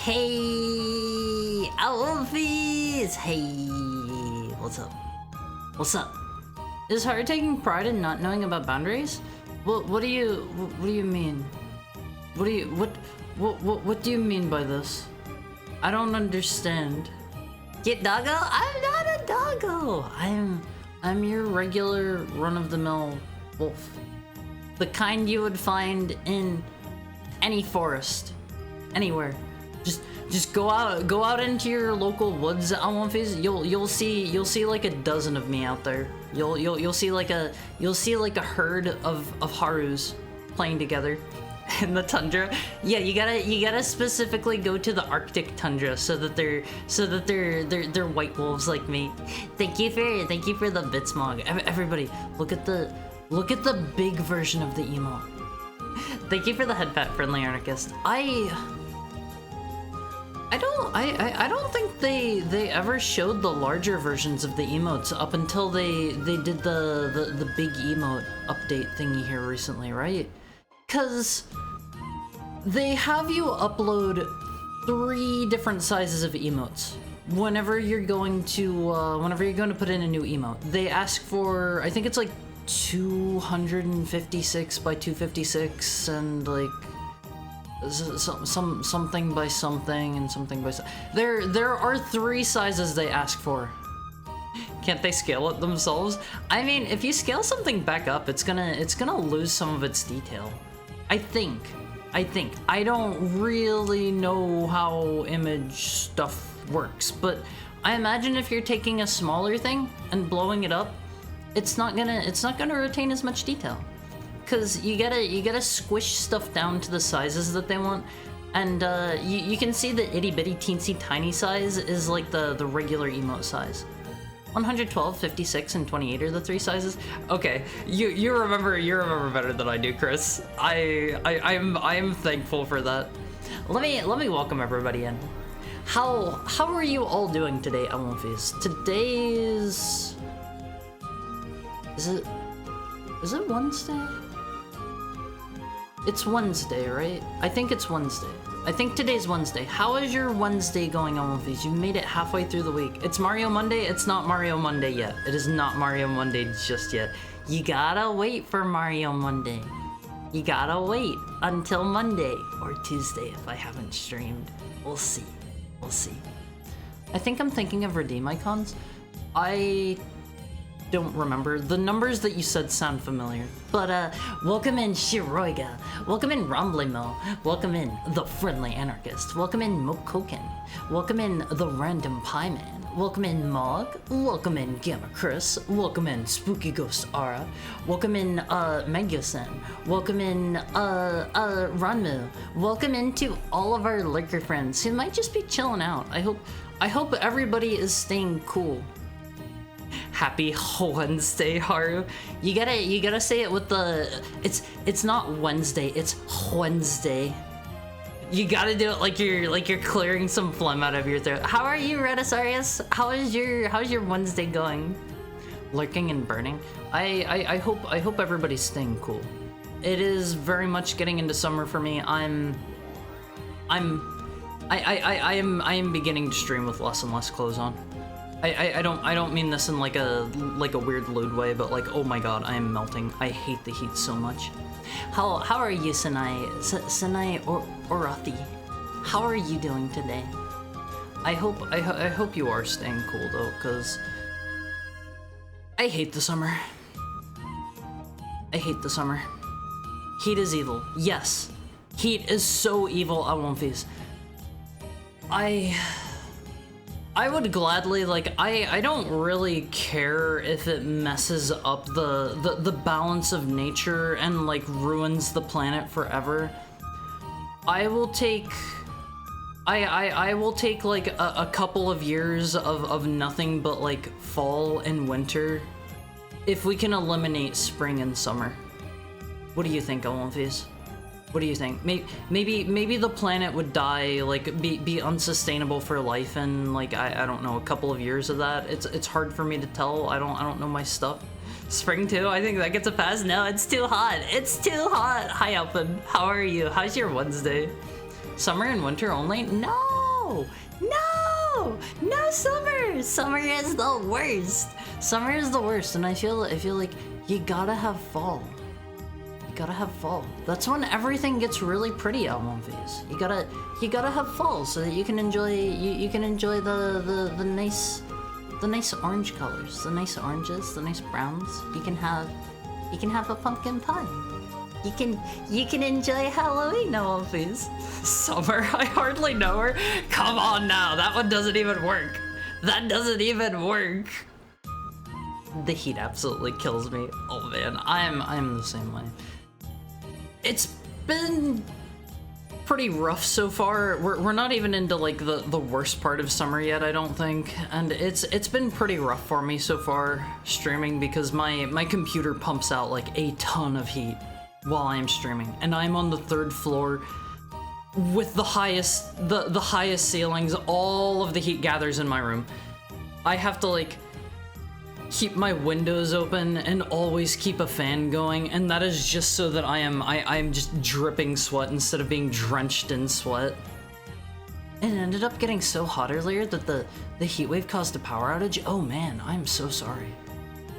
Hey, Alphys! Hey, what's up? What's up? Is Heart taking pride in not knowing about boundaries? What do you mean? What do you mean by this? I don't understand. Get doggo? I'm not a doggo. I'm your regular run-of-the-mill wolf. The kind you would find in any forest, anywhere. Just go out into your local woods, Alphys. You'll see like a dozen of me out there. You'll see like a herd of Harus playing together in the tundra. Yeah, you gotta specifically go to the Arctic tundra so that they're white wolves like me. Thank you for the Bitsmog. Everybody, look at the big version of the emote. Thank you for the head pat, friendly anarchist. I don't think they ever showed the larger versions of the emotes up until they did the big emote update thingy here recently, right? 'Cause they have you upload 3 different sizes of emotes whenever you're going to put in a new emote. They ask for, I think it's like 256 by 256 and like something by something and something by there are 3 sizes they ask for. Can't they scale it themselves? I mean, if you scale something back up, it's gonna lose some of its detail. I think. I don't really know how image stuff works, but I imagine if you're taking a smaller thing and blowing it up, it's not gonna retain as much detail. Cause you gotta squish stuff down to the sizes that they want, and you can see the itty bitty teensy tiny size is like the regular emote size. 112, 56, and 28 are the 3 sizes. Okay, you remember better than I do, Chris. I'm thankful for that. Let me welcome everybody in. How are you all doing today, Alphys? Today's is it Wednesday? It's Wednesday, right? I think it's Wednesday. I think today's Wednesday. How is your Wednesday going on with these? You've made it halfway through the week. It's Mario Monday. It's not Mario Monday yet. It is not Mario Monday just yet. You gotta wait for Mario Monday. You gotta wait until Monday or Tuesday if I haven't streamed. We'll see. We'll see. I think I'm thinking of redeem icons. I don't remember. The numbers that you said sound familiar. But welcome in Shiroiga. Welcome in Romblimo. Welcome in the Friendly Anarchist. Welcome in Mokoken. Welcome in the Random Pie Man. Welcome in Mog. Welcome in Gamma Chris. Welcome in Spooky Ghost Ara. Welcome in Megusen. Welcome in Ranmu. Welcome into all of our lurker friends who might just be chilling out. I hope everybody is staying cool. Happy Wednesday, Haru. You gotta say it with the it's not Wednesday, it's Wednesday. You gotta do it like you're clearing some phlegm out of your throat. How are you, Redisarius? How's your Wednesday going? Lurking and burning. I hope everybody's staying cool. It is very much getting into summer for me. I am beginning to stream with less and less clothes on. I don't mean this in like a weird lewd way, but like, oh my god, I am melting. I hate the heat so much. How are you, Senai Orathi? How are you doing today? I hope you are staying cool though, cause I hate the summer. I hate the summer. Heat is evil. Yes, heat is so evil. I won't face. I would gladly, like, I don't really care if it messes up the balance of nature and, like, ruins the planet forever. I will take, I will take, like, a couple of years of nothing but, like, fall and winter if we can eliminate spring and summer. What do you think, Olympias? What do you think? Maybe the planet would die, like be unsustainable for life in like I don't know, a couple of years of that. It's hard for me to tell. I don't know my stuff. Spring too? I think that gets a pass. No, it's too hot. It's too hot. Hi Alpin, how are you? How's your Wednesday? Summer and winter only? No! No! No summer! Summer is the worst. Summer is the worst, and I feel like you gotta have fall. Gotta have fall. That's when everything gets really pretty out on these. You gotta have fall so that you can enjoy the nice orange colors, the nice oranges, the nice browns. You can have a pumpkin pie. You can enjoy Halloween on these. Summer, I hardly know her. Come on now, that one doesn't even work. That doesn't even work. The heat absolutely kills me. Oh man, I'm the same way. It's been pretty rough so far. We're not even into like the worst part of summer yet, I don't think. And it's been pretty rough for me so far streaming because my computer pumps out like a ton of heat while I'm streaming. And I'm on the 3rd floor with the highest ceilings. All of the heat gathers in my room. I have to like keep my windows open and always keep a fan going, and that is just so that I am just dripping sweat instead of being drenched in sweat. And it ended up getting so hot earlier that the heat wave caused a power outage. Oh man, I'm so sorry.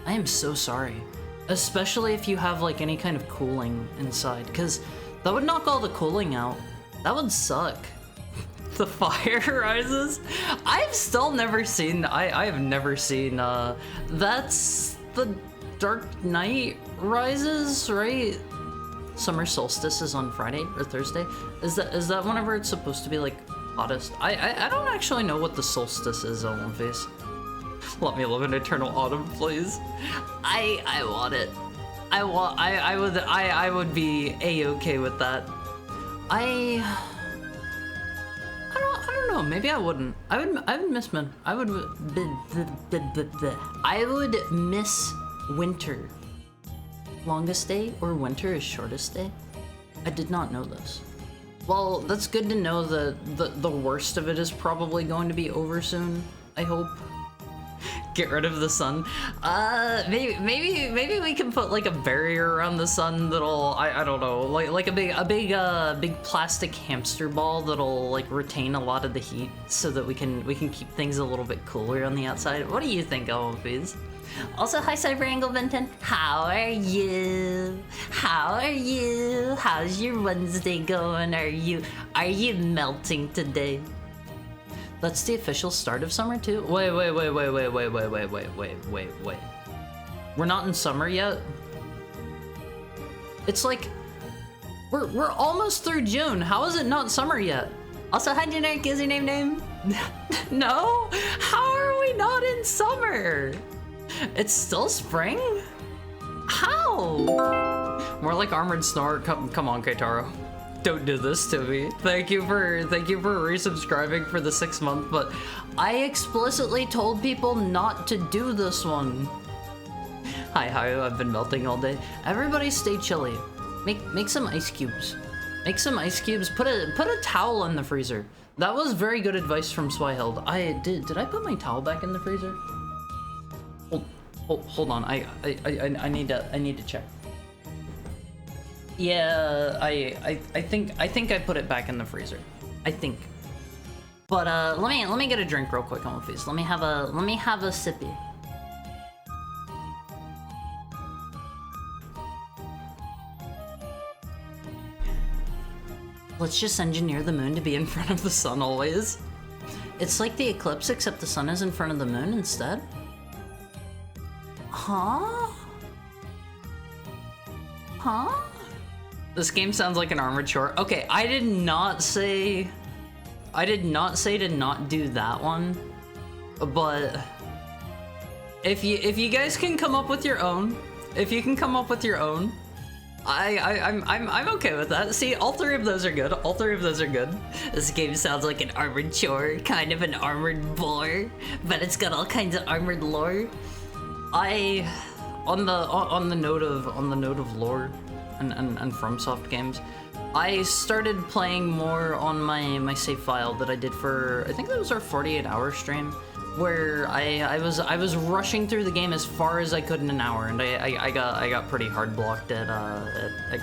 I am so sorry. Especially if you have like any kind of cooling inside, because that would knock all the cooling out. That would suck. The fire rises? I've still never seen, I have never seen, that's the Dark Knight Rises, right? Summer solstice is on Friday or Thursday. Is that whenever it's supposed to be like hottest? I don't actually know what the solstice is on face. Let me live in eternal autumn, please. I want it. I would be a-okay with that. I don't know, maybe I wouldn't. I would miss winter. Longest day or winter is shortest day? I did not know this. Well, that's good to know that the worst of it is probably going to be over soon, I hope. Get rid of the sun. Maybe we can put like a barrier around the sun that'll I don't know, like a big plastic hamster ball that'll like retain a lot of the heat so that we can keep things a little bit cooler on the outside. What do you think, Elmfies? Also, hi Cyber Angle Benton. How are you? How are you? How's your Wednesday going? Are you melting today? That's the official start of summer too? Wait. We're not in summer yet? It's like, we're almost through June. How is it not summer yet? Also, hi Generic Username name. No? How are we not in summer? It's still spring? How? More like Armored Snore. Come on, Keitaro. Don't do this to me. Thank you for resubscribing for the 6th month, but I explicitly told people not to do this one. Hi, I've been melting all day. Everybody stay chilly. Make some ice cubes. Make some ice cubes. Put a towel in the freezer. That was very good advice from Swyheld. Did I put my towel back in the freezer? Hold on. I need to check. Yeah, I think I put it back in the freezer. I think. But let me get a drink real quick on my face. Let me have a sippy. Let's just engineer the moon to be in front of the sun always. It's like the eclipse, except the sun is in front of the moon instead. Huh? This game sounds like an Armored Shore. Okay, I did not say to not do that one, but if you guys can come up with your own, I'm okay with that. See, all 3 of those are good. All 3 of those are good. This game sounds like an Armored Shore, kind of an Armored Bore, but it's got all kinds of armored lore. On the note of lore and FromSoft games, I started playing more on my save file that I did for, I think that was our 48-hour stream, where I was rushing through the game as far as I could in an hour, and I got pretty hard blocked at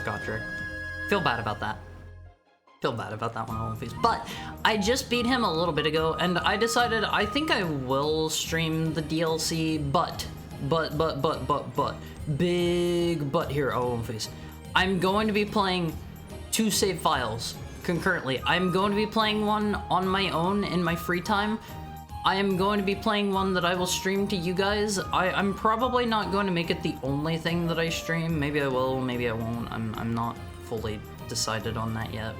Gotrek. Feel bad about that. Feel bad about that one, Olympies. But I just beat him a little bit ago, and I decided I think I will stream the DLC, but big but here, Olympies. I'm going to be playing 2 save files concurrently. I'm going to be playing one on my own in my free time. I am going to be playing one that I will stream to you guys. I'm probably not going to make it the only thing that I stream. Maybe I will, maybe I won't. I'm not fully decided on that yet.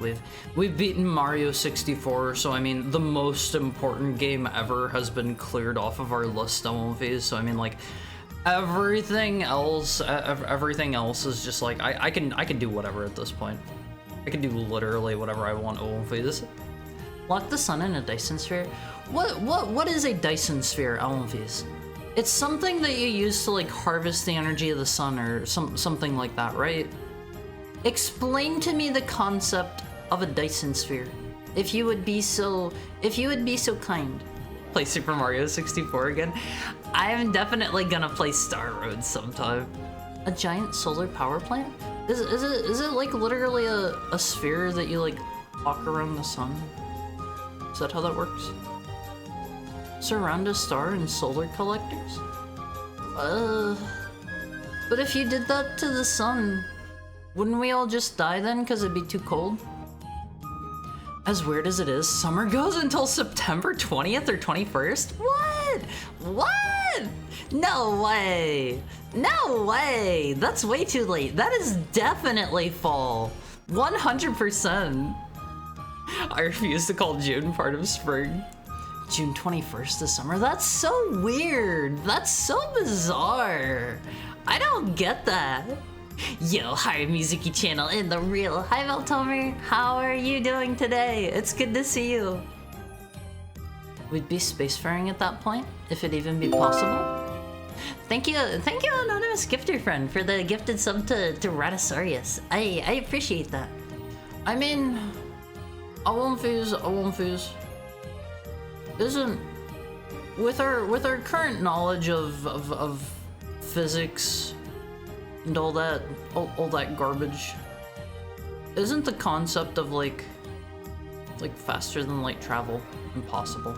We've beaten Mario 64, so I mean the most important game ever has been cleared off of our list of movies. So I mean, like, everything else is just like I can do whatever at this point. I can do literally whatever I want. Movies. Lock the sun in a Dyson sphere. What is a Dyson sphere, Almvies? It's something that you use to like harvest the energy of the sun or something like that, right? Explain to me the concept of a Dyson sphere, if you would be so kind. Play Super Mario 64 again. I'm definitely gonna play Star Road sometime. A giant solar power plant? Is it like literally a sphere that you like walk around the sun? Is that how that works? Surround a star and solar collectors? But if you did that to the sun, wouldn't we all just die then because it'd be too cold? As weird as it is, summer goes until September 20th or 21st? What? No way! No way! That's way too late. That is definitely fall. 100%. I refuse to call June part of spring. June 21st is summer? That's so weird. That's so bizarre. I don't get that. Yo, hi Musicy channel in the real. Hi Veltomer, how are you doing today? It's good to see you. We'd be spacefaring at that point, if it even be possible. Thank you anonymous gifter friend for the gifted sub to Ratasaurus. I appreciate that. I mean, I won't fuse. Isn't with our current knowledge of physics and all that garbage, isn't the concept of like faster than light travel impossible?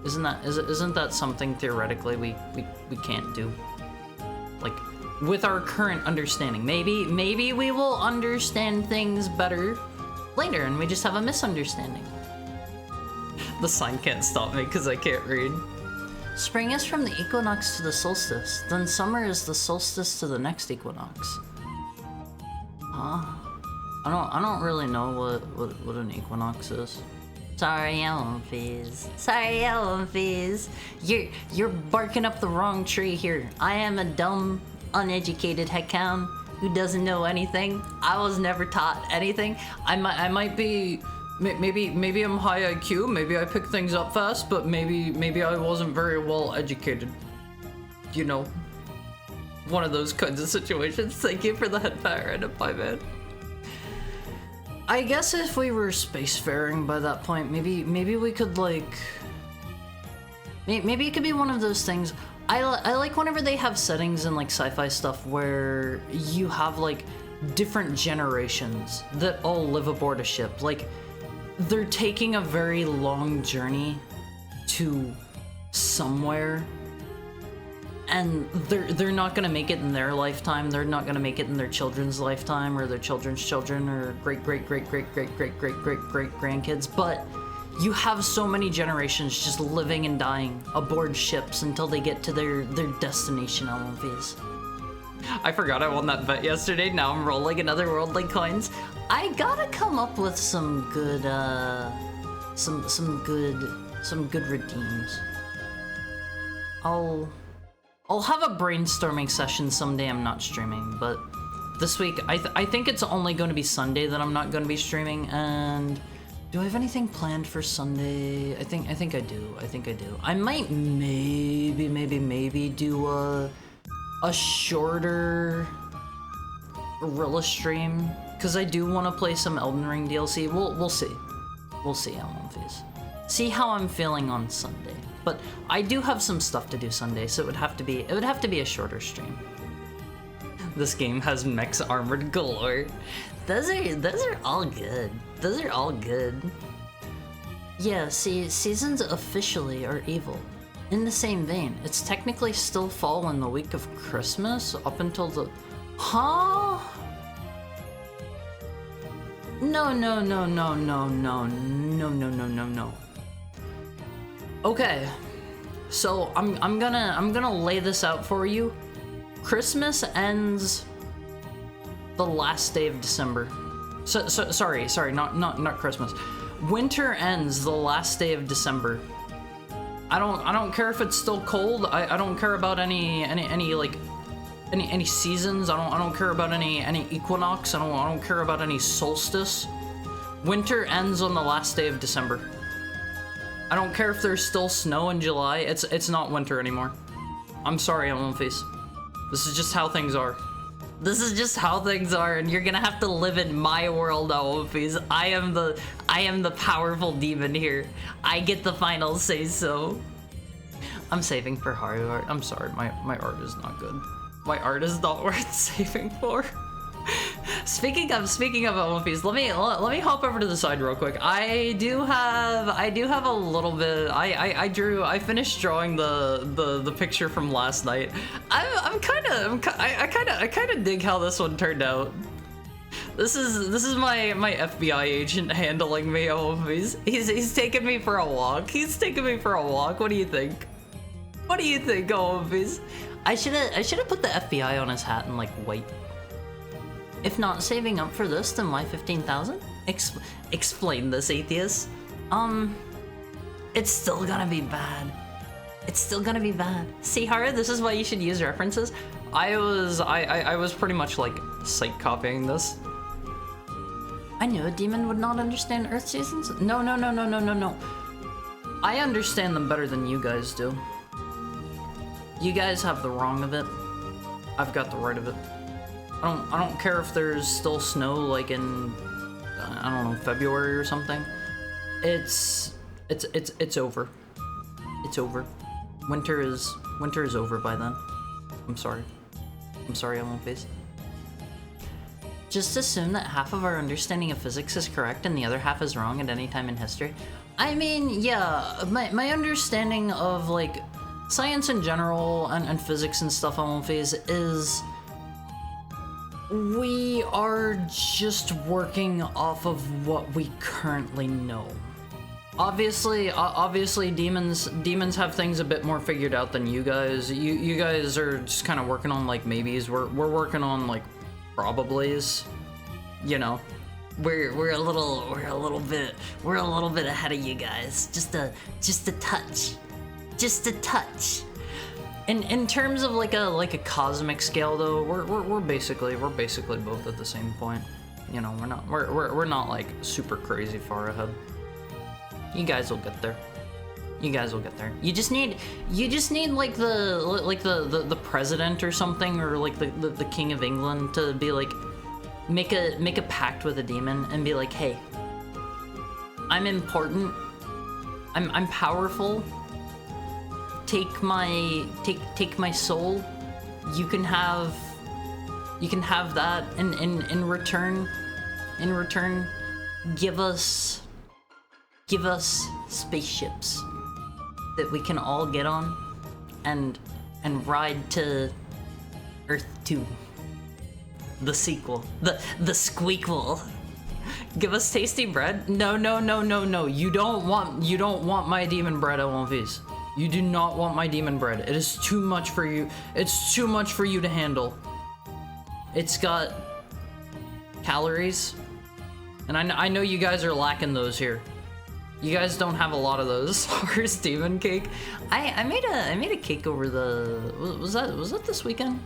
Isn't that something theoretically we can't do? Like, with our current understanding, maybe we will understand things better later, and we just have a misunderstanding. The sign can't stop me because I can't read. Spring is from the equinox to the solstice, then summer is the solstice to the next equinox. Huh? I don't really know what an equinox is. Sorry, Elmfies. Sorry, Elmfies. You're barking up the wrong tree here. I am a dumb, uneducated heckhound who doesn't know anything. I was never taught anything. I might be, maybe I'm high IQ. Maybe I pick things up fast, but maybe I wasn't very well educated. You know, one of those kinds of situations. Thank you for the head pat, random pie man. I guess if we were spacefaring by that point, maybe we could like, maybe it could be one of those things. I like whenever they have settings in like sci-fi stuff where you have like different generations that all live aboard a ship. Like, they're taking a very long journey to somewhere, and they're not gonna make it in their lifetime. They're not gonna make it in their children's lifetime, or their children's children, or great grandkids. But you have so many generations just living and dying aboard ships until they get to their destination LMVs. I forgot I won that bet yesterday. Now I'm rolling another worldly coins. I gotta come up with some good some good redeems. I'll have a brainstorming session someday. I'm not streaming, but this week I think it's only going to be Sunday that I'm not going to be streaming. And do I have anything planned for Sunday? I think I do. I might maybe do a shorter gorilla stream, because I do want to play some Elden Ring DLC. We'll see. We'll see how I'm feeling. See how I'm feeling on Sunday. But I do have some stuff to do Sunday, so it would have to be a shorter stream. This game has mechs armored galore. Those are all good. Those are all good. Yeah, see, seasons officially are evil. In the same vein, it's technically still fall in the week of Christmas up until the... Huh? No. Okay, so I'm gonna lay this out for you. Christmas ends the last day of December. Sorry, not Christmas. Winter ends the last day of December. I don't care if it's still cold. I don't care about any seasons. I don't care about any equinox. I don't care about any solstice. Winter ends on the last day of December. I don't care if there's still snow in July. It's not winter anymore. I'm sorry, Elmface. This is just how things are. This is just how things are, and you're gonna have to live in my world, Elmface. I am the powerful demon here. I get the final say so. I'm saving for Haru art. I'm sorry, my art is not good. My art is not worth saving for. Speaking of Elmface, let me hop over to the side real quick. I do have a little bit. I finished drawing the picture from last night. I kind of dig how this one turned out. This is my FBI agent handling me, Elmface. He's taking me for a walk. What do you think? What do you think, Elmface? I should have put the FBI on his hat in like white. If not saving up for this, then why 15,000? Explain this, atheist. It's still gonna be bad. It's still gonna be bad. See, Haru, this is why you should use references. I was pretty much like psych copying this. I knew a demon would not understand Earth seasons. No. I understand them better than you guys do. You guys have the wrong of it. I've got the right of it. I don't care if there's still snow like in, I don't know, February or something. It's over. It's over. Winter is over by then. I'm sorry, Face. Just assume that half of our understanding of physics is correct and the other half is wrong at any time in history. I mean, yeah, my understanding of, like, science in general and physics and stuff on Phase is we are just working off of what we currently know. Obviously, demons have things a bit more figured out than you guys. You guys are just kind of working on, like, maybes. We're working on, like, probablys. You know, we're a little bit ahead of you guys. Just a touch. In terms of like a cosmic scale, though, we're basically both at the same point. You know, we're not like super crazy far ahead. You guys will get there. You just need like the president or something, or like the king of England to be like, make a pact with a demon and be like, hey, I'm important. I'm powerful. Take my soul. You can have that, and in return, give us spaceships that we can all get on and ride to Earth 2. The sequel. The squeakquel. Give us tasty bread? No. You don't want my demon bread, Elvis. You do not want my demon bread. It is too much for you. It's too much for you to handle. It's got calories. And I know you guys are lacking those here. You guys don't have a lot of those. Horse demon cake. I made a cake over the was that this weekend?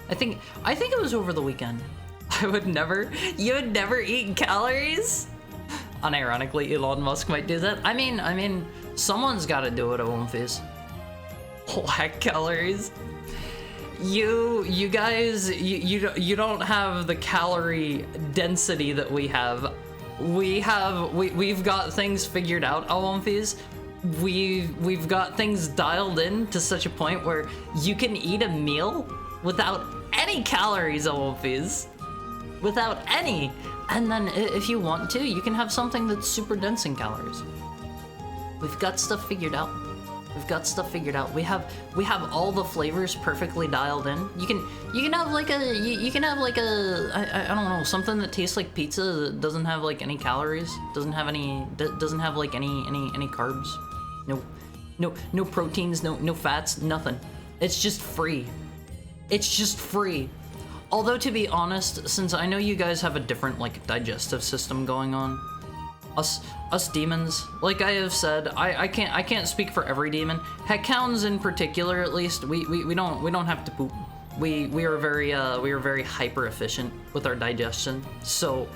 I think it was over the weekend. You would never eat calories? Unironically, Elon Musk might do that. I mean, someone's gotta do it at one face. Lack calories. You guys, you don't have the calorie density that we have. We've got things figured out, Alumphys. We've got things dialed in to such a point where you can eat a meal without any calories, Alumphys. Without any. And then if you want to, you can have something that's super dense in calories. We've got stuff figured out. We have all the flavors perfectly dialed in. You can have like a I don't know, something that tastes like pizza that doesn't have like any calories, doesn't have like any carbs. No proteins, no fats, nothing. It's just free. Although, to be honest, since I know you guys have a different like digestive system going on, us demons, like I have said, I can't speak for every demon. Heckhounds in particular, at least, we don't have to poop. We are very hyper efficient with our digestion. So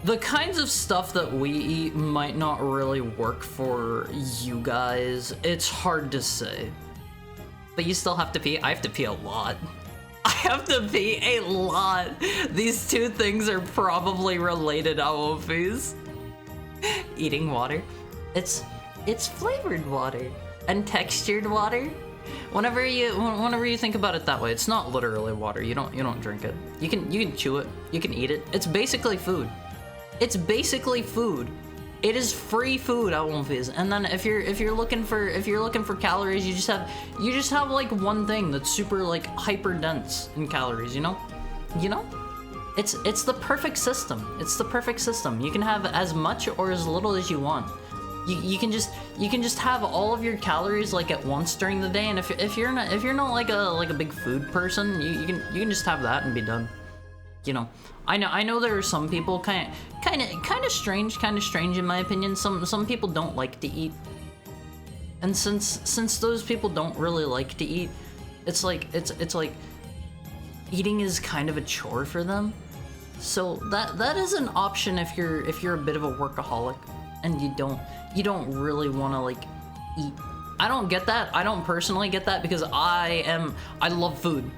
the kinds of stuff that we eat might not really work for you guys. It's hard to say. But you still have to pee. I have to pee a lot. I have to pee a lot. These two things are probably related, Awofis. Eating water. It's flavored water and textured water. Whenever you think about it that way, it's not literally water. You don't drink it. You can chew it. You can eat it. It's basically food. It is free food, Awofis. And then if you're looking for calories, you just have like one thing that's super like hyper dense in calories, you know? It's the perfect system. You can have as much or as little as you want. You can just have all of your calories like at once during the day, and if you're not like a big food person, you can just have that and be done. You know, I know there are some people kind of strange in my opinion. Some people don't like to eat, and since those people don't really like to eat, it's like eating is kind of a chore for them. So that is an option if you're a bit of a workaholic and you don't really want to like eat. I don't get that. I don't personally get that because I love food.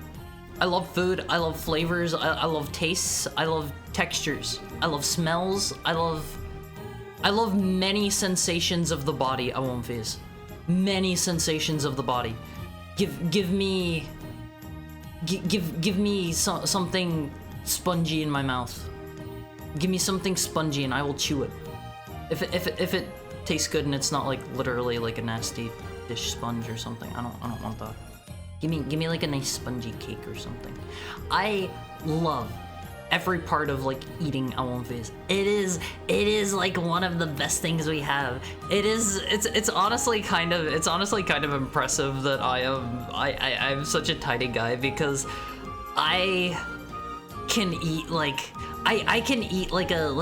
I love flavors, I love tastes, I love textures, I love smells, I love many sensations of the body, Awomphys. many sensations of the body. Give me something spongy in my mouth. Give me something spongy and I will chew it. If it tastes good and it's not like literally like a nasty dish sponge or something, I don't want that. Give me like a nice spongy cake or something. I love every part of like eating almonds. It is like one of the best things we have. It's honestly kind of impressive that I'm such a tiny guy, because I can eat like I can eat like a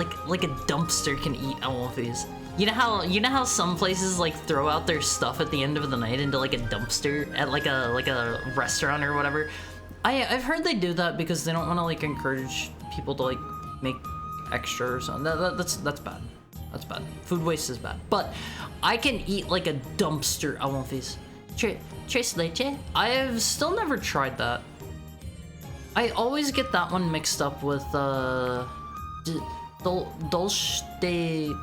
dumpster can eat almonds. You know how some places like throw out their stuff at the end of the night into like a dumpster at like a restaurant or whatever. I've heard they do that because they don't want to like encourage people to like make extra or something. That's bad. That's bad. Food waste is bad. But I can eat like a dumpster almonds. Tres leche? I've still never tried that. I always get that one mixed up with dulce de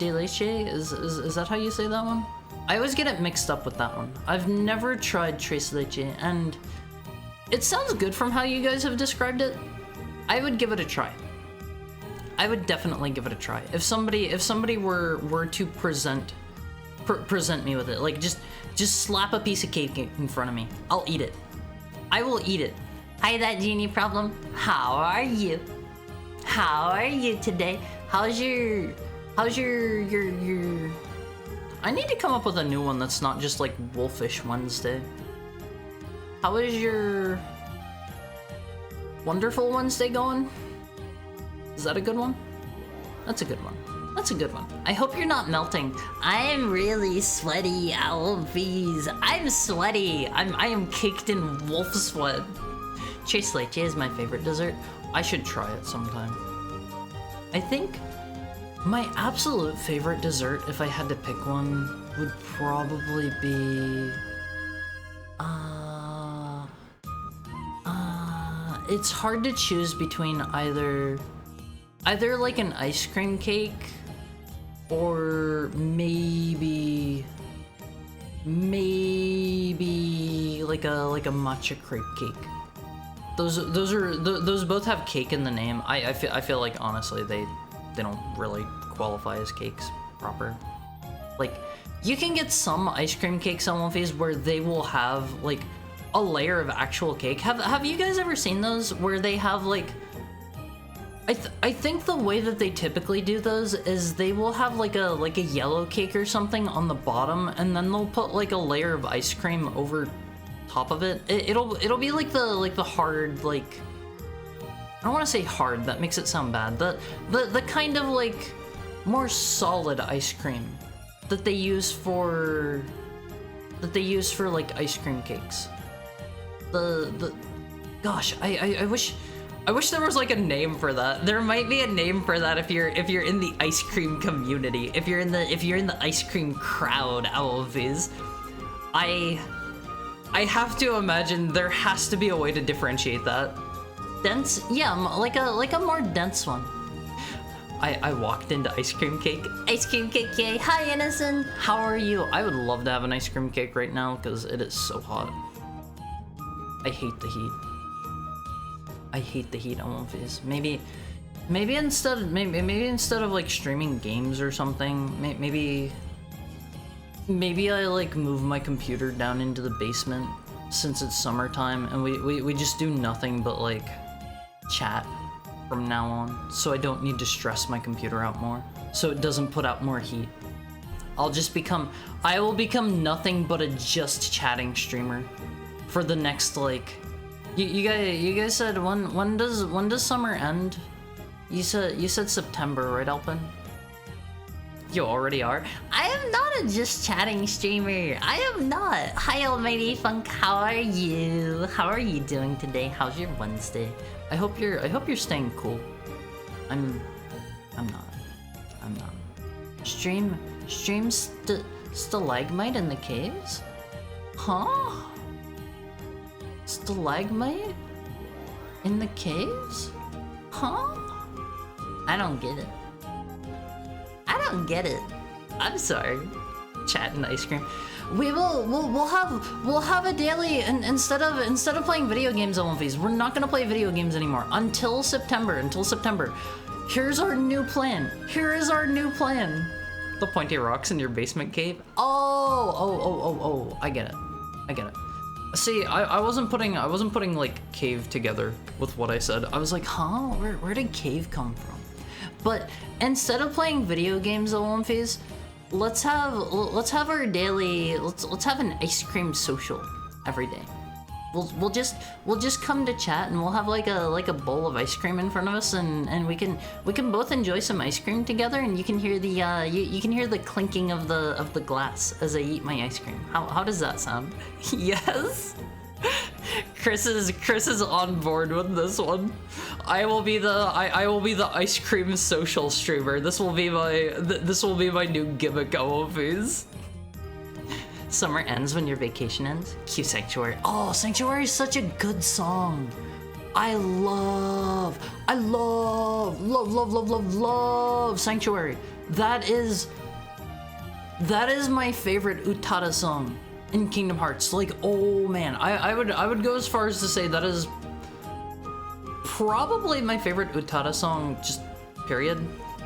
leche? Is that how you say that one? I always get it mixed up with that one. I've never tried tres leche, and it sounds good from how you guys have described it. I would give it a try. I would definitely give it a try. If somebody were to present me with it, like just slap a piece of cake in front of me, I'll eat it. I will eat it. Hi, that genie problem. How are you? How are you today? How's your I need to come up with a new one that's not just like Wolfish Wednesday. How is your Wonderful Wednesday going? Is that a good one? That's a good one. That's a good one. I hope you're not melting. I am really sweaty, Alfie's. I'm sweaty. I am caked in wolf sweat. Tres leche is my favorite dessert. I should try it sometime. I think my absolute favorite dessert, if I had to pick one, would probably be... it's hard to choose between either like an ice cream cake or maybe like a matcha crepe cake. Those both have cake in the name. I feel like honestly they don't really qualify as cakes proper. Like, you can get some ice cream cakes on Wolfies where they will have like a layer of actual cake. Have you guys ever seen those where they have like I think the way that they typically do those is they will have like a yellow cake or something on the bottom, and then they'll put like a layer of ice cream over top of it. It'll be like the hard, like, I don't want to say hard, that makes it sound bad. The kind of like more solid ice cream that they use for like ice cream cakes. Gosh, I wish there was like a name for that. There might be a name for that if you're in the ice cream community. If you're in the ice cream crowd, Alvies. I have to imagine there has to be a way to differentiate that. Dense? Yeah, like a more dense one. I walked into ice cream cake. Ice cream cake, yay. Hi, Innocent. How are you? I would love to have an ice cream cake right now because it is so hot. I hate the heat. I hate the heat on Wolfies. Maybe instead of like streaming games or something, maybe I like move my computer down into the basement since it's summertime, and we just do nothing but like chat from now on, so I don't need to stress my computer out more, so it doesn't put out more heat. I will become nothing but a just chatting streamer for the next, like, you guys said when does summer end? You said September, right, Alpin? You already are? I am not a just chatting streamer. I am not. Hi, Almighty Funk. How are you? How are you doing today? How's your Wednesday? I hope you're staying cool. I'm not. Stream stalagmite in the caves? Huh? Stalagmite in the caves? Huh? I don't get it. I'm sorry. Chat and ice cream. We'll have a daily, and instead of playing video games on Wolfies, we're not gonna play video games anymore until September. Here's our new plan. Here is our new plan. The pointy rocks in your basement cave. Oh, I get it. See, I wasn't putting like cave together with what I said. I was like, huh? Where did cave come from? But instead of playing video games on Wolfies, let's have our daily, let's have an ice cream social every day. We'll just come to chat and we'll have like a bowl of ice cream in front of us, and we can both enjoy some ice cream together, and you can hear the you can hear the clinking of the glass as I eat my ice cream. How does that sound? Yes. Chris is on board with this one. I will be the ice cream social streamer. This will be my new gimmick of Wolfies. Summer ends when your vacation ends. Cue Sanctuary. Oh, Sanctuary is such a good song. I love Sanctuary. That is my favorite Utada song in Kingdom Hearts. Like, oh man, I would go as far as to say that is probably my favorite Utada song, just period.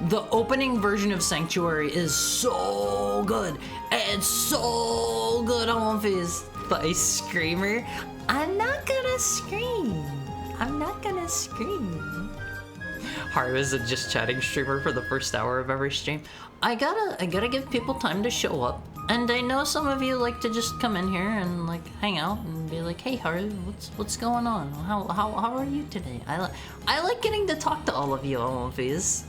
The opening version of Sanctuary is so good. It's so good on One Piece. The ice screamer. I'm not gonna scream. Haru is a just chatting streamer for the first hour of every stream. I gotta give people time to show up. And I know some of you like to just come in here and like hang out and be like, hey Haru, what's going on? How are you today? I like getting to talk to all of you on One Piece.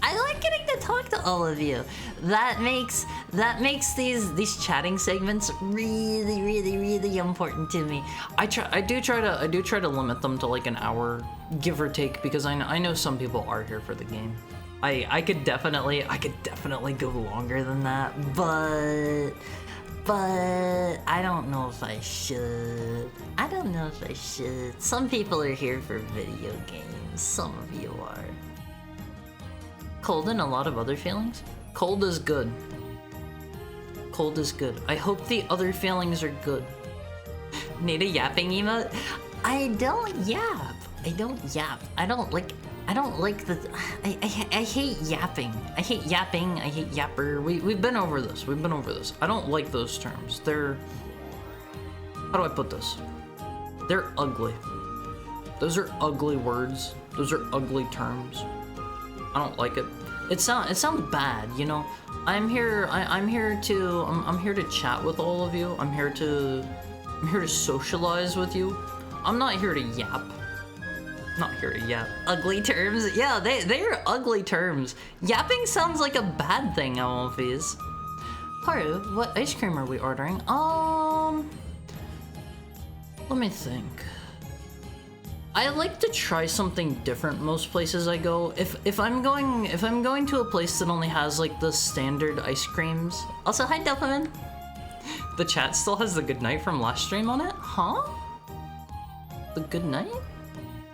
I like getting to talk to all of you. That makes these chatting segments really important to me. I do try to limit them to like an hour, give or take, because I know some people are here for the game. I could definitely go longer than that, but I don't know if I should. Some people are here for video games. Some of you are. Cold and a lot of other feelings? Cold is good. I hope the other feelings are good. Need a yapping emote? I don't yap. I hate yapping. I hate yapper. We've been over this. I don't like those terms. How do I put this? They're ugly. Those are ugly words. Those are ugly terms. I don't like it. It sounds bad, you know. I'm here to chat with all of you. I'm here to socialize with you. I'm not here to yap. Ugly terms? Yeah, they're ugly terms. Yapping sounds like a bad thing, Alphys. Haru, what ice cream are we ordering? Let me think. I like to try something different most places I go. If I'm going to a place that only has like the standard ice creams. Also, hi Delphin. The chat still has the good night from last stream on it? Huh? The good night?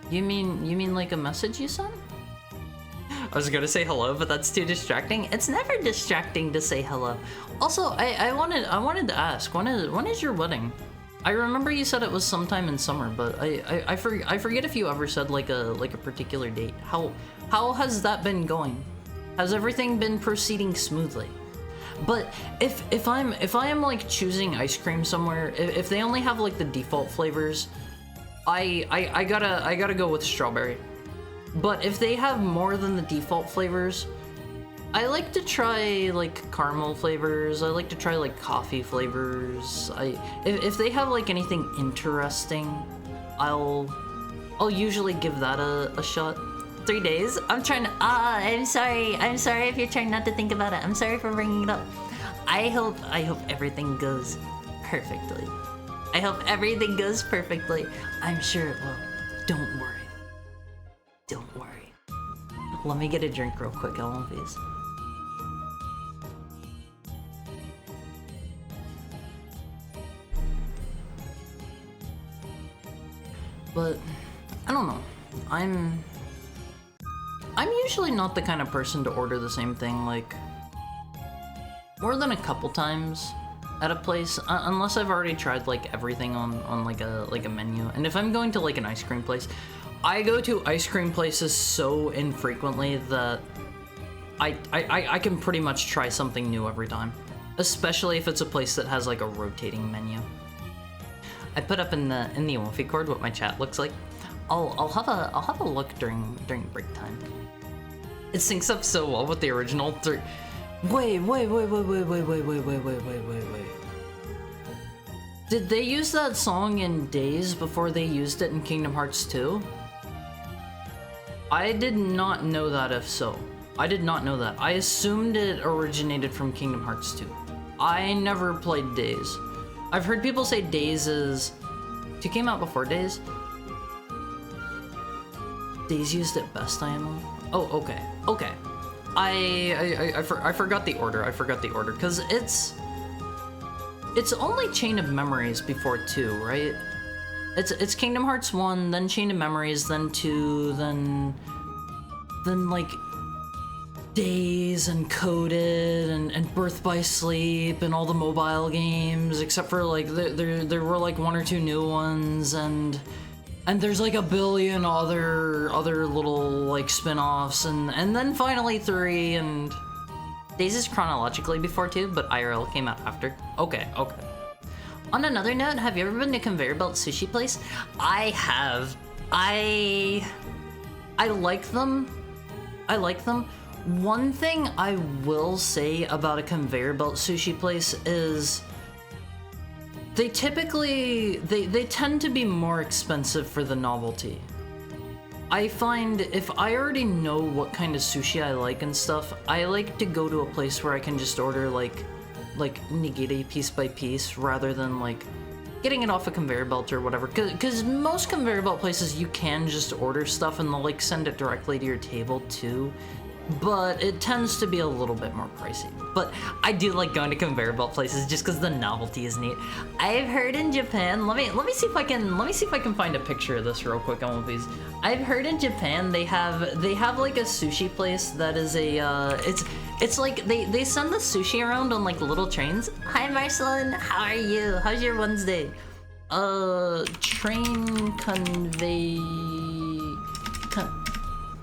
You mean like a message you sent? I was gonna say hello, but that's too distracting. It's never distracting to say hello. Also, I wanted to ask, when is your wedding? I remember you said it was sometime in summer, but I forget if you ever said like a particular date. How has that been going? Has everything been proceeding smoothly? But if I am like choosing ice cream somewhere, if they only have like the default flavors, I gotta go with strawberry. But if they have more than the default flavors, I like to try like caramel flavors. I like to try like coffee flavors. If they have like anything interesting, I'll usually give that a shot. 3 days? I'm trying to. I'm sorry if you're trying not to think about it. I'm sorry for bringing it up. I hope everything goes perfectly. I'm sure it will. Don't worry. Let me get a drink real quick, Alphys. But I don't know. I'm usually not the kind of person to order the same thing like more than a couple times at a place, unless I've already tried like everything on like a menu. And if I'm going to like an ice cream place, I go to ice cream places so infrequently that I can pretty much try something new every time, especially if it's a place that has like a rotating menu. I put up in the Wolfie cord what my chat looks like. I'll have a look during break time. It syncs up so well with the original. Wait. Did they use that song in Days before they used it in Kingdom Hearts 2? I did not know that. If so, I did not know that. I assumed it originated from Kingdom Hearts 2. I never played Days. I've heard people say Days is... It came out before Days? Days used it best, IMO? Oh, okay. Okay. I forgot the order. I forgot the order. Because it's only Chain of Memories before 2, right? It's Kingdom Hearts 1, then Chain of Memories, then 2, then like Days and Coded and Birth by Sleep and all the mobile games, except for like there were like 1 or 2 new ones, and there's like a billion other little like spin-offs, and then finally 3, and Days is chronologically before 2, but IRL came out after. Okay. On another note, have you ever been to Conveyor Belt Sushi Place? I have. I like them. One thing I will say about a Conveyor Belt Sushi Place is they typically, they tend to be more expensive for the novelty. I find if I already know what kind of sushi I like and stuff, I like to go to a place where I can just order like nigiri piece by piece rather than like getting it off a conveyor belt or whatever. Because most conveyor belt places you can just order stuff and they'll like send it directly to your table too. But it tends to be a little bit more pricey. But I do like going to conveyor belt places just because the novelty is neat. I've heard in Japan. Let me see if I can find a picture of this real quick on one of these. I've heard in Japan they have like a sushi place that is a it's like they send the sushi around on like little trains. Hi Marcelin, how are you? How's your Wednesday? Train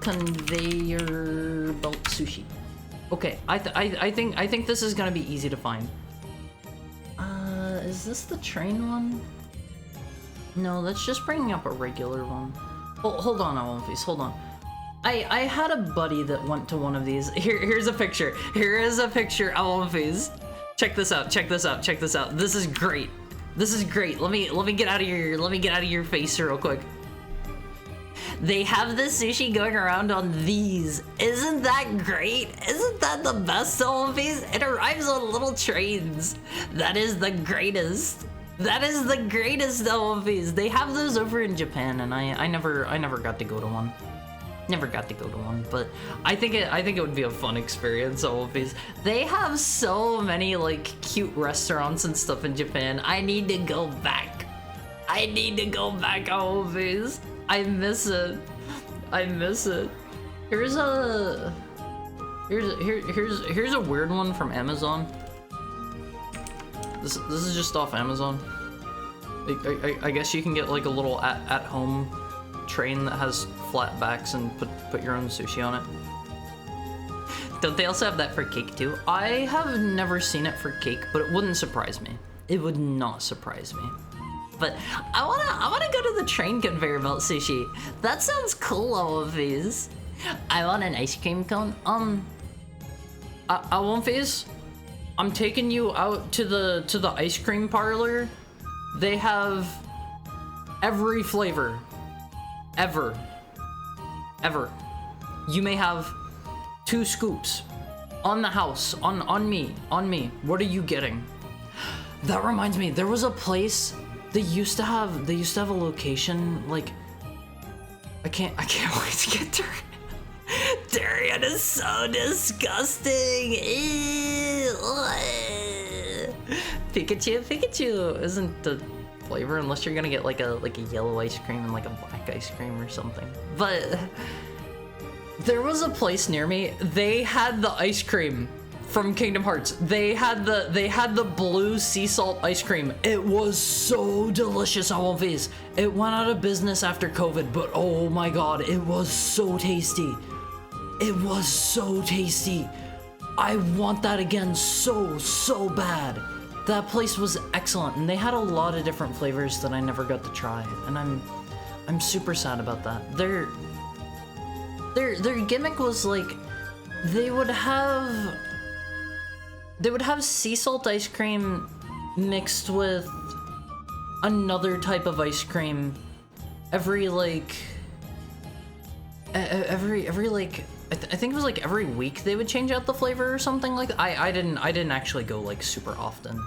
conveyor belt sushi. Okay, I think this is gonna be easy to find. Is this the train one? No, that's just bringing up a regular one. Oh, hold on, Olympies, hold on. I had a buddy that went to one of these. Here's a picture. Here is a picture, Olympies. Check this out. This is great. Let me get out of your face real quick. They have the sushi going around on these. Isn't that great? Isn't that the best, Olympies? It arrives on little trains. That is the greatest. Olympies. They have those over in Japan, and I never got to go to one. But I think it would be a fun experience, Olympies. They have so many like cute restaurants and stuff in Japan. I need to go back, Olympies. I miss it. Here's a weird one from Amazon. This is just off Amazon. I guess you can get like a little at home train that has flat backs and put your own sushi on it. Don't they also have that for cake too? I have never seen it for cake, but it wouldn't surprise me. It would not surprise me. But I wanna go to the train conveyor belt sushi. That sounds cool, all of these. I want an ice cream cone. Alonphase, I'm taking you out to the ice cream parlor. They have every flavor. Ever. You may have 2 scoops on the house, on me. What are you getting? That reminds me, there was a place they used to have a location, like I can't wait to get Durian. Durian is so disgusting. Ew. Pikachu isn't the flavor unless you're gonna get like a yellow ice cream and like a black ice cream or something. But there was a place near me, they had the ice cream from Kingdom Hearts. They had the blue sea salt ice cream. It was so delicious, I won't face. It went out of business after COVID, but oh my god, it was so tasty. It was so tasty. I want that again so bad. That place was excellent, and they had a lot of different flavors that I never got to try, and I'm super sad about that. Their gimmick was like they would have sea salt ice cream mixed with another type of ice cream every like I think it was like every week they would change out the flavor or something like that. I didn't actually go like super often,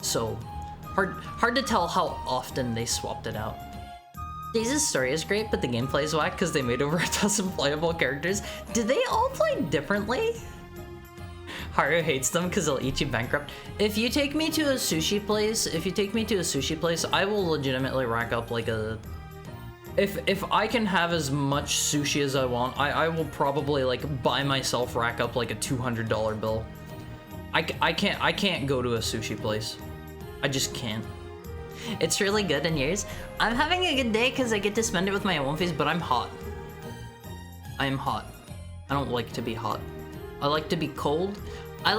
so hard to tell how often they swapped it out. Days' story is great, but the gameplay is whack because they made over 1,000 playable characters. Did they all play differently? Haru hates them because they'll eat you bankrupt. If you take me to a sushi place, I will legitimately rack up like a... If I can have as much sushi as I want, I will probably like by myself rack up like a $200 bill. I can't go to a sushi place. I just can't. It's really good, and yours? I'm having a good day because I get to spend it with my own face, but I'm hot. I am hot. I don't like to be hot. I like to be cold. I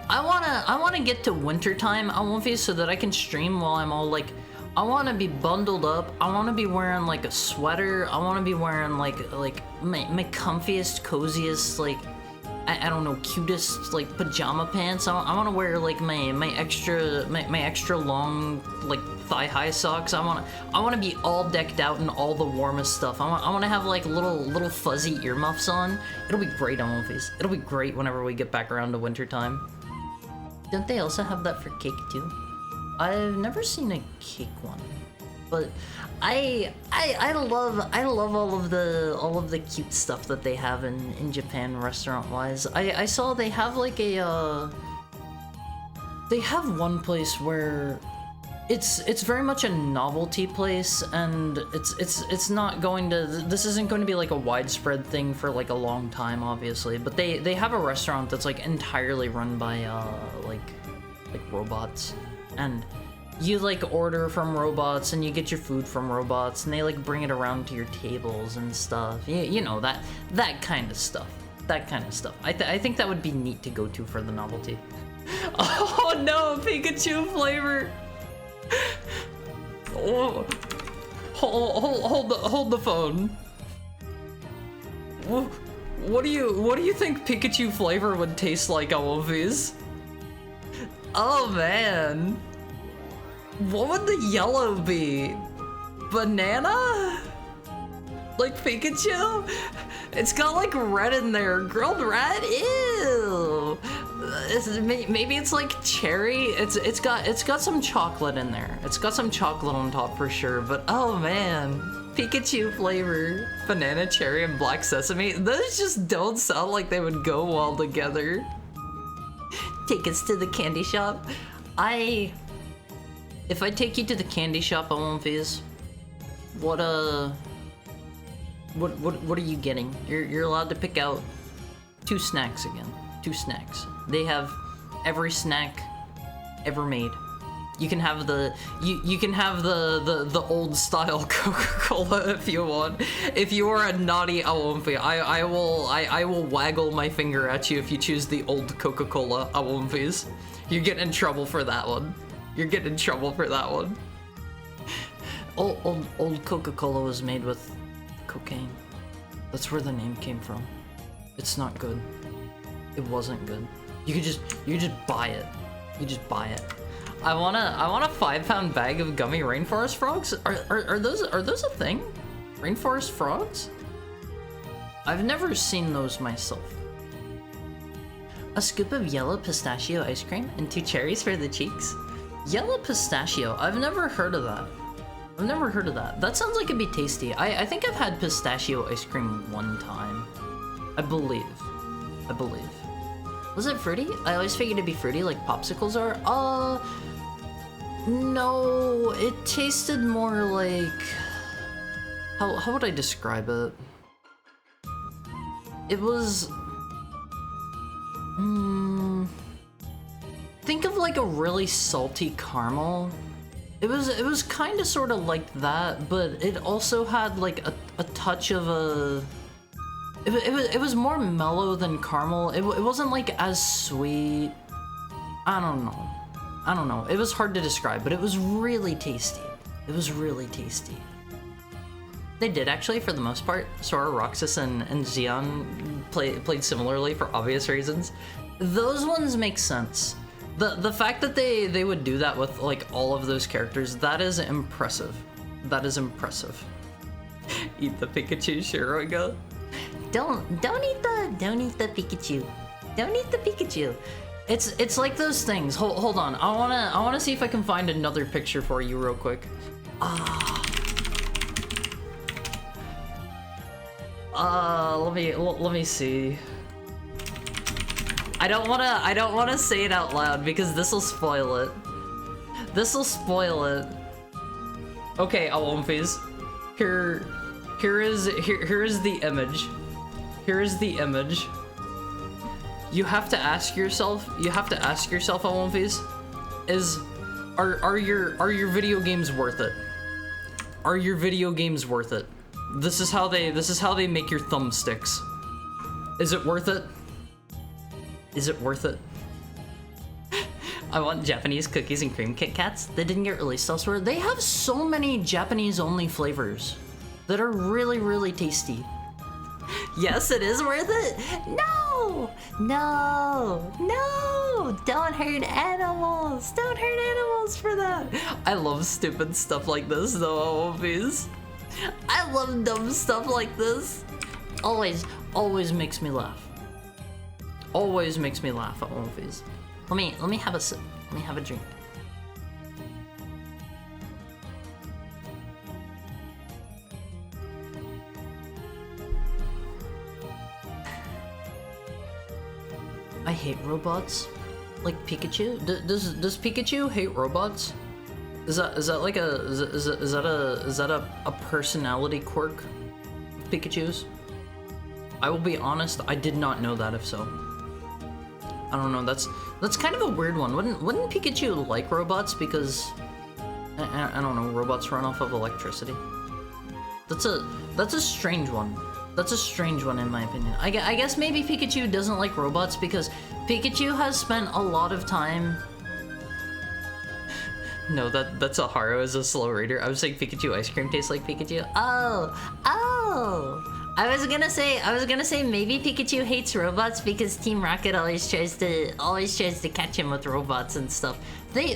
wanna get to winter time on One Face so that I can stream while I'm all like, I wanna be bundled up. I wanna be wearing like a sweater. I wanna be wearing like my comfiest, coziest, like, I don't know, cutest like pajama pants. I want to wear like my extra long like thigh-high socks. I want to be all decked out in all the warmest stuff. I want to have like little fuzzy earmuffs on. It'll be great on One Face. It'll be great whenever we get back around to winter time. Don't they also have that for cake too? I've never seen a cake one, but I love all of the cute stuff that they have in Japan restaurant wise. I saw they have like a they have one place where it's very much a novelty place, and it's not going to, this isn't going to be like a widespread thing for like a long time obviously, but they have a restaurant that's like entirely run by like robots, and you like order from robots and you get your food from robots, and they like bring it around to your tables and stuff. You know, that kind of stuff. That kind of stuff. I think that would be neat to go to for the novelty. Oh no, Pikachu flavor. Oh, hold the phone. What do you think Pikachu flavor would taste like on One Piece? Oh man. What would the yellow be? Banana? Like Pikachu? It's got like red in there. Grilled red? Ew. Maybe it's like cherry. It's got some chocolate in there. It's got some chocolate on top for sure. But oh man, Pikachu flavor, banana, cherry, and black sesame. Those just don't sound like they would go well together. Take us to the candy shop. If I take you to the candy shop on One Piece, what are you getting? You're allowed to pick out 2 snacks again. 2 snacks. They have every snack ever made. You can have the the old style Coca-Cola if you want. If you are a naughty Awomfi, I will waggle my finger at you if you choose the old Coca-Cola Awomfis. You get in trouble for that one. You're getting in trouble for that one. Old Coca-Cola was made with cocaine. That's where the name came from. It's not good. It wasn't good. You just buy it. You just buy it. I want a 5-pound bag of gummy rainforest frogs. Are those a thing? Rainforest frogs? I've never seen those myself. A scoop of yellow pistachio ice cream and 2 cherries for the cheeks. Yellow pistachio. I've never heard of that. I've never heard of that. That sounds like it'd be tasty. I think I've had pistachio ice cream one time. I believe. Was it fruity? I always figured it'd be fruity like popsicles are. No, it tasted more like... How would I describe it? It was... Think of like a really salty caramel. It was kind of sort of like that, but it also had like a touch of a. It was more mellow than caramel. It wasn't like as sweet. I don't know. It was hard to describe, but it was really tasty. It was really tasty. They did actually, for the most part. Sora, Roxas, and Xeon played similarly for obvious reasons. Those ones make sense. The fact that they would do that with like all of those characters, that is impressive. That is impressive. Eat the Pikachu, Shiroga. Don't eat the Pikachu. Don't eat the Pikachu. It's like those things. Hold on. I wanna see if I can find another picture for you real quick. Let me see. I don't wanna say it out loud because this'll spoil it. This'll spoil it. Okay, Alomphis. Here is the image. Here is the image. You have to ask yourself, Alomphis, are your video games worth it? Are your video games worth it? This is how they make your thumbsticks. Is it worth it? Is it worth it? I want Japanese cookies and cream Kit Kats that didn't get released elsewhere. They have so many Japanese-only flavors that are really, really tasty. Yes, it is worth it. No! Don't hurt animals. Don't hurt animals for that. I love stupid stuff like this, though, Always. I love dumb stuff like this. Always makes me laugh. Always makes me laugh at Always. Let me have a sip. Let me have a drink. I hate robots. Like Pikachu? Does Pikachu hate robots? Is that like a personality quirk of Pikachu's? I will be honest, I did not know that. If so, I don't know. That's kind of a weird one. Wouldn't Pikachu like robots because I don't know, robots run off of electricity? That's a strange one. That's a strange one in my opinion. I guess maybe Pikachu doesn't like robots because Pikachu has spent a lot of time. No, that's a Haru as a slow reader. I was saying Pikachu ice cream tastes like Pikachu. Oh. I was gonna say maybe Pikachu hates robots because Team Rocket always tries to catch him with robots and stuff. They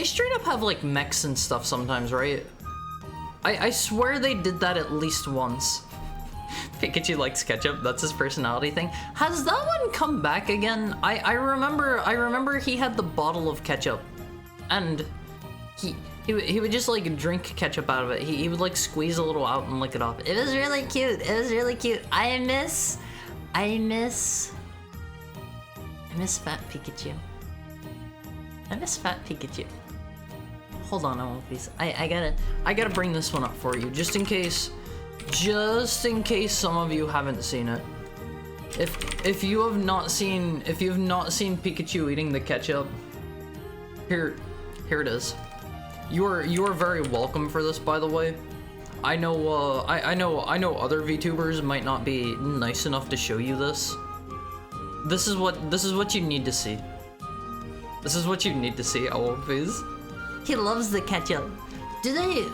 straight up have like mechs and stuff sometimes, right? I swear they did that at least once. Pikachu likes ketchup, that's his personality thing. Has that one come back again? I remember he had the bottle of ketchup and he would just like drink ketchup out of it. He would like squeeze a little out and lick it off. It was really cute. It was really cute. I miss Fat Pikachu. I miss Fat Pikachu. Hold on, please. I gotta bring this one up for you, just in case some of you haven't seen it. If you have not seen Pikachu eating the ketchup, here it is. You are very welcome for this, by the way. I know I know other VTubers might not be nice enough to show you this. This is what you need to see. This is what you need to see, Always. He loves the ketchup. Do they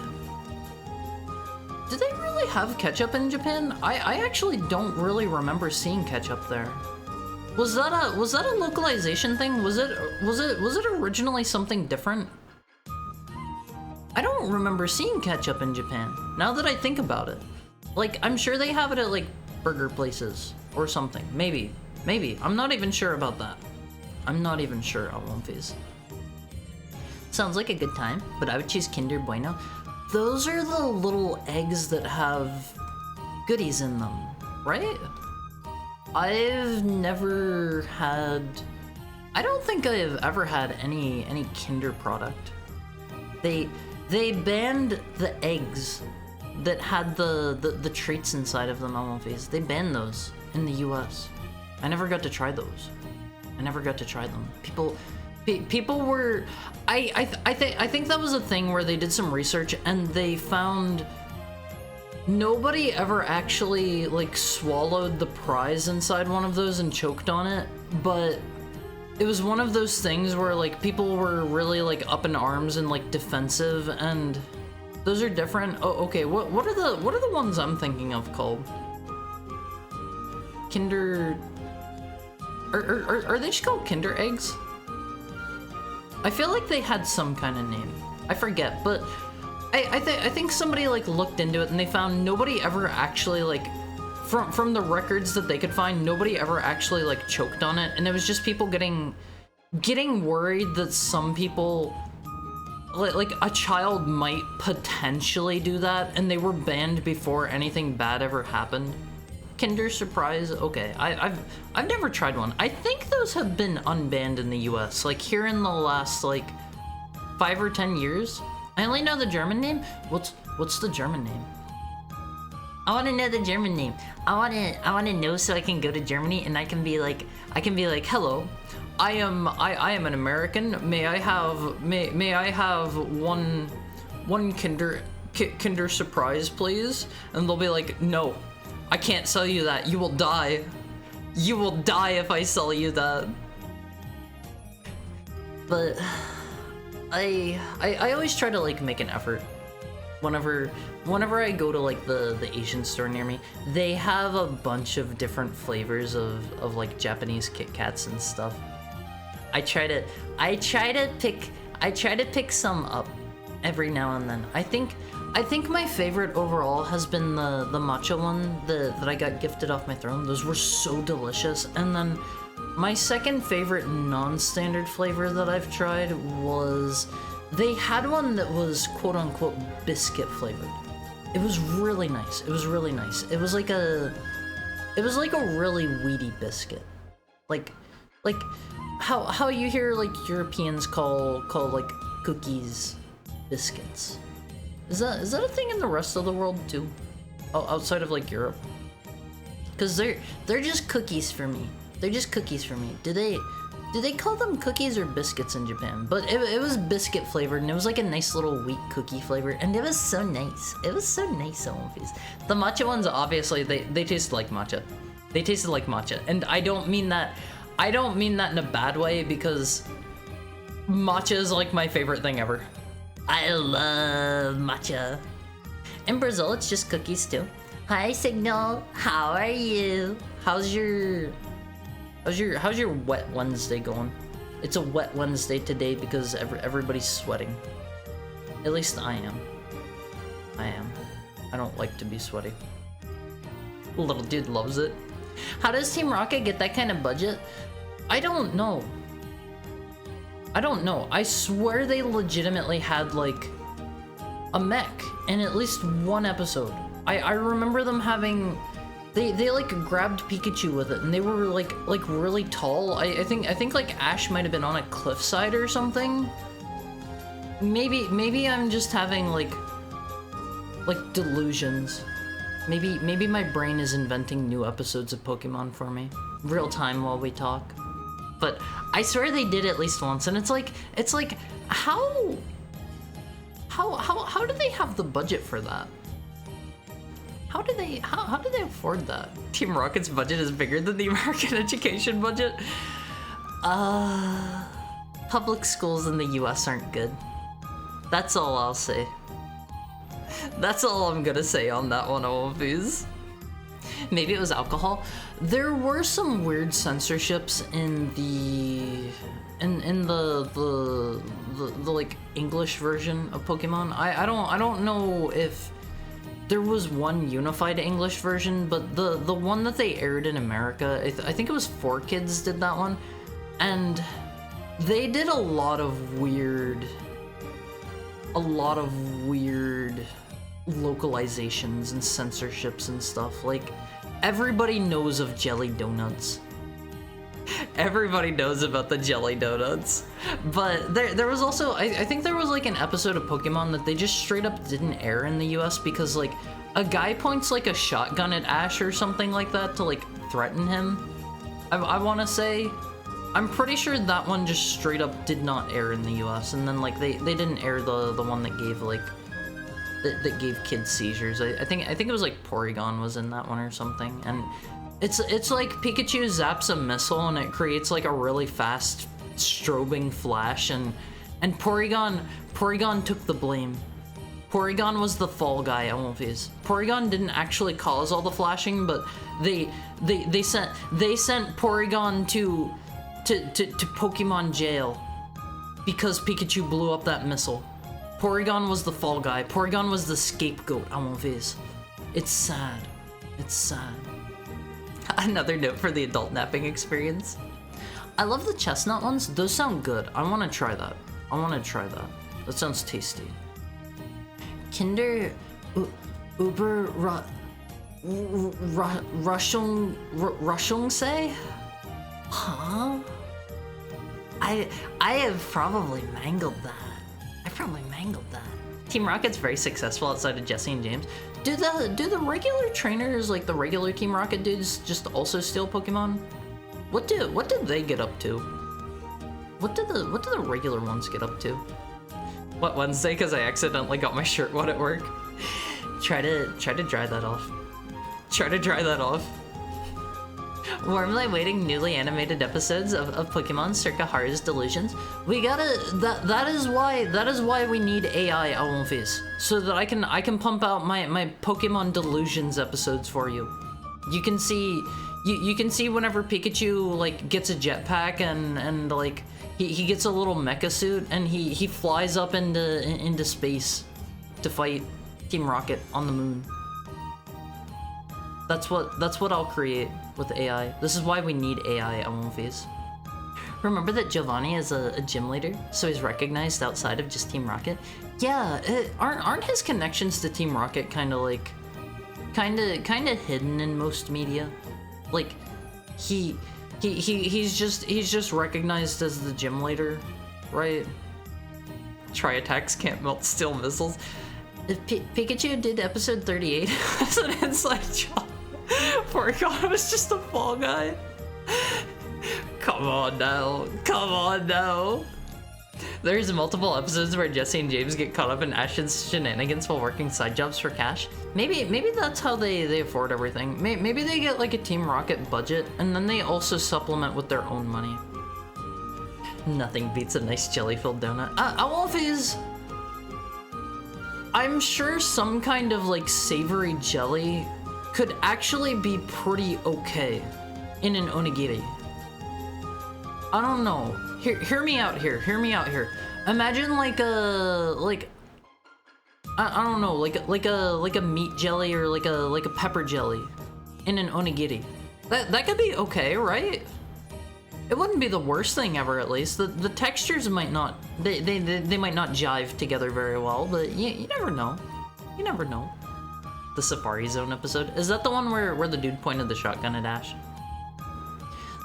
really have ketchup in Japan? I actually don't really remember seeing ketchup there. Was that a localization thing? Was it originally something different? I don't remember seeing ketchup in Japan, now that I think about it. Like, I'm sure they have it at like burger places or something. Maybe. I'm not even sure about that. I'm not even sure, Always. Sounds like a good time, but I would choose Kinder Bueno. Those are the little eggs that have goodies in them, right? I've never had... I don't think I've ever had any Kinder product. They banned the eggs that had the treats inside of them, Always. They banned those in the US. I never got to try those. never got to try them. People were, I think that was a thing where they did some research and they found nobody ever actually like swallowed the prize inside one of those and choked on it, but it was one of those things where like people were really like up in arms and like defensive, and those are different. Oh, okay. What are the ones I'm thinking of called? Kinder. Are they just called Kinder eggs? I feel like they had some kind of name. I forget, but I think somebody like looked into it and they found nobody ever actually like, from the records that they could find, nobody ever actually like choked on it, and it was just people getting worried that some people, like a child might potentially do that, and they were banned before anything bad ever happened. Kinder Surprise, okay. I've never tried one. I think those have been unbanned in the US, like here in the last like 5 or 10 years. I only know the German name. What's the German name? I want to know the German name. I want to know so I can go to Germany and I can be like, hello, I am an American. May I have one Kinder Surprise, please? And they'll be like, no, I can't sell you that. You will die. You will die if I sell you that. But I always try to like make an effort. Whenever I go to like the Asian store near me, they have a bunch of different flavors of like Japanese Kit Kats and stuff. I try to pick some up every now and then. I think my favorite overall has been the matcha one that I got gifted off my throne. Those were so delicious. And then my second favorite non-standard flavor that I've tried was, they had one that was quote-unquote biscuit flavored. It was really nice. It was really nice. It was like a really weedy biscuit. Like how you hear like Europeans call like cookies biscuits. Is that a thing in the rest of the world too? Outside of like Europe? Cause they're just cookies for me. They're just cookies for me. Do they call them cookies or biscuits in Japan? But it was biscuit flavored, and it was like a nice little wheat cookie flavor, and it was so nice. It was so nice on these. The matcha ones, obviously, they tasted like matcha. They tasted like matcha, and I don't mean that in a bad way, because matcha is like my favorite thing ever. I love matcha. In Brazil, it's just cookies too. Hi, Signal. How are you? How's your wet Wednesday going? It's a wet Wednesday today because everybody's sweating. At least I am. I don't like to be sweaty. Little dude loves it. How does Team Rocket get that kind of budget? I don't know. I swear they legitimately had like a mech in at least one episode. I remember them having, they like grabbed Pikachu with it, and they were like really tall. I think like Ash might have been on a cliffside or something. Maybe I'm just having like delusions. Maybe my brain is inventing new episodes of Pokemon for me, real time while we talk. But I swear they did at least once, and it's like how do they have the budget for that? How do they afford that? Team Rocket's budget is bigger than the American education budget. Public schools in the US aren't good. That's all I'll say. That's all I'm gonna say on that one, Olympies. Maybe it was alcohol. There were some weird censorships in the like English version of Pokemon. I don't know if there was one unified English version, but the one that they aired in America, I think it was 4Kids did that one, and they did a lot of weird localizations and censorships and stuff. Like, everybody knows of jelly donuts. Everybody knows about the jelly donuts. But there was also, I think there was like an episode of Pokemon that they just straight up didn't air in the US because like a guy points like a shotgun at Ash or something like that to like threaten him. I want to say. I'm pretty sure that one just straight up did not air in the US, and then like they didn't air the one that gave like that gave kids seizures. I think it was like Porygon was in that one or something, and it's like Pikachu zaps a missile and it creates like a really fast strobing flash, and Porygon took the blame. Porygon was the fall guy, Almofies. Porygon didn't actually cause all the flashing, but they sent Porygon to Pokemon jail because Pikachu blew up that missile. Porygon was the fall guy. Porygon was the scapegoat, Almofies. It's sad. It's sad. Another note for the adult napping experience. I love the chestnut ones. Those sound good. I want to try that. That sounds tasty. Kinder Uber Rushung say? Huh? I have probably mangled that. Team Rocket's very successful outside of Jesse and James. Do the regular trainers, like the regular Team Rocket dudes, just also steal Pokemon? What do they get up to? What do the regular ones get up to? What, Wednesday? Because I accidentally got my shirt wet at work. Try to dry that off. Warmly awaiting newly animated episodes of Pokemon circa Haru's Delusions. We gotta that is why we need AI Almofies, so that I can pump out my Pokemon Delusions episodes for you. You can see whenever Pikachu like gets a jetpack and like he gets a little mecha suit and he flies up into space to fight Team Rocket on the moon. That's what I'll create with AI. This is why we need AI Almofies. Remember that Giovanni is a gym leader, so he's recognized outside of just Team Rocket? Yeah, aren't his connections to Team Rocket kind of hidden in most media? Like, he's just recognized as the gym leader, right? Tri attacks can't melt steel missiles. If Pikachu did episode 38 as an inside job, Porygon was just a fall guy. Come on now. There's multiple episodes where Jesse and James get caught up in Ashton's shenanigans while working side jobs for cash. Maybe that's how they afford everything. Maybe they get like a Team Rocket budget, and then they also supplement with their own money. Nothing beats a nice jelly-filled donut. Almofies, I'm sure some kind of like savory jelly could actually be pretty okay in an onigiri. I don't know. Hear me out here. Imagine like a I don't know, like a meat jelly or like a pepper jelly in an onigiri. That could be okay, right? It wouldn't be the worst thing ever, at least. The textures might not they might not jive together very well, but you never know. You never know. The Safari Zone episode. Is that the one where the dude pointed the shotgun at Ash?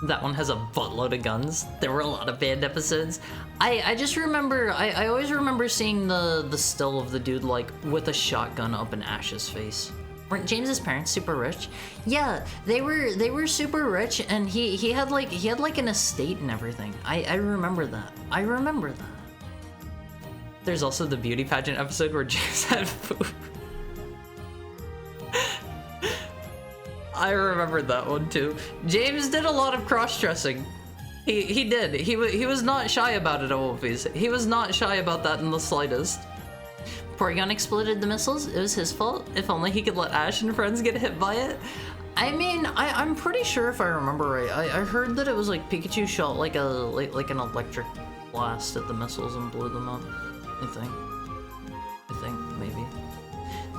That one has a buttload of guns. There were a lot of banned episodes. I just remember, I always remember seeing the still of the dude like with a shotgun up in Ash's face. Weren't James's parents super rich? Yeah, they were super rich, and he had like an estate and everything. I remember that. There's also the beauty pageant episode where James had food. I remember that one too. James did a lot of cross-dressing. He did. He was not shy about it, Almofies. He was not shy about that in the slightest. Porygon exploded the missiles. It was his fault. If only he could let Ash and friends get hit by it. I mean, I'm pretty sure if I remember right, I heard that it was like Pikachu shot like an electric blast at the missiles and blew them up. I think maybe.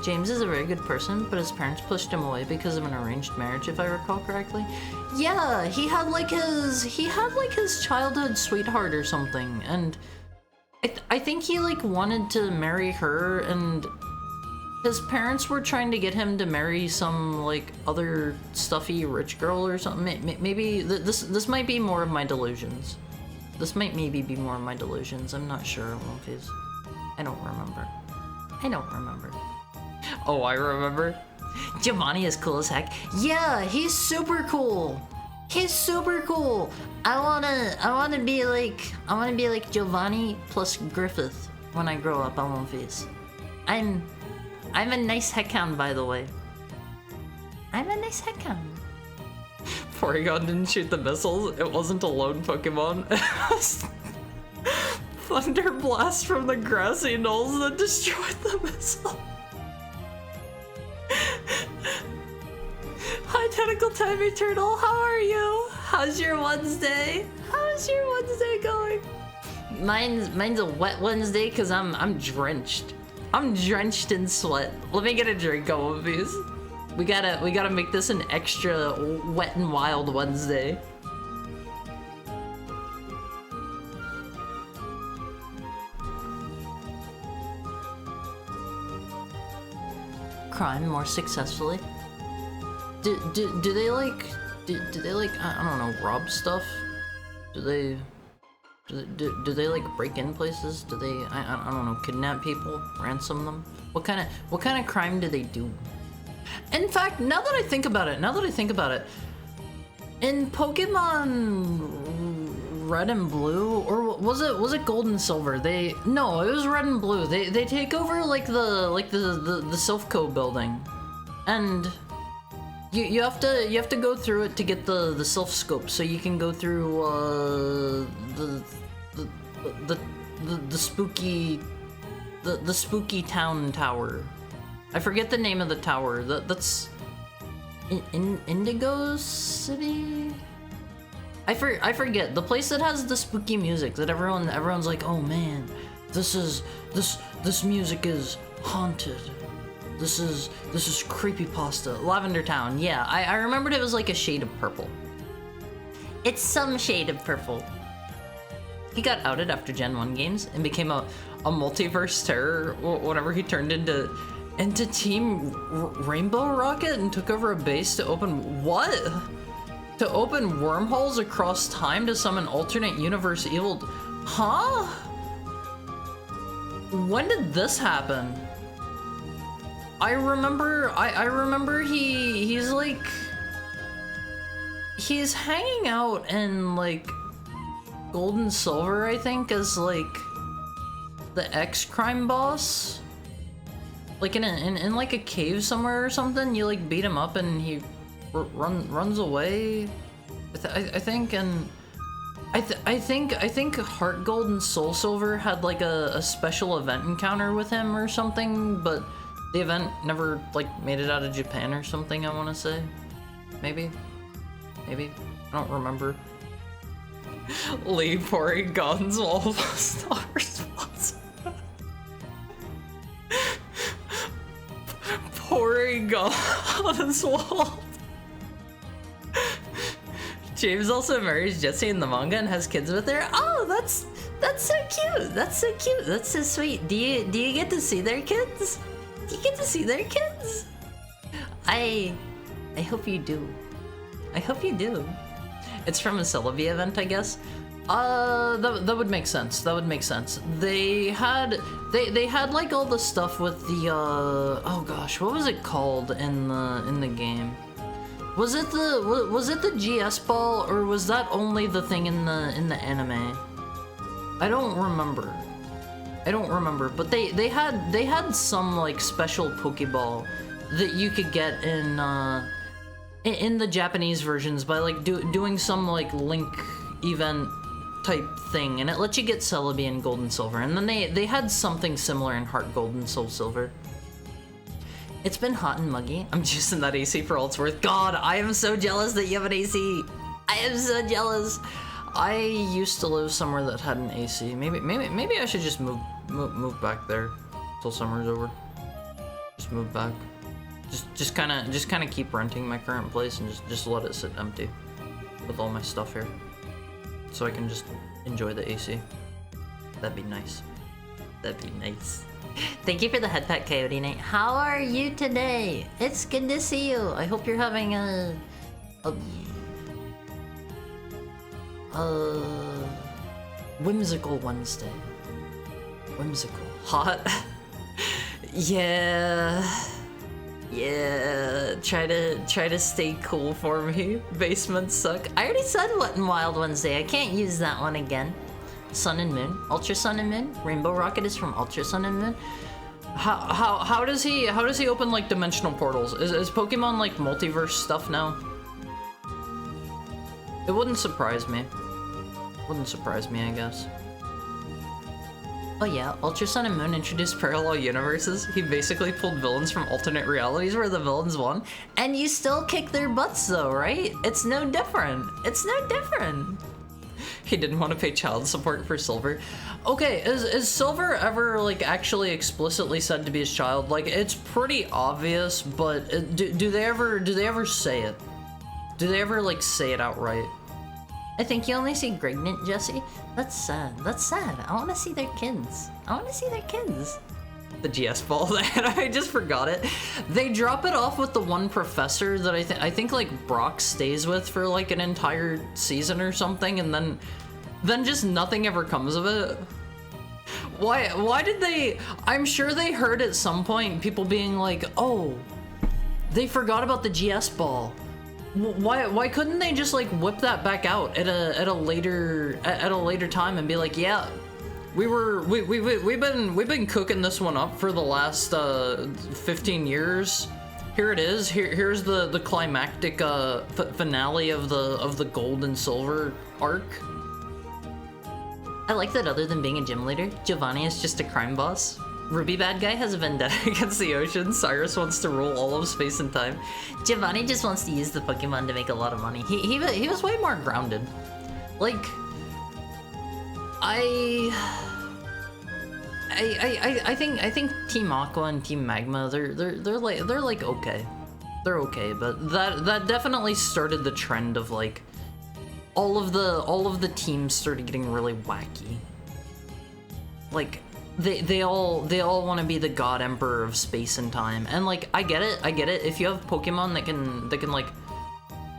James is a very good person, but his parents pushed him away because of an arranged marriage, if I recall correctly. Yeah, he had like his childhood sweetheart or something, and I think he like wanted to marry her, and his parents were trying to get him to marry some like other stuffy rich girl or something. Maybe this might be more of my delusions. This might maybe be more of my delusions. I'm not sure. I don't remember. Oh, I remember. Giovanni is cool as heck. Yeah, he's super cool. He's super cool. I wanna be like Giovanni plus Griffith when I grow up on One Piece. I'm a nice heckhound, by the way. I'm a nice heckhound. Porygon didn't shoot the missiles. It wasn't a lone Pokemon. It was Thunder Blast from the grassy knolls that destroyed the missile. Hi, Tentacle Time Eternal. How are you? How's your Wednesday? How's your Wednesday going? Mine's a wet Wednesday because I'm drenched. I'm drenched in sweat. Let me get a drink on one of these. We gotta make this an extra wet and wild Wednesday. Crime more successfully. Do they like I don't know, rob stuff? Do they like break in places? Do they I don't know, kidnap people, ransom them? What kind of crime do they do? In fact, now that I think about it, in Pokemon Red and Blue, or was it Gold and Silver? No, it was Red and Blue. They take over like the Silphco building, and you have to go through it to get the Silph Scope, so you can go through the spooky town tower. I forget the name of the tower. That's Indigo City. I forget the place that has the spooky music that everyone's like, oh man, this music is haunted. This is creepypasta. Lavender Town. Yeah, I remembered it was like a shade of purple. It's some shade of purple. He got outed after Gen 1 games and became a multiverse terror whenever he turned into Team Rainbow Rocket and took over a base to open wormholes across time to summon alternate universe evil. Huh? When did this happen? I remember he's like, he's hanging out in like Gold and Silver, I think, as like the ex-crime boss. Like in like a cave somewhere or something. You like beat him up and he runs away. I think Heart Gold and Soul Silver had like a special event encounter with him or something, but the event never like made it out of Japan or something, I want to say. Maybe, I don't remember. Lee Porygon's wall was not responsible. Porygon's wall. James also marries Jessie in the manga and has kids with her. Oh, that's so cute. That's so cute. That's so sweet. Do you get to see their kids? Do you get to see their kids? I hope you do. I hope you do. It's from a Celebi event, I guess. That would make sense. That would make sense. They had like all the stuff with the oh gosh, what was it called in the game? Was it the GS ball, or was that only the thing in the anime? I don't remember. But they had some like special Pokeball that you could get in the Japanese versions by like doing some like Link event type thing, and it lets you get Celebi in Gold and Silver, and then they had something similar in Heart Gold and Soul Silver. It's been hot and muggy. I'm juicing that AC for all it's worth. God, I am so jealous that you have an AC. I am so jealous. I used to live somewhere that had an AC. Maybe I should just move back there till summer's over. Just move back. Just kind of keep renting my current place and just let it sit empty with all my stuff here, so I can just enjoy the AC. That'd be nice. That'd be nice. Thank you for the head pat, Coyote Knight. How are you today? It's good to see you. I hope you're having a whimsical Wednesday. Whimsical. Hot. Yeah. try to stay cool for me. Basements suck. I already said Wet and Wild Wednesday. I can't use that one again. Sun and Moon, Ultra Sun and Moon. Rainbow Rocket is from Ultra Sun and Moon. How does he open like dimensional portals? Is Pokemon like multiverse stuff now? It wouldn't surprise me. Wouldn't surprise me, I guess. Oh yeah, Ultra Sun and Moon introduced parallel universes. He basically pulled villains from alternate realities where the villains won. And you still kick their butts though, right? It's no different. It's no different. He didn't want to pay child support for Silver. Okay, is Silver ever like actually explicitly said to be his child? Like, it's pretty obvious, but do they ever say it? Do they ever like say it outright? I think you only see Grignant, Jesse. That's sad. That's sad. I want to see their kids. I want to see their kids. The GS ball, I just forgot it. They drop it off with the one professor that I think like Brock stays with for like an entire season or something, and then just nothing ever comes of it. Why did they? I'm sure they heard at some point people being like, oh, they forgot about the GS ball. Why couldn't they just like whip that back out at a later time and be like, yeah, we've been cooking this one up for the last 15 years. Here it is. Here's the climactic finale of the Gold and Silver arc. I like that other than being a gym leader, Giovanni is just a crime boss. Ruby Bad Guy has a vendetta against the ocean. Cyrus wants to rule all of space and time. Giovanni just wants to use the Pokemon to make a lot of money. He was way more grounded. Like, I think Team Aqua and Team Magma, they're like okay. They're okay, but that definitely started the trend of like all of the teams started getting really wacky. Like they all want to be the God Emperor of space and time, and like I get it. If you have Pokemon that can like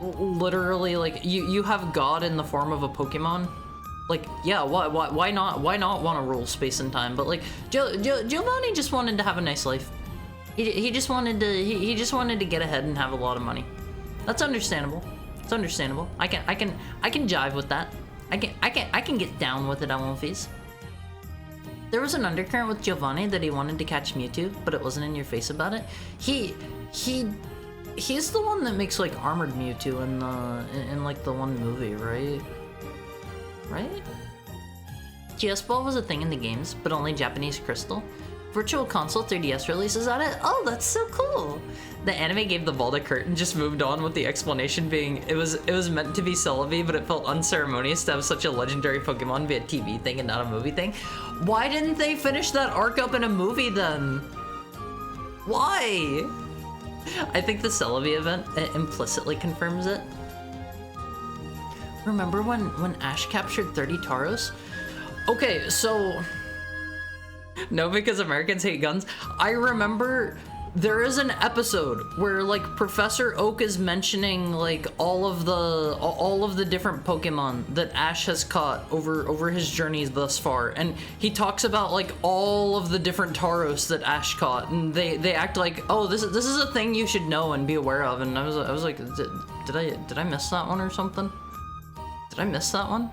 literally like you have God in the form of a Pokemon, like yeah, why not want to rule space and time? But like Giovanni just wanted to have a nice life. He just wanted to get ahead and have a lot of money. That's understandable. It's understandable. I can jive with that. I can get down with it on One Piece. There was an undercurrent with Giovanni that he wanted to catch Mewtwo, but it wasn't in your face about it. He's the one that makes like Armored Mewtwo in like the one movie, right? Right? GS Ball was a thing in the games, but only Japanese Crystal. Virtual Console 3DS releases on it? Oh, that's so cool! The anime gave the ball to Kurt and just moved on with the explanation being it was meant to be Celebi, but it felt unceremonious to have such a legendary Pokemon be a TV thing and not a movie thing. Why didn't they finish that arc up in a movie then? Why? I think the Celebi event implicitly confirms it. Remember when Ash captured 30 Tauros? Okay, so... No, because Americans hate guns. I remember there is an episode where like Professor Oak is mentioning like all of the different Pokemon that Ash has caught over his journeys thus far, and he talks about like all of the different Tauros that Ash caught, and they act like, oh, this is a thing you should know and be aware of, and I was like, did I miss that one or something? Did I miss that one?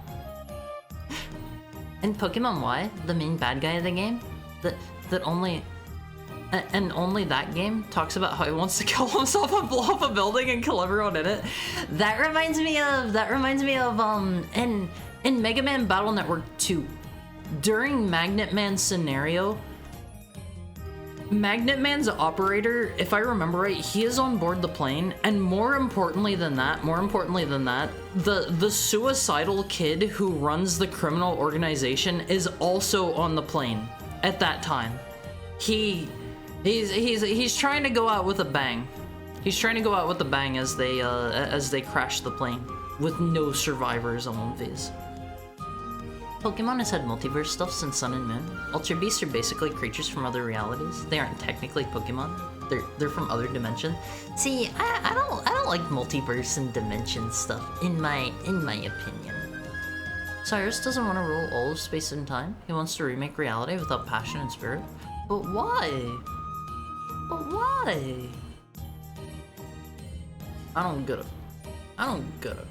And Pokemon Y, the main bad guy of the game, that only that game talks about how he wants to kill himself and blow up a building and kill everyone in it. That reminds me of in Mega Man Battle Network 2, during Magnet Man's scenario, Magnet Man's operator, if I remember right, he is on board the plane, and more importantly than that, the suicidal kid who runs the criminal organization is also on the plane at that time. He's trying to go out with a bang. He's trying to go out with a bang as they crash the plane with no survivors on these. Pokemon has had multiverse stuff since Sun and Moon. Ultra Beasts are basically creatures from other realities. They aren't technically Pokemon. They're from other dimensions. See, I don't like multiverse and dimension stuff in my opinion. Cyrus doesn't want to rule all of space and time. He wants to remake reality without passion and spirit. But why? But why? I don't get it. I don't get it.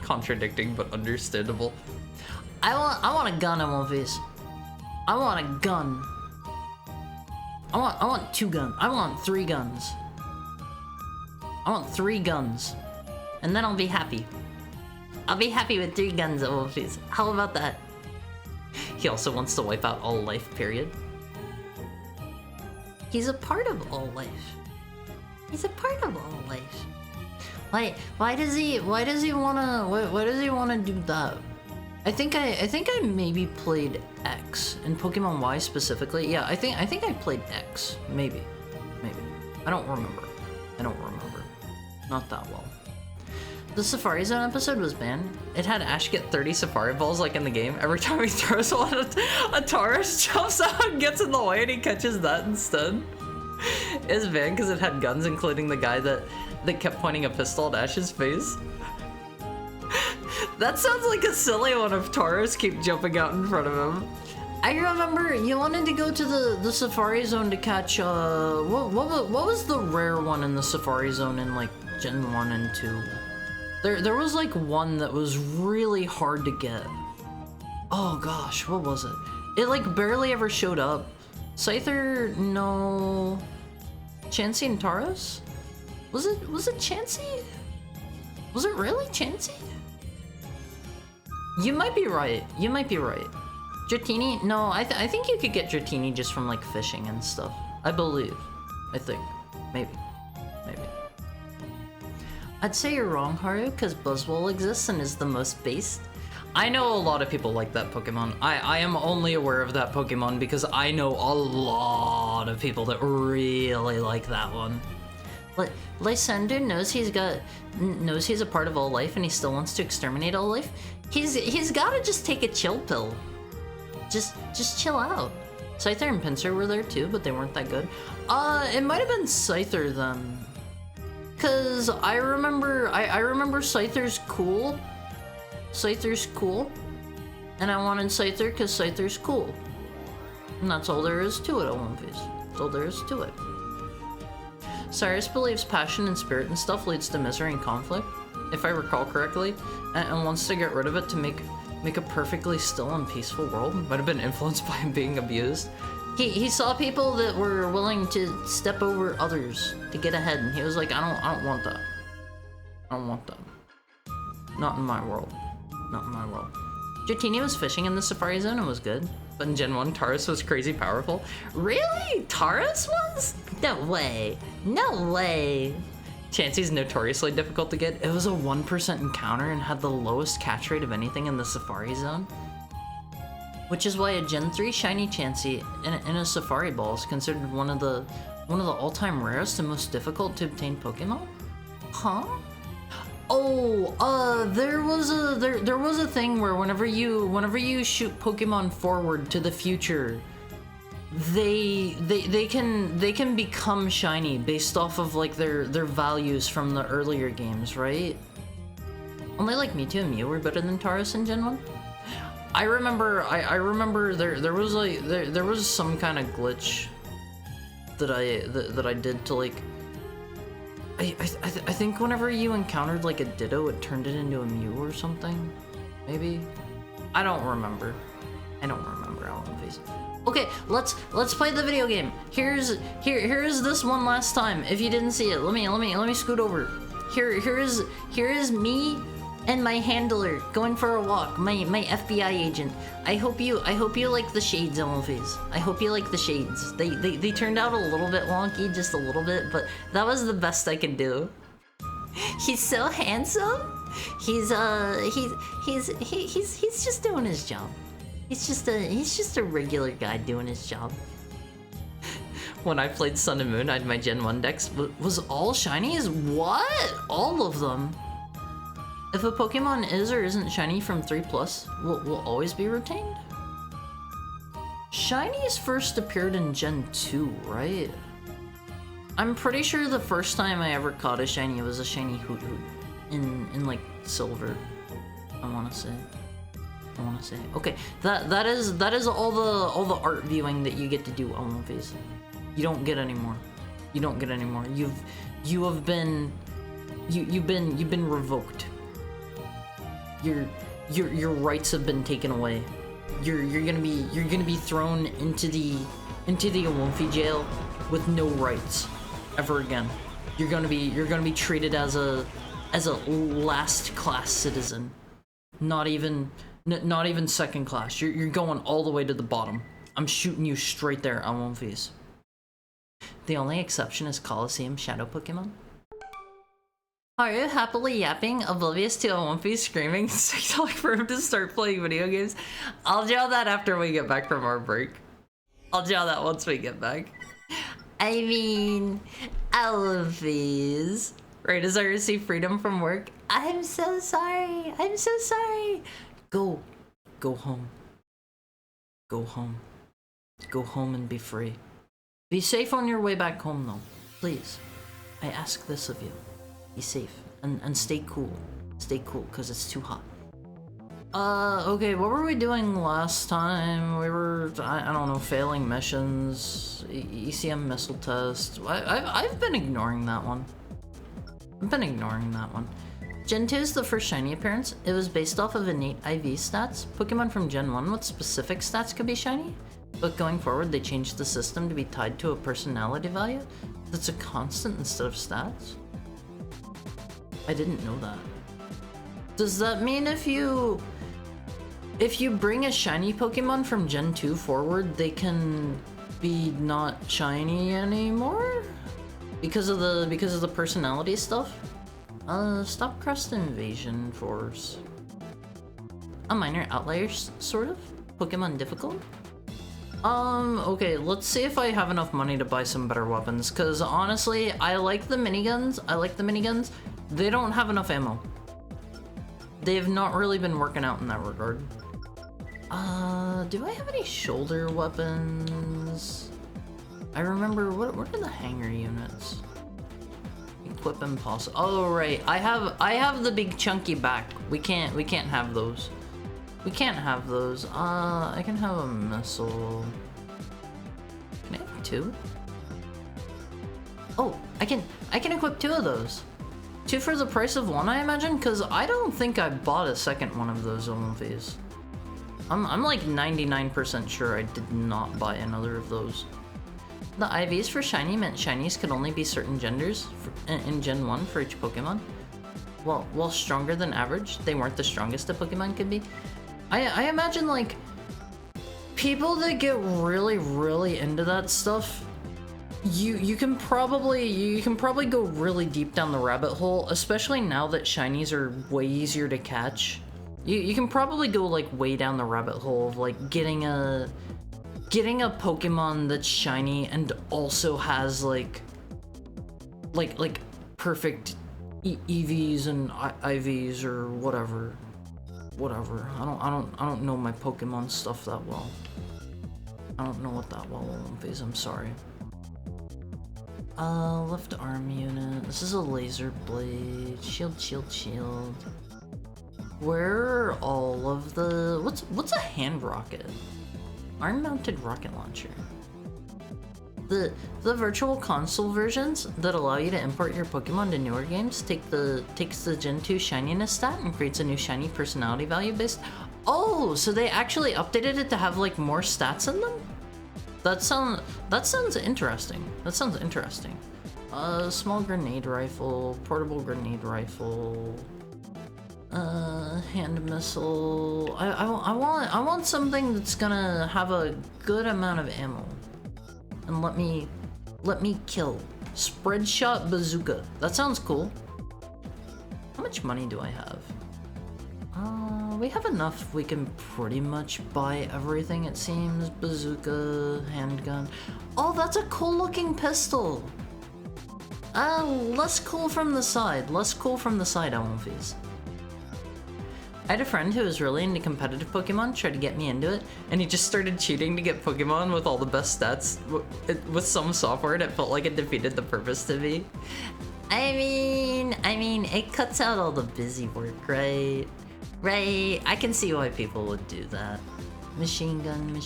Contradicting but understandable. I want a gun in one of these. I want a gun. I want 2 guns. I want 3 guns. I want 3 guns. And then I'll be happy. I'll be happy with 3 guns in one of these. How about that? He also wants to wipe out all life, period. He's a part of all life. He's a part of all life. Why does he wanna do that? I think I maybe played X in Pokemon Y specifically. Yeah, I think I played X. Maybe. I don't remember. Not that well. The Safari Zone episode was banned. It had Ash get 30 Safari Balls like in the game. Every time he throws one, a Taurus jumps out and gets in the way and he catches that instead. It's banned because it had guns, including the guy that kept pointing a pistol at Ash's face. That sounds like a silly one if Taurus keep jumping out in front of him. I remember you wanted to go to the Safari Zone to catch, what was the rare one in the Safari Zone in like Gen 1 and 2? There was like one that was really hard to get. Oh gosh, what was it? It like barely ever showed up. Scyther, no. Chansey and Tauros? Was it Chansey? Was it really Chansey? You might be right. Dratini? No, I think you could get Dratini just from like fishing and stuff. I believe. I think. Maybe. I'd say you're wrong, Haru, because Buzzwole exists and is the most based. I know a lot of people like that Pokemon. I am only aware of that Pokemon because I know a lot of people that really like that one. Lysander knows he's a part of all life and he still wants to exterminate all life. He's gotta just take a chill pill. Just chill out. Scyther and Pinsir were there too, but they weren't that good. It might have been Scyther then. Cause I remember Scyther's cool. And I wanted Scyther because Scyther's cool. And that's all there is to it at One Piece. That's all there is to it. Cyrus believes passion and spirit and stuff leads to misery and conflict, if I recall correctly, and wants to get rid of it to make a perfectly still and peaceful world. Might have been influenced by him being abused. He saw people that were willing to step over others to get ahead, and he was like, I don't want that. I don't want that. Not in my world. Not in my world. Dratini was fishing in the Safari Zone and was good, but in Gen 1, Tauros was crazy powerful. Really? Tauros was? No way. No way. Chansey's notoriously difficult to get. It was a 1% encounter and had the lowest catch rate of anything in the Safari Zone. Which is why a Gen 3 shiny Chansey in a Safari Ball is considered one of the all-time rarest and most difficult to obtain Pokemon? Huh? Oh, there was a thing where whenever you shoot Pokemon forward to the future, they can become shiny based off of like their values from the earlier games, right? Only like Mewtwo and Mew were better than Tauros in Gen 1. I remember there was some kind of glitch that I did to like I think whenever you encountered like a Ditto, it turned it into a Mew or something. Maybe. I don't remember. Okay, let's play the video game. Here's this one last time. If you didn't see it, let me scoot over. Here is me and my handler going for a walk. My FBI agent. I hope you like the shades on my face. I hope you like the shades. They turned out a little bit wonky, just a little bit, but that was the best I could do. He's so handsome. He's just doing his job. He's just a regular guy doing his job. When I played Sun and Moon, I had my Gen 1 decks. Was all shinies? What? All of them? If a Pokemon is or isn't shiny from 3+, will always be retained? Shinies first appeared in Gen 2, right? I'm pretty sure the first time I ever caught a shiny was a shiny Hoot Hoot in like silver. I wanna say. Okay, that is all the art viewing that you get to do on One Piece. You don't get any more. You don't get any more. You've been revoked. Your rights have been taken away. You're gonna be thrown into the Awomfi jail with no rights ever again. You're gonna be treated as a last class citizen. Not even second class. You're going all the way to the bottom. I'm shooting you straight there, Awomfis. The only exception is Coliseum Shadow Pokemon. Are you happily yapping, oblivious to Awomfi screaming, telling for him to start playing video games? I'll draw that after we get back from our break. I'll draw that once we get back. I mean, Awomfis. Right as I receive freedom from work, I'm so sorry. I'm so sorry. Go home. Go home. Go home and be free. Be safe on your way back home, though. Please. I ask this of you. Be safe. And stay cool. Stay cool, because it's too hot. Okay, what were we doing last time? We were, I don't know, failing missions, ECM missile test. I've been ignoring that one. Gen 2 is the first shiny appearance. It was based off of innate IV stats. Pokemon from Gen 1 with specific stats could be shiny, but going forward they changed the system to be tied to a personality value that's a constant instead of stats. I didn't know that. Does that mean if you bring a shiny Pokemon from Gen 2 forward, they can be not shiny anymore? Because of the personality stuff? Stop Crust Invasion Force. A minor outlier, sort of? Pokemon difficult? Okay, let's see if I have enough money to buy some better weapons, because honestly, I like the miniguns. They don't have enough ammo. They've not really been working out in that regard. Do I have any shoulder weapons? I remember, what are the hanger units? Equip impossible. Oh right, I have the big chunky back. We can't have those. We can't have those. I can have a missile. Can I have two? Oh, I can equip two of those. Two for the price of one, I imagine, because I don't think I bought a second one of those Olympias. I'm like 99% sure I did not buy another of those. The IVs for shiny meant shinies could only be certain genders in Gen 1 for each Pokemon. While stronger than average, they weren't the strongest a Pokemon could be. I imagine like people that get really into that stuff, you can probably go really deep down the rabbit hole, especially now that shinies are way easier to catch. You can probably go like way down the rabbit hole of like getting a Pokemon that's shiny and also has like perfect EVs and IVs or whatever. I don't know my Pokemon stuff that well. I don't know it that well, Olympias, I'm sorry. Left arm unit. This is a laser blade. Shield. Where are all of the... What's a hand rocket? Arm-mounted rocket launcher. The virtual console versions that allow you to import your Pokemon to newer games takes the Gen 2 shininess stat and creates a new shiny personality value based... Oh, so they actually updated it to have like more stats in them? That sounds interesting. Small grenade rifle, portable grenade rifle, hand missile. I want something that's gonna have a good amount of ammo. And let me kill. Spread shot bazooka. That sounds cool. How much money do I have? We have enough. We can pretty much buy everything, it seems. Bazooka, handgun. Oh, that's a cool looking pistol. Less cool from the side. Olympias. I had a friend who was really into competitive Pokemon, tried to get me into it, and he just started cheating to get Pokemon with all the best stats with some software that felt like it defeated the purpose to me. I mean, it cuts out all the busy work, right? Right, I can see why people would do that. Machine gun,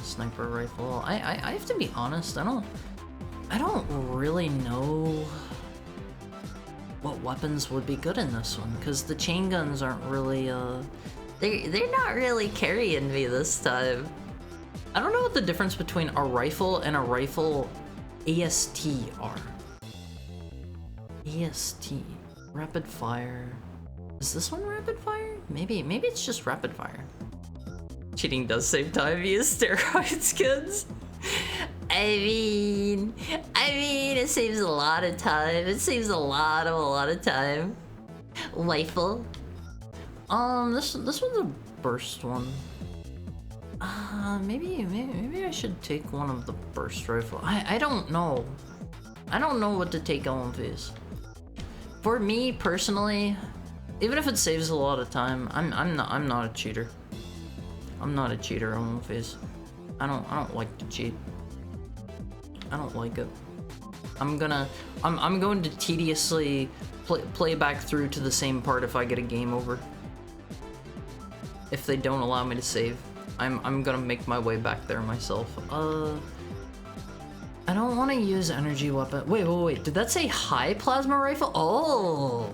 sniper rifle. I have to be honest, I I don't really know what weapons would be good in this one, because the chain guns aren't really, they're not really carrying me this time. I don't know what the difference between a rifle and a rifle AST are. AST, rapid fire. Is this one rapid fire? Maybe it's just rapid fire. Cheating does save time via steroids, kids. I mean, it saves a lot of time. It saves a lot of time. Rifle. This one's a burst one. Maybe I should take one of the burst rifle. I don't know. I don't know what to take on these. For me personally, even if it saves a lot of time, I'm not a cheater. I'm not a cheater on Phase. I don't like to cheat. I don't like it. I'm going to tediously play back through to the same part if I get a game over. If they don't allow me to save, I'm gonna make my way back there myself. I don't want to use energy weapon. Wait. Did that say high plasma rifle? Oh,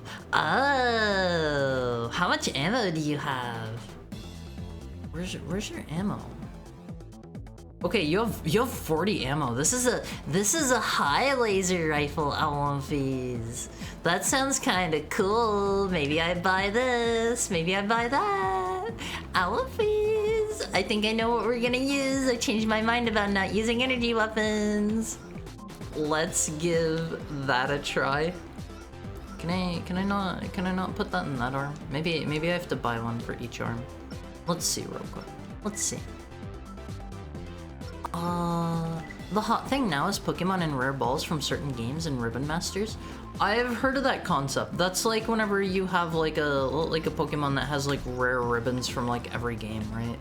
how much ammo do you have? Where's your ammo? Okay, you have 40 ammo. This is a high laser rifle, Alonfis. That sounds kind of cool. Maybe I buy this. Maybe I buy that. Alonfis. I think I know what we're gonna use. I changed my mind about not using energy weapons. Let's give that a try. Can I not put that in that arm? Maybe I have to buy one for each arm. Let's see real quick. Let's see. The hot thing now is Pokemon and rare balls from certain games and Ribbon Masters. I've heard of that concept. That's like whenever you have like a Pokemon that has like rare ribbons from like every game, right?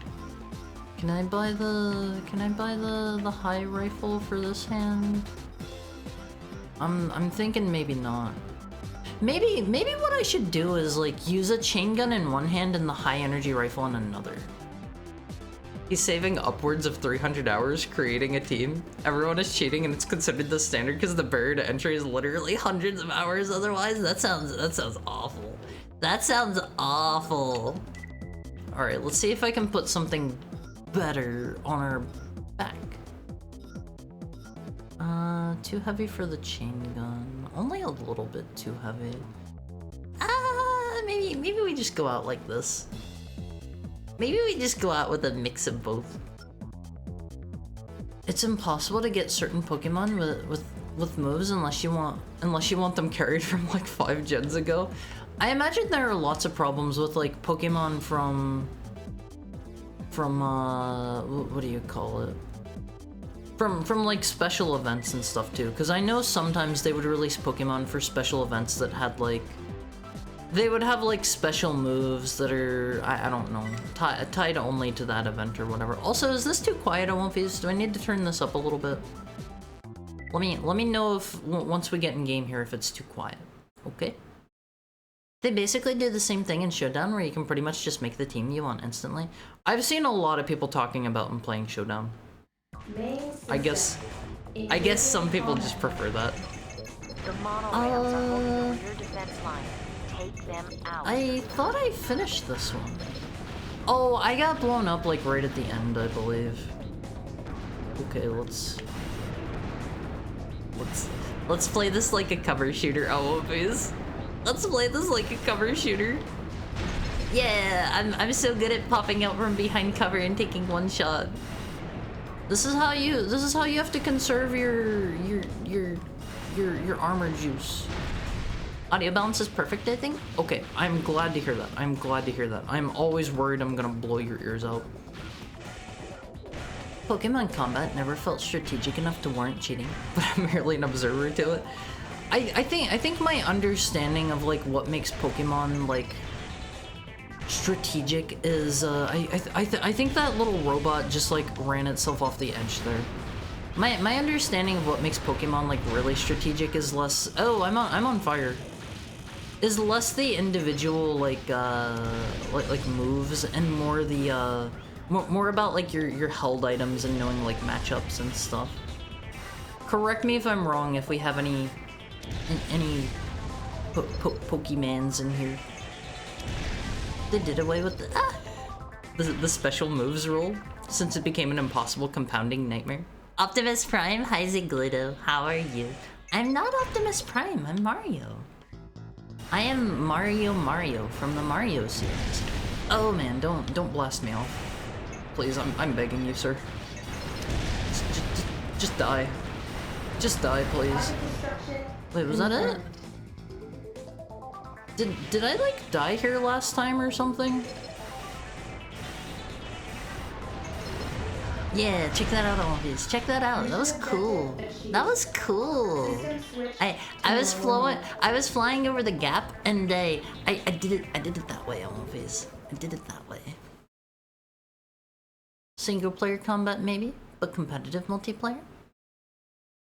Can I buy the high rifle for this hand? I'm thinking maybe not. Maybe what I should do is like use a chain gun in one hand and the high energy rifle in another. He's saving upwards of 300 hours creating a team. Everyone is cheating and it's considered the standard because the barrier to entry is literally hundreds of hours otherwise. That sounds awful. That sounds awful. Alright, let's see if I can put something better on our back. Too heavy for the chain gun. Only a little bit too heavy. Maybe we just go out like this. Maybe we just go out with a mix of both. It's impossible to get certain Pokemon with moves unless you want them carried from like 5 gens ago. I imagine there are lots of problems with like Pokemon from what do you call it? From like special events and stuff too, because I know sometimes they would release Pokemon for special events that had like they would have like special moves that are I don't know tied only to that event or whatever. Also, is this too quiet on One Piece? Do I need to turn this up a little bit? Let me know if once we get in game here if it's too quiet. Okay. They basically do the same thing in Showdown where you can pretty much just make the team you want instantly. I've seen a lot of people talking about and playing Showdown. I guess some people just prefer that. The monorails are holding your defense line. Take them out. I thought I finished this one. Oh, I got blown up like right at the end, I believe. Okay, let's play this like a cover shooter, Always. Let's play this like a cover shooter. Yeah, I'm so good at popping out from behind cover and taking one shot. This is how you have to conserve your armor juice. Audio balance is perfect, I think. Okay, I'm glad to hear that. I'm glad to hear that. I'm always worried I'm gonna blow your ears out. Pokemon combat never felt strategic enough to warrant cheating, but I'm merely an observer to it. I think my understanding of like what makes Pokemon like strategic is I think that little robot just like ran itself off the edge there. My understanding of what makes Pokemon like really strategic is less I'm on fire. Is less the individual like moves and more the more about like your held items and knowing like matchups and stuff. correct me if I'm wrong if we have any Pokemans in here. They did away with the special moves rule since it became an impossible compounding nightmare. Optimus Prime, hi Zigludo, how are you? I'm not Optimus Prime, I'm Mario. I am Mario from the Mario series. Oh man, don't blast me off. Please, I'm begging you, sir. Just die. Just die, please. Wait, was that it? Did I like die here last time or something? Yeah, check that out, all of these. Check that out. That was cool. That was cool. I was flying over the gap, and I did it that way, all of these. I did it that way. Single player combat maybe, but competitive multiplayer.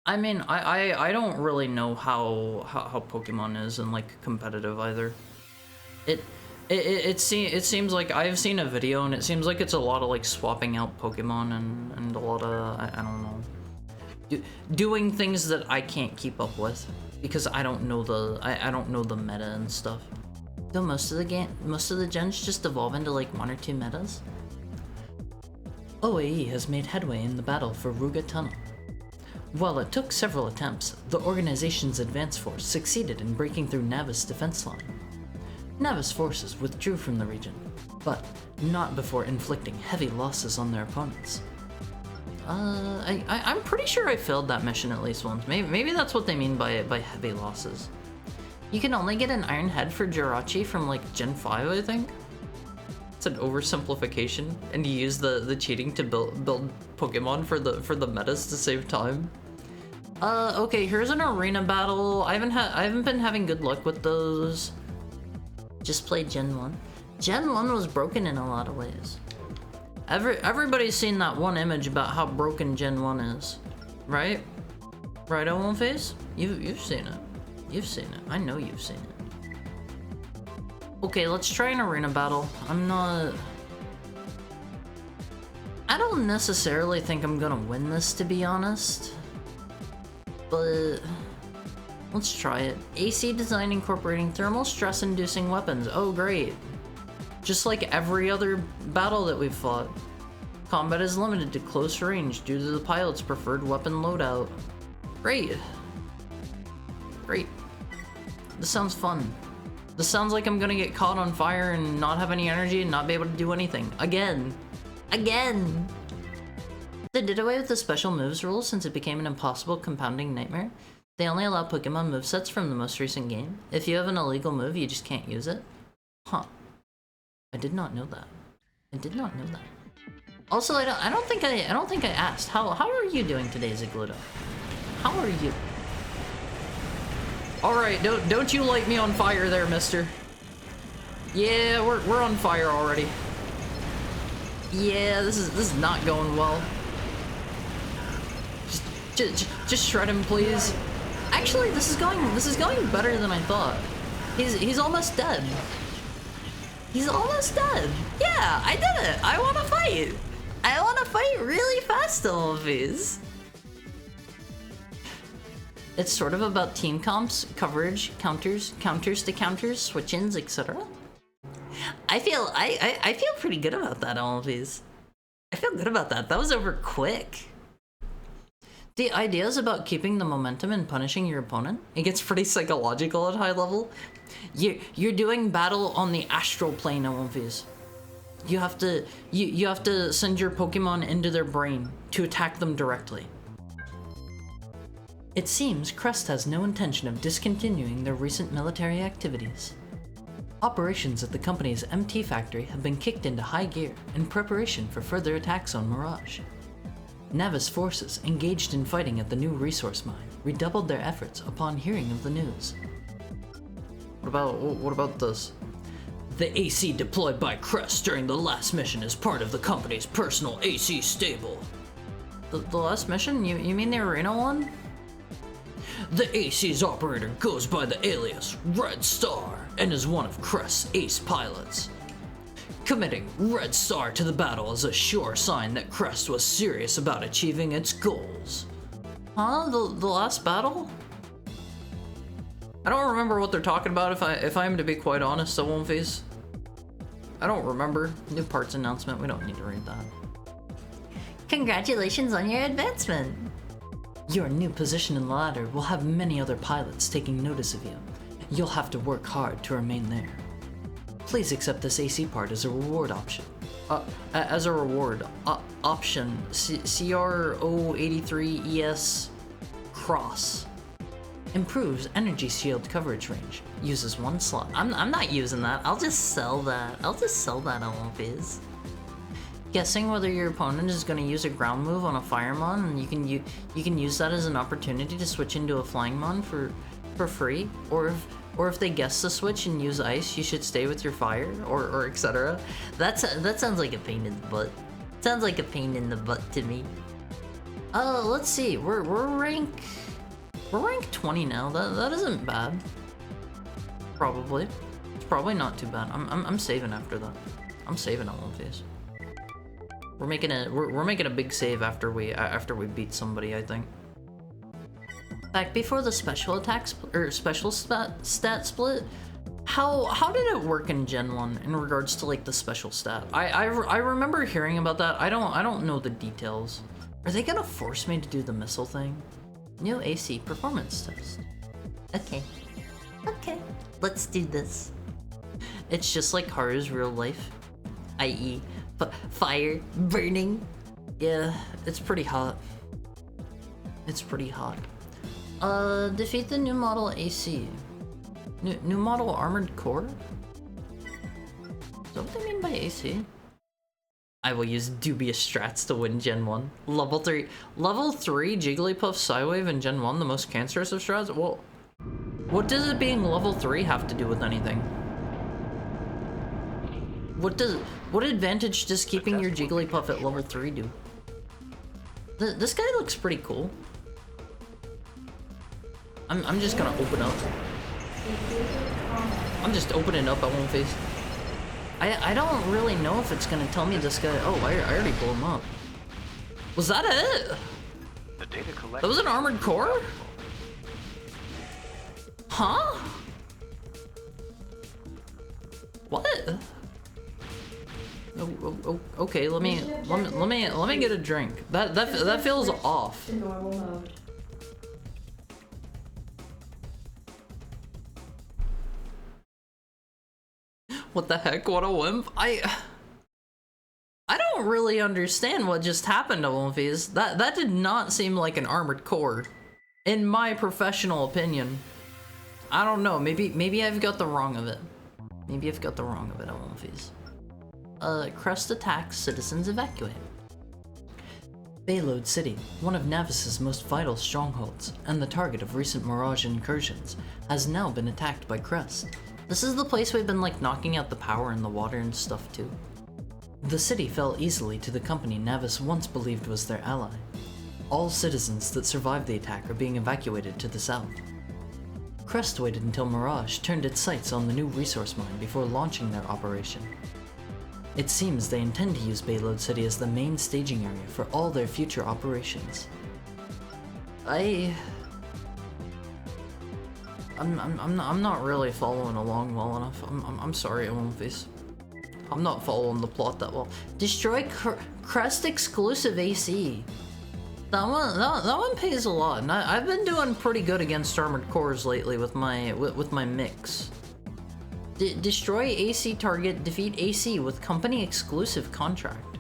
I mean, I don't really know how Pokemon is in like competitive either. It seems like I've seen a video and it seems like it's a lot of like swapping out Pokemon and a lot of I don't know, doing things that I can't keep up with because I don't know the meta and stuff. Though most of the gens just evolve into like 1 or 2 metas. OAE has made headway in the battle for Ruga Tunnel. While it took several attempts, the organization's advance force succeeded in breaking through Navis' defense line. Navis forces withdrew from the region, but not before inflicting heavy losses on their opponents. I'm pretty sure I failed that mission at least once. Maybe that's what they mean by heavy losses. You can only get an Iron Head for Jirachi from like Gen 5, I think. It's an oversimplification, and you use the cheating to build Pokemon for the metas to save time. Okay, here's an arena battle. I haven't been having good luck with those. Just played Gen 1. Gen 1 was broken in a lot of ways. Everybody's seen that one image about how broken Gen 1 is, right? Right, Owen Face? You've seen it. You've seen it. I know you've seen it. Okay, let's try an arena battle. I don't necessarily think I'm gonna win this, to be honest. But let's try it. AC design incorporating thermal stress-inducing weapons. Oh, great. Just like every other battle that we've fought. Combat is limited to close range due to the pilot's preferred weapon loadout. Great. Great. This sounds fun. This sounds like I'm gonna get caught on fire and not have any energy and not be able to do anything. Again. Again! They did away with the special moves rule since it became an impossible compounding nightmare. They only allow Pokemon movesets from the most recent game. If you have an illegal move, you just can't use it. Huh. I did not know that. I did not know that. Also, I don't think I asked. How are you doing today, Zigludo? How are you? Alright, don't you light me on fire there, mister. Yeah, we're on fire already. Yeah, this is not going well. Just shred him, please. Actually, this is going better than I thought. He's almost dead. He's almost dead. Yeah, I did it. I want to fight. I want to fight really fast, all of these. It's sort of about team comps, coverage, counters to counters, switch-ins, etc. I feel pretty good about that, all of these. I feel good about that. That was over quick. The idea is about keeping the momentum and punishing your opponent. It gets pretty psychological at high level. You're doing battle on the astral plane, all of these. You have to send your Pokemon into their brain to attack them directly. It seems Crest has no intention of discontinuing their recent military activities. Operations at the company's MT factory have been kicked into high gear in preparation for further attacks on Mirage. Navis forces engaged in fighting at the new resource mine redoubled their efforts upon hearing of the news. What about this? The AC deployed by Crest during the last mission is part of the company's personal AC stable. The last mission? You mean the arena one? The AC's operator goes by the alias Red Star and is one of Crest's ace pilots. Committing Red Star to the battle is a sure sign that Crest was serious about achieving its goals. Huh? The last battle? I don't remember what they're talking about if I'm to be quite honest, so Wonfies. I don't remember. New parts announcement, we don't need to read that. Congratulations on your advancement! Your new position in the ladder will have many other pilots taking notice of you. You'll have to work hard to remain there. Please accept this AC part as a reward option. Option CR083ES Cross. Improves energy shield coverage range. Uses 1 slot. I'm not using that. I'll just sell that. I'll just sell that on Wonfies. Guessing whether your opponent is going to use a ground move on a Firemon, and you can use that as an opportunity to switch into a Flying Mon for free, or if they guess the switch and use Ice, you should stay with your Fire, or etc. That sounds like a pain in the butt. Sounds like a pain in the butt to me. Let's see. We're rank 20 now. That isn't bad. Probably. It's probably not too bad. I'm saving after that. I'm saving on Wonfies. We're making a big save after we beat somebody, I think. Back before the special attack special stat split, how did it work in Gen 1 in regards to like the special stat? I remember hearing about that. I don't know the details. Are they gonna force me to do the missile thing? New AC performance test. Okay, let's do this. It's just like Haru's real life, i.e. fire, burning. Yeah, it's pretty hot. It's pretty hot. Defeat the new model AC. New model armored core? Is that what they mean by AC? I will use dubious strats to win Gen 1. Level 3 Jigglypuff Psywave in Gen 1, the most cancerous of strats? Well, what does it being level 3 have to do with anything? What advantage does keeping your Jigglypuff at level 3 do? This guy looks pretty cool. I'm just gonna open up. I'm just opening up at Wonfies. I don't really know if it's gonna tell me this guy. Oh, I already blew him up. Was that it? That was an armored core? Huh? What? Oh, okay, let me get a drink. That feels off. In normal mode. What the heck? What a wimp! I don't really understand what just happened to Wonfies. That did not seem like an armored core, in my professional opinion. I don't know. Maybe I've got the wrong of it. Maybe I've got the wrong of it on Wonfies. Crest attacks, citizens evacuate. Bayload City, one of Navis's most vital strongholds, and the target of recent Mirage incursions, has now been attacked by Crest. This is the place we've been like knocking out the power and the water and stuff too. The city fell easily to the company Navis once believed was their ally. All citizens that survived the attack are being evacuated to the south. Crest waited until Mirage turned its sights on the new resource mine before launching their operation. It seems they intend to use Bayload City as the main staging area for all their future operations. I'm not really following along well enough. I'm sorry, Wonfies. I'm not following the plot that well. Destroy Crest exclusive AC. That one pays a lot, and I've been doing pretty good against armored cores lately with my mix. Destroy AC target, defeat AC with company exclusive contract.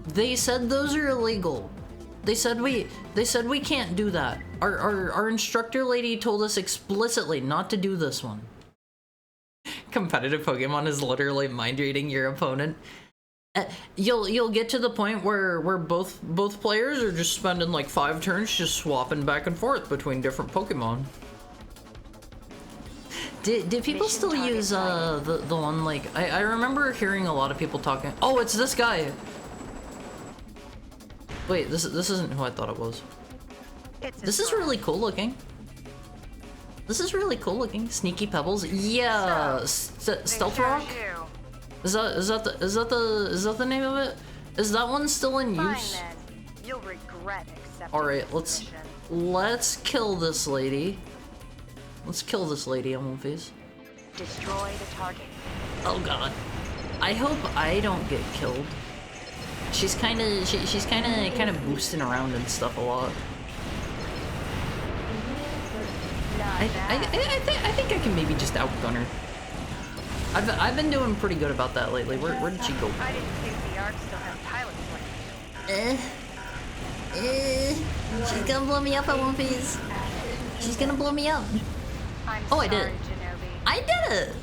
They said those are illegal. They said we can't do that. Our instructor lady told us explicitly not to do this one. Competitive Pokemon is literally mind reading your opponent. You'll get to the point where both players are just spending like 5 turns just swapping back and forth between different Pokemon. Did people still use the one like I remember hearing a lot of people talking. Oh, it's this guy. Wait, this isn't who I thought it was. This is really cool looking. This is really cool looking. Sneaky Pebbles. Yeah, Stealth Rock. Is that the name of it? Is that one still in use? You'll regret accepting Alright, this mission. let's kill this lady. Let's kill this lady on One Face. Destroy the target. Oh god. I hope I don't get killed. She's kinda boosting around and stuff a lot. I think I can maybe just outgun her. I've been doing pretty good about that lately. Where did she go? I didn't think the Ark still had pilot planes. She's gonna blow me up at One Piece. She's gonna blow me up. Oh, I did it. I did it!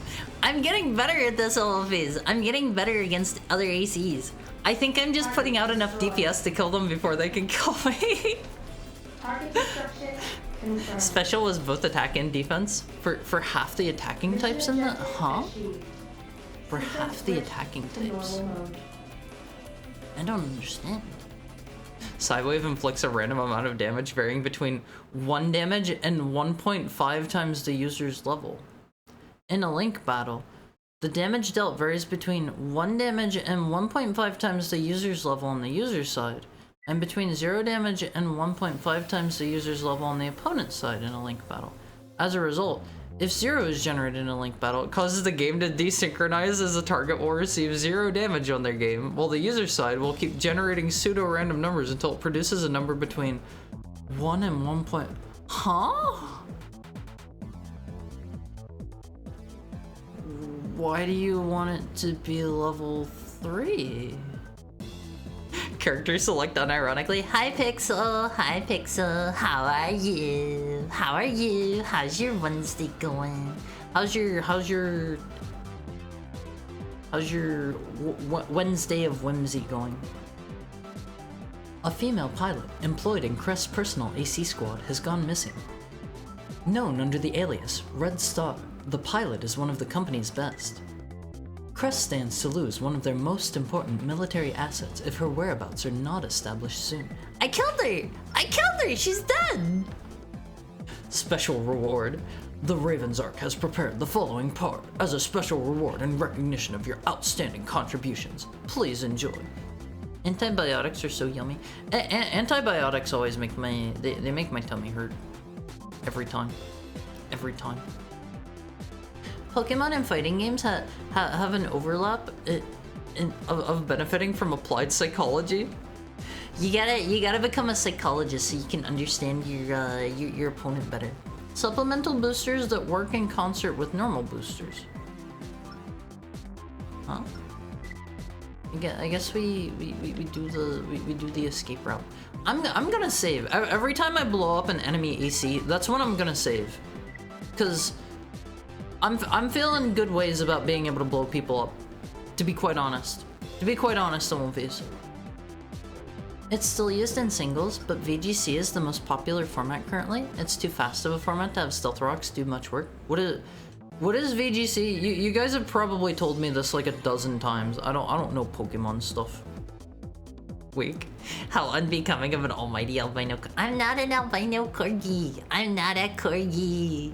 I'm getting better at this One Piece. I'm getting better against other ACs. I think I'm just putting out enough DPS to kill them before they can kill me. Target destruction confirmed. Special was both attack and defense for half the attacking types in that, huh? For half the attacking types. I don't understand. Sidewave inflicts a random amount of damage varying between 1 damage and 1.5 times the user's level. In a link battle, the damage dealt varies between 1 damage and 1.5 times the user's level on the user's side, and between 0 damage and 1.5 times the user's level on the opponent's side in a link battle. As a result, if 0 is generated in a link battle, it causes the game to desynchronize as the target will receive 0 damage on their game, while the user side will keep generating pseudo-random numbers until it produces a number between 1 and 1. Huh? Why do you want it to be level 3? Character select unironically. Hi Pixel, hi Pixel, how are you? How are you? How's your Wednesday going? How's your Wednesday of whimsy going? A female pilot employed in Crest's personal AC squad has gone missing. Known under the alias Red Star, the pilot is one of the company's best. Crest stands to lose one of their most important military assets if her whereabouts are not established soon. I killed her! I killed her! She's dead! Special reward. The Raven's Ark has prepared the following part as a special reward in recognition of your outstanding contributions. Please enjoy. Antibiotics are so yummy. Antibiotics always make they make my tummy hurt. Every time. Every time. Pokemon and fighting games have an overlap of benefiting from applied psychology. You gotta become a psychologist so you can understand your opponent better. Supplemental boosters that work in concert with normal boosters. Huh? I guess we do the escape route. I'm gonna save every time I blow up an enemy AC. That's when I'm gonna save, cause I'm feeling good ways about being able to blow people up. To be quite honest, on One Piece. It's still used in singles, but VGC is the most popular format currently. It's too fast of a format to have stealth rocks do much work. What is VGC? You guys have probably told me this like a dozen times. I don't know Pokemon stuff. Weak. How unbecoming of an almighty albino. I'm not an albino corgi. I'm not a corgi.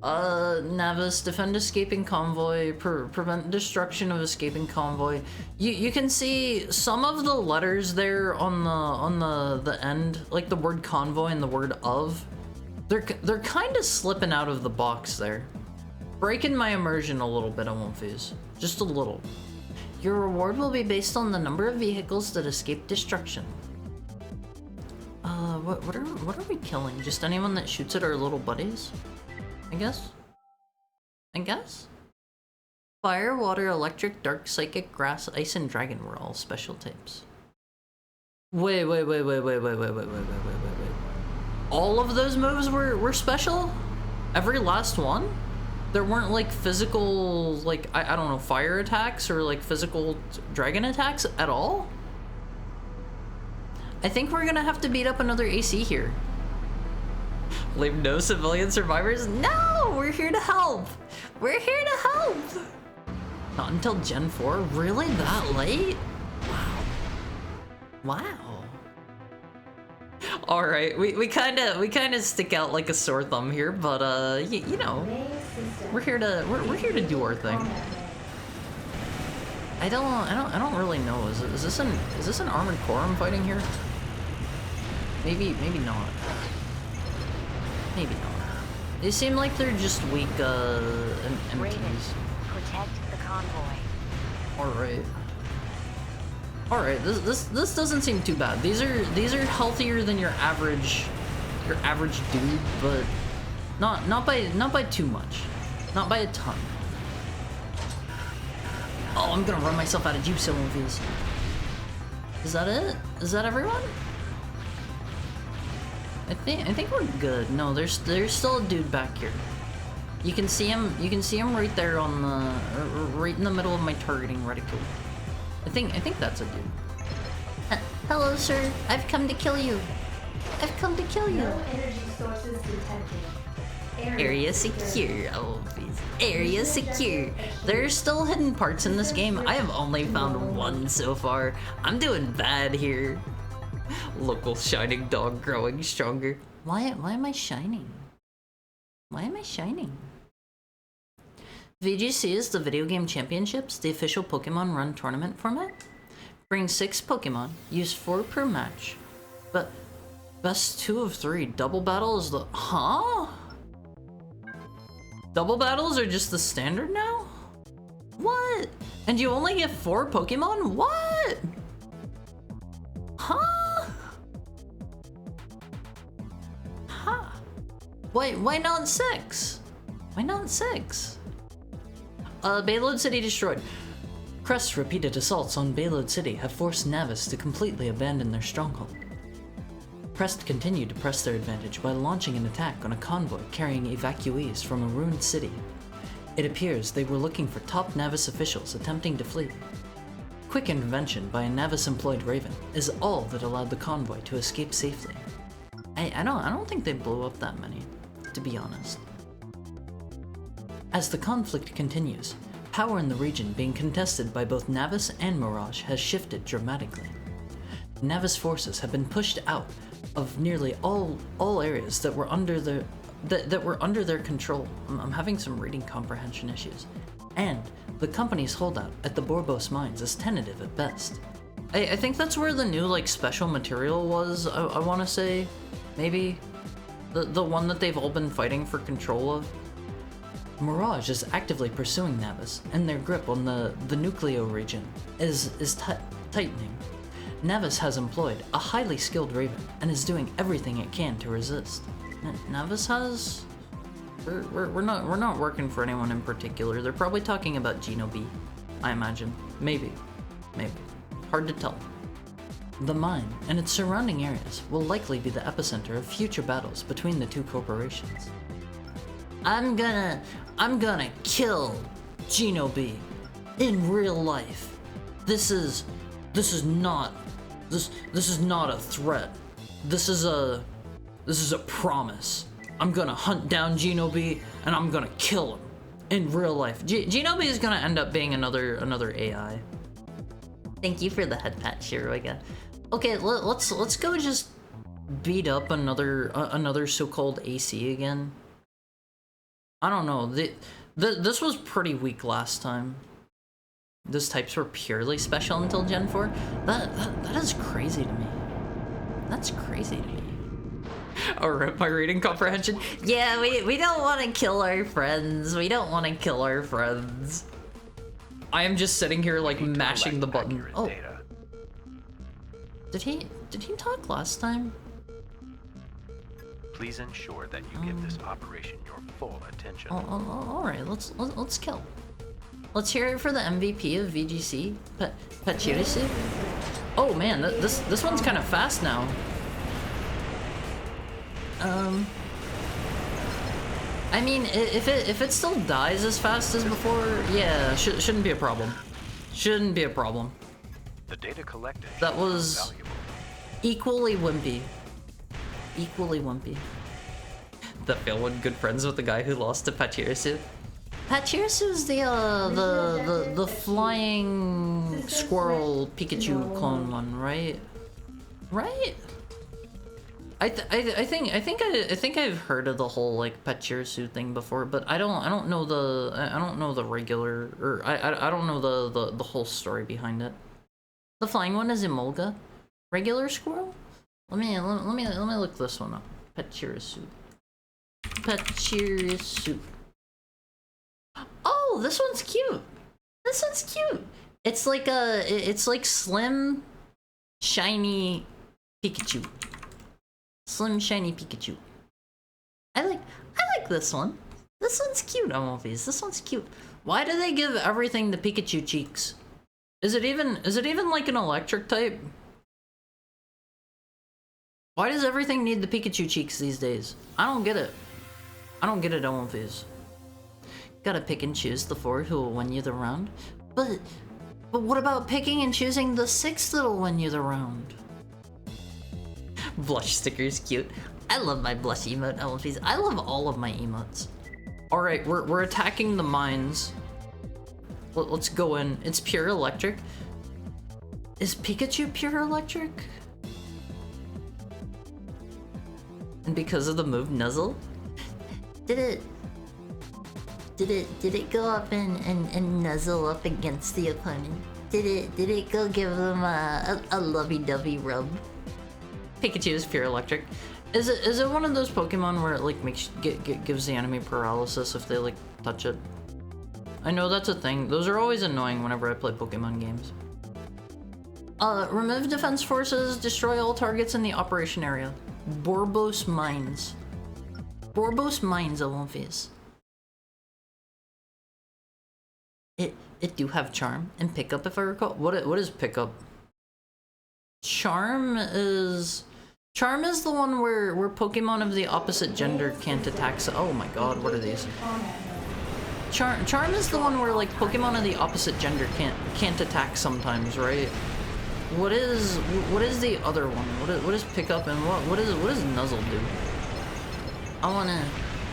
Navis, defend escaping convoy, prevent destruction of escaping convoy. You can see some of the letters there on the end, like the word convoy and the word of. They're kind of slipping out of the box there. Breaking my immersion a little bit on One Piece. Just a little. Your reward will be based on the number of vehicles that escape destruction. What are we killing? Just anyone that shoots at our little buddies? I guess? Fire, water, electric, dark, psychic, grass, ice, and dragon were all special types. Wait. All of those moves were special? Every last one? There weren't like physical, like, I don't know, fire attacks or like physical dragon attacks at all? I think we're gonna have to beat up another AC here. Leave no civilian survivors? No! We're here to help! We're here to help! Not until Gen 4? Really? That late? Wow. Alright, we kinda stick out like a sore thumb here, but you know, we're here to do our thing. I don't really know. Is this an armored core I'm fighting here? Maybe not. Maybe not. They seem like they're just weak Raven, MTs. protect the convoy. Alright, this doesn't seem too bad. These are healthier than your average dude, but not by too much. Not by a ton. Oh, I'm gonna run myself out of juice some of these. Is that it? Is that everyone? I think we're good. No, there's still a dude back here. You can see him right there on the right in the middle of my targeting reticule. I think that's a dude. Hello, sir. I've come to kill you. I've come to kill you. No energy sources detected. Area secure. Oh, please. Area secure. There are still hidden parts in this game. I have only found one so far. I'm doing bad here. Local shining dog growing stronger. Why am I shining? Why am I shining? VGC is the Video Game Championships, the official Pokemon Run tournament format. Bring 6 Pokemon, use 4 per match. But best 2 of 3. Double battle is the... Huh? Double battles are just the standard now? What? And you only get 4 Pokemon? What? Huh? Huh? Why not 6? Why not 6? Bayload City destroyed. Crest's repeated assaults on Bayload City have forced Navis to completely abandon their stronghold. Crest continued to press their advantage by launching an attack on a convoy carrying evacuees from a ruined city. It appears they were looking for top Navis officials attempting to flee. Quick intervention by a Navis-employed Raven is all that allowed the convoy to escape safely. I don't think they blew up that many, to be honest. As the conflict continues, power in the region being contested by both Navis and Mirage has shifted dramatically. Navis forces have been pushed out of nearly all areas that were under their control. I'm having some reading comprehension issues. And the company's holdout at the Borbos mines is tentative at best. I think that's where the new special material was, I want to say. Maybe the one that they've all been fighting for control of. Mirage is actively pursuing Navis, and their grip on the Nucleo region is tightening. Navis has employed a highly skilled Raven and is doing everything it can to resist. Navis has... We're not working for anyone in particular. They're probably talking about Geno B, I imagine. Maybe. Hard to tell. The mine and its surrounding areas will likely be the epicenter of future battles between the two corporations. I'm gonna kill Geno B in real life. This is not a threat. This is a promise. I'm gonna hunt down Geno B and I'm gonna kill him in real life. Geno B is gonna end up being another AI. Thank you for the head pat, Shiroiga. Okay, let's go just beat up another so-called AC again. I don't know. This was pretty weak last time. Those types were purely special until Gen 4. That is crazy to me. That's crazy to me. Alright, my reading comprehension. Yeah, we don't want to kill our friends. We don't want to kill our friends. I am just sitting here mashing the button. Oh. Did he talk last time? Please ensure that you give this operation your full attention. Alright, let's kill. Let's hear it for the MVP of VGC, Pachirisu. Oh man, this one's kind of fast now. I mean, if it still dies as fast as before, yeah, shouldn't be a problem. Shouldn't be a problem. The data collected. That was valuable. Equally wimpy. Equally wimpy. That Phil was good friends with the guy who lost to Pachirisu. Pachirisu's the flying squirrel Pikachu clone one, right? Right? I think I've heard of the whole like Pachirisu thing before, but I don't know the regular, or I don't know the whole story behind it. The flying one is Emolga. Regular squirrel? Let me look this one up. Pachirisu. Pachirisu. Oh, this one's cute. This one's cute. It's like slim, shiny Pikachu. Slim, shiny Pikachu. I like this one. This one's cute, Amorphis. This one's cute. Why do they give everything the Pikachu cheeks? Is it even like an electric type? Why does everything need the Pikachu cheeks these days? I don't get it. I don't get it, Amorphis. Gotta pick and choose the 4 who will win you the round. But what about picking and choosing the 6 that'll win you the round? Blush sticker's cute. I love my blush emote, Amorphis. I love all of my emotes. Alright, we're attacking the mines. Let's go in. It's pure electric. Is Pikachu pure electric? And because of the move Nuzzle? Did it go up and nuzzle up against the opponent? Did it go give them a lovey-dovey rub? Pikachu is pure electric. Is it one of those Pokemon where it like gives the enemy paralysis if they like touch it? I know that's a thing. Those are always annoying whenever I play Pokemon games. Remove defense forces, destroy all targets in the operation area. Borbos Mines. Borbos Mines, Amorphis. It do have charm and pickup if I recall. What is pickup? Charm is the one where Pokemon of the opposite gender can't attack. Oh my god, what are these? Charm is the one where like Pokemon of the opposite gender can't attack sometimes, right? What is the other one? What is pickup and what does Nuzzle do? I wanna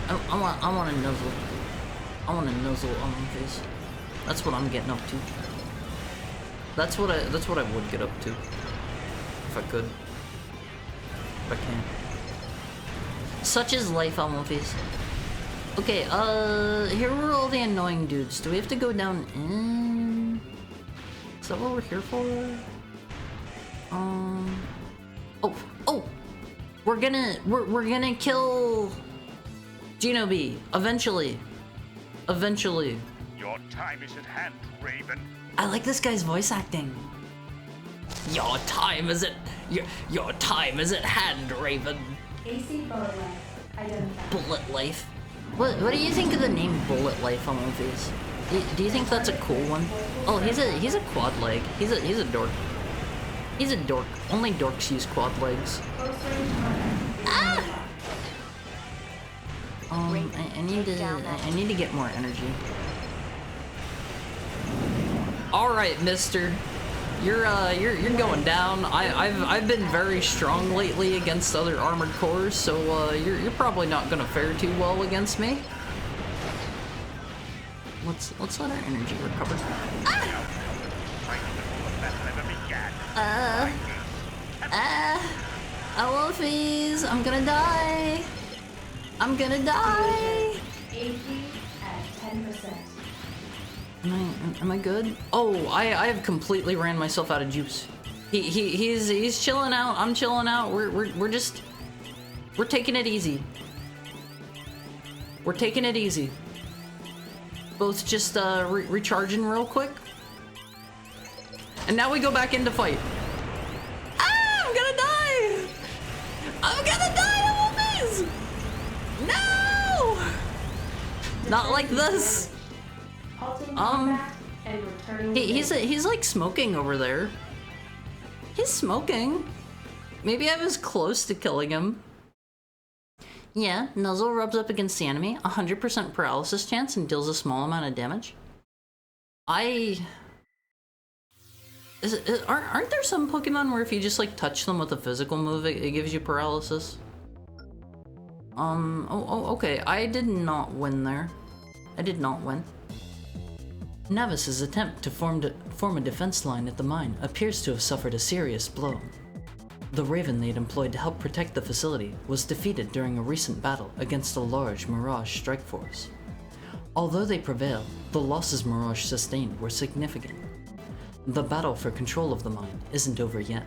nuzzle. I wanna nuzzle on my face. That's what I'm getting up to. That's what I would get up to. If I could. If I can. Such is life, Amorphis. Okay, here were all the annoying dudes. Do we have to go down in? Is that what we're here for? Oh! We're gonna kill Genobi eventually. Eventually. Your time is at hand, Raven. I like this guy's voice acting. Your time is at hand, Raven. AC bullet life identified. Bullet life. What do you think of the name Bullet Life on One Face? Do you think that's a cool one? Oh, he's a quad leg. He's a dork. He's a dork. Only dorks use quad legs. Ah! I need to get more energy. All right, Mister. You're going down. I've been very strong lately against other armored cores, so you're probably not gonna fare too well against me. Let's let our energy recover. Wolfies, I'm gonna die. I'm gonna die. AC at 10%. Am I good? Oh, I have completely ran myself out of juice. He's chilling out. I'm chilling out. We're taking it easy. We're taking it easy. Both just recharging real quick. And now we go back into fight. Ah! I'm gonna die! I'm gonna die, Wolfies! No! Not like this. He's like smoking over there. He's smoking. Maybe I was close to killing him. Yeah, Nuzzle rubs up against the enemy, 100% paralysis chance and deals a small amount of damage. Aren't there some Pokemon where if you just like touch them with a physical move, it gives you paralysis? Okay, I did not win there. I did not win. Navis's attempt to form a defense line at the mine appears to have suffered a serious blow. The Raven they'd employed to help protect the facility was defeated during a recent battle against a large Mirage strike force. Although they prevailed, the losses Mirage sustained were significant. The battle for control of the mine isn't over yet.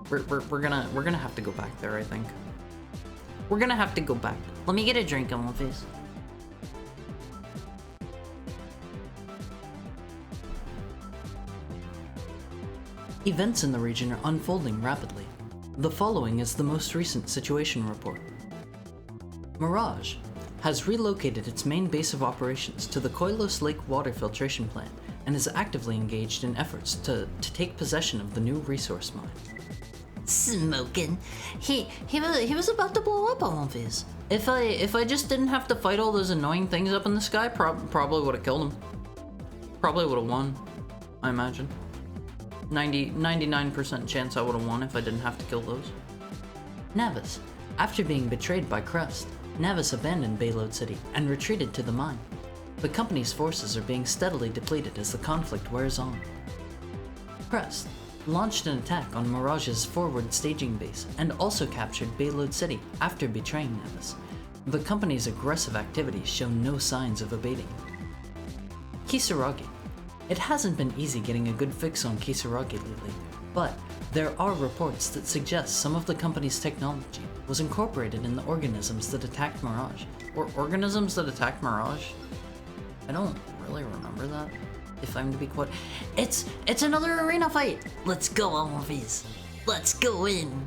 We're gonna have to go back there, I think. We're gonna have to go back. Let me get a drink on my face. Events in the region are unfolding rapidly. The following is the most recent situation report. Mirage has relocated its main base of operations to the Koilos Lake water filtration plant and is actively engaged in efforts to take possession of the new resource mine. Smoking. He was about to blow up all of his. If I just didn't have to fight all those annoying things up in the sky, probably would have killed him. Probably would have won, I imagine. 99% chance I would have won if I didn't have to kill those. Navis. After being betrayed by Crest, Navis abandoned Bayload City and retreated to the mine. The company's forces are being steadily depleted as the conflict wears on. Crest launched an attack on Mirage's forward staging base and also captured Bayload City after betraying Navis. The company's aggressive activities show no signs of abating. Kisaragi. It hasn't been easy getting a good fix on Kisaragi lately, but there are reports that suggest some of the company's technology was incorporated in the organisms that attacked Mirage. Or organisms that attacked Mirage? I don't really remember that, if I'm to be quite... It's another arena fight! Let's go, Almovies! Let's go in!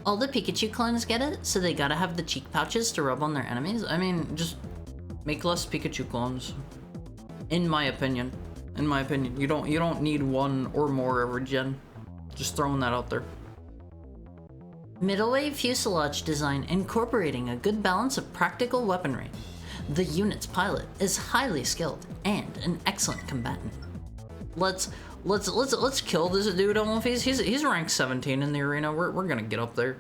All the Pikachu clones get it, so they gotta have the cheek pouches to rub on their enemies? I mean, just make less Pikachu clones. In my opinion. You don't need one or more every gen. Just throwing that out there. Middleweight fuselage design incorporating a good balance of practical weaponry. The unit's pilot is highly skilled and an excellent combatant. Let's kill this dude on he's ranked 17 in the arena. We're gonna get up there.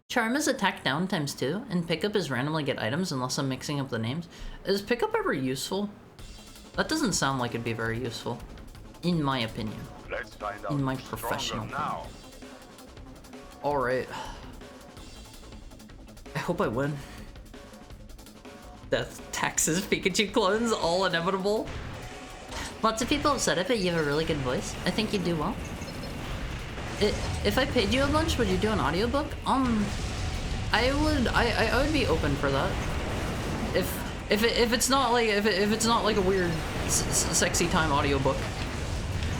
Charm is attack down ×2, and pickup is randomly get items unless I'm mixing up the names. Is pickup ever useful? That doesn't sound like it'd be very useful, in my opinion. Let's find out In my who's stronger professional now. Alright. I hope I win. Death, taxes, Pikachu clones, all inevitable. Lots of people have said it, but you have a really good voice. I think you do well. If I paid you a bunch, would you do an audiobook? I would be open for that. If it's not like a weird sexy time audiobook.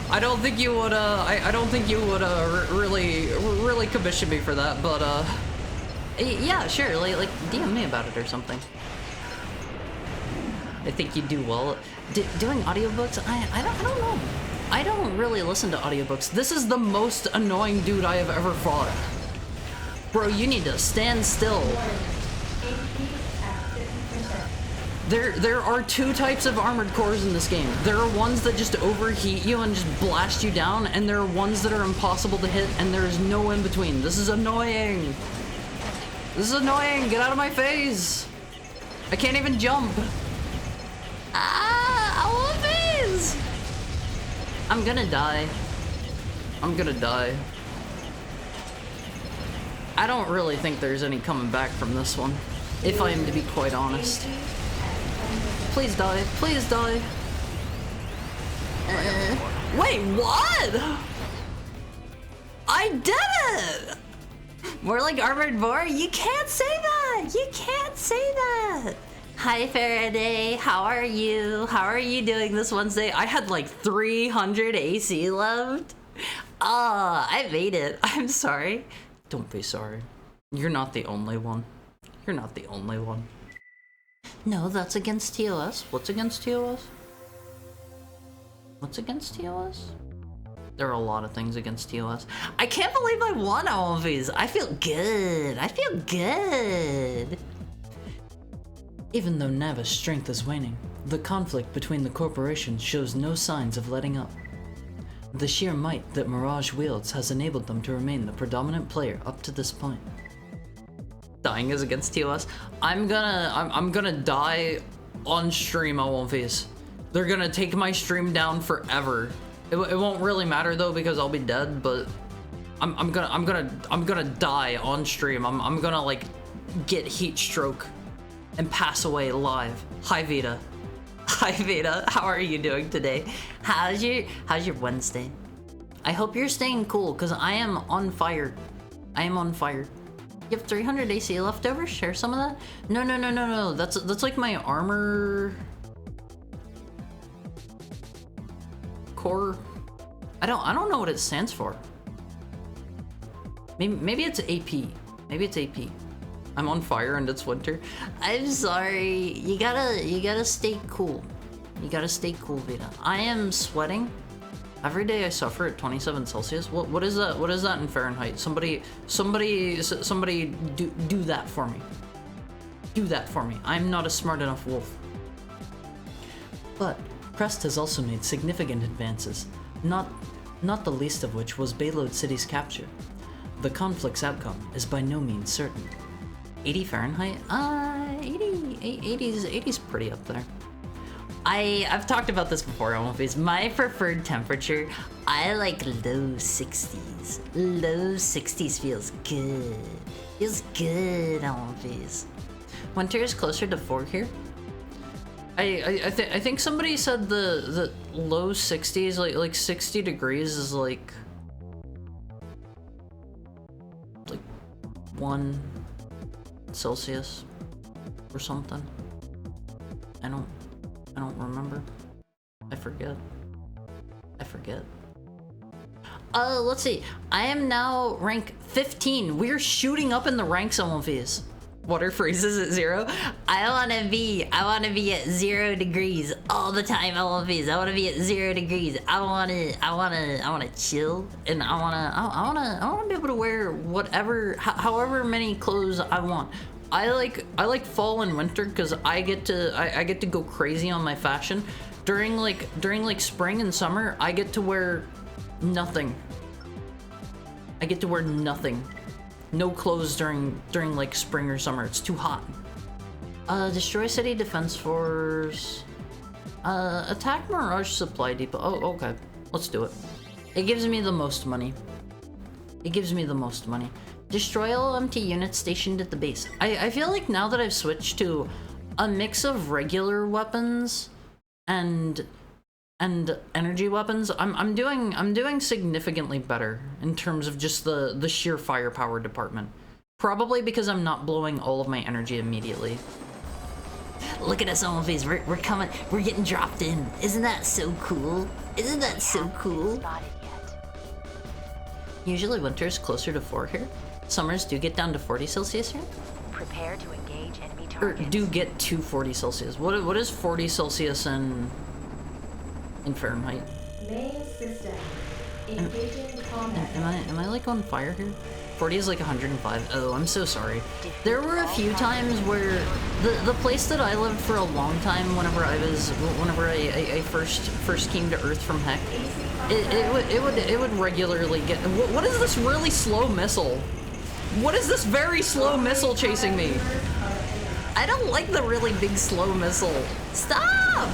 I don't think you would I don't think you would really commission me for that, but yeah, sure, like DM me about it or something. I think you do well. Doing audiobooks, I don't know. I don't really listen to audiobooks. This is the most annoying dude I have ever fought. Bro, you need to stand still. There are two types of armored cores in this game. There are ones that just overheat you and just blast you down, and there are ones that are impossible to hit, and there is no in between. This is annoying. Get out of my face. I can't even jump. I want these. I'm gonna die. I don't really think there's any coming back from this one, if I am to be quite honest. Please die. Wait, what? I did it! More like Armored Boar? You can't say that! Hi Faraday, how are you? How are you doing this Wednesday? I had like 300 AC left. I made it. I'm sorry. Don't be sorry. You're not the only one. No, that's against TOS. What's against TOS? There are a lot of things against TOS. I can't believe I won all of these. I feel good. Even though Navis' strength is waning, the conflict between the corporations shows no signs of letting up. The sheer might that Mirage wields has enabled them to remain the predominant player up to this point. Dying is against TOS. I'm gonna die on stream, OLVs. They're gonna take my stream down forever It won't really matter though because I'll be dead, but I'm gonna die on stream. I'm gonna like get heat stroke and pass away live. Hi Vita. Hi Vita, how are you doing today? How's your Wednesday? I hope you're staying cool because I am on fire. I am on fire. You have 300 AC left over? Share some of that? No. That's like my armor core. I don't know what it stands for. Maybe it's AP. Maybe it's AP. I'm on fire and it's winter. I'm sorry. You gotta stay cool. You gotta stay cool, Vita. I am sweating. Every day I suffer at 27 Celsius. What is that? What is that in Fahrenheit? Somebody do that for me. Do that for me. I'm not a smart enough wolf. But Crest has also made significant advances, not the least of which was Bayload City's capture. The conflict's outcome is by no means certain. 80 Fahrenheit? 80's pretty up there. I've talked about this before on Wolfies. My preferred temperature, I like low 60s. Low 60s feels good. Feels good on Wolfies. Winter is closer to 4 here. I think somebody said the low 60s, like 60 degrees is like 1 Celsius or something. I don't remember. I forget. Let's see. I am now rank 15. We're shooting up in the ranks on one of these. Water freezes at 0. I wanna be at 0 degrees all the time on one of these. I wanna be at 0 degrees. I wanna chill, and I wanna be able to wear however many clothes I want. I like fall and winter because I get to go crazy on my fashion. During like spring and summer, I get to wear nothing. No clothes during like spring or summer. It's too hot. Destroy city defense force. Attack Mirage supply depot. Oh, okay. Let's do it. It gives me the most money. Destroy all empty units stationed at the base. I feel like now that I've switched to a mix of regular weapons and energy weapons, I'm doing significantly better in terms of just the sheer firepower department. Probably because I'm not blowing all of my energy immediately. Look at us, Omphis. We're coming. We're getting dropped in. Isn't that so cool? Usually winter's closer to 4 here. Summers do get down to 40 Celsius here. Prepare to engage enemy Or targets. do get to 40 Celsius. What is 40 Celsius in Fahrenheit? Main system. Engaging combat. Am I like on fire here? 40 is like 105. Oh, I'm so sorry. There were a few times where the place that I lived for a long time, whenever I first came to Earth from Heck, it would regularly get. What is this really slow missile? What is this very slow missile chasing me? I don't like the really big slow missile. Stop!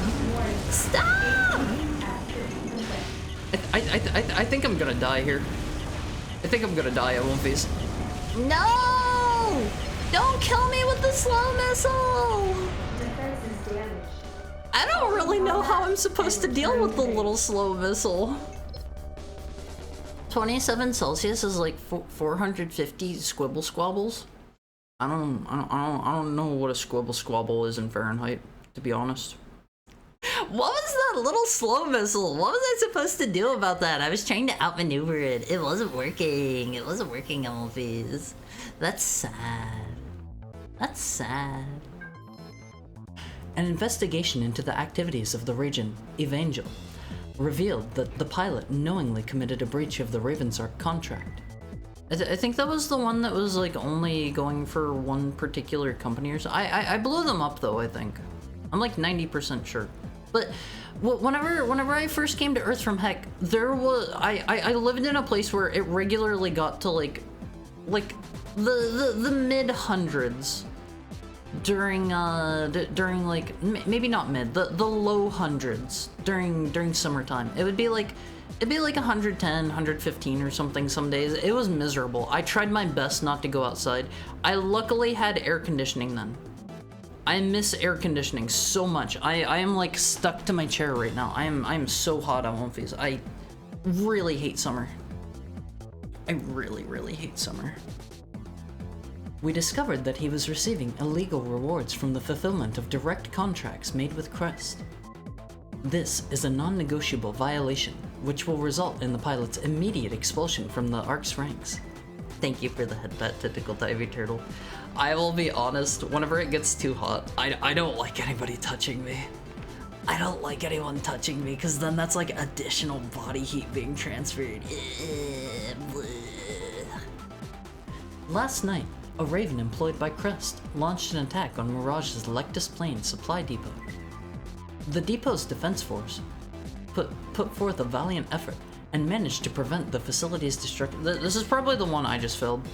I think I'm gonna die here. I think I'm gonna die at one piece. No! Don't kill me with the slow missile! Defense is damaged. I don't really know how I'm supposed to deal with the little slow missile. 27 Celsius is like 450 squibble squabbles. I don't know what a squibble squabble is in Fahrenheit, to be honest. What was that little slow missile? What was I supposed to do about that? I was trying to outmaneuver it. It wasn't working. It wasn't working, Elfies. That's sad. That's sad. An investigation into the activities of the region, Evangel, revealed that the pilot knowingly committed a breach of the Ravensark contract. I think that was the one that was like only going for one particular company or so. I blew them up though, I think. I'm like 90% sure. But whenever I first came to Earth from Heck, there was I lived in a place where it regularly got to like the mid hundreds during like maybe not mid, the low hundreds during summertime. It would be like It'd be like 110, 115 or something some days. It was miserable. I tried my best not to go outside. I luckily had air conditioning then. I miss air conditioning so much. I am like stuck to my chair right now. I am so hot on One Piece. I really hate summer. I really hate summer. We discovered that he was receiving illegal rewards from the fulfillment of direct contracts made with Crest. This is a non-negotiable violation, which will result in the pilot's immediate expulsion from the ARC's ranks. Thank you for the headbutt, Tentacle Divey Turtle. I will be honest, whenever it gets too hot, I don't like anybody touching me. I don't like anyone touching me, because then that's like additional body heat being transferred. Last night, a Raven employed by Crest launched an attack on Mirage's Lectus Plains supply depot. The depot's defense force put forth a valiant effort and managed to prevent the facility's destruction. This is probably the one I just filled.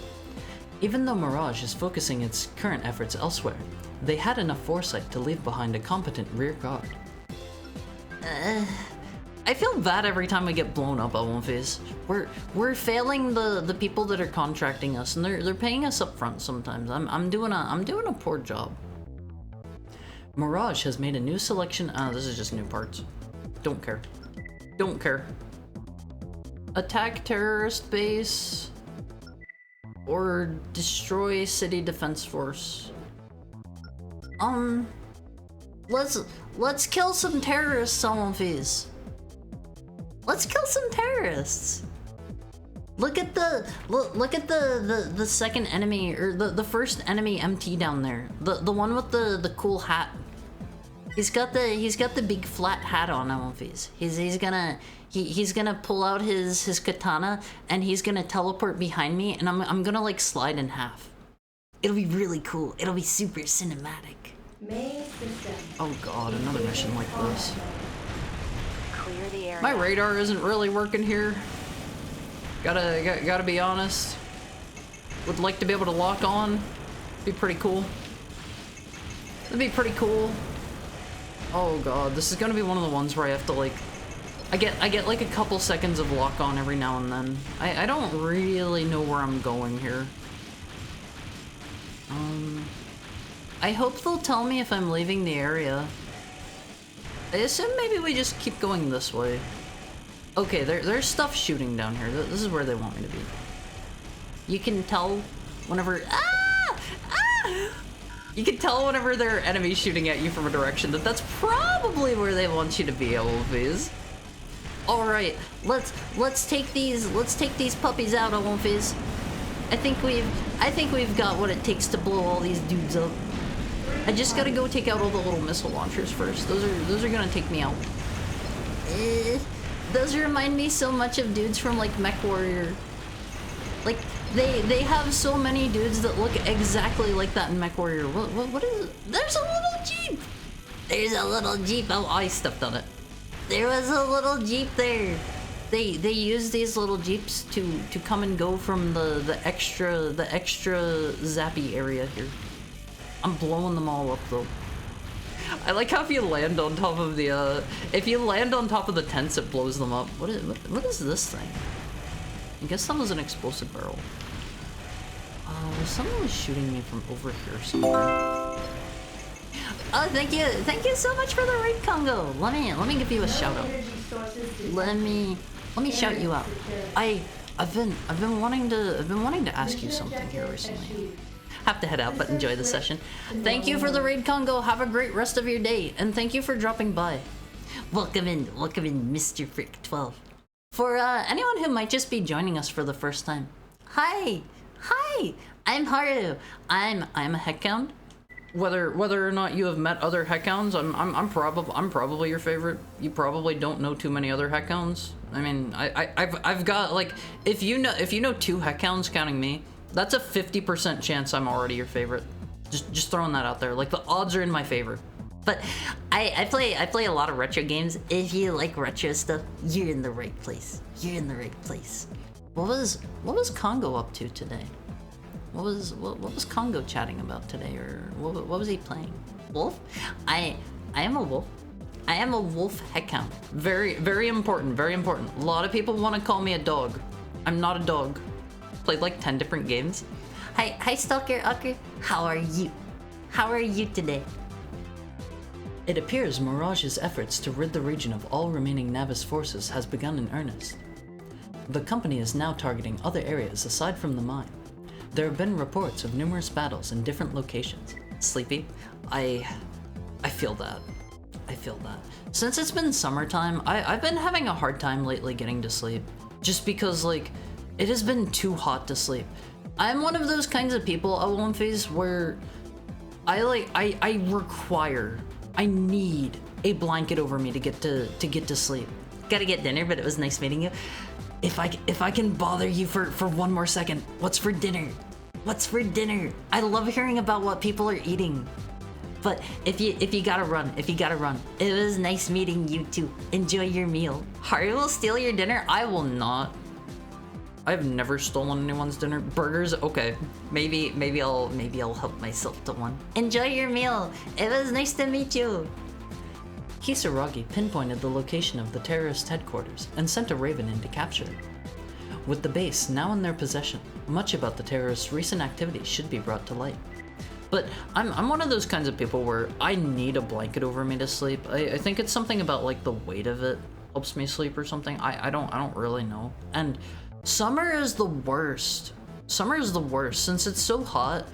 Even though Mirage is focusing its current efforts elsewhere, they had enough foresight to leave behind a competent rear guard. I feel bad every time we get blown up at One Piece. We're failing the people that are contracting us, and they're paying us up front sometimes. I'm doing a poor job. Mirage has made a new selection. This is just new parts. Don't care. Don't care. Attack terrorist base or destroy city defense force. Let's kill some terrorists on One Piece. Let's kill some terrorists. Look at the second enemy, or the first enemy MT down there. The one with the cool hat. He's got the big flat hat on One Piece. He's gonna pull out his katana and he's gonna teleport behind me, and I'm gonna like slide in half. It'll be really cool. It'll be super cinematic. Main system. Oh god, another mission like this. Clear the area. My radar isn't really working here. Gotta be honest. Would like to be able to lock on. Be pretty cool. That'd be pretty cool. Oh god, this is gonna be one of the ones where I have to like... I get like a couple seconds of lock on every now and then. I don't really know where I'm going here. I hope they'll tell me if I'm leaving the area. I assume maybe we just keep going this way. Okay, there's stuff shooting down here. This is where they want me to be. You can tell whenever... You can tell whenever there are enemies shooting at you from a direction that's probably where they want you to be, Olvies. All right, let's take these puppies out, Olvies. I think we've got what it takes to blow all these dudes up. I just gotta go take out all the little missile launchers first. Those are gonna take me out. Those remind me so much of dudes from like Mech Warrior. Like they have so many dudes that look exactly like that in Mech Warrior. What is it? There's a little Jeep! There's a little Jeep. Oh, I stepped on it. There was a little Jeep there. They use these little Jeeps to come and go from the extra zappy area here. I'm blowing them all up though. I like how if you land on top of the tents, it blows them up. What is this thing? I guess that was an explosive barrel. Someone was shooting me from over here somewhere. Oh, thank you so much for the raid, Congo. Let me give you a shout out. Let me shout you out. I've been wanting to ask you something here recently. Have to head out, but enjoy the session. Thank you for the raid, Congo. Have a great rest of your day, and thank you for dropping by. Welcome in, Mr. Frick 12. For anyone who might just be joining us for the first time, hi, I'm Haru. I'm a heckhound. Whether or not you have met other heckhounds, I'm probably your favorite. You probably don't know too many other heckhounds. I mean, I've got like, if you know 2 heckhounds counting me, that's a 50% chance I'm already your favorite. Just throwing that out there. Like, the odds are in my favor. But I play a lot of retro games. If you like retro stuff, you're in the right place. You're in the right place. What was Congo up to today? What was Congo chatting about today, or what was he playing? Wolf? I am a wolf. I am a wolf heckhound. Very, very important, very important. A lot of people want to call me a dog. I'm not a dog. Played like 10 different games. Hi Stalker Ucker. How are you? How are you today? It appears Mirage's efforts to rid the region of all remaining Navis forces has begun in earnest. The company is now targeting other areas aside from the mine. There have been reports of numerous battles in different locations. Sleepy? I feel that. I feel that. Since it's been summertime, I've been having a hard time lately getting to sleep. Just because, like, it has been too hot to sleep. I'm one of those kinds of people, Awonface, where I need a blanket over me to get to sleep. Gotta get dinner, but it was nice meeting you. If I can bother you for one more second, what's for dinner? What's for dinner? I love hearing about what people are eating. But if you gotta run, it was nice meeting you too. Enjoy your meal. Hari will steal your dinner. I will not. I've never stolen anyone's dinner. Burgers, okay. Maybe I'll help myself to one. Enjoy your meal. It was nice to meet you. Kisaragi pinpointed the location of the terrorist headquarters and sent a Raven in to capture it. With the base now in their possession, much about the terrorists' recent activities should be brought to light. But I'm one of those kinds of people where I need a blanket over me to sleep. I think it's something about like the weight of it helps me sleep or something. I don't really know. And summer is the worst. Summer is the worst since it's so hot.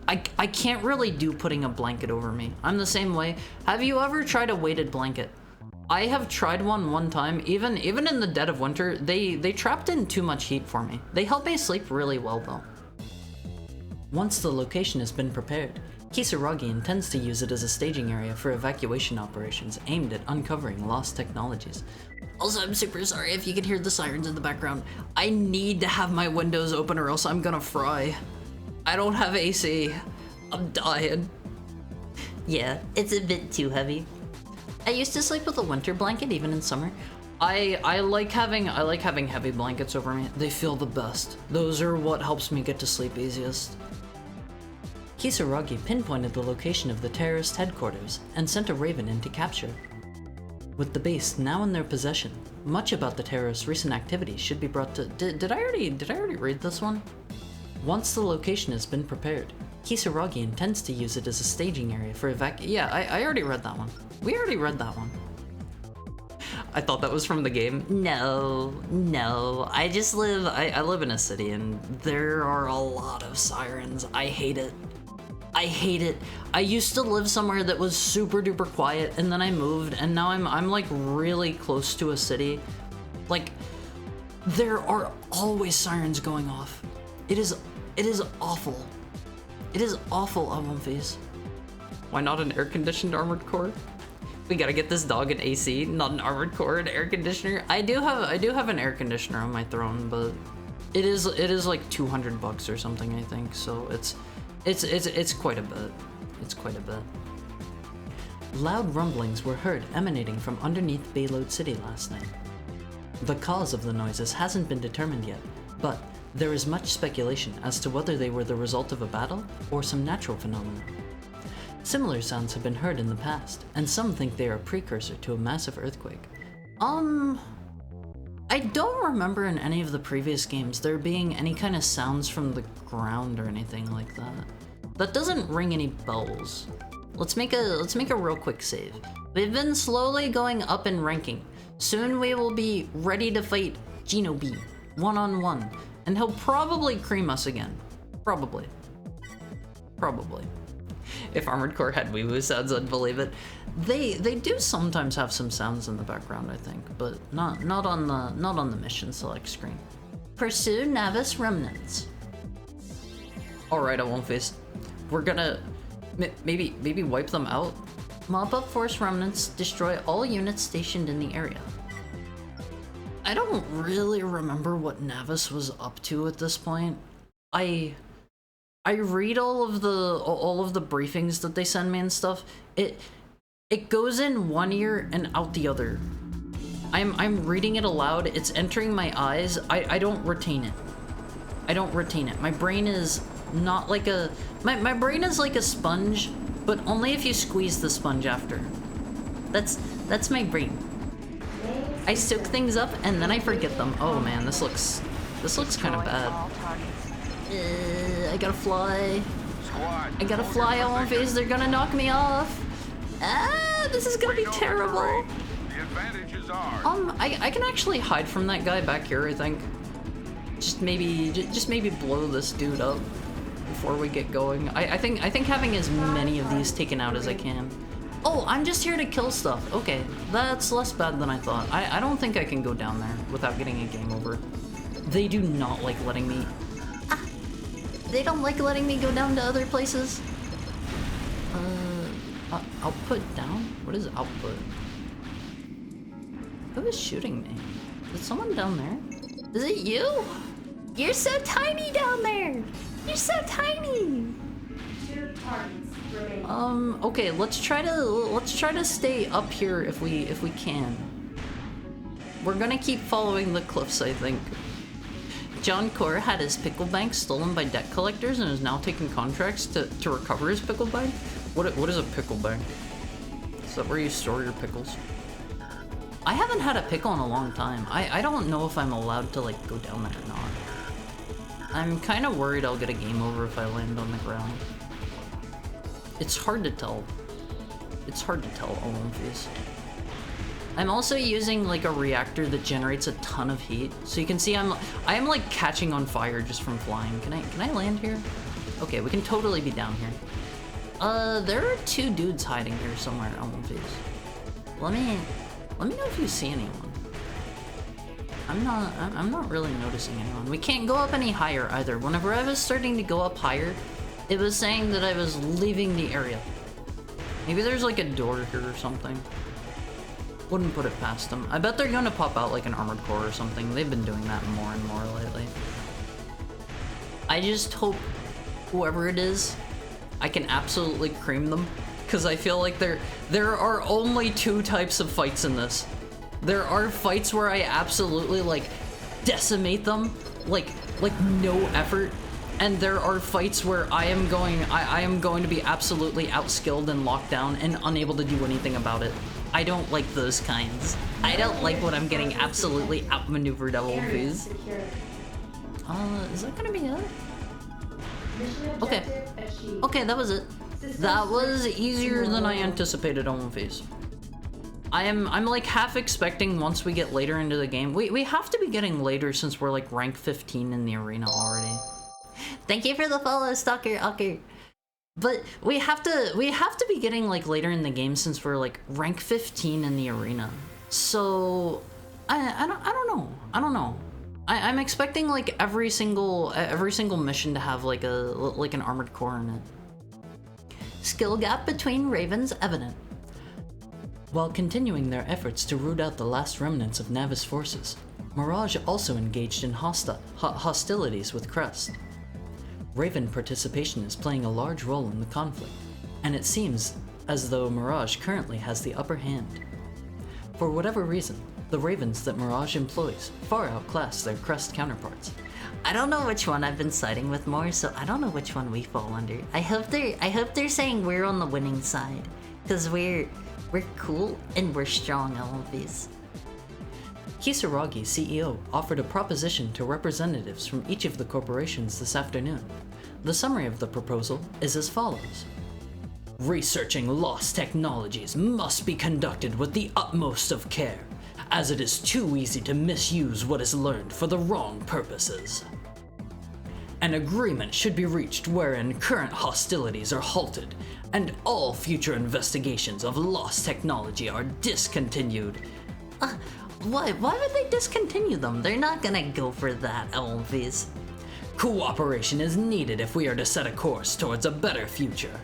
I can't really do putting a blanket over me. I'm the same way. Have you ever tried a weighted blanket? I have tried one time. Even in the dead of winter, they trapped in too much heat for me. They help me sleep really well though. Once the location has been prepared, Kisaragi intends to use it as a staging area for evacuation operations aimed at uncovering lost technologies. Also, I'm super sorry if you can hear the sirens in the background. I need to have my windows open or else I'm gonna fry. I don't have AC. I'm dying. Yeah, it's a bit too heavy. I used to sleep with a winter blanket even in summer. I like having heavy blankets over me. They feel the best. Those are what helps me get to sleep easiest. Kisaragi pinpointed the location of the terrorist headquarters and sent a Raven in to capture it. With the base now in their possession, much about the terrorists' recent activities should be brought to. Did I already read this one? Once the location has been prepared, Kisaragi intends to use it as a staging area for Yeah, I already read that one. We already read that one. I thought that was from the game. No. I just live. I live in a city and there are a lot of sirens. I hate it. I used to live somewhere that was super duper quiet and then I moved and now I'm like really close to a city. Like there are always sirens going off. It is awful. It is awful, Awonface. Why not an air-conditioned armored core? We gotta get this dog an AC, not an armored core, an air conditioner. I do have an air conditioner on my throne, but it is like $200 or something, I think. So it's quite a bit. It's quite a bit. Loud rumblings were heard emanating from underneath Bayload City last night. The cause of the noises hasn't been determined yet, but there is much speculation as to whether they were the result of a battle or some natural phenomenon. Similar sounds have been heard in the past, and some think they are a precursor to a massive earthquake. I don't remember in any of the previous games there being any kind of sounds from the ground or anything like that. That doesn't ring any bells. Let's make a real quick save. We've been slowly going up in ranking. Soon we will be ready to fight Geno B one-on-one, and he'll probably cream us again. Probably. If Armored Core had wee-woo sounds, I'd believe it. They do sometimes have some sounds in the background, I think, but not on the mission select screen. Pursue Navis remnants. All right, Awonface. We're gonna maybe wipe them out. Mop up force remnants. Destroy all units stationed in the area. I don't really remember what Navis was up to at this point. I read all of the briefings that they send me and stuff. It goes in one ear and out the other. I'm reading it aloud. It's entering my eyes. I don't retain it. My brain is not like a my brain is like a sponge, but only if you squeeze the sponge after. That's my brain. I soak things up and then I forget them. Oh man, this looks kind of bad. All targets. I gotta fly. Squad, I gotta hold fly your on position. phase. They're gonna knock me off. Ah, this is gonna be Bring over terrible. the ring. The advantage is ours. I can actually hide from that guy back here, I think. Just maybe blow this dude up before we get going. I think having as many of these taken out as I can. Oh, I'm just here to kill stuff. Okay, that's less bad than I thought. I don't think I can go down there without getting a game over. They do not like letting me... Ah, they don't like letting me go down to other places. Output down? What is output? Who is shooting me? Is someone down there? Is it you? You're so tiny down there! You're so tiny! 2 targets remain. Okay, let's try to stay up here if we can. We're gonna keep following the cliffs, I think. John Core had his pickle bank stolen by debt collectors and is now taking contracts to recover his pickle bank. What is a pickle bank? Is that where you store your pickles? I haven't had a pickle in a long time. I don't know if I'm allowed to like go down there or not. I'm kind of worried I'll get a game over if I land on the ground. It's hard to tell. It's hard to tell all of these. I'm also using like a reactor that generates a ton of heat. So you can see I am like catching on fire just from flying. Can I land here? Okay, we can totally be down here. There are 2 dudes hiding here somewhere on one piece. Let me know if you see anyone. I'm not really noticing anyone. We can't go up any higher either. Whenever I was starting to go up higher, it was saying that I was leaving the area. Maybe there's like a door here or something. Wouldn't put it past them. I bet they're gonna pop out like an armored core or something. They've been doing that more and more lately. I just hope whoever it is, I can absolutely cream them. Because I feel like there are only 2 types of fights in this. There are fights where I absolutely like decimate them, like no effort. And there are fights where I am going to be absolutely outskilled and locked down and unable to do anything about it. I don't like those kinds. I don't like when I'm getting absolutely outmaneuvered at all of Area these. secured. Is that gonna be it? Mission Okay. objective achieved. Okay, that was it. That was easier than I anticipated on one phase. I'm like half expecting once we get later into the game. We have to be getting later since we're like rank 15 in the arena already. Thank you for the follow, Stalker. Okay. But we have to be getting like later in the game since we're like rank 15 in the arena. So I don't know. I'm expecting like every single mission to have like an armored core in it. Skill gap between Ravens evident. While continuing their efforts to root out the last remnants of Navis forces, Mirage also engaged in hostilities with Crest. Raven participation is playing a large role in the conflict, and it seems as though Mirage currently has the upper hand. For whatever reason, the Ravens that Mirage employs far outclass their Crest counterparts. I don't know which one I've been siding with more, so I don't know which one we fall under. I hope they're saying we're on the winning side, because we're cool and we're strong, all of these. Kisaragi, CEO, offered a proposition to representatives from each of the corporations this afternoon. The summary of the proposal is as follows. Researching lost technologies must be conducted with the utmost of care, as it is too easy to misuse what is learned for the wrong purposes. An agreement should be reached wherein current hostilities are halted, and all future investigations of lost technology are discontinued. Why would they discontinue them? They're not gonna go for that, Elvis. Cooperation is needed if we are to set a course towards a better future.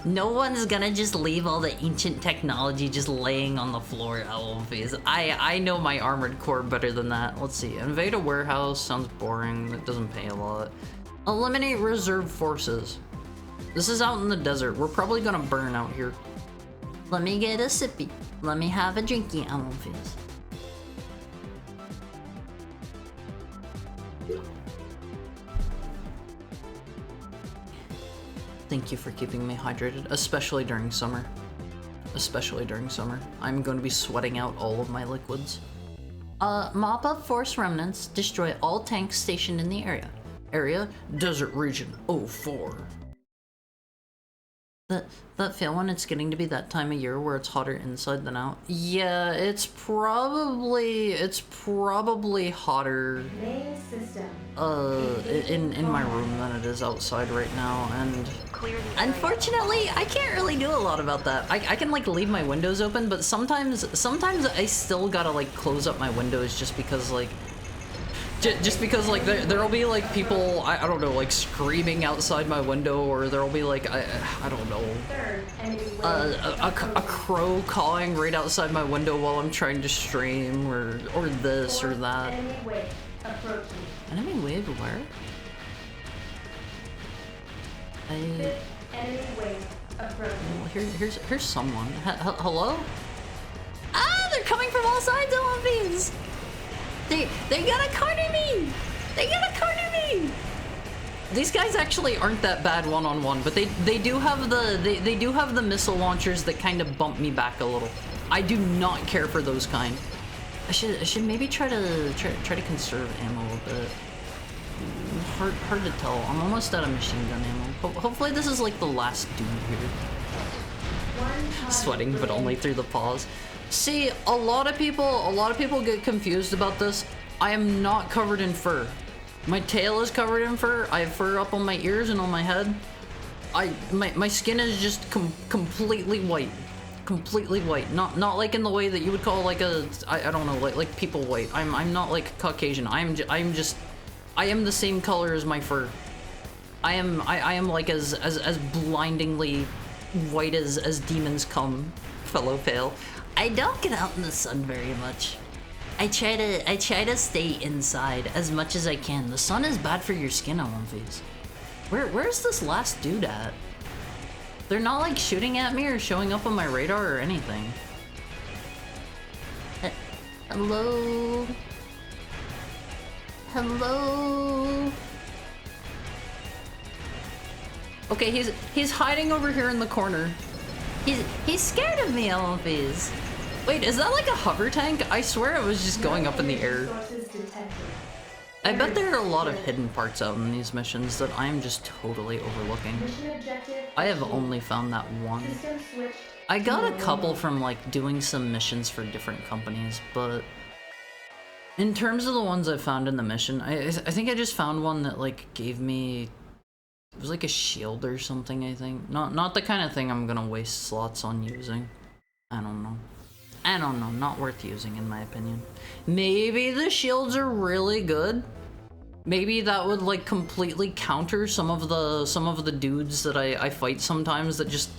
No one's gonna just leave all the ancient technology just laying on the floor, Elvis. I know my armored core better than that. Let's see. Invade a warehouse sounds boring. It doesn't pay a lot. Eliminate reserve forces. This is out in the desert. We're probably gonna burn out here. Let me get a sippy. Let me have a drinky, Elvis. Thank you for keeping me hydrated, especially during summer. especially during summer. I'm going to be sweating out all of my liquids. Mop up force remnants, destroy all tanks stationed in the area. Area, Desert Region 04. That feel when it's getting to be that time of year where it's hotter inside than out? Yeah, it's probably hotter Main system. in my room than it is outside right now, and Clear the area. unfortunately I can't really do a lot about that. I can like leave my windows open, but sometimes I still gotta like close up my windows just because like there'll be like people I don't know, like screaming outside my window, or there'll be like I don't know, Third enemy wave. a crow cawing right outside my window while I'm trying to stream, or this or that. Enemy wave approaching. Enemy wave where? Fifth enemy wave approaching. Here's someone. Hello? Ah, they're coming from all sides of one piece. They gotta corner me! They gotta corner me! These guys actually aren't that bad one-on-one, but they do have the missile launchers that kind of bump me back a little. I do not care for those kind. I should maybe try to conserve ammo a bit. Hard to tell. I'm almost out of machine gun ammo. Hopefully this is like the last dude here. Sweating, but only through the pause. See, a lot of people get confused about this. I am not covered in fur. My tail is covered in fur. I have fur up on my ears and on my head. My skin is just completely white. Completely white. Not like in the way that you would call like I don't know, like people white. I'm not like Caucasian. I am the same color as my fur. I am like as blindingly white as demons come, fellow pale. I don't get out in the sun very much. I try to stay inside as much as I can. The sun is bad for your skin on these. Where's this last dude at? They're not like shooting at me or showing up on my radar or anything. Hello? Hello? Okay, he's hiding over here in the corner. He's scared of me, Olympies. Wait, is that like a hover tank? I swear it was just going up in the air. I bet there are a lot of hidden parts out in these missions that I am just totally overlooking. I have only found that one. I got a couple from like doing some missions for different companies, but in terms of the ones I found in the mission, I think I just found one that like gave me, it was like a shield or something, I think. Not the kind of thing I'm gonna waste slots on using. I don't know, not worth using in my opinion. Maybe the shields are really good. Maybe that would like completely counter some of the dudes that I fight sometimes that just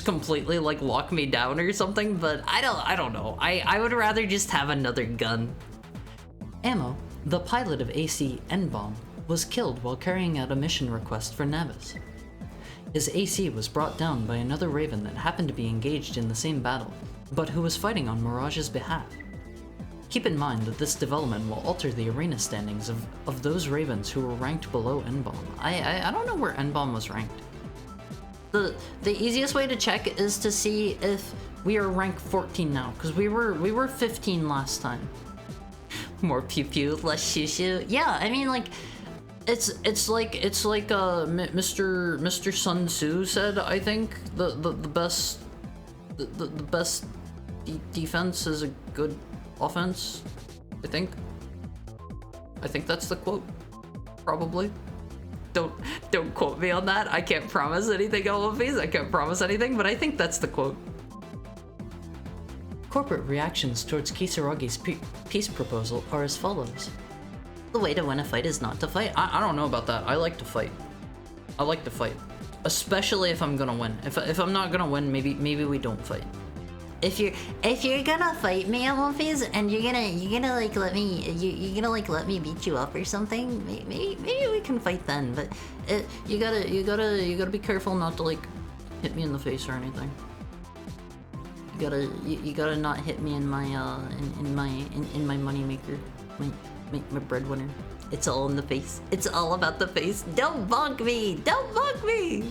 completely like lock me down or something, but I don't know. I would rather just have another gun. Ammo, the pilot of AC N-Bomb, was killed while carrying out a mission request for Navis. His AC was brought down by another Raven that happened to be engaged in the same battle, but who was fighting on Mirage's behalf. Keep in mind that this development will alter the arena standings of those Ravens who were ranked below N-Bomb. I don't know where N-Bomb was ranked. The easiest way to check is to see if we are rank 14 now, because we were 15 last time. More pew pew, less shoo shoo. Yeah, I mean like it's like Mr. Sun Tzu said, I think the best defense is a good offense. I think that's the quote. Probably. Don't quote me on that. I can't promise anything, Olympies. I can't promise anything, but I think that's the quote. Corporate reactions towards Kisaragi's peace proposal are as follows. The way to win a fight is not to fight. I don't know about that. I like to fight. I like to fight. Especially if I'm gonna win. If I'm not gonna win, maybe we don't fight. If you're gonna fight me, Olympies, and you're gonna like let me beat you up or something, maybe we can fight then. But you gotta be careful not to like hit me in the face or anything. You gotta not hit me in my money maker, my breadwinner. It's all in the face. It's all about the face. Don't bonk me. Don't bonk me.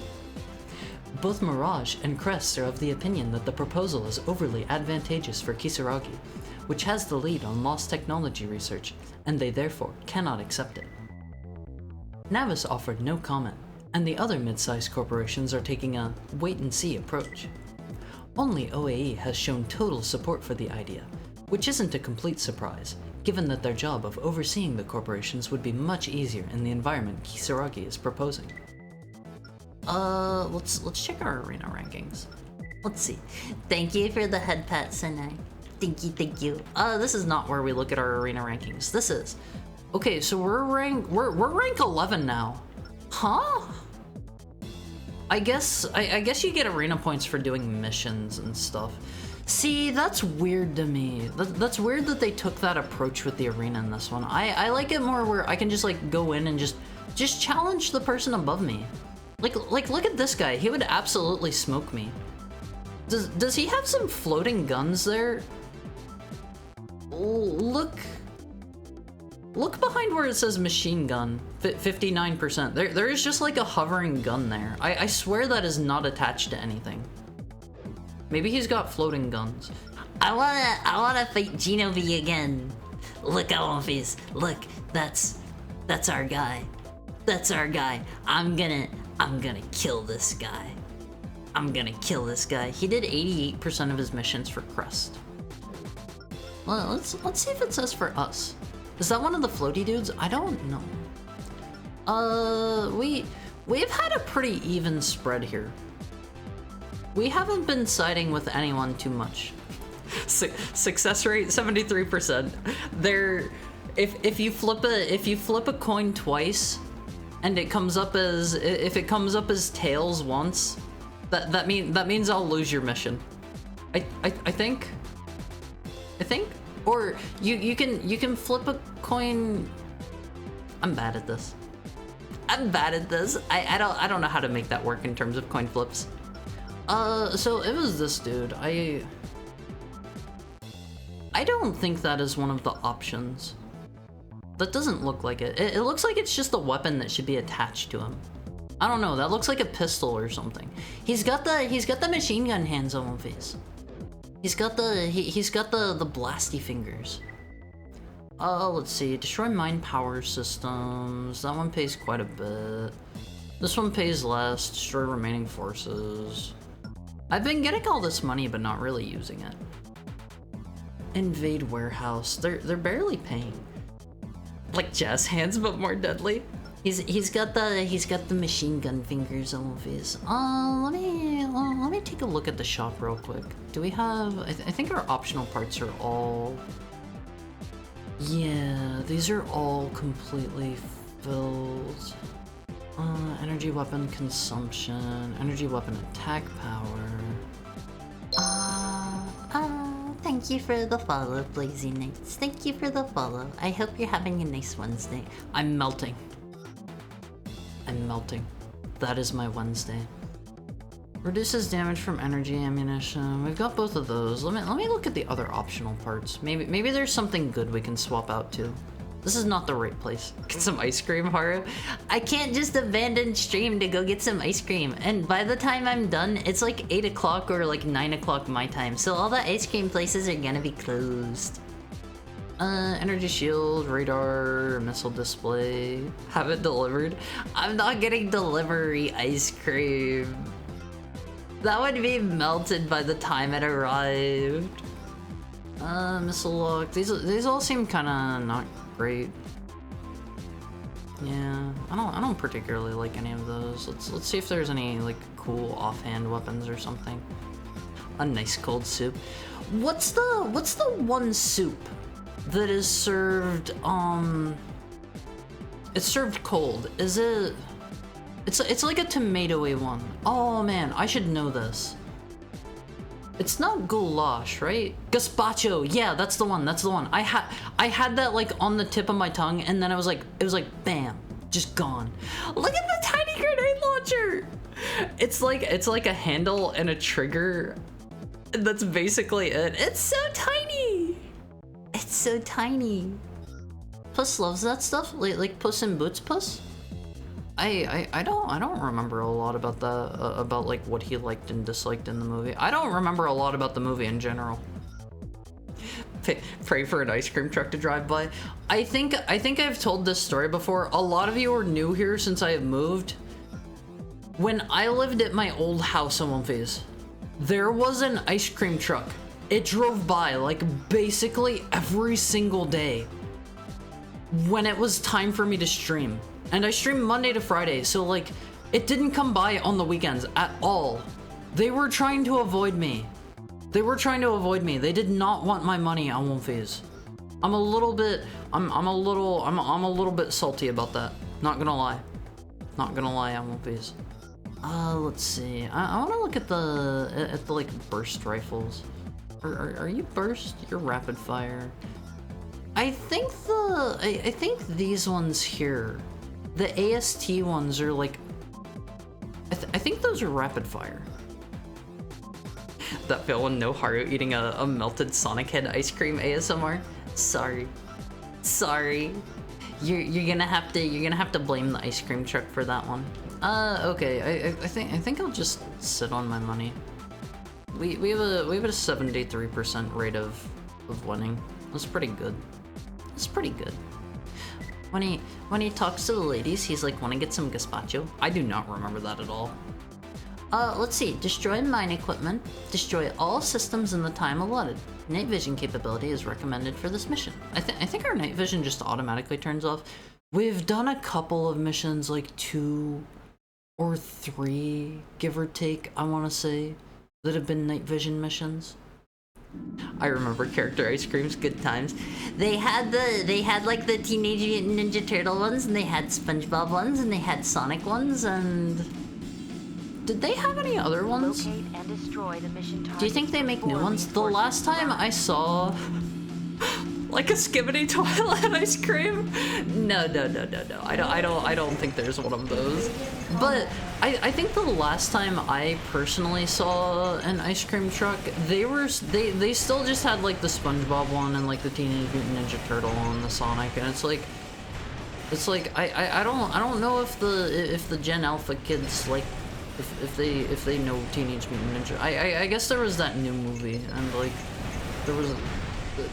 Both Mirage and Crest are of the opinion that the proposal is overly advantageous for Kisaragi, which has the lead on lost technology research, and they therefore cannot accept it. Navis offered no comment, and the other mid-sized corporations are taking a wait-and-see approach. Only OAE has shown total support for the idea, which isn't a complete surprise, given that their job of overseeing the corporations would be much easier in the environment Kisaragi is proposing. Let's check our arena rankings. Let's see. Thank you for the head pat, Senai. Thank you. This is not where we look at our arena rankings. This is. Okay, so we're rank 11 now. Huh? I guess you get arena points for doing missions and stuff. See, that's weird to me. That's weird that they took that approach with the arena in this one. I like it more where I can just like go in and just challenge the person above me. Like look at this guy. He would absolutely smoke me. Does he have some floating guns there? Look behind where it says machine gun, 59%. There is just like a hovering gun there. I swear that is not attached to anything. Maybe he's got floating guns. I wanna fight Gino V again. Look, Alphys. Look, that's our guy. That's our guy. I'm gonna kill this guy. I'm gonna kill this guy. He did 88% of his missions for Crest. Well, let's see if it says for us. Is that one of the floaty dudes? I don't know. We've had a pretty even spread here. We haven't been siding with anyone too much. Success rate 73%. If you flip a coin twice, and it comes up as if it comes up as tails once, that means I'll lose your mission. I think. Or you can flip a coin. I'm bad at this. I don't know how to make that work in terms of coin flips. So it was this dude. I don't think that is one of the options. That doesn't look like it. It looks like it's just a weapon that should be attached to him. I don't know. That looks like a pistol or something. He's got the machine gun hands on his face. He's got the blasty fingers. Let's see. Destroy mine power systems. That one pays quite a bit. This one pays less. Destroy remaining forces. I've been getting all this money, but not really using it. Invade warehouse. They're barely paying. Like jazz hands, but more deadly. He's got the machine gun fingers on his. Let me take a look at the shop real quick. Do we have? I think our optional parts are all. Yeah, these are all completely filled. Energy weapon consumption, energy weapon attack power. Thank you for the follow, Blazing Knights. Thank you for the follow. I hope you're having a nice Wednesday. I'm melting. That is my Wednesday. Reduces damage from energy ammunition. We've got both of those. Let me look at the other optional parts. Maybe there's something good we can swap out to. This is not the right place. Get some ice cream, Haru. I can't just abandon stream to go get some ice cream. And by the time I'm done, it's like 8 o'clock or like 9 o'clock my time. So all the ice cream places are gonna be closed. Energy shield, radar, missile display. Have it delivered. I'm not getting delivery ice cream. That would be melted by the time it arrived. Missile lock. These all seem kinda not great. Yeah, I don't particularly like any of those. Let's see if there's any like cool offhand weapons or something. A nice cold soup. What's the one soup that is served it's served cold? Is it it's like a tomatoey one. Oh man, I should know this. It's not goulash, right? Gazpacho. Yeah, that's the one. I had that like on the tip of my tongue, and then it was like bam, just gone. Look at the tiny grenade launcher. It's like a handle and a trigger. And that's basically it. It's so tiny. Puss loves that stuff. Like Puss in Boots Puss. I don't remember a lot about the about like what he liked and disliked in the movie. I don't remember a lot about the movie in general. Pray for an ice cream truck to drive by. I think I've told this story before. A lot of you are new here since I have moved. When I lived at my old house in One there was an ice cream truck. It drove by like basically every single day when it was time for me to stream. And I stream Monday to Friday, so like it didn't come by on the weekends at all. They were trying to avoid me. They were trying to avoid me. They did not want my money on One Phase. I'm a little bit salty about that. Not gonna lie. Not gonna lie on One Phase. Let's see. I want to look at the like burst rifles. Are you burst? You're rapid fire. I think I think these ones here, the AST ones are like. I think those are rapid fire. That villain no Haru eating a melted Sonic head ice cream ASMR. Sorry. You're gonna have to blame the ice cream truck for that one. Okay. I think I'll just sit on my money. We have a 73% rate of winning. That's pretty good. That's pretty good. When he talks to the ladies, he's like, "Want to get some gazpacho?" I do not remember that at all. Let's see. Destroy mine equipment. Destroy all systems in the time allotted. Night vision capability is recommended for this mission. I think our night vision just automatically turns off. We've done a couple of missions, like 2 or 3, give or take, I want to say, that have been night vision missions. I remember character ice creams, good times. They had like the Teenage Mutant Ninja Turtle ones, and they had SpongeBob ones, and they had Sonic ones, and did they have any other ones? Locate and destroy the mission target. Do you think they make new ones? The last time I saw like a Skibbity toilet ice cream? No. I don't think there's one of those. But I think the last time I personally saw an ice cream truck, they still just had like the SpongeBob one and like the Teenage Mutant Ninja Turtle one, the Sonic, and it's like I don't know if the Gen Alpha kids like if they know Teenage Mutant Ninja. I guess there was that new movie and like there was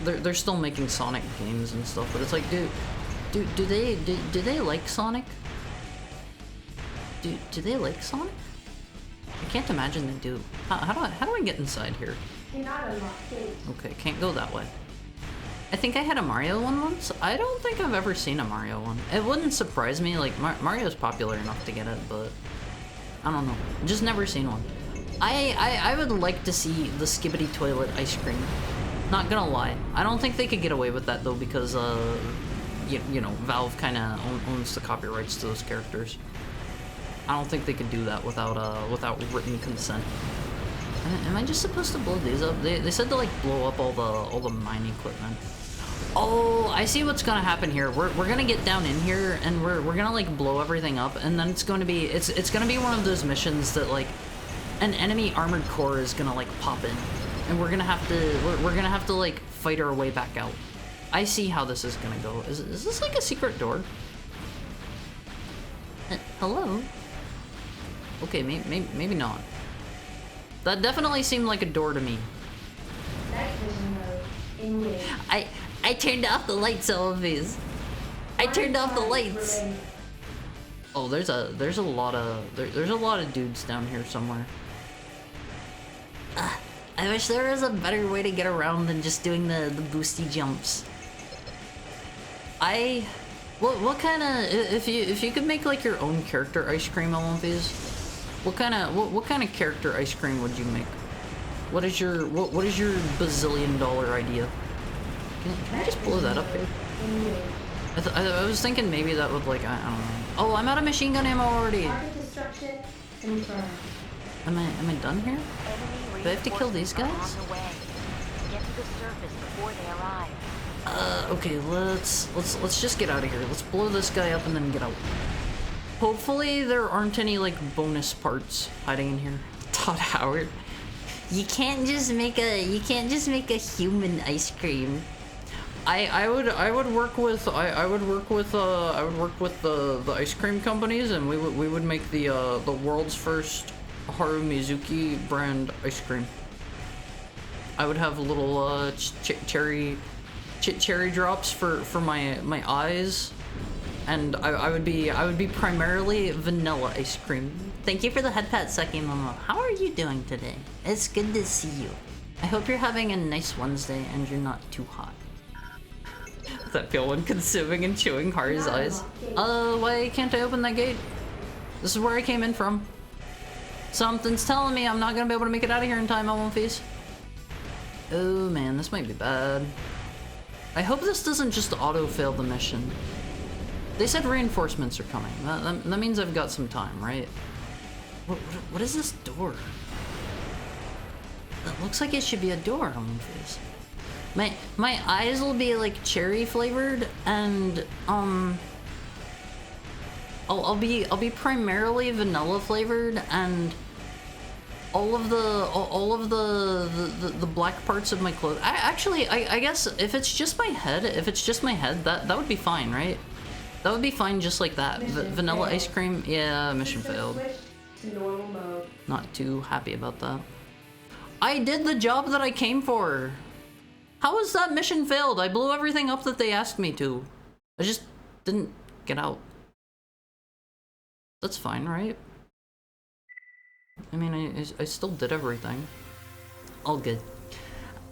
they're still making Sonic games and stuff, but it's like do they like Sonic? Do they like Sonic? I can't imagine they do. How do I get inside here? Okay, can't go that way. I think I had a Mario one once. I don't think I've ever seen a Mario one. It wouldn't surprise me, like Mario's popular enough to get it, but I don't know. Just never seen one. I would like to see the Skibbity toilet ice cream. Not gonna lie. I don't think they could get away with that though because you know, Valve kind of owns the copyrights to those characters. I don't think they could do that without written consent. Am I just supposed to blow these up? They said to like blow up all the mine equipment. Oh, I see what's gonna happen here. We're gonna get down in here and we're gonna like blow everything up, and then it's gonna be one of those missions that like an enemy armored core is gonna like pop in, and we're gonna have to like fight our way back out. I see how this is gonna go. Is this like a secret door? Hello? Okay, maybe not. That definitely seemed like a door to me. Night vision mode engaged. I turned off the lights, all of these. I turned off the lights. Oh, there's a lot of dudes down here somewhere. I wish there was a better way to get around than just doing the boosty jumps. What kind of if you could make like your own character ice cream on one of these, what kind of character ice cream would you make? What is your bazillion-dollar idea? Can I just blow that up here? I was thinking maybe that would like I don't know. Oh, I'm out of machine gun ammo already. Target destruction confirmed. Am I done here? Do I have to kill these guys? On the way. Get to the surface before they arrive. Okay, let's just get out of here. Let's blow this guy up and then get out. Hopefully there aren't any like bonus parts hiding in here. Todd Howard. You can't just make a human ice cream. I would work with the ice cream companies, and we would make the world's first Haru Mizuki brand ice cream. I would have little cherry drops for my eyes, and I would be primarily vanilla ice cream. Thank you for the head pat, Seki Momo. How are you doing today? It's good to see you. I hope you're having a nice Wednesday and you're not too hot. Does that feel when consuming and chewing Haru's eyes? Why can't I open that gate? This is where I came in from. Something's telling me I'm not gonna be able to make it out of here in time, Elmonfees. Oh man, this might be bad. I hope this doesn't just auto-fail the mission. They said reinforcements are coming. That means I've got some time, right? What is this door? That looks like it should be a door, Elmonfees. My eyes will be like cherry flavored, and I'll be primarily vanilla flavored, and all of the black parts of my clothes. I guess if it's just my head, that would be fine, right? That would be fine just like that. Vanilla ice cream, yeah, mission failed. To normal mode. Not too happy about that. I did the job that I came for. How was that mission failed? I blew everything up that they asked me to. I just didn't get out. That's fine, right? I mean, I still did everything. All good.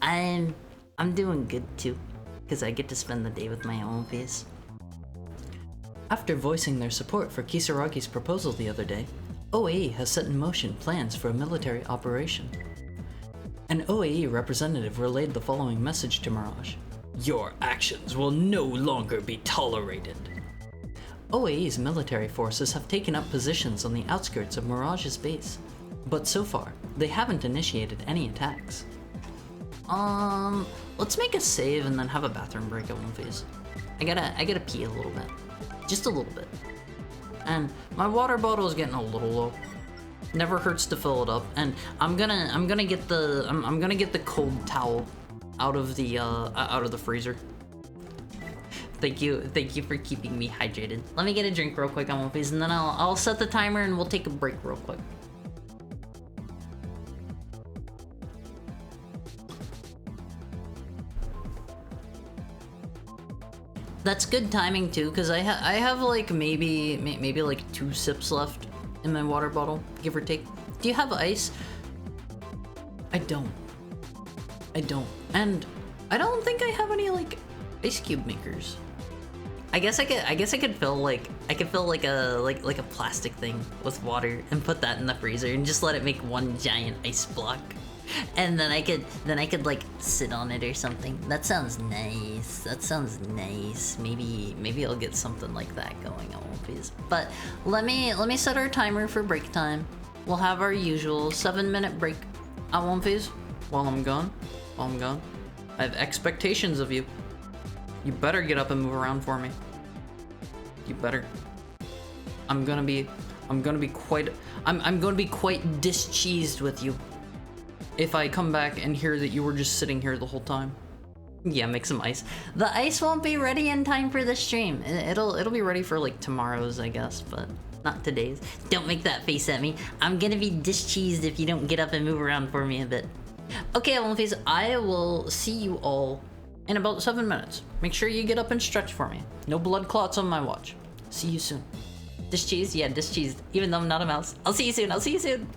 I'm doing good too, because I get to spend the day with my own face. After voicing their support for Kisaragi's proposal the other day, OAE has set in motion plans for a military operation. An OAE representative relayed the following message to Mirage. Your actions will no longer be tolerated. OAE's military forces have taken up positions on the outskirts of Mirage's base, but so far, they haven't initiated any attacks. Let's make a save and then have a bathroom break at one phase. I gotta pee a little bit. Just a little bit. And my water bottle is getting a little low. Never hurts to fill it up, and I'm gonna get the cold towel out of the freezer. Thank you for keeping me hydrated. Let me get a drink real quick on one piece, and then I'll set the timer and we'll take a break real quick. That's good timing too, because I have like maybe like 2 sips left in my water bottle, give or take. Do you have ice? I don't. And I don't think I have any like ice cube makers. I guess I could fill like a plastic thing with water and put that in the freezer and just let it make one giant ice block. And then I could like sit on it or something. That sounds nice. Maybe I'll get something like that going on, please. But let me set our timer for break time. We'll have our usual 7-minute break at one phase while I'm gone. I have expectations of you. You better get up and move around for me. You better. I'm gonna be quite discheesed with you if I come back and hear that you were just sitting here the whole time. Yeah, make some ice. The ice won't be ready in time for the stream. It'll be ready for like tomorrow's, I guess, but not today's. Don't make that face at me. I'm gonna be discheesed if you don't get up and move around for me a bit. Okay, Olympies, I will see you all in about 7 minutes. Make sure you get up and stretch for me. No blood clots on my watch. See you soon. Discheesed? Yeah, discheesed. Even though I'm not a mouse. I'll see you soon.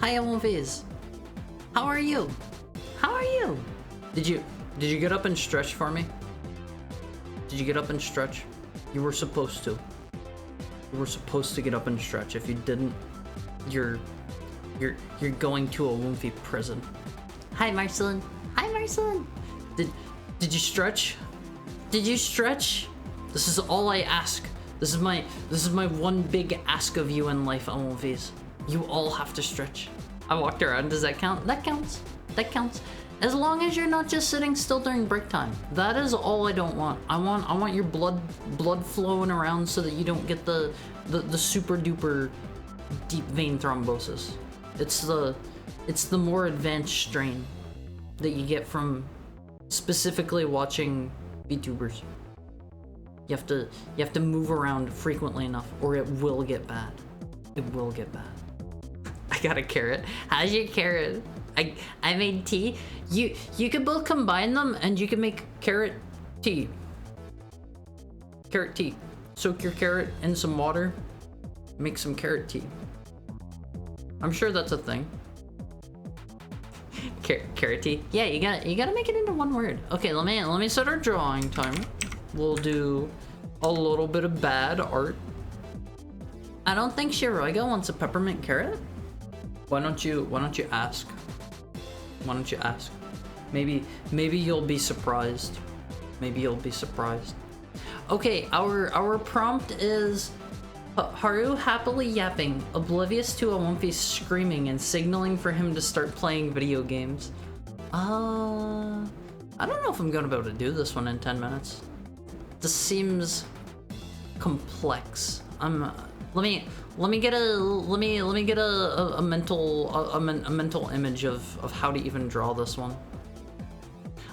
Hi, Elmovies. How are you? How are you? Did you get up and stretch for me? Did you get up and stretch? You were supposed to. You were supposed to get up and stretch. If you didn't, you're going to a Woomfie prison. Hi, Marceline. Hi, Marceline. Did you stretch? Did you stretch? This is all I ask. This is my one big ask of you in life, Woomfies. You all have to stretch. I walked around. Does that count? That counts. That counts. As long as you're not just sitting still during break time. That is all I don't want. I want your blood flowing around so that you don't get the super duper deep vein thrombosis. It's the more advanced strain that you get from specifically watching VTubers. You have to move around frequently enough or it will get bad. It will get bad. I got a carrot. How's your carrot? I made tea. You could both combine them and you can make carrot tea. Carrot tea. Soak your carrot in some water. Make some carrot tea. I'm sure that's a thing. Carrot tea. Yeah, you gotta make it into one word. Okay, let me set our drawing timer. We'll do a little bit of bad art. I don't think Shiroiga wants a peppermint carrot. Why don't you ask? Why don't you ask? Maybe you'll be surprised. Maybe you'll be surprised. Okay, our prompt is Haru happily yapping, oblivious to a Woomfie screaming and signaling for him to start playing video games. I don't know if I'm gonna be able to do this one in 10 minutes. This seems complex. Let me get a mental image of how to even draw this one.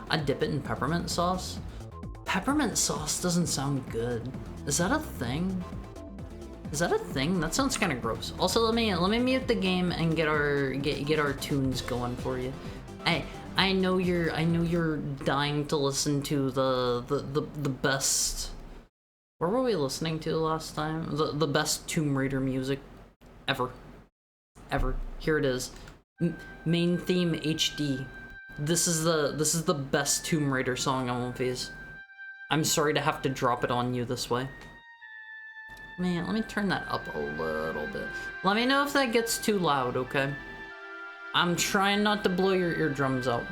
I dip it in peppermint sauce. Peppermint sauce doesn't sound good. Is that a thing? Is that a thing? That sounds kind of gross. Also, let me mute the game and get our tunes going for you. I know you're dying to listen to the best. What were we listening to last time? The best Tomb Raider music ever. Here it is. Main theme HD. This is the best Tomb Raider song on Woomfies. I'm sorry to have to drop it on you this way. Man, let me turn that up a little bit. Let me know if that gets too loud, okay? I'm trying not to blow your eardrums out.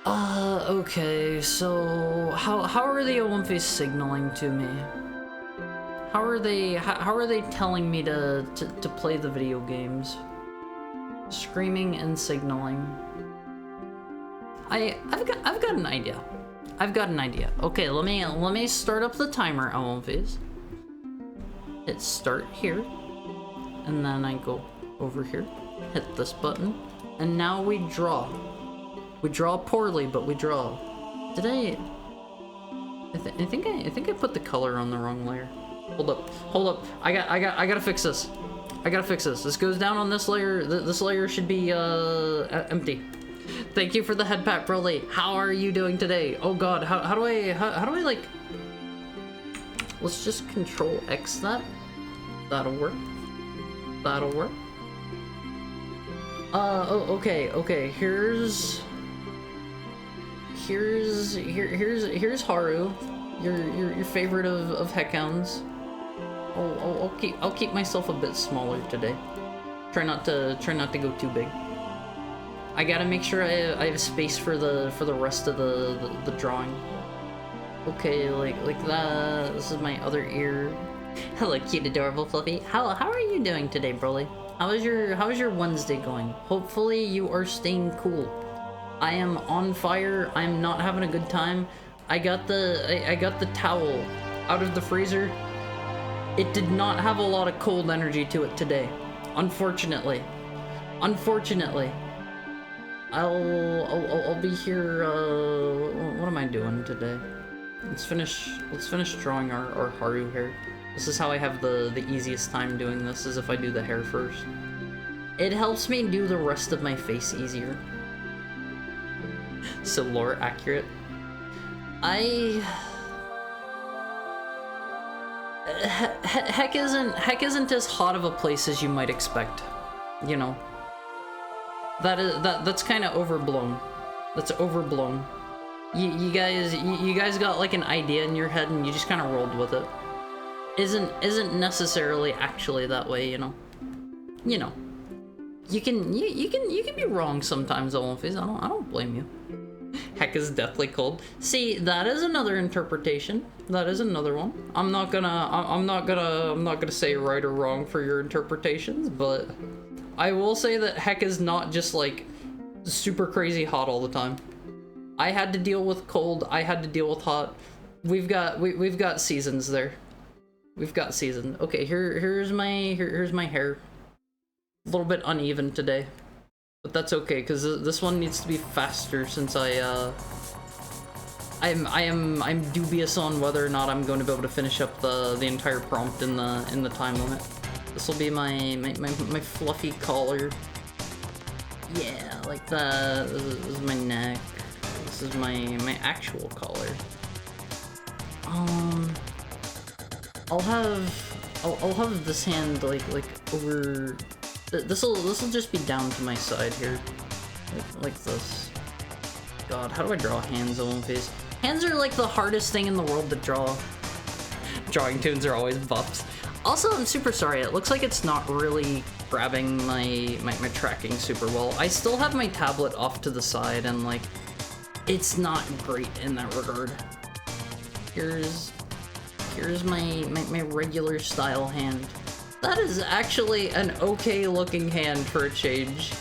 Okay, so how are the Woomfies signaling to me? How are they telling me to play the video games? Screaming and signaling. I've got an idea. I've got an idea. Okay, let me start up the timer, Woomfies. Hit start here, and then I go over here, hit this button, and now we draw. We draw poorly, but we draw. Did I think I put the color on the wrong layer. Hold up. I gotta fix this. This goes down on this layer. This layer should be empty. Thank you for the head pat, Broly. How are you doing today? Oh God, how do I like? Let's just Control X that. That'll work. Oh, okay. Here's Haru, your favorite of heckhounds. I'll keep myself a bit smaller today. Try not to go too big. I gotta make sure I have space for the rest of the drawing. Okay, like that. This is my other ear. Hello, cute, adorable Fluffy. How are you doing today, Broly? How is your Wednesday going? Hopefully you are staying cool. I am on fire. I'm not having a good time. I got the towel out of the freezer. It did not have a lot of cold energy to it today, unfortunately. I'll be here. What am I doing today? Let's finish drawing our Haru hair. This is how I have the easiest time doing this, is if I do the hair first. It helps me do the rest of my face easier. So lore accurate. Heck isn't as hot of a place as you might expect. you know. That's kind of overblown. That's overblown. You guys got like an idea in your head and you just kind of rolled with it. Isn't necessarily actually that way, you know. You know. You can be wrong sometimes, Olympies. I don't blame you. Heck is deathly cold. See, that is another interpretation. That is another one. I'm not gonna say right or wrong for your interpretations, but I will say that heck is not just like super crazy hot all the time. I had to deal with cold. I had to deal with hot. We've got seasons there. We've got seasons. Okay, here's my hair. A little bit uneven today, but that's okay because this one needs to be faster since I'm dubious on whether or not I'm going to be able to finish up the entire prompt in the time limit. This will be my fluffy collar. Yeah, like that. This is my neck. This is my actual collar. I'll have this hand like over. This'll just be down to my side here, like this. God, how do I draw hands on my face? Hands are like the hardest thing in the world to draw. Drawing tunes are always buffs. Also, I'm super sorry. It looks like it's not really grabbing my tracking super well. I still have my tablet off to the side, and like, it's not great in that regard. Here's my regular style hand. That is actually an okay looking hand for a change.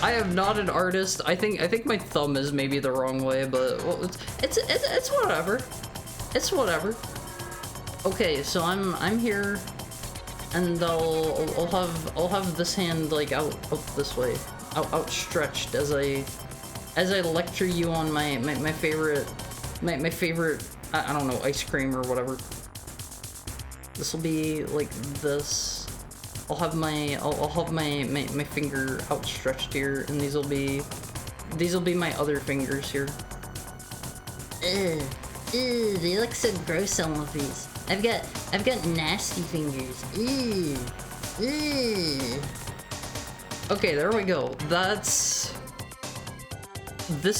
I am not an artist. I think my thumb is maybe the wrong way, but well, it's whatever. It's whatever. Okay, so I'm here, and I'll have this hand like out this way, outstretched as I lecture you on my favorite I don't know, ice cream or whatever. This will be like this. I'll have my finger outstretched here, and these will be my other fingers here. Ew, they look so gross, some of these. I've got nasty fingers. Ew, ew. Okay, there we go. This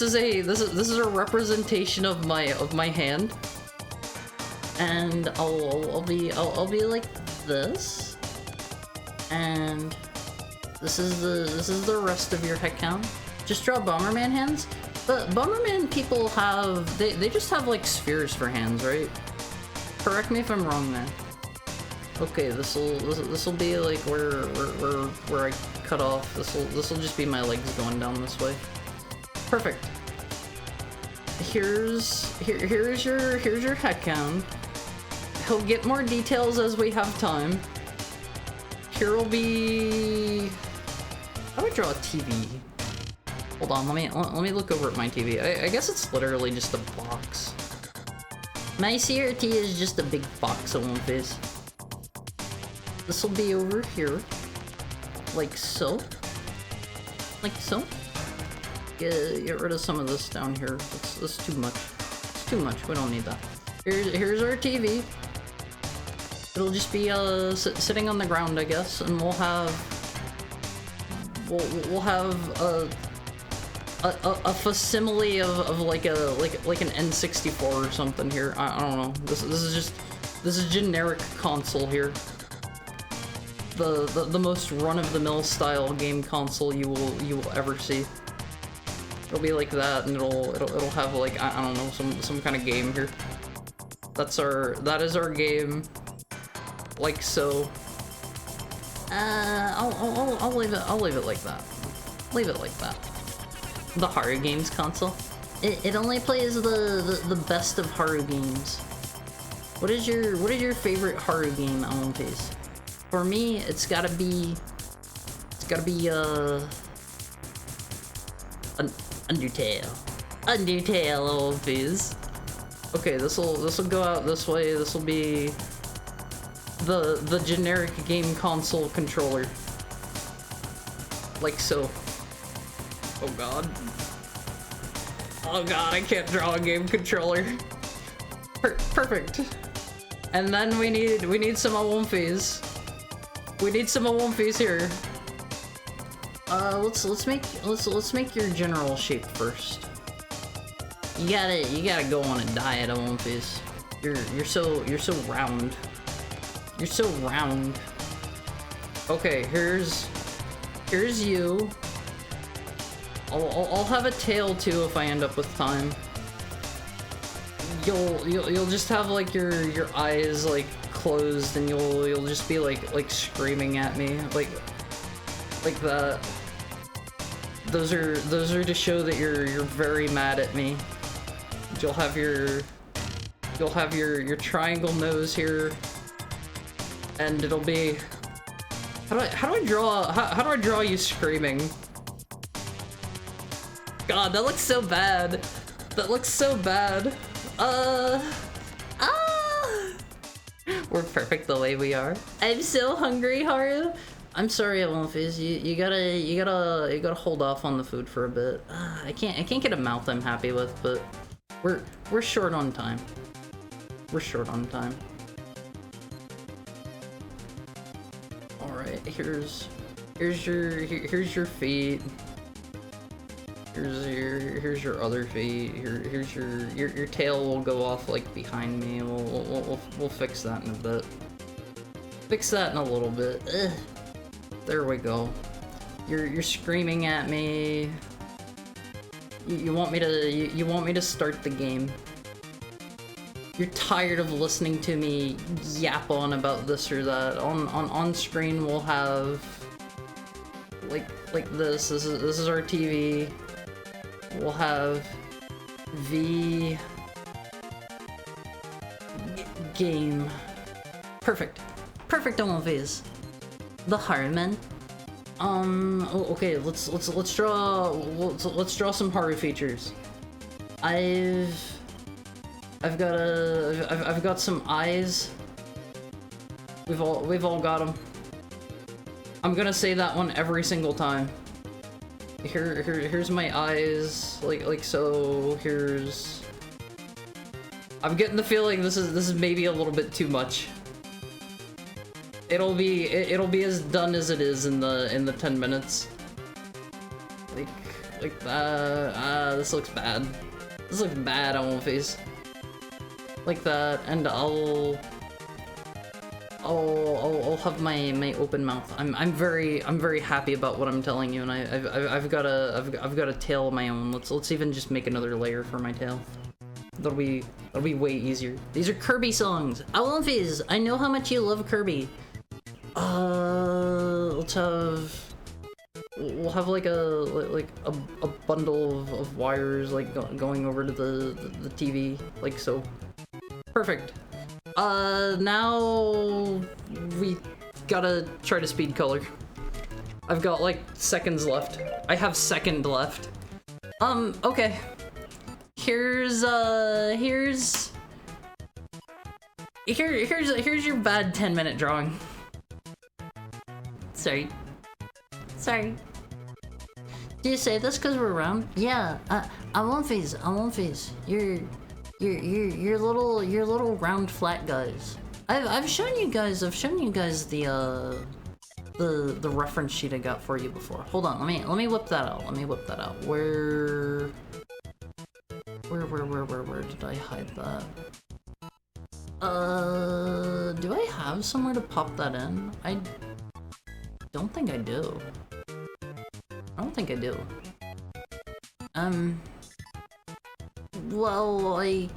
is a representation of my hand. And I'll be like this, and this is the rest of your head count. Just draw Bomberman hands, but Bomberman people they just have like spheres for hands, right? Correct me if I'm wrong there. Okay, this'll be like where I cut off. This'll just be my legs going down this way. Perfect. Here's your head count. He'll get more details as we have time. Here will be. How do I draw a TV? Hold on, let me look over at my TV. I guess it's literally just a box. My CRT is just a big box of one face. This will be over here, like so. Like so. Get rid of some of this down here. That's too much. It's too much. We don't need that. Here's our TV. It'll just be sitting on the ground, I guess, and we'll have a facsimile of like an N64 or something here. I don't know. This is generic console here. The most run-of-the-mill style game console you will ever see. It'll be like that, and it'll have like I don't know some kind of game here. That is our game. Like so. I'll leave it like that. Leave it like that. The Haru games console. It only plays the best of Haru games. What is your favorite Haru game on One Piece? For me, it's gotta be Undertale. Undertale on One Piece. Okay, this'll go out this way. This'll be the generic game console controller. Like so. Oh god. Oh god, I can't draw a game controller. Perfect. And then we need some One Piece. We need some One Piece here. Let's make your general shape first. You gotta go on a diet, Olympias. You're so round. You're so round. Okay, here's you. I'll have a tail too if I end up with time. You'll just have like your eyes like closed and you'll just be like screaming at me like that. Those are to show that you're very mad at me. You'll have your triangle nose here, and it'll be how do I draw you screaming? God, that looks so bad. That looks so bad. We're perfect the way we are. I'm so hungry, Haru. I'm sorry, Olympias. You gotta hold off on the food for a bit. I can't get a mouth I'm happy with, but we're short on time. We're short on time. All right, here's your feet. Here's your other feet. Here's your tail will go off like behind me. We'll fix that in a bit. Fix that in a little bit. Ugh. There we go. You're screaming at me. You want me to start the game. You're tired of listening to me yap on about this or that. On screen we'll have like this. This is our TV. We'll have the game. Perfect. Perfect, Olympias. The Haruman. Okay, let's draw some Haru features. I've got some eyes. We've all got them. I'm gonna say that one every single time. Here's my eyes, like so. Here's. I'm getting the feeling this is maybe a little bit too much. It'll be as done as it is in the 10 minutes. Like that. This looks bad. This looks bad on my face. Like that, and I'll have my open mouth. I'm very happy about what I'm telling you, and I've got a tail of my own. Let's even just make another layer for my tail. That'll be way easier. These are Kirby songs. Olympias, I know how much you love Kirby. We'll have like a bundle of wires like going over to the TV, like so. Perfect. Now we gotta try to speed color. I've got like seconds left. I have second left. Okay. Here's your bad 10-minute drawing. Sorry. Do you say this because we're around? Yeah, I won't phase. You're little round flat guys. I've shown you guys the reference sheet I got for you before. Hold on, let me whip that out. Where did I hide that? Do I have somewhere to pop that in? I don't think I do. Well, I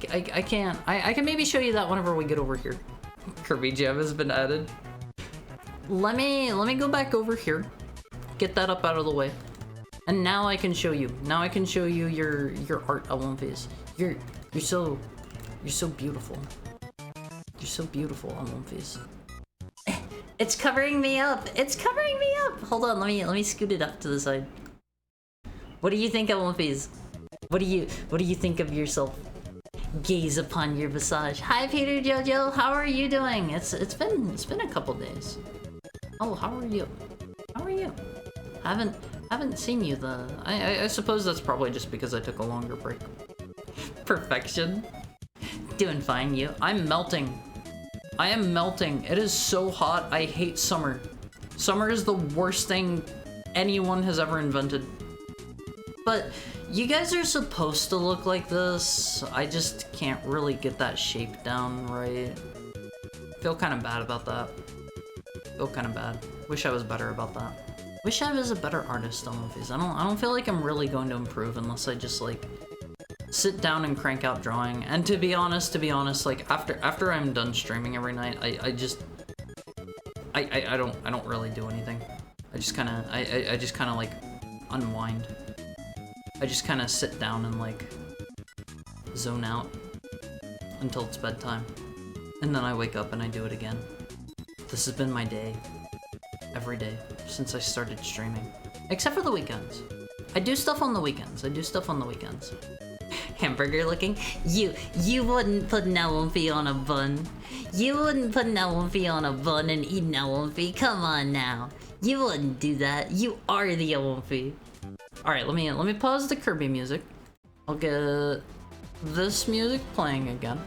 can't. I can maybe show you that whenever we get over here. Kirby Jam has been added. Let me go back over here. Get that up out of the way. And now I can show you. Your art, Olympias. You're so beautiful. You're so beautiful, Olympias. It's covering me up. Hold on, let me scoot it up to the side. What do you think, Olympias? What do you think of yourself? Gaze upon your visage. Hi, Peter Jojo. How are you doing? It's been a couple days. Oh, how are you? Haven't seen you. I suppose that's probably just because I took a longer break. Perfection. Doing fine, you. I'm melting. I am melting. It is so hot. I hate summer. Summer is the worst thing anyone has ever invented. But you guys are supposed to look like this. I just can't really get that shape down right. Feel kind of bad about that. Feel kind of bad. Wish I was better about that. Wish I was a better artist on movies. I don't feel like I'm really going to improve unless I just like sit down and crank out drawing. And to be honest, like after I'm done streaming every night, I don't really do anything. I just kind of like unwind. I just kind of sit down and like zone out until it's bedtime. And then I wake up and I do it again. This has been my day. Every day since I started streaming. Except for the weekends. I do stuff on the weekends. Hamburger looking? You wouldn't put an Elwinfie on a bun. You wouldn't put an Elwinfie on a bun and eat an Elwinfie. Come on now. You wouldn't do that. You are the Elwinfie. Alright, let me pause the Kirby music. I'll get this music playing again.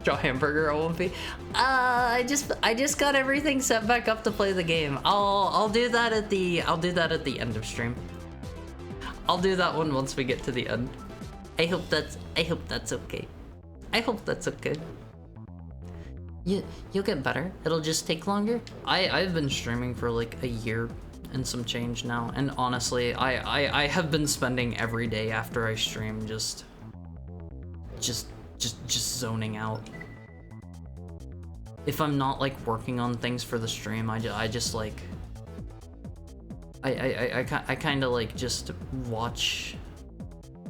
Draw hamburger Elwinfie. I just got everything set back up to play the game. I'll do that at the end of stream. I'll do that one once we get to the end. I hope that's okay. I hope that's okay. You'll get better. It'll just take longer. I've been streaming for like a year and some change now, and honestly, I have been spending every day after I stream just zoning out. If I'm not like working on things for the stream, I just like I kind of like just watch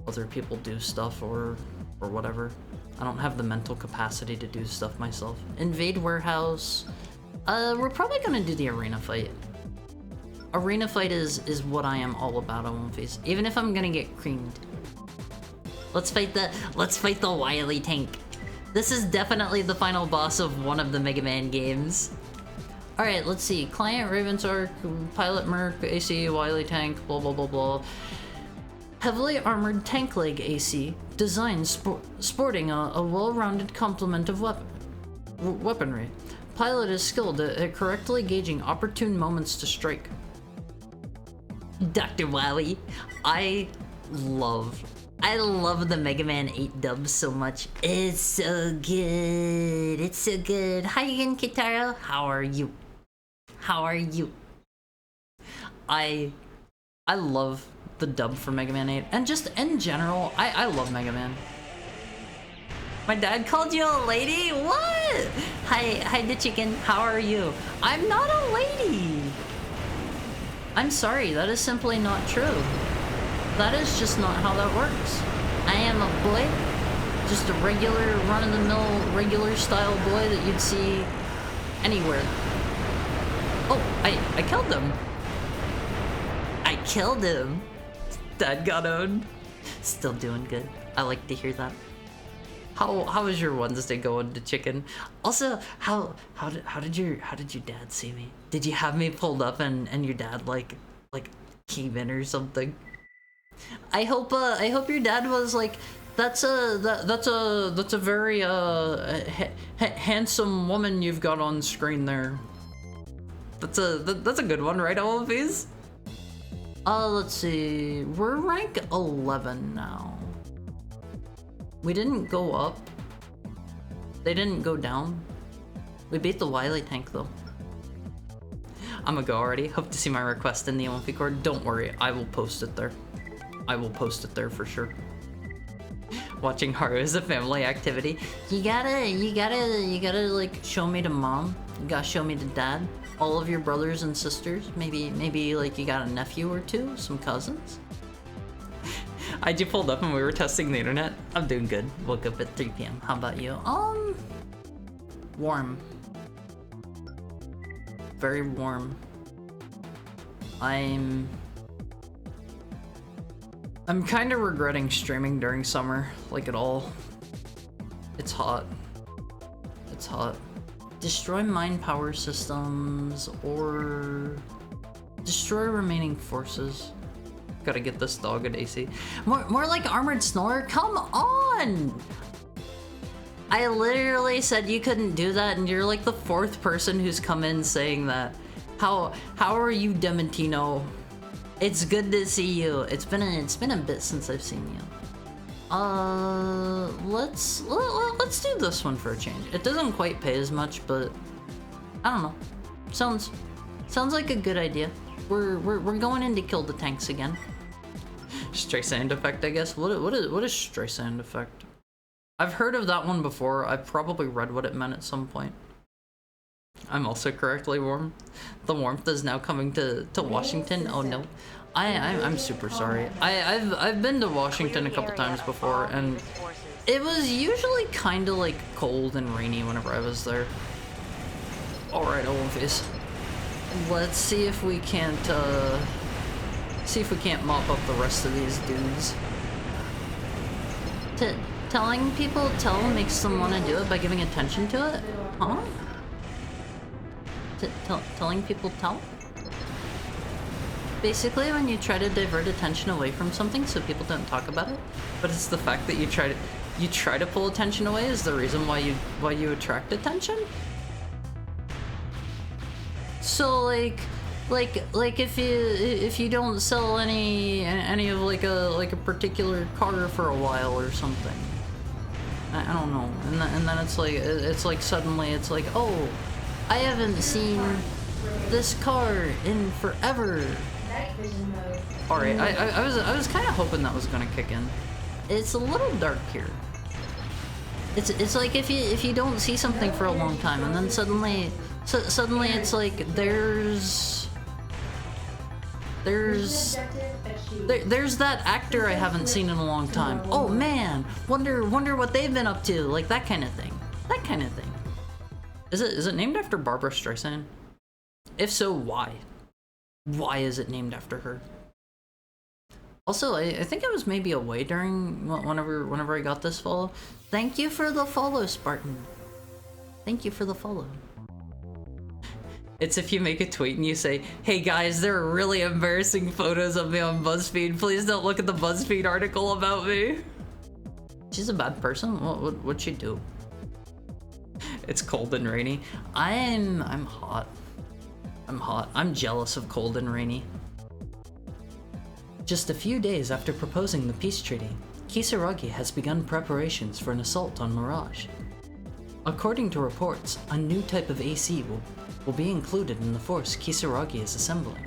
other people do stuff or whatever. I don't have the mental capacity to do stuff myself. Invade warehouse. We're probably gonna do the arena fight. Arena fight is what I am all about on One Piece, even if I'm gonna get creamed. Let's fight the wily tank. This is definitely the final boss of one of the Mega Man games. Alright, let's see. Client Ravensark, Pilot Merc, AC, Wily Tank, blah blah blah blah. Heavily armored tank leg AC, design sporting a well-rounded complement of weaponry. Pilot is skilled at correctly gauging opportune moments to strike. Dr. Wily, I love the Mega Man 8 dub so much. It's so good. It's so good. Hi again, Kitaro. How are you? How are you? I love the dub for Mega Man 8, and just in general, I love Mega Man. My dad called you a lady? What? Hi the chicken. How are you? I'm not a lady. I'm sorry, that is simply not true. That is just not how that works. I am a boy, just a regular, run-of-the-mill, regular style boy that you'd see anywhere. Oh, I killed him. I killed him. Dad got owned. Still doing good. I like to hear that. How was your Wednesday going to chicken? Also, how did your dad see me? Did you have me pulled up and your dad like came in or something? I hope your dad was like, that's a very handsome woman you've got on screen there. That's a good one, right, all of these? Let's see. We're rank 11 now. We didn't go up. They didn't go down. We beat the Wily tank though. I'm gonna go already. Hope to see my request in the Olympic Cord. Don't worry, I will post it there. I will post it there for sure. Watching Haru is a family activity. You gotta like show me to mom. You gotta show me to dad. All of your brothers and sisters. Maybe like you got a nephew or two, some cousins. I just pulled up and we were testing the internet. I'm doing good. Woke up at 3 p.m. How about you? Warm. Very warm. I'm kind of regretting streaming during summer, like at all. It's hot. It's hot. Destroy mine power systems or destroy remaining forces. Gotta get this dog at AC. More like Armored Snore? Come on! I literally said you couldn't do that, and you're like the 4th person who's come in saying that. How are you, Dementino? It's good to see you. It's been a bit since I've seen you. Let's do this one for a change. It doesn't quite pay as much, but I don't know. Sounds like a good idea. We're going in to kill the tanks again. Streisand effect, I guess. What is Streisand effect? I've heard of that one before. I've probably read what it meant at some point. I'm also correctly warm. The warmth is now coming to Washington. Oh no. I'm super sorry. I've been to Washington a couple times before, and it was usually kind of like cold and rainy whenever I was there. Alright, Olympias. Let's see if we can't mop up the rest of these dudes. Telling people tell makes them want to do it by giving attention to it? Huh? Telling people tell? Basically, when you try to divert attention away from something so people don't talk about it, but it's the fact that you try to pull attention away is the reason why you attract attention. So like if you don't sell any of like a particular car for a while or something, I don't know, and then it's like suddenly it's like, oh, I haven't seen this car in forever. Alright, I was kind of hoping that was gonna kick in. It's a little dark here. It's like if you don't see something for a long time, and then suddenly it's like there's that actor I haven't seen in a long time. Oh man, wonder what they've been up to, like that kind of thing. That kind of thing. Is it named after Barbara Streisand? If so, why? Why is it named after her? Also, I think I was maybe away during whenever I got this follow. Thank you for the follow, Spartan. Thank you for the follow. It's if you make a tweet and you say, hey guys, there are really embarrassing photos of me on BuzzFeed. Please don't look at the BuzzFeed article about me. She's a bad person? What'd she do? It's cold and rainy. I'm hot. I'm hot. I'm jealous of cold and rainy. Just a few days after proposing the peace treaty, Kisaragi has begun preparations for an assault on Mirage. According to reports, a new type of AC will be included in the force Kisaragi is assembling.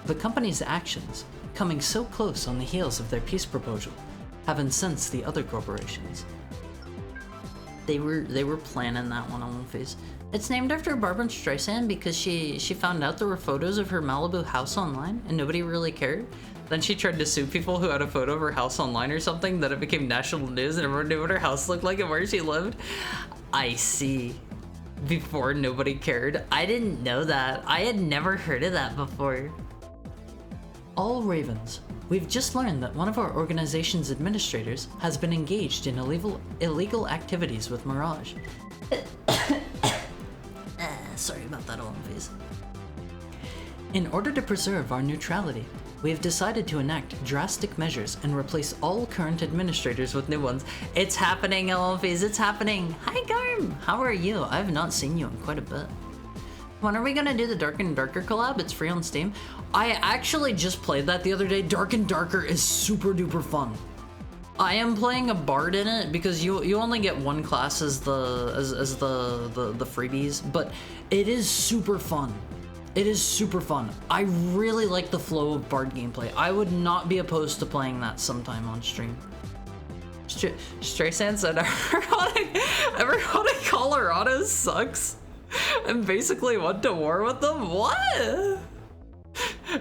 The company's actions, coming so close on the heels of their peace proposal, have incensed the other corporations. They were planning that one on face. It's named after Barbara Streisand because she found out there were photos of her Malibu house online and nobody really cared. Then she tried to sue people who had a photo of her house online or something, then it became national news and everyone knew what her house looked like and where she lived. I see. Before nobody cared. I didn't know that. I had never heard of that before. All Ravens. We've just learned that one of our organization's administrators has been engaged in illegal activities with Mirage. Sorry about that, Olympias. In order to preserve our neutrality, we have decided to enact drastic measures and replace all current administrators with new ones. It's happening, Olympias, it's happening! Hi, Garm! How are you? I have not seen you in quite a bit. When are we gonna do the Dark and Darker collab? It's free on Steam. I actually just played that the other day. Dark and Darker is super duper fun. I am playing a bard in it because you only get one class as the freebies, but it is super fun. It is super fun. I really like the flow of bard gameplay. I would not be opposed to playing that sometime on stream. Streisand said everyone in Colorado sucks and basically went to war with them? What?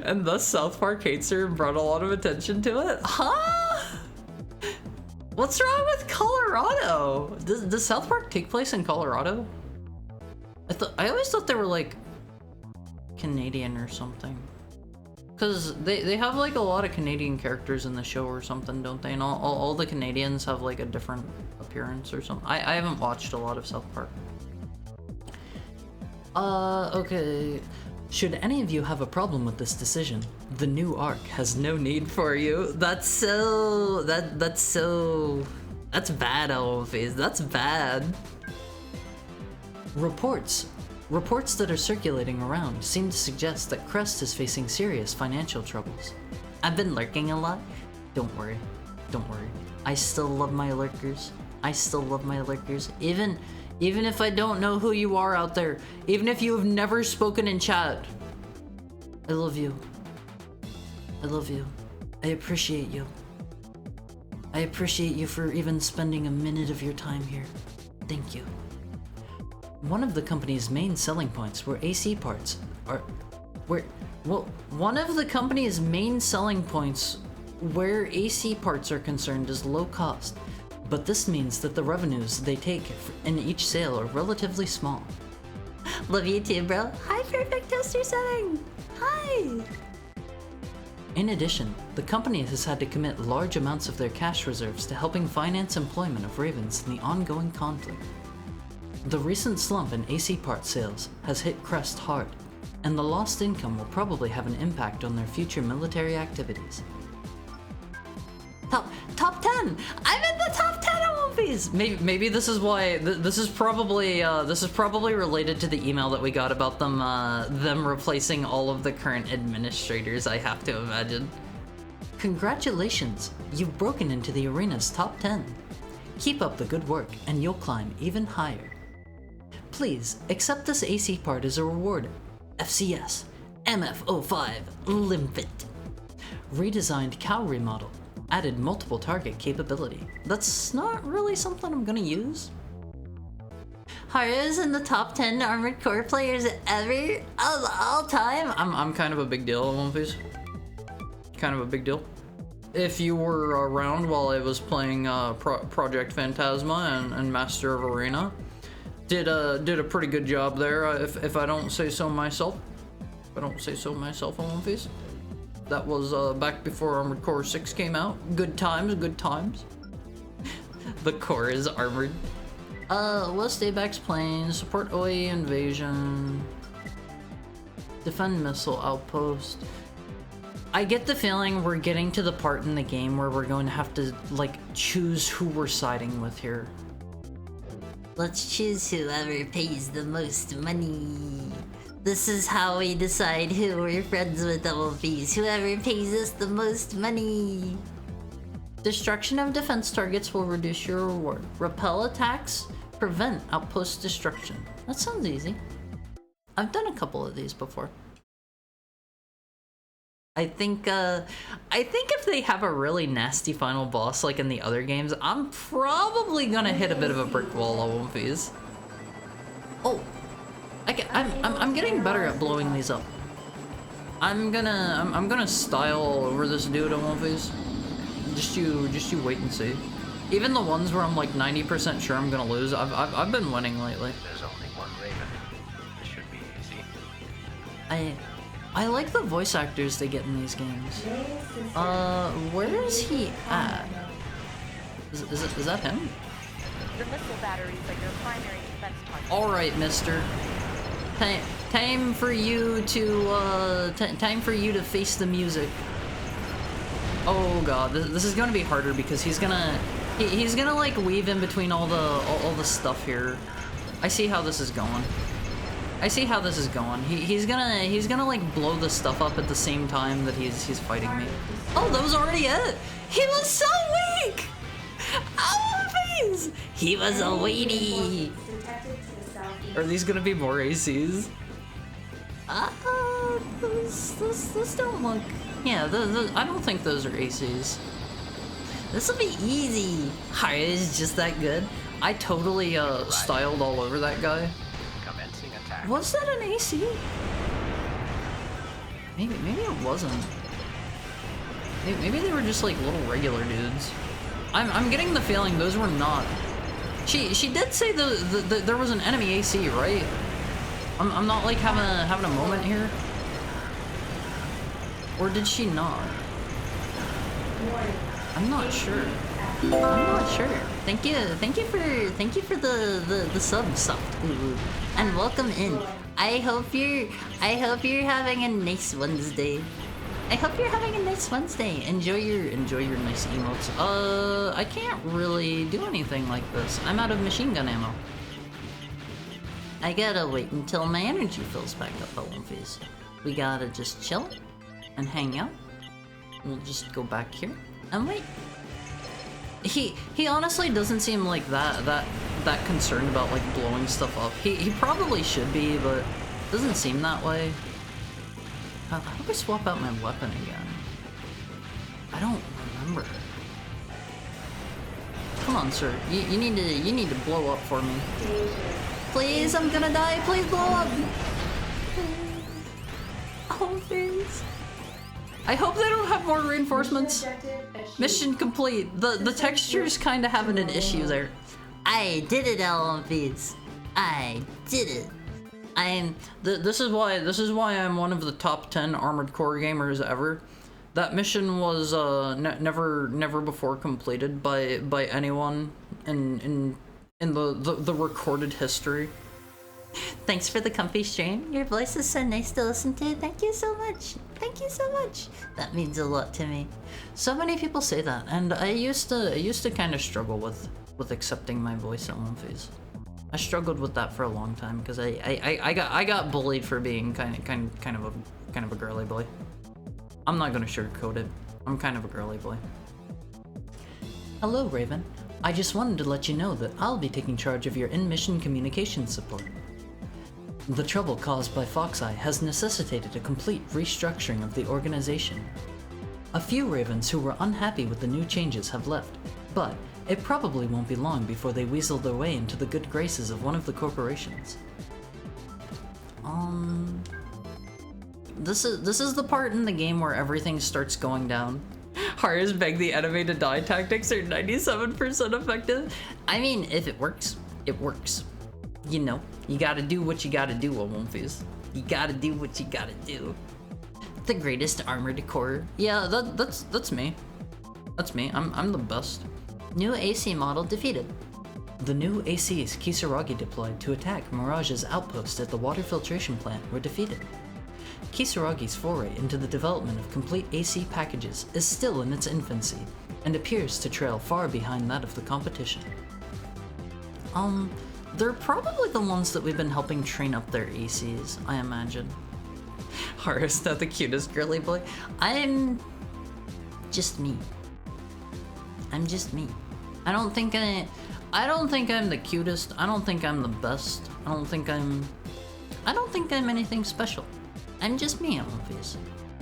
And thus South Park hates her and brought a lot of attention to it? Huh? What's wrong with Colorado? Does South Park take place in Colorado? I always thought they were like Canadian or something. Cause they have like a lot of Canadian characters in the show or something, don't they? And all the Canadians have like a different appearance or something. I haven't watched a lot of South Park. Okay. Should any of you have a problem with this decision, the new arc has no need for you. That's bad, Elphys. That's bad. Reports Reports that are circulating around seem to suggest that Crest is facing serious financial troubles. I've been lurking a lot. Don't worry. Don't worry. I still love my lurkers. I still love my lurkers. Even if I don't know who you are out there. Even if you have never spoken in chat. I love you. I love you. I appreciate you. I appreciate you for even spending a minute of your time here. Thank you. One of the company's main selling points were AC parts are one of the company's main selling points where AC parts are concerned is low cost, but this means that the revenues they take in each sale are relatively small. Love you too, bro. Hi, Perfect Toaster 7. Hi. In addition, the company has had to commit large amounts of their cash reserves to helping finance employment of Ravens in the ongoing conflict. The recent slump in AC part sales has hit Crest hard, and the lost income will probably have an impact on their future military activities. Top 10! I'm in the top 10 of One Piece! Maybe this is why, this is probably related to the email that we got about them replacing all of the current administrators, I have to imagine. Congratulations! You've broken into the arena's top 10. Keep up the good work, and you'll climb even higher. Please, accept this AC part as a reward. FCS, MF05, Limpet. Redesigned cow remodel. Added multiple target capability. That's not really something I'm gonna use. Haru's in the top 10 Armored Core players ever of all time. I'm kind of a big deal in One Piece. Kind of a big deal. If you were around while I was playing Project Phantasma and Master of Arena, did a pretty good job there. If I don't say so myself. If I don't say so myself in One Piece. That was back before Armored Core 6 came out. Good times, good times. The core is armored. West Apex planes, support OAE invasion, defend missile outpost. I get the feeling we're getting to the part in the game where we're going to have to, like, choose who we're siding with here. Let's choose whoever pays the most money. This is how we decide who we're friends with, Double Fees. Whoever pays us the most money. Destruction of defense targets will reduce your reward. Repel attacks, prevent outpost destruction. That sounds easy. I've done a couple of these before. I think if they have a really nasty final boss like in the other games, I'm probably gonna hit a bit of a brick wall on One Piece. Oh. I'm getting better at blowing these up. I'm gonna style all over this dude on One Piece. Just you wait and see. Even the ones where I'm like 90% sure I'm gonna lose, I've been winning lately. There's only one Raven. This should be easy. I like the voice actors they get in these games. Where is he at? Is that him? The missile batteries are your primary defense target. All right, mister. Time for you to face the music. Oh god, this is gonna be harder because he's gonna like weave in between all the stuff here. I see how this is going. He's gonna like blow the stuff up at the same time that he's fighting me. Oh, that was already it. He was so weak. Oh, please. He was a weenie. Are these gonna be more ACs? Those don't look... Yeah, I don't think those are ACs. This'll be easy. Haru is just that good. I totally styled all over that guy. Commencing attack. Was that an AC? Maybe it wasn't. Maybe they were just like little regular dudes. I'm getting the feeling those were not. She did say there was an enemy AC, right? I'm not like having a moment here. Or did she not? I'm not sure. Thank you for the sub soft ooh, and welcome in. I hope you're having a nice Wednesday. Enjoy your nice emotes. I can't really do anything like this. I'm out of machine gun ammo. I gotta wait until my energy fills back up, Olympies. We gotta just chill and hang out. We'll just go back here and wait. He honestly doesn't seem like that concerned about like blowing stuff up. He probably should be, but doesn't seem that way. How do I swap out my weapon again? I don't remember. Come on, sir. You need to blow up for me. Please, I'm gonna die. Please blow up. Oh, please. I hope they don't have more reinforcements. Mission complete. The texture's kind of having an issue there. I did it, LMVs. I did it. This is why I'm one of the top 10 Armored Core gamers ever. That mission was never before completed by anyone in the recorded history. Thanks for the comfy stream. Your voice is so nice to listen to. Thank you so much. Thank you so much. That means a lot to me. So many people say that, and I used to kind of struggle with accepting my voice at one phase. I struggled with that for a long time because I got bullied for being kind of a girly boy. I'm not gonna sugarcoat it. I'm kind of a girly boy. Hello, Raven. I just wanted to let you know that I'll be taking charge of your in-mission communications support. The trouble caused by Foxeye has necessitated a complete restructuring of the organization. A few Ravens who were unhappy with the new changes have left, but it probably won't be long before they weasel their way into the good graces of one of the corporations. This is the part in the game where everything starts going down. Hara's beg the enemy to die tactics are 97% effective. I mean, if it works, it works. You know, you gotta do what you gotta do, Wonfies. You gotta do what you gotta do. The greatest armored core. Yeah, that's me. That's me. I'm the best. New AC model defeated. The new ACs Kisaragi deployed to attack Mirage's outpost at the water filtration plant were defeated. Kisaragi's foray into the development of complete AC packages is still in its infancy, and appears to trail far behind that of the competition. They're probably the ones that we've been helping train up their ACs, I imagine. Hara's not the cutest girly boy. I'm just me. I'm just me. I don't think I'm the cutest. I don't think I'm the best. I don't think I'm anything special. I'm just me, Olympias.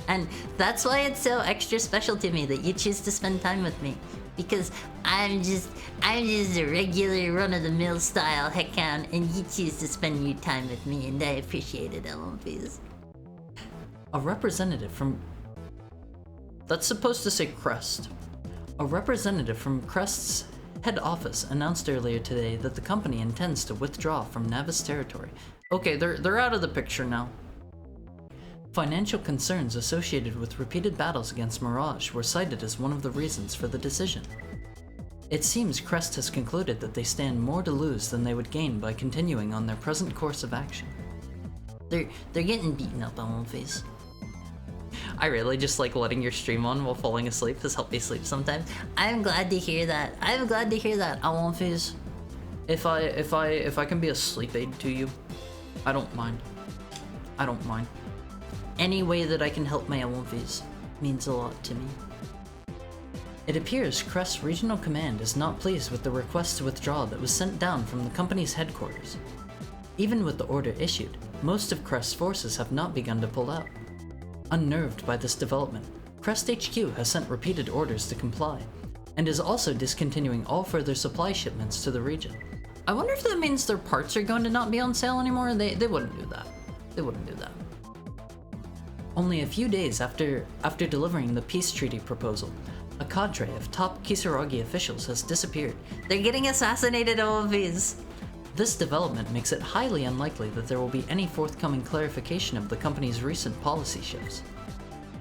And that's why it's so extra special to me that you choose to spend time with me. Because I'm just a regular run-of-the-mill style heckhound, and you choose to spend your time with me, and I appreciate it, Olympias. A representative from... That's supposed to say Crest. A representative from Crest's head office announced earlier today that the company intends to withdraw from Navis territory. Okay, they're out of the picture now. Financial concerns associated with repeated battles against Mirage were cited as one of the reasons for the decision. It seems Crest has concluded that they stand more to lose than they would gain by continuing on their present course of action. They're getting beaten up on one face. I really just like letting your stream on while falling asleep. Has helped me sleep sometimes. I'm glad to hear that. I'm glad to hear that, on one face. If I can be a sleep aid to you, I don't mind. I don't mind. Any way that I can help my Awonfis means a lot to me. It appears Crest's regional command is not pleased with the request to withdraw that was sent down from the company's headquarters. Even with the order issued, most of Crest's forces have not begun to pull out. Unnerved by this development, Crest HQ has sent repeated orders to comply, and is also discontinuing all further supply shipments to the region. I wonder if that means their parts are going to not be on sale anymore? They wouldn't do that. They wouldn't do that. Only a few days after delivering the peace treaty proposal, a cadre of top Kisaragi officials has disappeared. They're getting assassinated, OVs! This development makes it highly unlikely that there will be any forthcoming clarification of the company's recent policy shifts.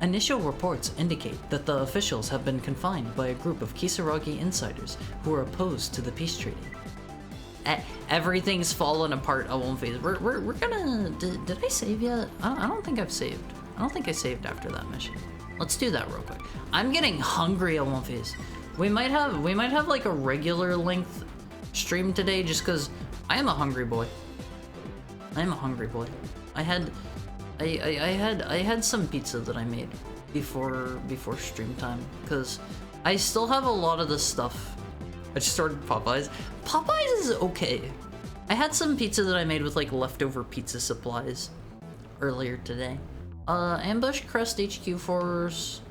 Initial reports indicate that the officials have been confined by a group of Kisaragi insiders who are opposed to the peace treaty. Everything's fallen apart, Awonfis. We're gonna... Did I save yet? I don't think I've saved. I don't think I saved after that mission. Let's do that real quick. I'm getting hungry, Awonfis. We might have like a regular length stream today just because I am a hungry boy. I'm a hungry boy. I had some pizza that I made before stream time, because I still have a lot of this stuff. I just ordered Popeyes. Popeyes is okay. I had some pizza that I made with like leftover pizza supplies earlier today. Ambush Crest HQ Force.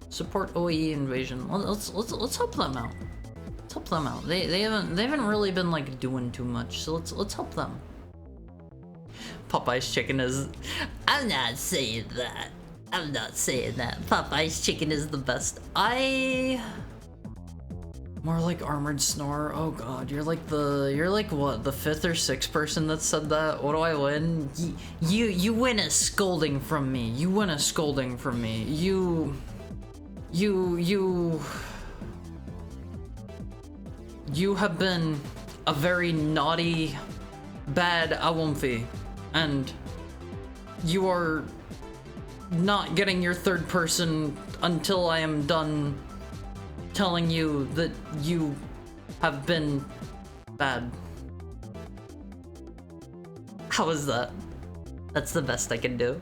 Support OAE invasion. Let's help them out. Let's help them out. They haven't really been like doing too much, so let's help them. Popeye's chicken is... I'm not saying that. I'm not saying that. Popeye's chicken is the best. More like Armored Snore. Oh god, you're like what, the 5th or 6th person that said that? What do I win? You win a scolding from me. You win a scolding from me. You have been a very naughty, bad Awumfi, and you are not getting your 3rd person until I am done telling you that you have been bad. How is that? That's the best I can do.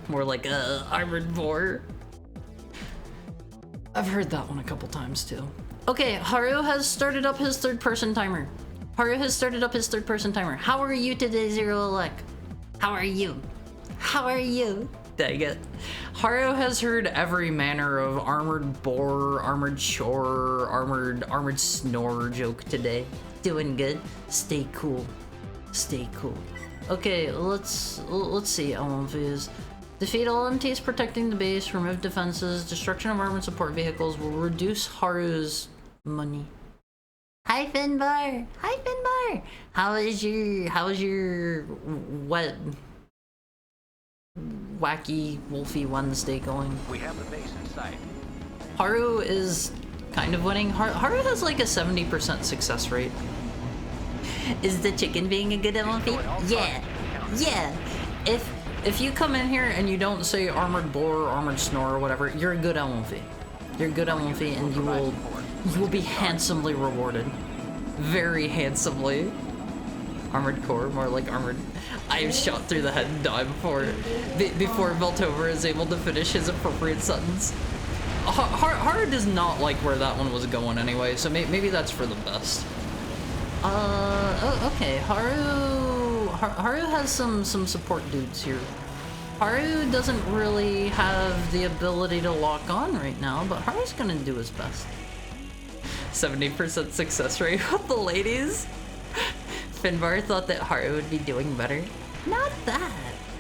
More like Armored SNORE. I've heard that one a couple times too. Okay, Haru has started up his 3rd person timer. Haru has started up his 3rd person timer. How are you today, Zero Elec? How are you? How are you? Dang it. Haru has heard every manner of Armored Boar, Armored Shore, Armored Snore joke today. Doing good. Stay cool. Stay cool. Okay, let's see LMVs. Defeat all MTs protecting the base, remove defenses, destruction of armored support vehicles will reduce Haru's money. Hi Finbar! Hi Finbar! How is your wet wacky wolfy Wednesday going? We have the base in sight. Haru is kind of winning. Haru has like a 70% success rate. Is the chicken being a good MLP? Yeah. Yeah. If you come in here and you don't say Armored Boar or Armored Snore or whatever, you're a good LMV. You're a good LMV and you will be handsomely rewarded. Very handsomely. Armored Core, more like Armored... I am shot through the head and die before Veltover is able to finish his appropriate sentence. Haru does not like where that one was going anyway, so maybe that's for the best. Oh, okay, Haru has some support dudes here. Haru doesn't really have the ability to lock on right now, but Haru's gonna do his best. 70% success rate with the ladies. Finbar thought that Haru would be doing better. Not that.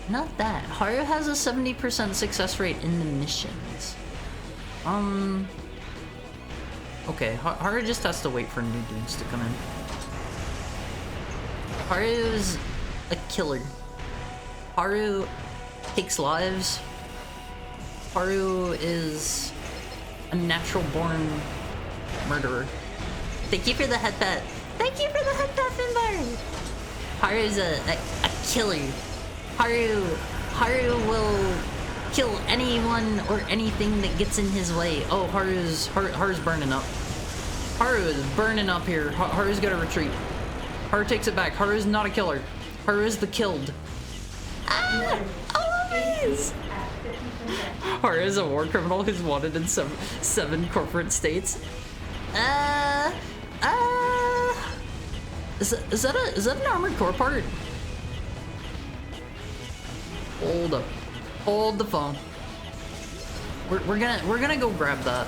Not that. Haru has a 70% success rate in the missions. Okay, Haru just has to wait for new dudes to come in. Haru's a killer. Haru takes lives. Haru is a natural born murderer. Thank you for the head pat. Thank you for the head pat, Finbar. Haru's a killer. Haru will kill anyone or anything that gets in his way. Oh, Haru's burning up. Haru is burning up here. Haru's gotta retreat. Haru takes it back. Haru's not a killer. Haru is the killed. Ah! Always! Haru is a war criminal who's wanted in seven corporate states. Is that an Armored Core part? Hold up. Hold the phone. We're gonna go grab that.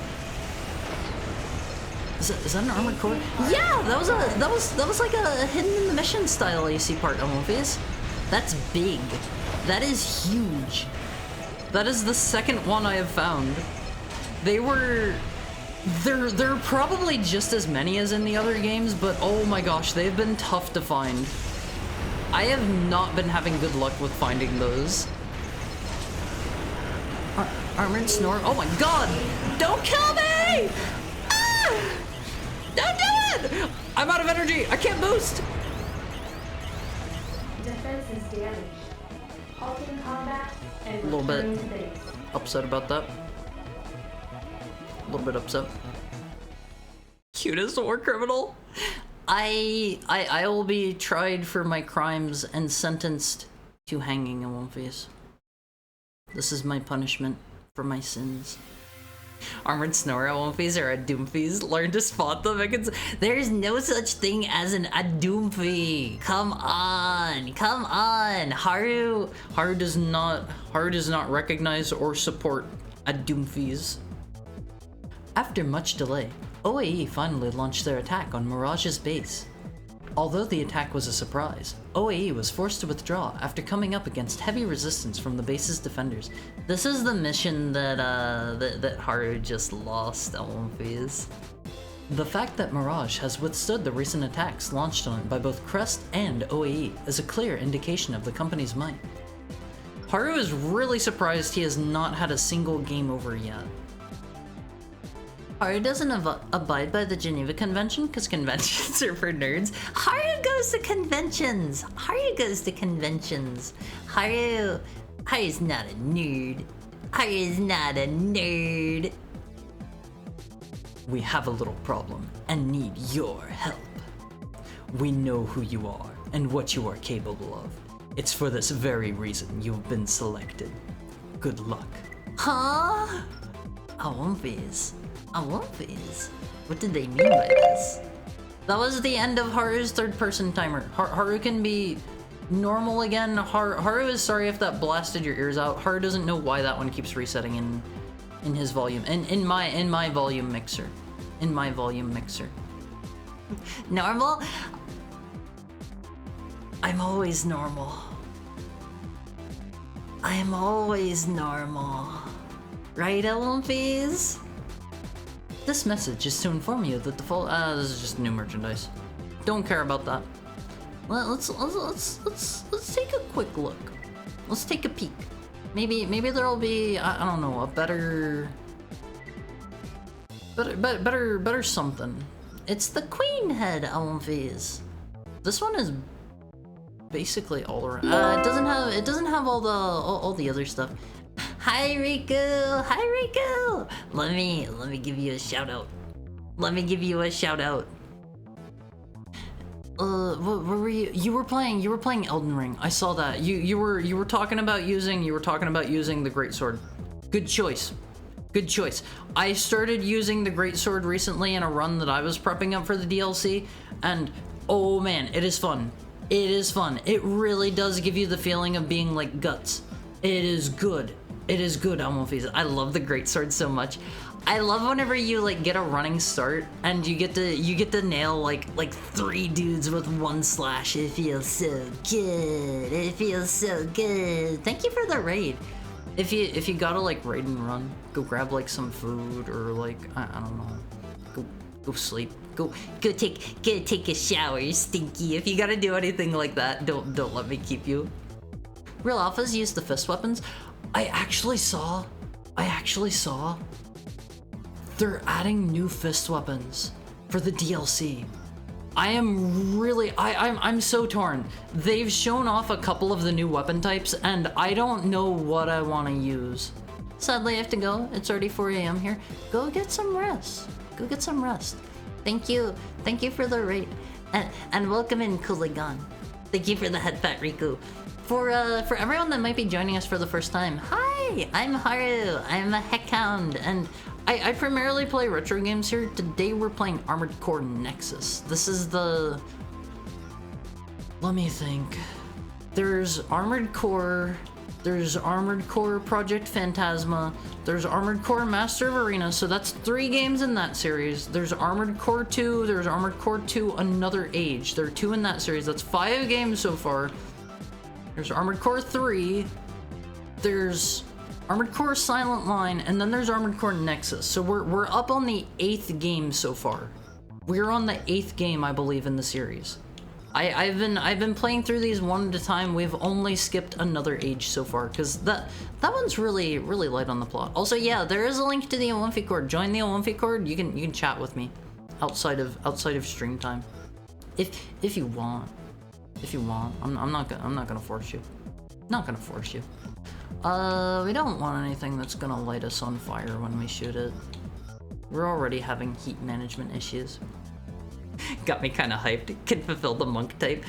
Is that an Armored Core? Yeah, that was like a hidden in the mission style AC part on movies. That's big. That is huge. That is the second one I have found. There are probably just as many as in the other games, but oh my gosh, they've been tough to find. I have not been having good luck with finding those. Armored Snore. Oh my god! Don't kill me! Ah! Don't do it! I'm out of energy. I can't boost. Defense is damaged. Halting combat and A little bit returning to base. upset about that. A little bit upset. Cutest war criminal. I will be tried for my crimes and sentenced to hanging in one face. This is my punishment for my sins. Armored Snore Womfies or a Doomfies. Learn to spot them. There's no such thing as a Doomfie. Come on, come on. Haru does not recognize or support a Doomfies. After much delay, OAE finally launched their attack on Mirage's base. Although the attack was a surprise, OAE was forced to withdraw after coming up against heavy resistance from the base's defenders. This is the mission that Haru just lost on One Piece. The fact that Mirage has withstood the recent attacks launched on it by both Crest and OAE is a clear indication of the company's might. Haru is really surprised he has not had a single game over yet. Haru doesn't abide by the Geneva Convention because conventions are for nerds. Haru goes to conventions! Haru goes to conventions. Haru's not a nerd. Haru's not a nerd. We have a little problem and need your help. We know who you are and what you are capable of. It's for this very reason you've been selected. Good luck. Huh? I won't be. What did they mean by this? That was the end of Haru's third-person timer. Haru can be normal again. Haru is sorry if that blasted your ears out. Haru doesn't know why that one keeps resetting in his volume. In my volume mixer. In my volume mixer. Normal? I'm always normal. I am always normal. Right, Olympies? This message is to inform you that the full this is just new merchandise. Don't care about that. Well, let's take a quick look. Let's take a peek. Maybe there'll be I don't know, a better something. It's the Queen head Olympies. This one is basically all around. It doesn't have all the other stuff. Hi Riku! Hi Riku! Let me give you a shout out. Let me give you a shout out. What were you? You were playing Elden Ring. I saw that. You were talking about using the greatsword. Good choice. Good choice. I started using the greatsword recently in a run that I was prepping up for the DLC, and oh man, it is fun. It is fun. It really does give you the feeling of being like Guts. It is good. It is good, Almofis. I love the greatsword so much. I love whenever you like get a running start and you get to nail like 3 dudes with 1 slash. It feels so good. It feels so good. Thank you for the raid. If you gotta like raid and run, go grab like some food or like I don't know. Go sleep. Go take a shower, Stinky. If you gotta do anything like that, don't let me keep you. Real alphas use the fist weapons. I actually saw they're adding new fist weapons for the DLC. I'm so torn. They've shown off a couple of the new weapon types and I don't know what I want to use. Sadly I have to go. It's already 4 AM here. Go get some rest. Go get some rest. Thank you for the raid. And welcome in Kuligan. Thank you for the head pat, Riku. For everyone that might be joining us for the first time, hi, I'm Haru. I'm a heckhound, and I primarily play retro games here. Today we're playing Armored Core Nexus. This is the... Let me think. There's Armored Core Project Phantasma, there's Armored Core Master of Arena, so that's 3 games in that series. There's Armored Core 2, there's Armored Core 2 Another Age. There are 2 in that series. That's 5 games so far. There's Armored Core 3, there's Armored Core Silent Line, and then there's Armored Core Nexus. So we're up on the 8th game so far. We're on the 8th game, I believe, in the series. I've been playing through these one at a time. We've only skipped Another Age so far, because that one's really light on the plot. Also, yeah, there is a link to the Olympic Cord. Join the Olympic Cord. You can chat with me outside of stream time, if you want. If you want, I'm not gonna force you. Not gonna force you. We don't want anything that's gonna light us on fire when we shoot it. We're already having heat management issues. Got me kind of hyped. Can fulfill the monk type.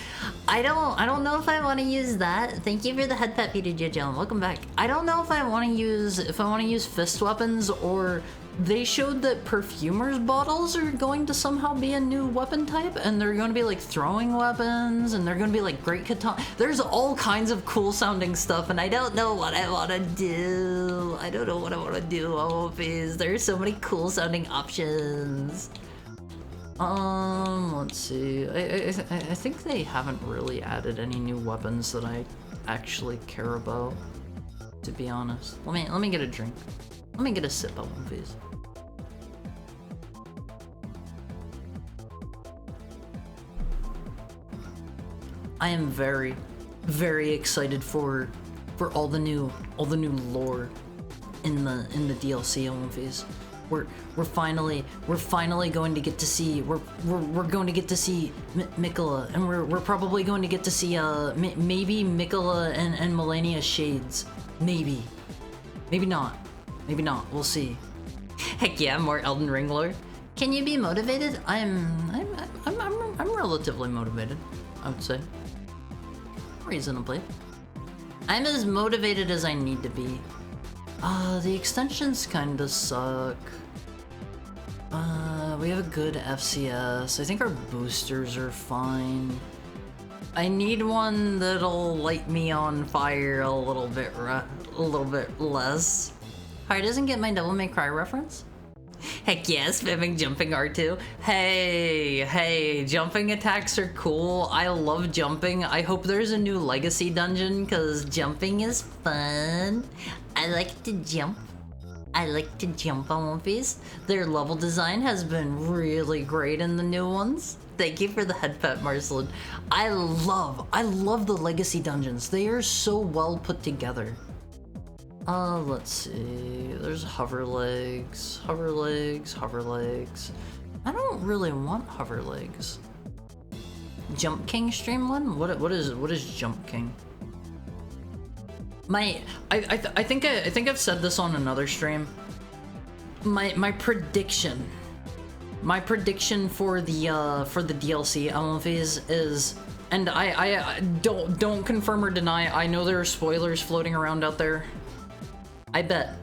I don't know if I want to use that. Thank you for the head pet, Peter J. Welcome back. I don't know if I want to use fist weapons, or they showed that perfumer's bottles are going to somehow be a new weapon type, and they're going to be like throwing weapons, and they're going to be like great katana. There's all kinds of cool sounding stuff, and I don't know what I want to do. I don't know what I want to do. Oh, please. There's so many cool sounding options. Let's see. I think they haven't really added any new weapons that I actually care about, to be honest. Let me get a drink. Let me get a sip of one, please. I am very, very excited for all the new lore in the DLC on One Piece. We're finally going to get to see we're going to get to see Mikola, and we're probably going to get to see maybe Mikola and Melania shades, maybe not, we'll see. Heck yeah, more Elden Ring lore. Can you be motivated? I'm relatively motivated, I would say. Reasonably. I'm as motivated as I need to be. The extensions kinda suck. We have a good FCS. I think our boosters are fine. I need one that'll light me on fire a little bit less. Hard doesn't get my Devil May Cry reference? Heck yeah, spamming jumping R2. Hey, jumping attacks are cool. I love jumping. I hope there's a new legacy dungeon, cause jumping is fun. I like to jump. I like to jump on One Piece. Their level design has been really great in the new ones. Thank you for the head pet, Marcelin. I love the legacy dungeons. They are so well put together. Let's see. There's hover legs. I don't really want hover legs. Jump King stream one? What is Jump King? I think I've said this on another stream. My prediction for the DLC LMVs is, and I don't confirm or deny. I know there are spoilers floating around out there. I bet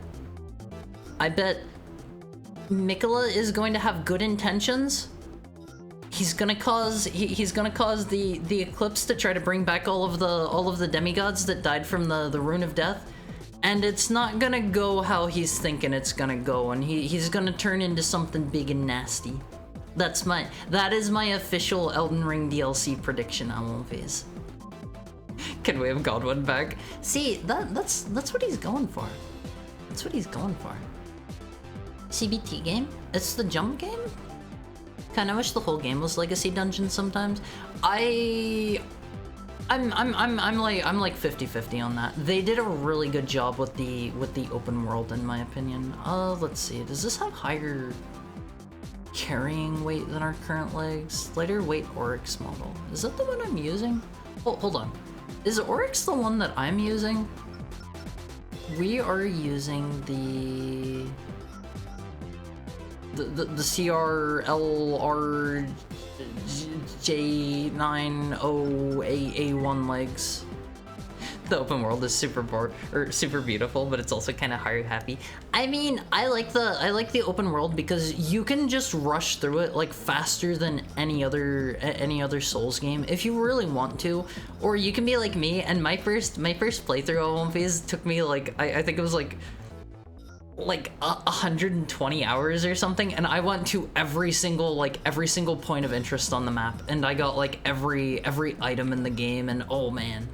Mikola is going to have good intentions. He's gonna cause the eclipse to try to bring back all of the demigods that died from the rune of death, and it's not gonna go how he's thinking it's gonna go, and he's gonna turn into something big and nasty. That is my official Elden Ring DLC prediction on One Piece. Can we have Godwin back? See, that's what he's going for. That's what he's going for. CBT game? It's the jump game? Kinda wish the whole game was Legacy Dungeon sometimes. I'm like 50-50 on that. They did a really good job with the open world, in my opinion. Let's see. Does this have higher carrying weight than our current legs? Lighter weight Oryx model. Is that the one I'm using? Hold on. Is Oryx the one that I'm using? We are using the CRLRJ90A1 legs. The open world is super beautiful, but it's also kind of happy. I mean, I like the open world because you can just rush through it like faster than any other Souls game if you really want to, or you can be like me. And my first playthrough of One Piece took me like I think it was like 120 hours or something, and I went to every single point of interest on the map, and I got like every item in the game, and oh man,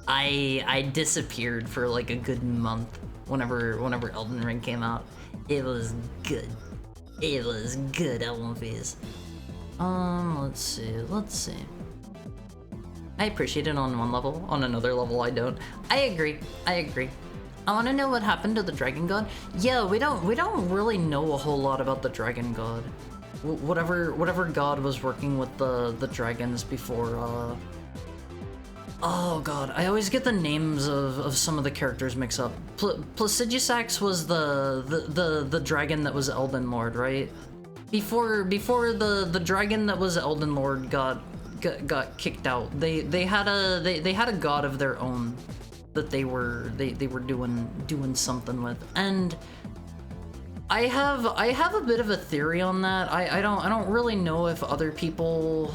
I disappeared for like a good month whenever Elden Ring came out. It was good. One Piece. Let's see. I appreciate it on one level, on another level I don't. I agree. I want to know what happened to the Dragon God. Yeah, we don't really know a whole lot about the Dragon God. Whatever god was working with the dragons before. Oh god, I always get the names of some of the characters mixed up. Placidusax was the dragon that was Elden Lord, right? before the dragon that was Elden Lord got kicked out, they had a god of their own that they were doing something with. And I have a bit of a theory on that. I don't really know if other people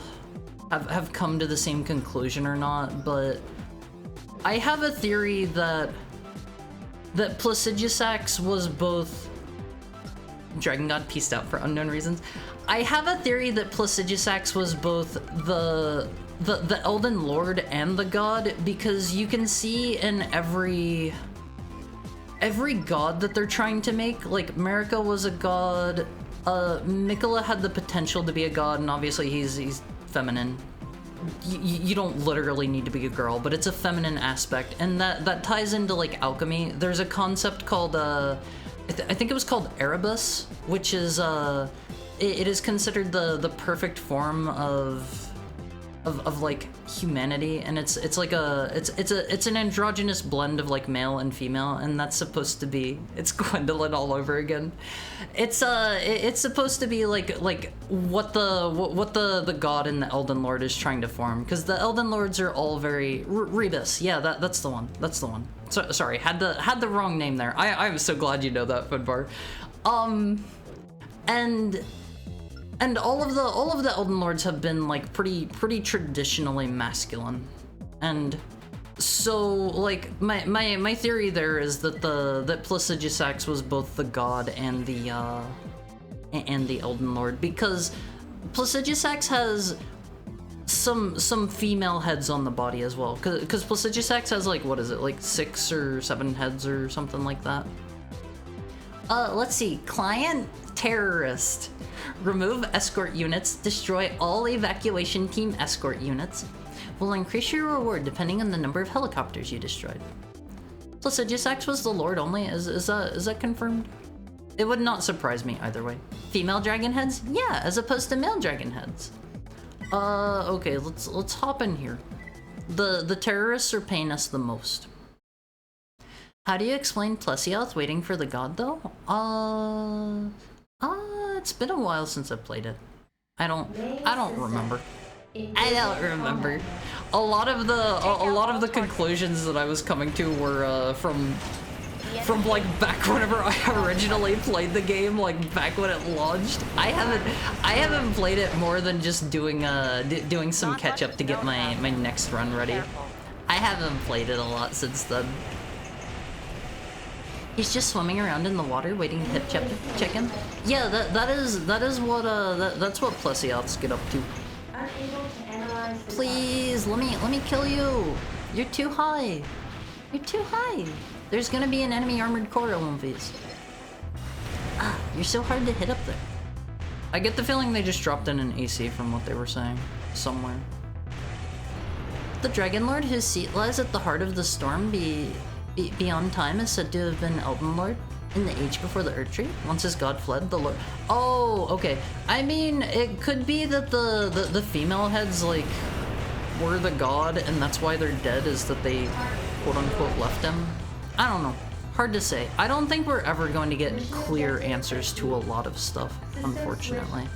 have come to the same conclusion or not, but I have a theory that Placidusax was both... Dragon God pieced out for unknown reasons. I have a theory that Placidusax was both the Elden Lord and the god, because you can see in every god that they're trying to make, like Marika was a god, Mikola had the potential to be a god, and obviously he's feminine. You don't literally need to be a girl, but it's a feminine aspect, and that ties into like alchemy. There's a concept called I think it was called Erebus, which is it is considered the perfect form of like humanity, and it's like it's an androgynous blend of like male and female, and that's supposed to be, it's Gwendolyn all over again. It's supposed to be like what the god in the Elden Lord is trying to form, because the Elden Lords are all very Rebus. Yeah, that's the one. Sorry, had the wrong name there. I'm so glad you know that, Footbar. And all of the Elden Lords have been like pretty traditionally masculine, and so like my theory there is that that Placidusax was both the god and the Elden Lord, because Placidusax has some female heads on the body as well, because Placidusax has like, what is it, like 6 or 7 heads or something like that. Let's see, client terrorist. Remove escort units, destroy all evacuation team escort units. Will increase your reward depending on the number of helicopters you destroyed. Placidusax was the Lord only, is that confirmed? It would not surprise me either way. Female dragon heads? Yeah, as opposed to male dragon heads. Okay, let's hop in here. The terrorists are paying us the most. How do you explain Plesioth waiting for the god though? It's been a while since I played it. I don't remember. I don't remember. A lot of the conclusions that I was coming to were from like back whenever I originally played the game, like back when it launched. I haven't played it more than just doing some catch up to get my next run ready. I haven't played it a lot since then. He's just swimming around in the water waiting to hip check him. Yeah, that's what Plesioths get up to. Please, let me kill you. You're too high. You're too high. There's gonna be an enemy armored core on these. Ah, you're so hard to hit up there. I get the feeling they just dropped in an AC from what they were saying somewhere. The Dragon Lord, whose seat lies at the heart of the storm, beyond time, is said to have been Elden Lord in the age before the Earth Tree. Once his god fled, the Lord... Oh, okay. I mean, it could be that the female heads, like, were the god, and that's why they're dead, is that they, quote-unquote, left him. I don't know. Hard to say. I don't think we're ever going to get clear answers to a lot of stuff, unfortunately.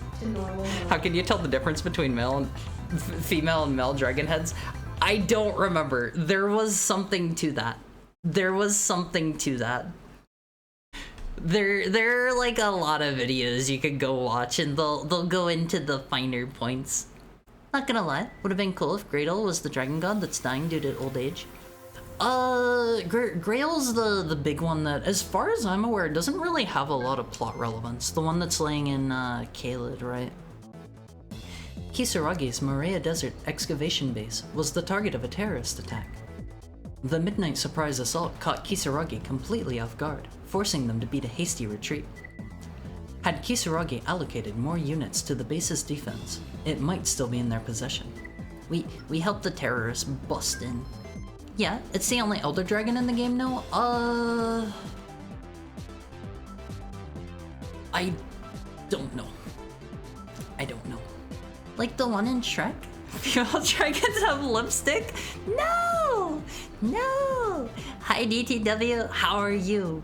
How can you tell the difference between female and male dragon heads? I don't remember. There was something to that. There was something to that. There are like a lot of videos you could go watch, and they'll go into the finer points. Not gonna lie, would have been cool if Grail was the dragon god that's dying due to old age. Grail's the big one that, as far as I'm aware, doesn't really have a lot of plot relevance. The one that's laying in Caelid, right? Kisaragi's Morea Desert excavation base was the target of a terrorist attack. The midnight surprise assault caught Kisaragi completely off guard, forcing them to beat a hasty retreat. Had Kisaragi allocated more units to the base's defense, it might still be in their possession. We helped the terrorists bust in. Yeah, it's the only Elder Dragon in the game now. I don't know. I don't know. Like the one in Shrek? Female dragons have lipstick? No! No! Hi DTW, how are you?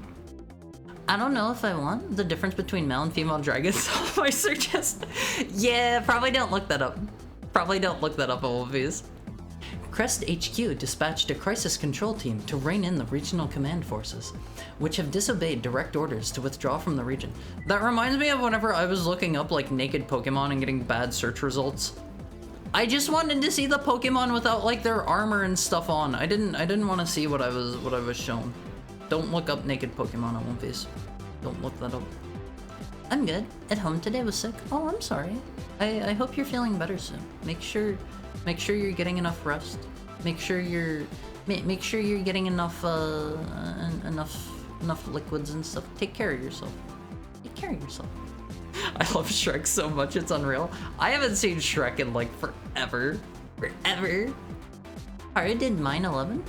I don't know if I want the difference between male and female dragons on my search history. Yeah, probably don't look that up. Probably don't look that up, all of these. Crest HQ dispatched a crisis control team to rein in the regional command forces, which have disobeyed direct orders to withdraw from the region. That reminds me of whenever I was looking up like naked Pokemon and getting bad search results. I just wanted to see the Pokemon without like their armor and stuff on. I didn't want to see what I was shown. Don't look up naked Pokemon on One Piece. Don't look that up. I'm good. At home today was sick. Oh, I'm sorry. I hope you're feeling better soon. Make sure you're getting enough rest. Make sure you're getting enough enough liquids and stuff. Take care of yourself. Take care of yourself. I love Shrek so much, it's unreal. I haven't seen Shrek in like forever. Forever. Haru did Mine 11?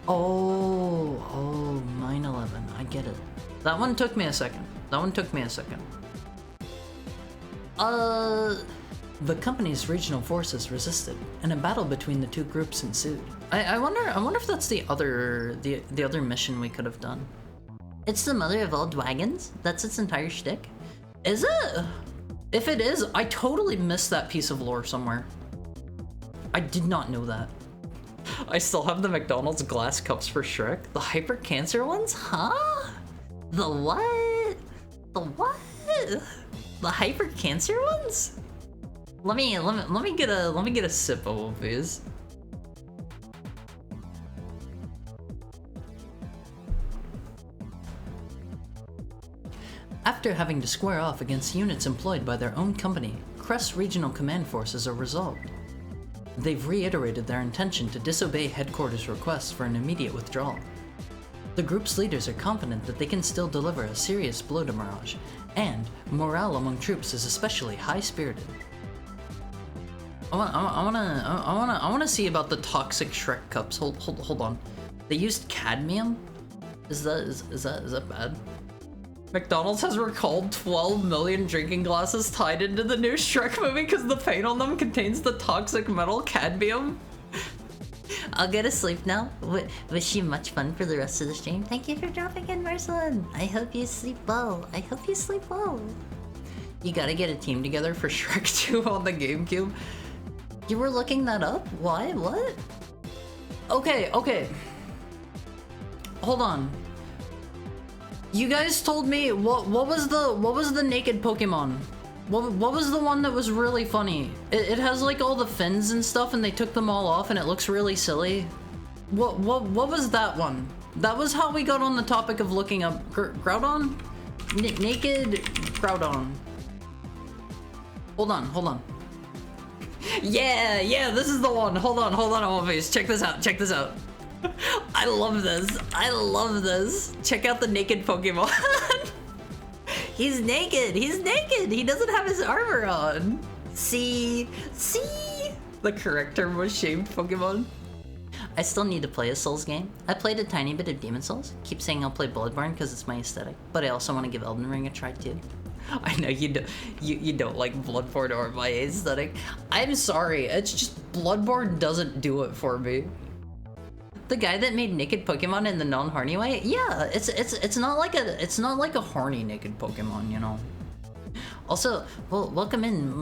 Oh, Mine 11. I get it. That one took me a second. The company's regional forces resisted, and a battle between the two groups ensued. I wonder if that's the other mission we could have done. It's the mother of all dragons? That's its entire shtick? Is it? If it is, I totally missed that piece of lore somewhere. I did not know that. I still have the McDonald's glass cups for Shrek. The hyper cancer ones? Huh? The what? The what? The hyper cancer ones? Let me get a sip of all of these. After having to square off against units employed by their own company, Crest Regional Command Forces are resolved. They've reiterated their intention to disobey headquarters' requests for an immediate withdrawal. The group's leaders are confident that they can still deliver a serious blow to Mirage, and morale among troops is especially high-spirited. I wanna see about the toxic Shrek cups. Hold on. They used cadmium? Is that bad? McDonald's has recalled 12 million drinking glasses tied into the new Shrek movie because the paint on them contains the toxic metal cadmium. I'll go to sleep now. Wish you much fun for the rest of the stream. Thank you for dropping in, Marceline. I hope you sleep well. You gotta get a team together for Shrek 2 on the GameCube. You were looking that up? Why? What? Okay. Hold on. You guys told me what was the naked Pokemon? What was the one that was really funny? It has like all the fins and stuff, and they took them all off, and it looks really silly. What was that one? That was how we got on the topic of looking up Groudon? Naked Groudon. Hold on. Yeah, this is the one. Hold on, Always. Check this out. I love this. Check out the naked Pokemon. He's naked. He doesn't have his armor on. See? The correct term was shamed Pokemon. I still need to play a Souls game. I played a tiny bit of Demon Souls. Keep saying I'll play Bloodborne because it's my aesthetic, but I also want to give Elden Ring a try too. I know you don't like Bloodborne or my aesthetic. I'm sorry, it's just Bloodborne doesn't do it for me. The guy that made naked Pokemon in the non-horny way? Yeah, it's not like a horny naked Pokemon, you know. Also, well, welcome in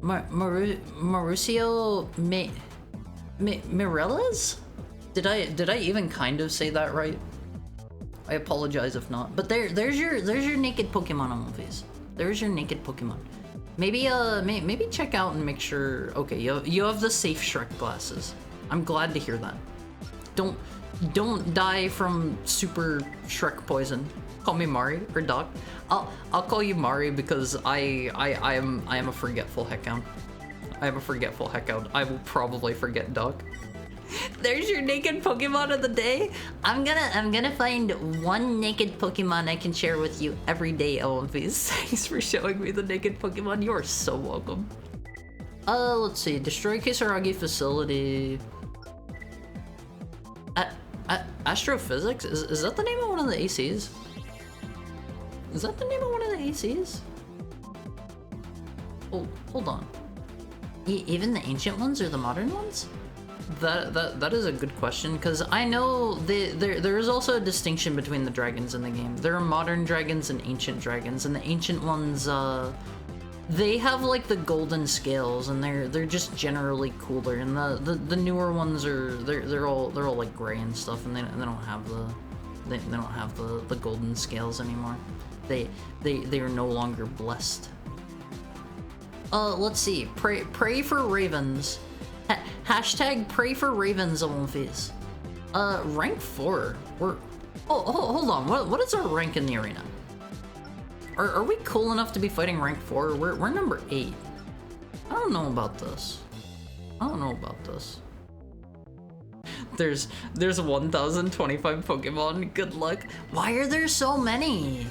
Mauricio Mireles? Did I even kind of say that right? I apologize if not. But there's your naked Pokemon on movies. There's your naked Pokemon. Maybe check out and make sure. Okay, you have the safe Shrek glasses. I'm glad to hear that. Don't die from super Shrek poison. Call me Mari or Doc. I'll call you Mari because I am a forgetful heckhound. I will probably forget Doc. There's your naked Pokemon of the day. I'm gonna find one naked Pokemon I can share with you every day, OMVs. Thanks for showing me the naked Pokemon. You are so welcome. Let's see. Destroy Kisaragi facility. Astrophysics? Is that the name of one of the ACs? Oh, hold on. Even the ancient ones or the modern ones? That is a good question, because I know there is also a distinction between the dragons in the game. There are modern dragons and ancient dragons, and the ancient ones, they have like the golden scales, and they're just generally cooler. And the newer ones are they're all like gray and stuff, and they don't have the golden scales anymore. They are no longer blessed. Let's see. Pray for ravens. Hashtag pray for ravens, Olympies. Rank 4. We're... Oh, hold on. What is our rank in the arena? Are we cool enough to be fighting rank 4? We're number 8. I don't know about this. There's 1,025 Pokemon. Good luck. Why are there so many?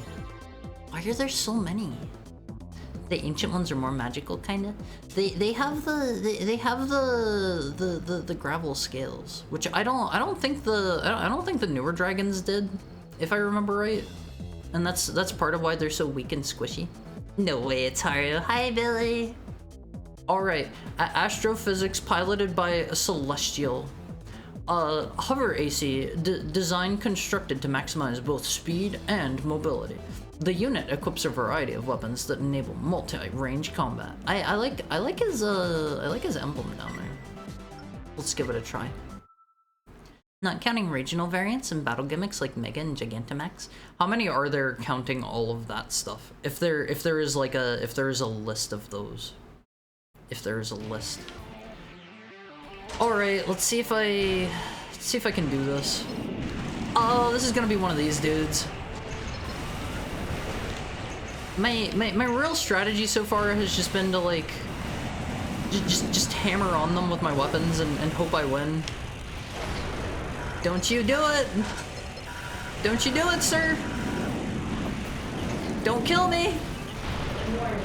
The ancient ones are more magical, kinda. They have the gravel scales, which I don't think the newer dragons did, if I remember right. And that's part of why they're so weak and squishy. No way, it's Haru. Hi, Billy. All right, astrophysics piloted by a celestial. Hover AC, design constructed to maximize both speed and mobility. The unit equips a variety of weapons that enable multi-range combat. I like his emblem down there. Let's give it a try. Not counting regional variants and battle gimmicks like Mega and Gigantamax. How many are there counting all of that stuff? If there is a list of those. If there is a list. All right, let's see if I can do this. Oh, this is gonna be one of these dudes. My real strategy so far has just been to like just hammer on them with my weapons and hope I win. Don't you do it! Don't you do it, sir! Don't kill me!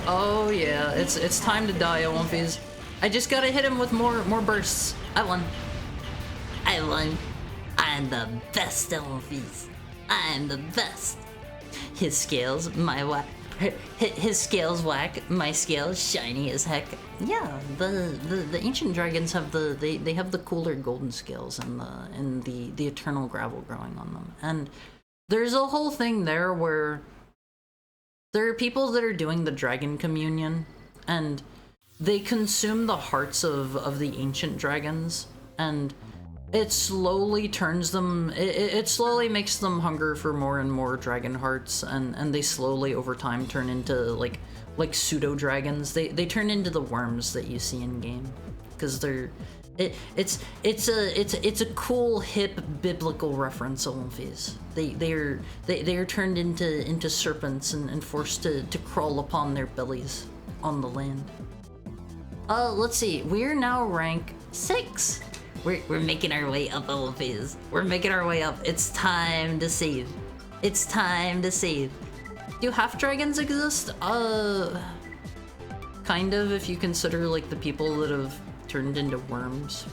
Oh yeah, it's time to die, Olympies. I just gotta hit him with more bursts. I won. I'm the best, Olympies. I'm the best. His scales, his scales whack, my scales shiny as heck. Yeah, the ancient dragons have they have the cooler golden scales and the eternal gravel growing on them. And there's a whole thing there where there are people that are doing the dragon communion, and they consume the hearts of the ancient dragons, and it slowly turns them, it slowly makes them hunger for more and more dragon hearts, and they slowly over time turn into like pseudo dragons. They turn into the worms that you see in game, because it's a cool hip biblical reference, Olympies. They are turned into serpents and forced to crawl upon their bellies on the land. Let's see, we're now rank 6. We're making our way up, Olympies. We're making our way up. It's time to save. It's time to save. Do half dragons exist? Kind of, if you consider like the people that have turned into worms.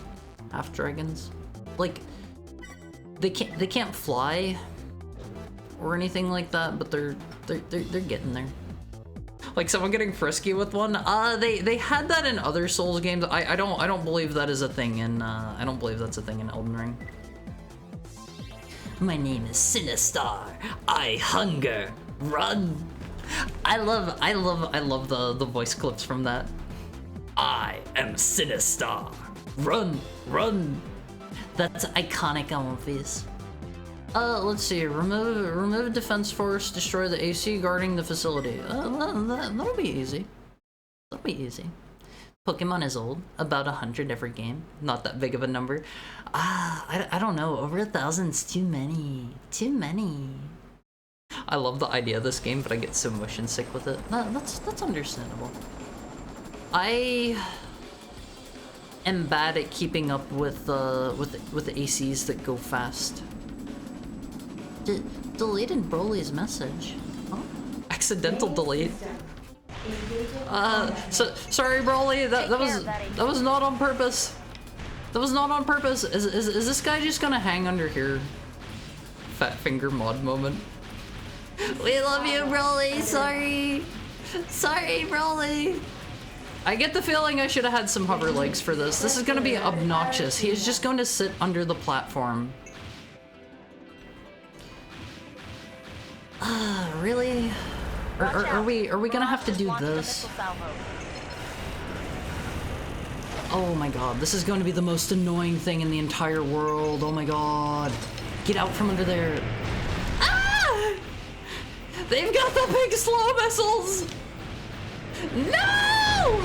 Half dragons. Like they can't fly or anything like that, but they're getting there. Like someone getting frisky with one. They had that in other Souls games. I don't believe that is a thing in I don't believe that's a thing in Elden Ring. My name is Sinistar. I hunger. Run. I love the voice clips from that. I am Sinistar. Run, run. That's iconic, Olympies. Let's see. Remove defense force. Destroy the AC guarding the facility. That'll be easy. That'll be easy. Pokemon is old. About 100 every game. Not that big of a number. I don't know. Over 1,000's too many. Too many. I love the idea of this game, but I get so motion sick with it. That's understandable. I am bad at keeping up with the ACs that go fast. Deleted Broly's message. Huh? Accidental delete. Sorry, Broly. That was not on purpose. That was not on purpose. Is this guy just gonna hang under here? Fat finger mod moment. We love you, Broly. Sorry, Broly. I get the feeling I should have had some hover legs for this. This is gonna be obnoxious. He is just going to sit under the platform. Really? Are we gonna have to do this? Oh my god, this is going to be the most annoying thing in the entire world. Oh my god. Get out from under there. Ah! They've got the big slow missiles! No!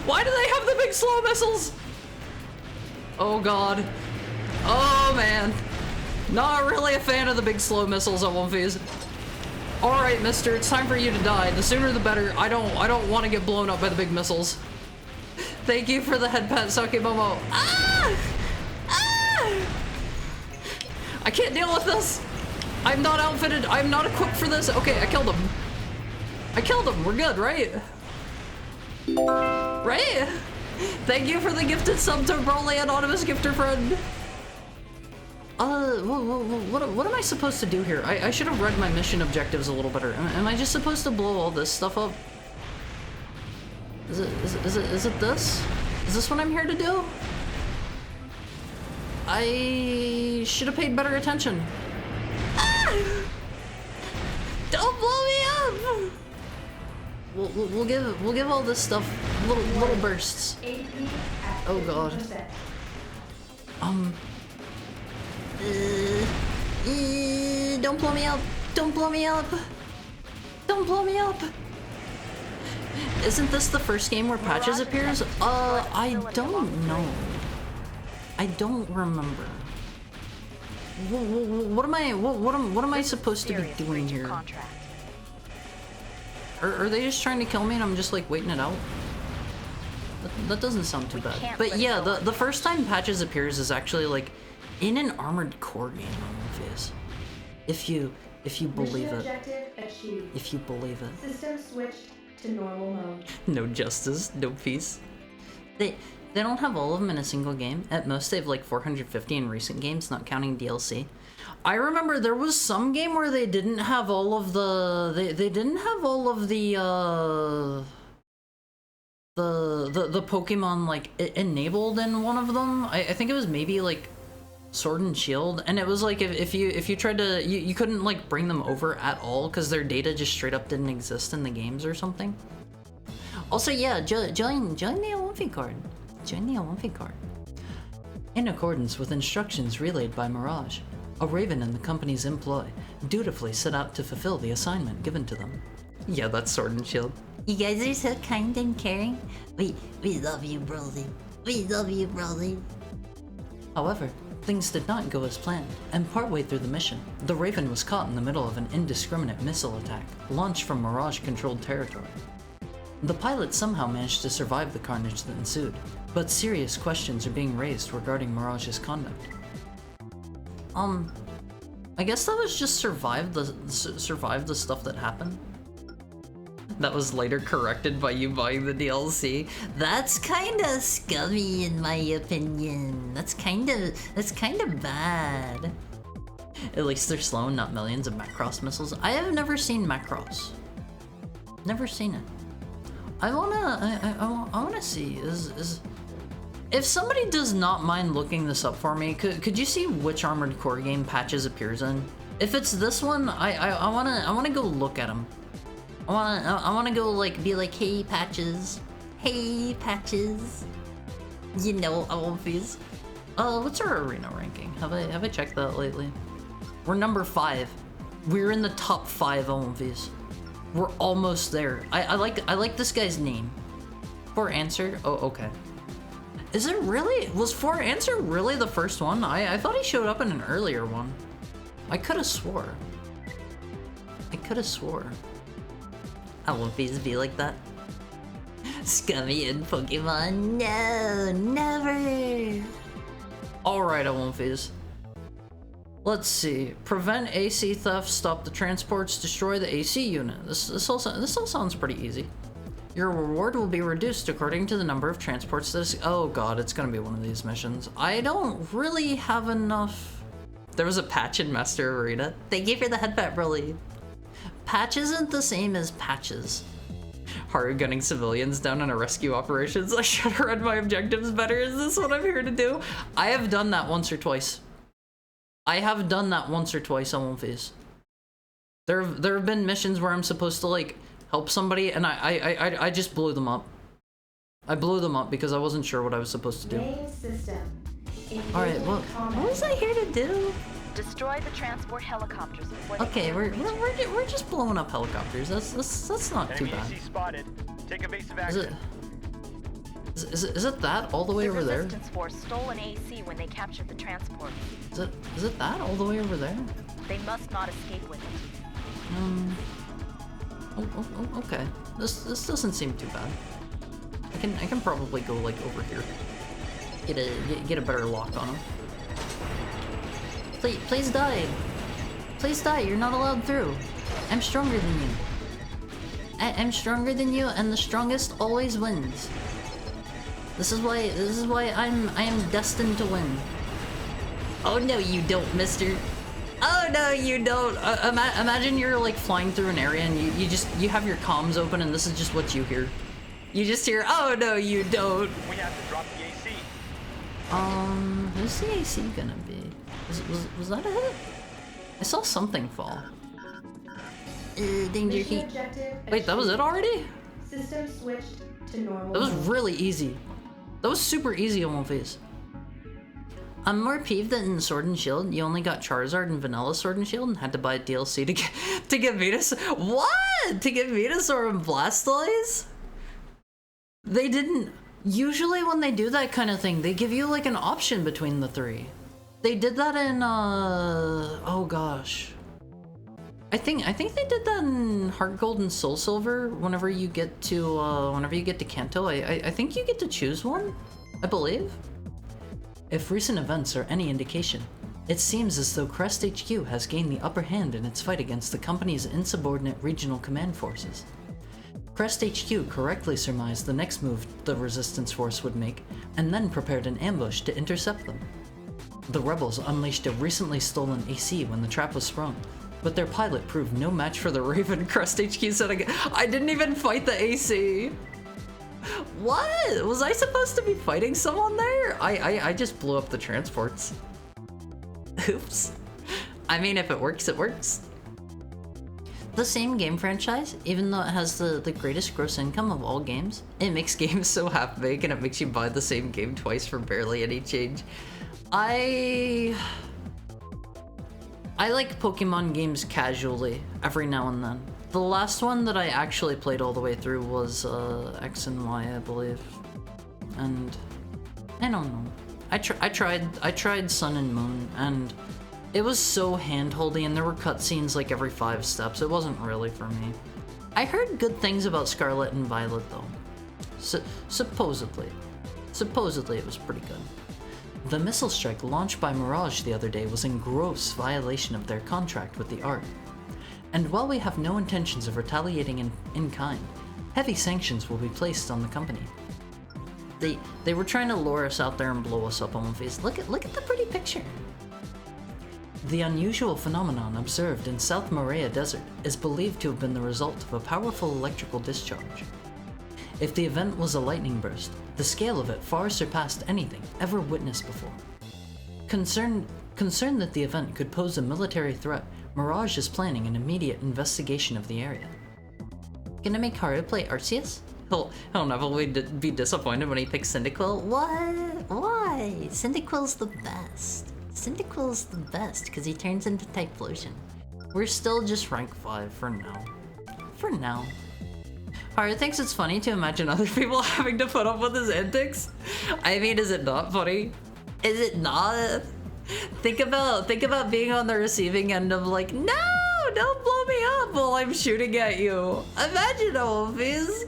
Why do they have the big slow missiles? Oh god. Oh man. Not really a fan of the big slow missiles at One Phase. Alright, mister, it's time for you to die. The sooner the better. I don't want to get blown up by the big missiles. Thank you for the head pat, Sakemomo. Ah! Ah! I can't deal with this. I'm not outfitted. I'm not equipped for this. Okay, I killed him. I killed him. We're good, right? Right? Thank you for the gifted sub to Broly, anonymous gifter friend. What am I supposed to do here? I should have read my mission objectives a little better. Am I just supposed to blow all this stuff up? Is it this? Is this what I'm here to do? I should have paid better attention. Ah! Don't blow me up! We'll give all this stuff little bursts. Oh god. Don't blow me up! Don't blow me up! Don't blow me up! Isn't this the first game where Patches appears? I don't know. I don't remember. What am I supposed to be doing here? Are they just trying to kill me and I'm just like waiting it out? That doesn't sound too bad. But yeah, the first time Patches appears is actually like in an Armored Core game on One Phase. If you believe it. If you believe it. System switched to normal mode. No justice, no peace. They don't have all of them in a single game. At most they have like 450 in recent games, not counting DLC. I remember there was some game where they didn't have all of the they didn't have all of the Pokemon like enabled in one of them. I think it was maybe like Sword and Shield, and it was like if you tried to you couldn't like bring them over at all because their data just straight up didn't exist in the games or something. Also, yeah, join the Olympic card. Join the Olympic card. In accordance with instructions relayed by Mirage, a Raven in the company's employ dutifully set out to fulfill the assignment given to them. Yeah, that's Sword and Shield. You guys are so kind and caring. We love you, Broly. We love you, Broly. However, things did not go as planned, and partway through the mission, the Raven was caught in the middle of an indiscriminate missile attack launched from Mirage-controlled territory. The pilot somehow managed to survive the carnage that ensued, but serious questions are being raised regarding Mirage's conduct. I guess that was just survive the stuff that happened. That was later corrected by you buying the DLC. That's kinda scummy in my opinion. That's kinda bad. At least they're slow and not millions of Macross missiles. I have never seen Macross. Never seen it. I wanna see is if somebody does not mind looking this up for me, could you see which Armored Core game Patches appears in? If it's this one, I wanna go look at him. I wanna go like be like, hey Patches, you know, Alphys. What's our arena ranking? Have I checked that lately? We're number 5. We're in the top 5 Alphys. We're almost there. I like this guy's name. For Answer. Oh, okay. Is it really? Was For Answer really the first one? I thought he showed up in an earlier one. I could have swore. I won't be like that. Scummy in Pokemon. No, never. Alright, I won't phase. Let's see. Prevent AC theft, stop the transports, destroy the AC unit. This all sounds pretty easy. Your reward will be reduced according to the number of transports that is— oh god, it's gonna be one of these missions. I don't really have enough. There was a patch in Master Arena. Thank you for the headbat, Broly. Patch isn't the same as patches. Haru gunning civilians down in a rescue operations. I should have read my objectives better. Is this what I'm here to do? I have done that once or twice. I have done that once or twice on One Piece. There have been missions where I'm supposed to like help somebody and I just blew them up. I blew them up because I wasn't sure what I was supposed to do. Main system. Alright, well, what was I here to do? Destroy the transport helicopters before they Okay, can we're reach just blowing up helicopters. That's not too bad. spotted. Take evasive Is it? Is it that all the way The over there? resistance force stole an AC when they captured the transport. Is it that all the way over there? They must not escape with it. Oh, okay. This doesn't seem too bad. I can probably go like over here. Get a better lock on him. Please die. Please die. You're not allowed through. I'm stronger than you. I'm stronger than you, and the strongest always wins. This is why I am destined to win. Oh no, you don't, mister. Oh no, you don't. Imagine you're like flying through an area and you have your comms open and this is just what you hear. You just hear, oh no, you don't. We have to drop the AC. Who's the AC gonna be? Was that a hit? I saw something fall. Danger Mission heat. objective Wait, that was it already? System switched to normal. That was mode. really easy. That was super easy on One Piece. I'm more peeved that in Sword and Shield, you only got Charizard and Vanilla Sword and Shield and had to buy a DLC to get Venusaur. What? To get Venusaur and Blastoise? They didn't. Usually when they do that kind of thing, they give you like an option between the three. They did that in oh gosh. I think they did that in Heart Gold and Soul Silver. Whenever you get to Kanto, I think you get to choose one, I believe. If recent events are any indication, it seems as though Crest HQ has gained the upper hand in its fight against the company's insubordinate regional command forces. Crest HQ correctly surmised the next move the Resistance Force would make, and then prepared an ambush to intercept them. The rebels unleashed a recently stolen AC when the trap was sprung, but their pilot proved no match for the Raven. Crest HQ said again. I didn't even fight the AC! What? Was I supposed to be fighting someone there? I just blew up the transports. Oops. I mean, if it works, it works. The same game franchise, even though it has the greatest gross income of all games, it makes games so half-baked and it makes you buy the same game twice for barely any change. I like Pokemon games casually, every now and then. The last one that I actually played all the way through was X and Y, I believe. And I don't know. I tried Sun and Moon, and it was so hand-holdy, and there were cutscenes like every 5 steps. It wasn't really for me. I heard good things about Scarlet and Violet though. Supposedly it was pretty good. The missile strike launched by Mirage the other day was in gross violation of their contract with the ARC. And while we have no intentions of retaliating in kind, heavy sanctions will be placed on the company. They were trying to lure us out there and blow us up on One Piece. Look at the pretty picture. The unusual phenomenon observed in South Morea Desert is believed to have been the result of a powerful electrical discharge. If the event was a lightning burst, the scale of it far surpassed anything ever witnessed before. Concerned that the event could pose a military threat, Mirage is planning an immediate investigation of the area. Gonna make Haru play Arceus? He'll never be disappointed when he picks Cyndaquil. What? Why? Cyndaquil's the best. Cyndaquil's the best because he turns into Typhlosion. We're still just rank 5 for now. For now. Haru thinks it's funny to imagine other people having to put up with his antics. I mean, is it not funny? Is it not? Think about being on the receiving end of like, no, don't blow me up while I'm shooting at you. Imagine all of these.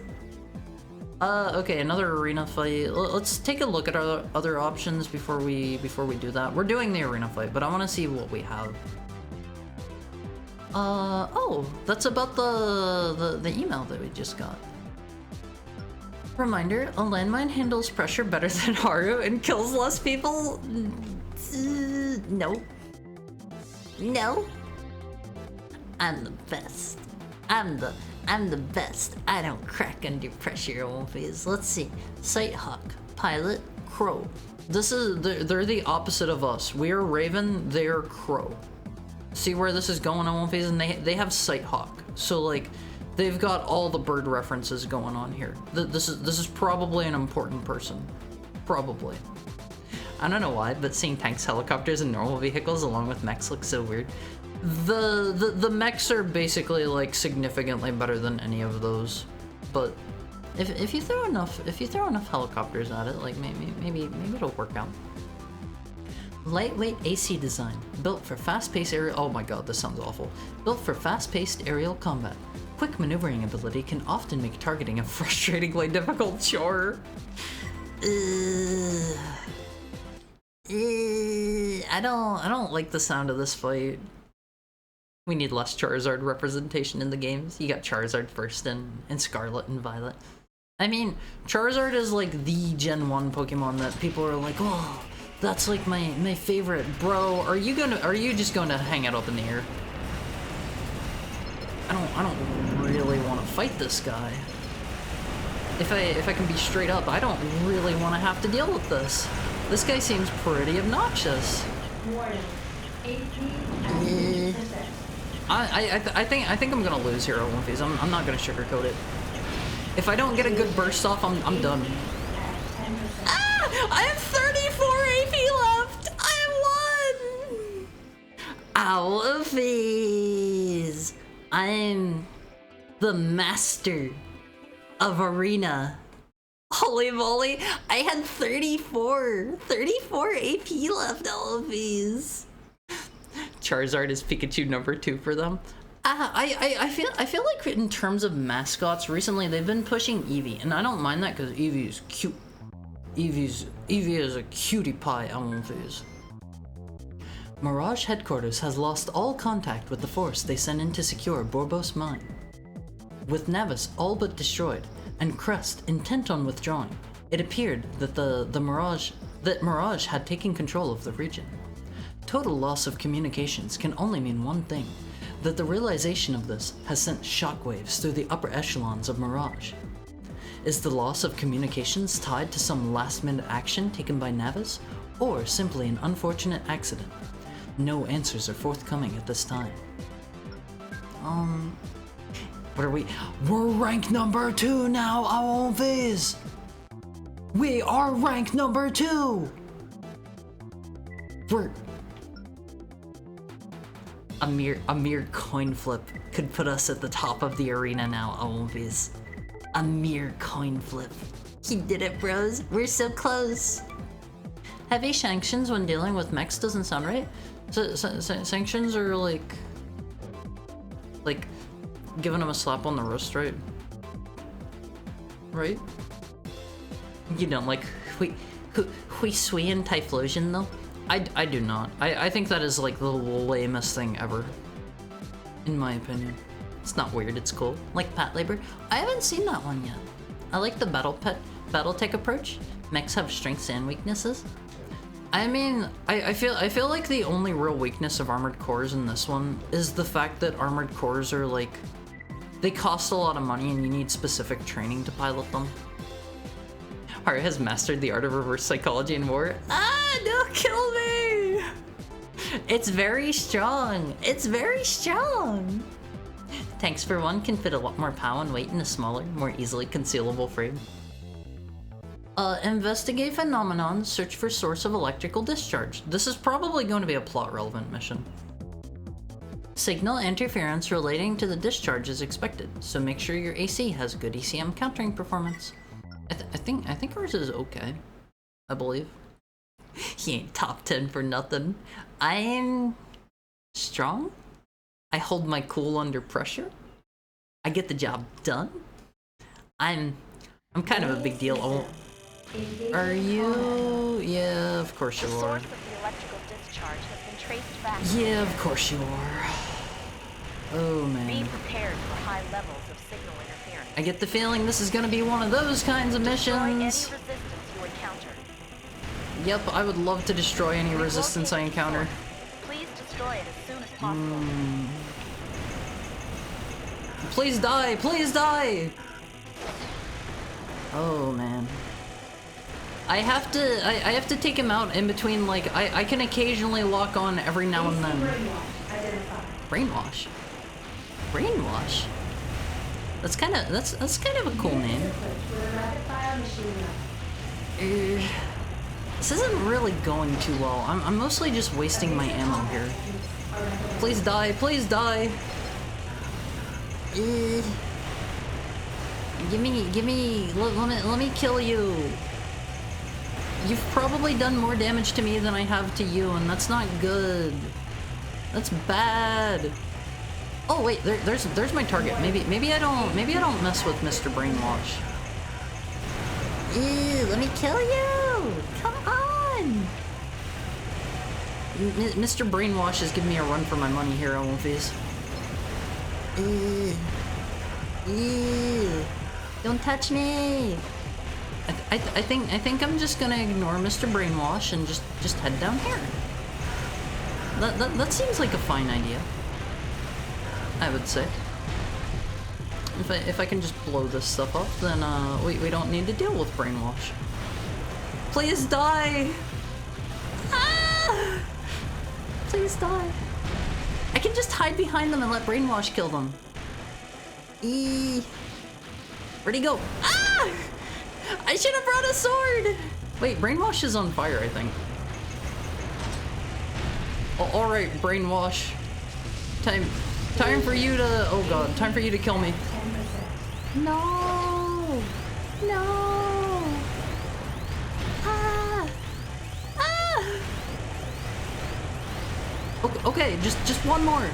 Okay, another arena fight. Let's take a look at our other options before we do that. We're doing the arena fight, but I want to see what we have. Oh, that's about the email that we just got. Reminder, a landmine handles pressure better than Haru and kills less people? No. No. I'm the best. I'm the I'm the best. I don't crack under pressure, Wolfies. Let's see. Sighthawk, Pilot, Crow. They're the opposite of us. We are Raven, they're Crow. See where this is going on, Wolfies? And they have Sighthawk. So like, they've got all the bird references going on here. This is probably an important person. Probably. I don't know why, but seeing tanks, helicopters, and normal vehicles along with mechs looks so weird. The mechs are basically like significantly better than any of those, but if you throw enough helicopters at it, like maybe it'll work out. Lightweight AC design, built for fast-paced aerial. Oh my god, this sounds awful. Built for fast-paced aerial combat. Quick maneuvering ability can often make targeting a frustratingly difficult chore. I don't like the sound of this fight. We need less Charizard representation in the games. You got Charizard first in Scarlet and Violet. I mean, Charizard is like the Gen 1 Pokemon that people are like, oh, that's like my favorite. Bro, are you just gonna hang it up in the air? I don't really want to fight this guy. If I can be straight up, I don't really want to have to deal with this. This guy seems pretty obnoxious. Warning. AP I think I'm gonna lose here at Wolfies. I'm not gonna sugarcoat it. If I don't get a good burst off, I'm done. Ah! I have 34 AP left! I won! Wolfies! I'm the master of Arena. Holy moly! I had 34 AP left, Wolfies. Charizard is Pikachu #2 for them. I feel like in terms of mascots recently they've been pushing Eevee, and I don't mind that because Eevee is cute. Eevee is a cutie pie on Wolfies. Mirage Headquarters has lost all contact with the force they sent in to secure Borbos Mine. With Navis all but destroyed and Crest intent on withdrawing, it appeared that Mirage had taken control of the region. Total loss of communications can only mean one thing, that the realization of this has sent shockwaves through the upper echelons of Mirage. Is the loss of communications tied to some last-minute action taken by Navis, or simply an unfortunate accident? No answers are forthcoming at this time. What are we? We're rank #2 now, Wolfies! We are rank #2! We're... A mere coin flip could put us at the top of the arena now, Wolfies. A mere coin flip. He did it, bros. We're so close. Heavy sanctions when dealing with mechs doesn't sound right. Sanctions are like giving them a slap on the wrist, right? Right? You don't like hui sui and Typhlosion though? I do not. I think that is like the lamest thing ever. In my opinion. It's not weird, it's cool. Like Pat Labor. I haven't seen that one yet. I like the Battletech approach. Mechs have strengths and weaknesses. I mean, I feel like the only real weakness of Armored Cores in this one is the fact that Armored Cores are like, they cost a lot of money and you need specific training to pilot them. Haru has mastered the art of reverse psychology in war. Ah, don't kill me! It's very strong. It's very strong. Tanks for one can fit a lot more power and weight in a smaller, more easily concealable frame. Investigate phenomenon, search for source of electrical discharge. This is probably going to be a plot relevant mission. Signal interference relating to the discharge is expected, so make sure your AC has good ECM countering performance. I think ours is okay. I believe. He ain't top 10 for nothing. I'm strong. I hold my cool under pressure. I get the job done. I'm kind of a big deal. Are you? Yeah, of course you The are. source of the electrical discharge has been traced back. Yeah, of course you are. Oh Be man. prepared for high levels of signal interference. I get the feeling this is gonna be one of those kinds of Destroy any missions. resistance you encounter. Yep, I would love to destroy any resistance I encounter. Please destroy it as soon as possible. Please die! Please die! Oh man. I have to take him out in between, like, I can occasionally lock on every now and then. Brainwash? Brainwash? That's kind of a cool name. This isn't really going too well. I'm mostly just wasting my ammo here. Please die, please die! Let me kill you. You've probably done more damage to me than I have to you, and that's not good. That's bad. Oh wait, there's my target. Maybe I don't mess with Mr. Brainwash. Ew, let me kill you! Come on! Mr. Brainwash is giving me a run for my money here, Olympies. Ew. Don't touch me! I think I'm just gonna ignore Mr. Brainwash and just head down here. That seems like a fine idea, I would say. If I can just blow this stuff up, then we don't need to deal with Brainwash. Please die! Ah! Please die. I can just hide behind them and let Brainwash kill them. Where'd he go? Ah! I should have brought a sword! Wait, Brainwash is on fire, I think. Oh, alright, Brainwash. Time for you to... Oh god, time for you to kill me. No! No! Ah! Ah! Okay, just one more.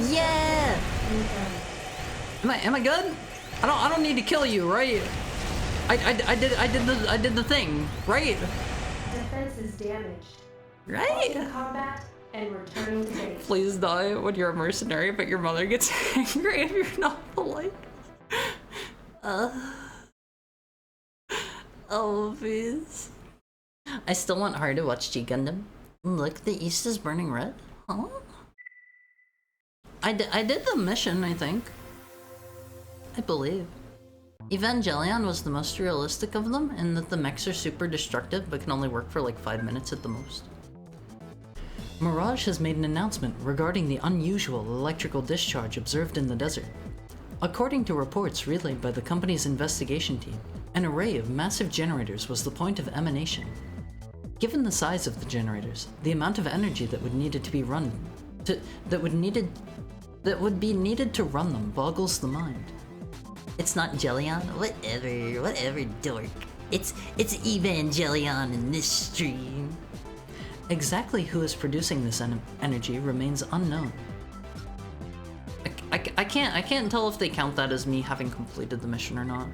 Yeah! Am I good? I don't need to kill you, right? I did the thing, right? Defense is damaged. Right? Halting combat and returning to base. Please die when you're a mercenary, but your mother gets angry if you're not polite. Oh, please. I still want her to watch G Gundam. Look, the east is burning red. Huh? I did the mission, I think. I believe. Evangelion was the most realistic of them, in that the mechs are super destructive but can only work for like 5 minutes at the most. Mirage has made an announcement regarding the unusual electrical discharge observed in the desert. According to reports relayed by the company's investigation team, an array of massive generators was the point of emanation. Given the size of the generators, the amount of energy that would be needed to run them boggles the mind. It's not Jellion? Whatever, dork. It's Evangelion in this stream. Exactly who is producing this energy remains unknown. I can't tell if they count that as me having completed the mission or not.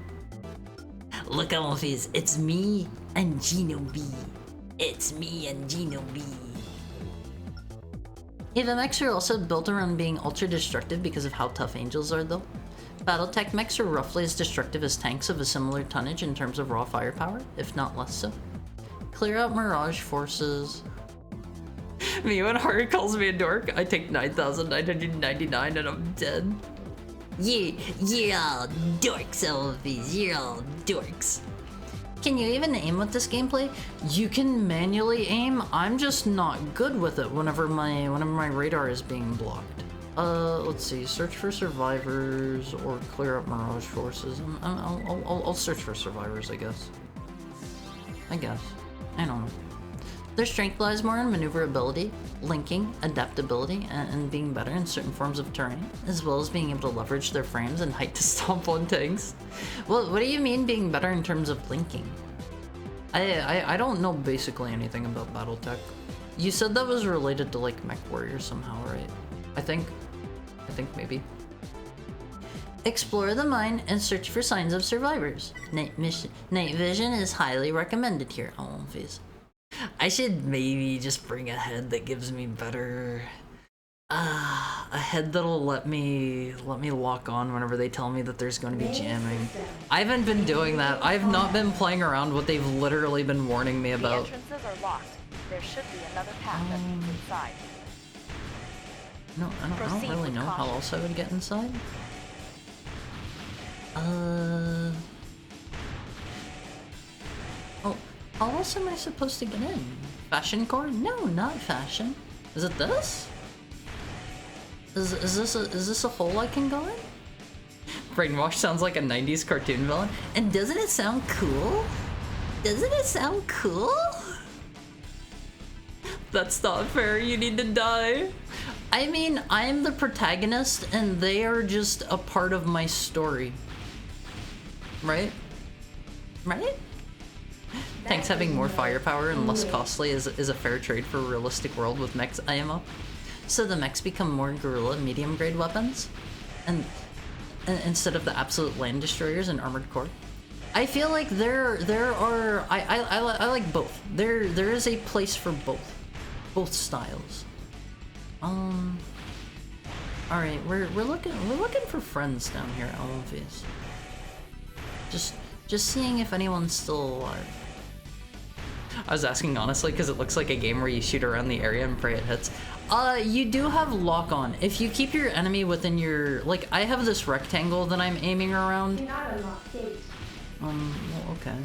Look, Alphys, it's me and Gino B. It's me and Gino B. Eva mechs are also built around being ultra destructive because of how tough angels are, though. Battletech mechs are roughly as destructive as tanks of a similar tonnage in terms of raw firepower, if not less so. Clear out Mirage forces. Me when Haru calls me a dork, I take 9,999 and I'm dead. You're all dorks, Elvies. You're all dorks. Can you even aim with this gameplay? You can manually aim. I'm just not good with it whenever my radar is being blocked. Let's see. Search for survivors or clear up Mirage forces. I'll search for survivors, I guess. I don't know. Their strength lies more in maneuverability, linking, adaptability, and being better in certain forms of terrain, as well as being able to leverage their frames and height to stomp on tanks. Well, what do you mean being better in terms of linking? I don't know basically anything about Battletech. You said that was related to like Mech Warrior somehow, right? I think maybe. Explore the mine and search for signs of survivors. Night vision is highly recommended here. Oh, phase. I should maybe just bring a head that gives me better... a head that'll let me lock on whenever they tell me that there's going to be jamming. I haven't been doing that. I've not been playing around what they've literally been warning me about. The entrances are locked. There should be another path that leads inside. No, I don't Proceed really with know how caution. else I would get inside. Oh, how else am I supposed to get in? Fashion core? No, not fashion. Is it this? Is this a hole I can go in? Brainwash sounds like a 90s cartoon villain. And doesn't it sound cool? Doesn't it sound cool? That's not fair, you need to die. I mean, I'm the protagonist and they are just a part of my story. Right? Right? Tanks having more firepower and less costly is a fair trade for a realistic world with mechs IMO. So the mechs become more guerrilla medium grade weapons? And instead of the absolute land destroyers and armored core? I feel like there are I like both. There is a place for both styles. All right, we're looking for friends down here at LMVs. Just seeing if anyone's still alive. I was asking honestly because it looks like a game where you shoot around the area and pray it hits. You do have lock on. If you keep your enemy within your, like, I have this rectangle that I'm aiming around. Cannot unlock gates. Well, okay.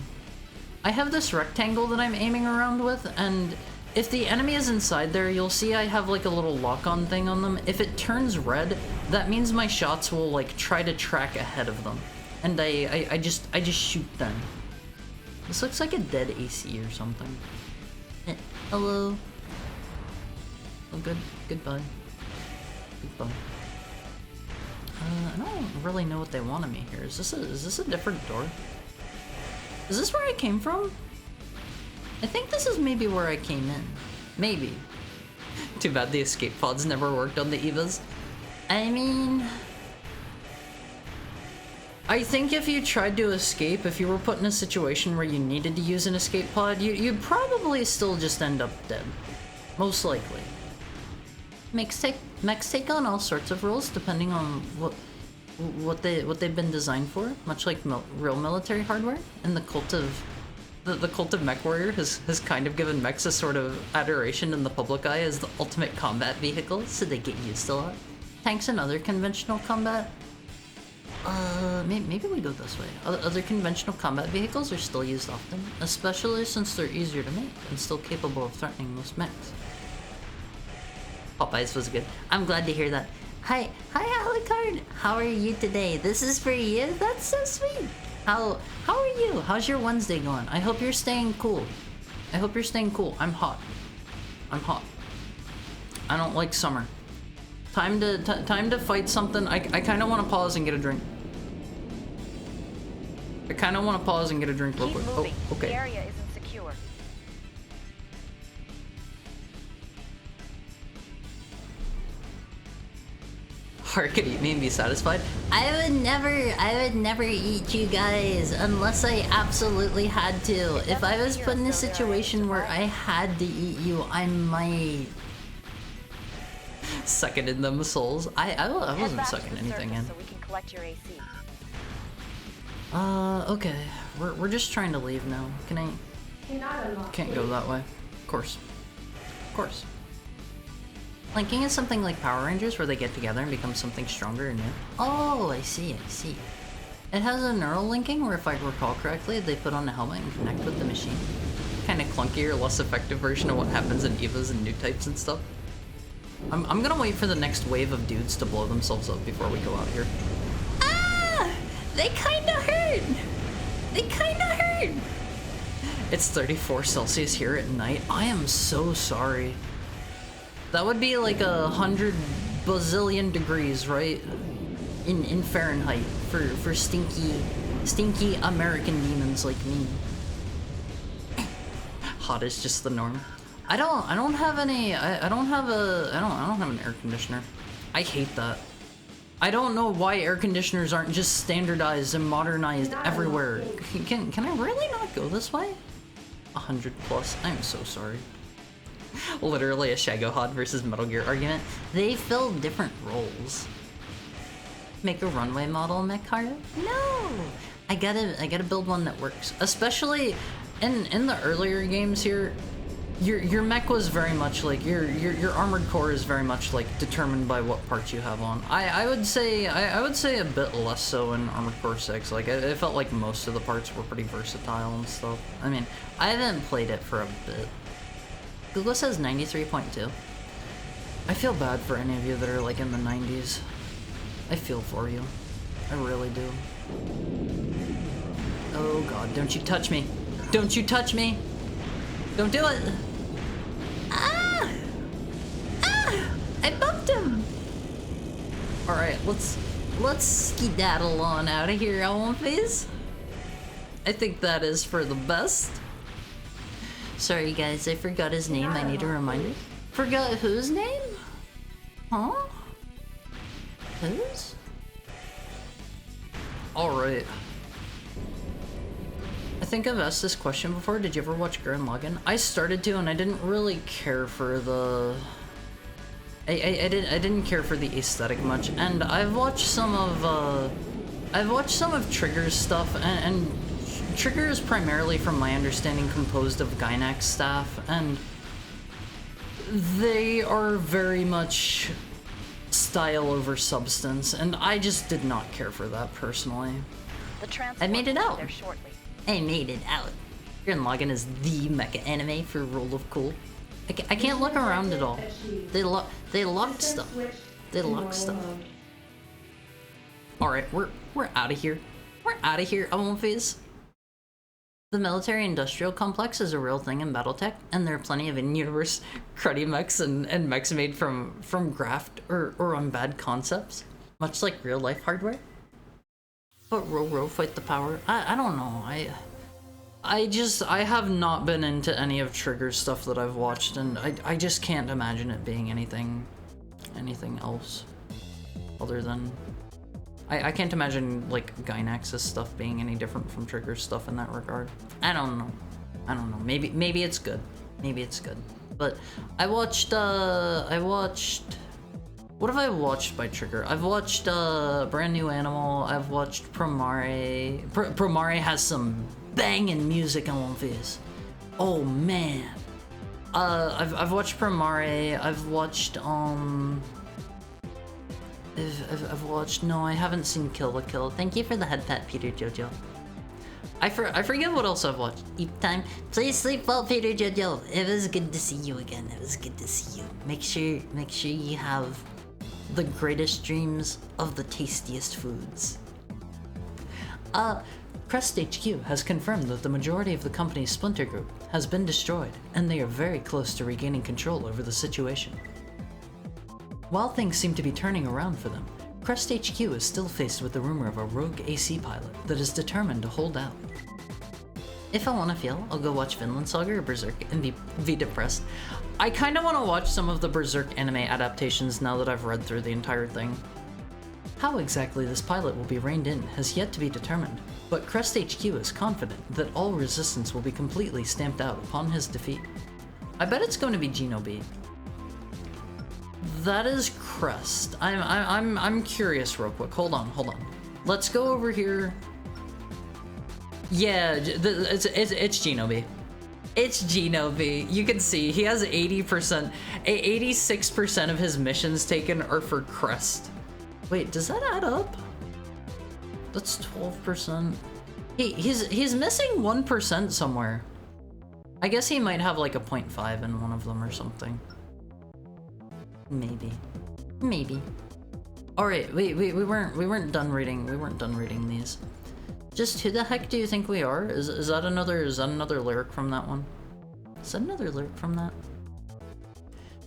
I have this rectangle that I'm aiming around with, and if the enemy is inside there, you'll see I have like a little lock-on thing on them. If it turns red, that means my shots will like try to track ahead of them, and I just shoot them. This looks like a dead AC or something. Hello. Oh, goodbye. Goodbye. I don't really know what they want of me here. Is this a different door? Is this where I came from? I think this is maybe where I came in. Maybe. Too bad the escape pods never worked on the Evas. I mean, I think if you tried to escape, if you were put in a situation where you needed to use an escape pod, you'd probably still just end up dead. Most likely. Mechs take on all sorts of roles depending on what they've been designed for, much like real military hardware. And the cult of Mech Warrior has kind of given mechs a sort of adoration in the public eye as the ultimate combat vehicle, so they get used a lot. Tanks and other conventional combat. Maybe we go this way. Other conventional combat vehicles are still used often, especially since they're easier to make and still capable of threatening most mechs. Popeyes was good. I'm glad to hear that. Hi Alucard. How are you today? This is for you? That's so sweet. How are you? How's your Wednesday going? I hope you're staying cool. I'm hot. I don't like summer. Time to fight something. I kind of want to pause and get a drink. Real Keep quick. moving. Oh, okay. The area isn't secure. Heart could eat me and be satisfied. I would never eat you guys unless I absolutely had to. If I was put in a situation where I had to eat you, I might. Sucking in them souls. I wasn't sucking anything in. So we can collect your AC. Okay. We're just trying to leave now. Can I? Cannot unlock Can't gates. go that way. Of course. Linking is something like Power Rangers where they get together and become something stronger and new. Oh, I see. It has a neural linking where, if I recall correctly, they put on a helmet and connect with the machine. Kind of clunkier, less effective version of what happens in Evas and new types and stuff. I'm gonna wait for the next wave of dudes to blow themselves up before we go out here. Ah! They kinda hurt! It's 34 Celsius here at night. I am so sorry. That would be like 100 bazillion degrees, right? In Fahrenheit for stinky American demons like me. Hot is just the norm. I don't have an air conditioner. I hate that. I don't know why air conditioners aren't just standardized and modernized everywhere. Can I really not go this way? 100 plus. I'm so sorry. Literally a Shagohod versus Metal Gear argument. They fill different roles. Make a runway model mech harder? No! I gotta build one that works. Especially in the earlier games here, your mech was very much like your armored core is very much like determined by what parts you have on. I would say a bit less so in Armored Core 6. Like it felt like most of the parts were pretty versatile and stuff. I mean, I haven't played it for a bit. Google says 93.2. I feel bad for any of you that are like in the 90s. I feel for you. I really do. Oh god, don't you touch me. Don't you touch me. Don't do it. Ah! Ah! I bumped him. All right, let's skedaddle on out of here, Elmface. I think that is for the best. Sorry guys, I forgot his name. I need a reminder. Forgot whose name? Huh? Whose? All right. I think I've asked this question before. Did you ever watch Gurren Lagann? I started to, and I didn't really care for the. I didn't care for the aesthetic much, and I've watched some of Trigger's stuff, and Trigger is primarily, from my understanding, composed of Gainax staff, and they are very much style over substance, and I just did not care for that personally. I made it out. I made it out. Gurren Lagann is the mecha anime for Rule of Cool. I can't look around at all. They locked stuff. They locked stuff. All right, we're out of here. We're out of here, Elmface. The military-industrial complex is a real thing in BattleTech, and there are plenty of in-universe cruddy mechs and mechs made from graft or on bad concepts, much like real-life hardware. But row fight the power. I don't know. I have not been into any of Trigger's stuff that I've watched, and I just can't imagine it being anything else other than I can't imagine like Gainax's stuff being any different from Trigger's stuff in that regard. I don't know. Maybe it's good. Maybe it's good. But I watched what have I watched by Trigger? I've watched Brand New Animal. I've watched Promare. Promare has some banging music on One Piece. Oh man. I've watched Promare. I've watched no, I haven't seen Kill la Kill. Thank you for the head pat, Peter Jojo. I forget what else I've watched. Eat time. Please sleep well, Peter Jojo. It was good to see you again. It was good to see you. Make sure you have the greatest dreams of the tastiest foods. Crest HQ has confirmed that the majority of the company's splinter group has been destroyed, and they are very close to regaining control over the situation. While things seem to be turning around for them, Crest HQ is still faced with the rumor of a rogue AC pilot that is determined to hold out. If I want to feel, I'll go watch Vinland Saga or Berserk and be depressed. I kind of want to watch some of the Berserk anime adaptations now that I've read through the entire thing. How exactly this pilot will be reined in has yet to be determined, but Crest HQ is confident that all resistance will be completely stamped out upon his defeat. I bet it's going to be Genobeat. That is Crest. I'm curious real quick. Hold on. Let's go over here. Yeah, it's Genobeat. It's Genobeat. You can see he has 86% of his missions taken are for Crest. Wait, does that add up? That's 12%. He's missing 1% somewhere. I guess he might have like a 0.5 in one of them or something. Maybe. All right, we weren't done reading. We weren't done reading these. Just who the heck do you think we are? Is that another lyric from that one? Is that another lyric from that?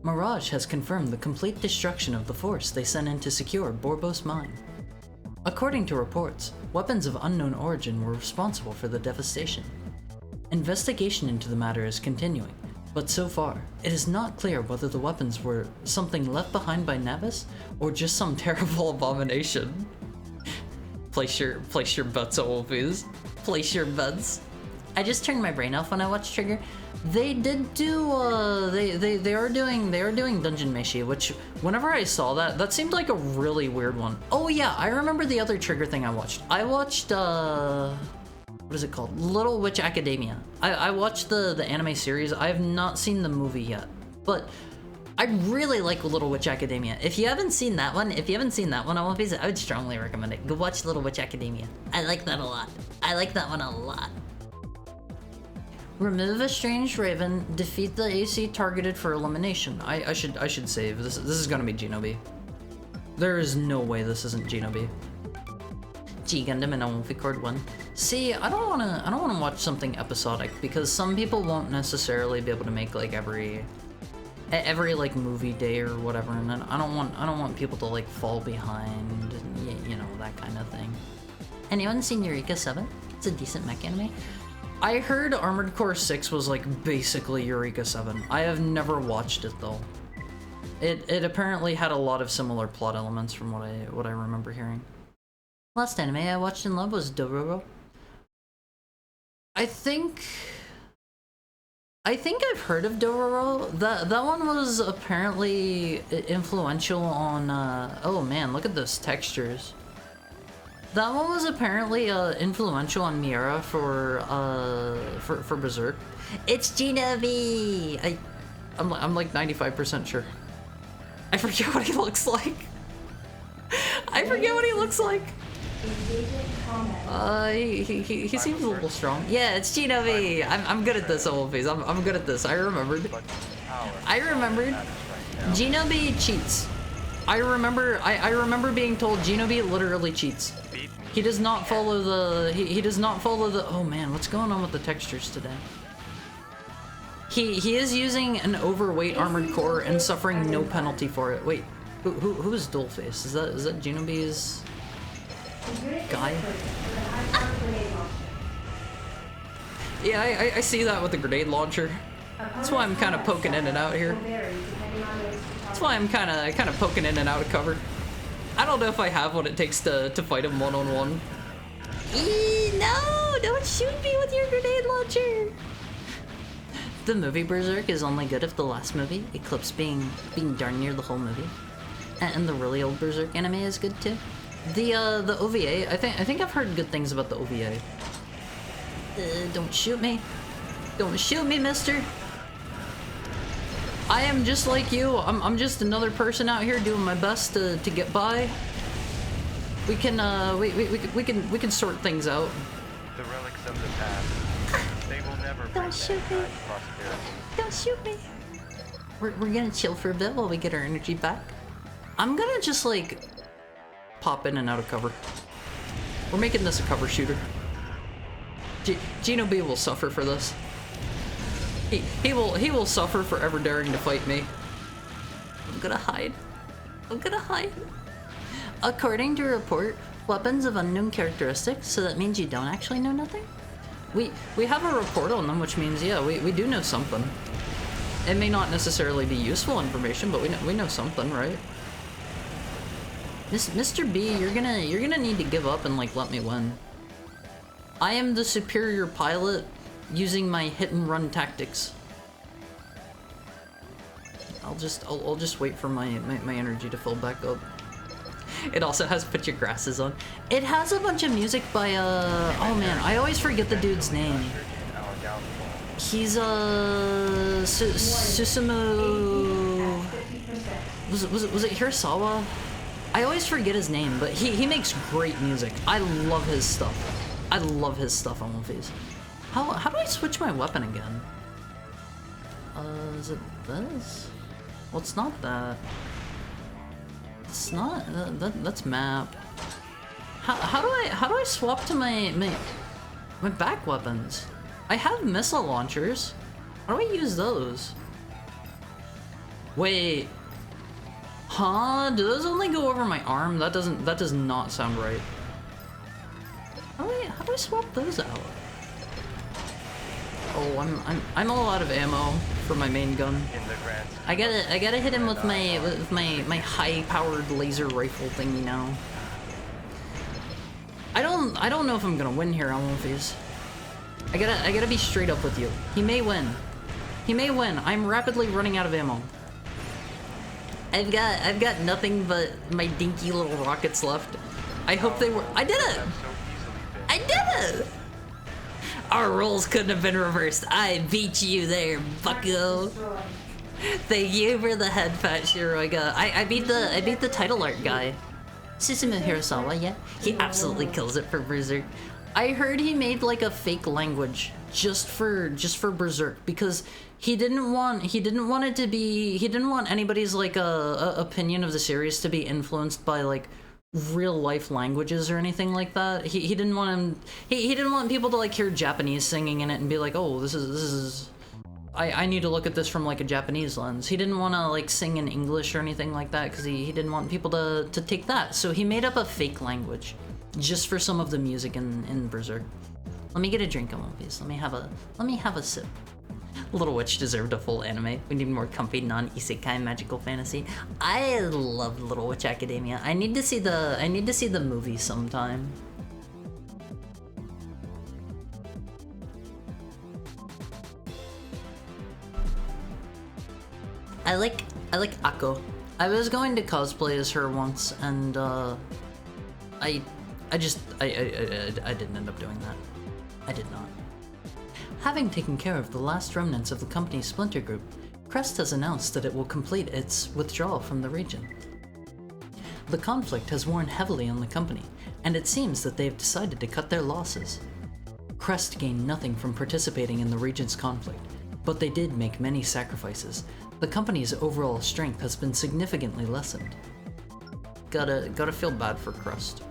Mirage has confirmed the complete destruction of the force they sent in to secure Borbos Mine. According to reports, weapons of unknown origin were responsible for the devastation. Investigation into the matter is continuing, but so far, it is not clear whether the weapons were something left behind by Navis or just some terrible abomination. Place your bets, Wolfies. Place your bets. I just turned my brain off when I watched Trigger. They did do they are doing Dungeon Meshi, which whenever I saw that seemed like a really weird one. Oh yeah, I remember the other Trigger thing I watched. I watched what what is it called? Little Witch Academia. I watched the anime series. I have not seen the movie yet, but I really like Little Witch Academia. If you haven't seen that one, on One Piece, I would strongly recommend it. Go watch Little Witch Academia. I like that a lot. I like that one a lot. Remove a strange raven. Defeat the AC targeted for elimination. I should save. This is gonna be Genobi. There is no way this isn't Genobi. G Gundam and Movie Cord 1. See, I don't wanna watch something episodic because some people won't necessarily be able to make like every like movie day or whatever, and then I don't want people to like fall behind, you know, that kind of thing. Anyone seen Eureka 7? It's a decent mech anime. I heard Armored Core 6 was like basically Eureka 7. I have never watched it though. It apparently had a lot of similar plot elements from what I remember hearing. Last anime I watched in love was Dororo. I think I've heard of Dororo. That one was apparently influential on oh man, look at those textures. That one was apparently influential on Miura for Berserk. It's Genobi! I'm like 95% sure. I forget what he looks like. I forget what he looks like. He seems a little strong. Yeah, it's Genobi. I'm good at this whole phase. I'm good at this. I remembered. Genobi cheats. I remember being told Genobi literally cheats. He does not follow the he does not follow the oh man, what's going on with the textures today? He is using an overweight armored core and suffering no penalty for it. Wait, who is Dollface? Is that Genobi's guy? Yeah, I see that with the grenade launcher. That's why I'm kind of poking in and out here. That's why I'm kind of poking in and out of cover. I don't know if I have what it takes to fight him one-on-one. No! Don't shoot me with your grenade launcher! The movie Berserk is only good if the last movie, Eclipse being darn near the whole movie. And the really old Berserk anime is good too. The OVA, I think I've heard good things about the OVA. Don't shoot me. Don't shoot me, mister! I am just like you. I'm just another person out here doing my best to get by. We can we can sort things out. The relics of the past. They will never bring mankind prosperity. Don't shoot me. We're gonna chill for a bit while we get our energy back. I'm gonna just like pop in and out of cover. We're making this a cover shooter. Genobi will suffer for this. He will suffer for ever daring to fight me. I'm gonna hide. I'm gonna hide. According to a report, weapons of unknown characteristics, so that means you don't actually know nothing? We have a report on them, which means yeah, we do know something. It may not necessarily be useful information, but we know something, right? Mr. B, you're gonna need to give up and like let me win. I am the superior pilot using my hit and run tactics. I'll just wait for my energy to fill back up. It also has put your grasses on. It has a bunch of music by oh man, I always forget the dude's name. He's Susumu. Was it Hirasawa? I always forget his name, but he makes great music. I love his stuff. I love his stuff on One Piece. How do I switch my weapon again? Is it this? Well, it's not that. It's not. That's map. How do I swap to my back weapons? I have missile launchers. How do I use those? Wait. Huh? Do those only go over my arm? That does not sound right. How do I swap those out? Oh, I'm all out of ammo for my main gun. I gotta hit him with my high-powered laser rifle thingy now. I don't know if I'm gonna win here on one of these. I gotta be straight up with you. He may win. He may win. I'm rapidly running out of ammo. I've got nothing but my dinky little rockets left. I hope they were. I did it! I did it! Our roles couldn't have been reversed. I beat you there, bucko. Thank you for the head pat, Shiroiga. I beat the title art guy. Susumu Hirasawa, yeah. He absolutely kills it for Berserk. I heard he made like a fake language just for Berserk because he didn't want anybody's like opinion of the series to be influenced by like real life languages or anything like that. He didn't want people to like hear Japanese singing in it and be like, oh, this is I need to look at this from like a Japanese lens. He didn't want to like sing in English or anything like that because he didn't want people to take that. So he made up a fake language just for some of the music in Berserk. Let me get a drink in one piece. Let me have a sip. Little Witch deserved a full anime. We need more comfy non-isekai magical fantasy. I love Little Witch Academia. I need to see the movie sometime. I like Akko. I was going to cosplay as her once, and I didn't end up doing that. I did not. Having taken care of the last remnants of the company's splinter group, Crest has announced that it will complete its withdrawal from the region. The conflict has worn heavily on the company, and it seems that they have decided to cut their losses. Crest gained nothing from participating in the region's conflict, but they did make many sacrifices. The company's overall strength has been significantly lessened. Gotta feel bad for Crest.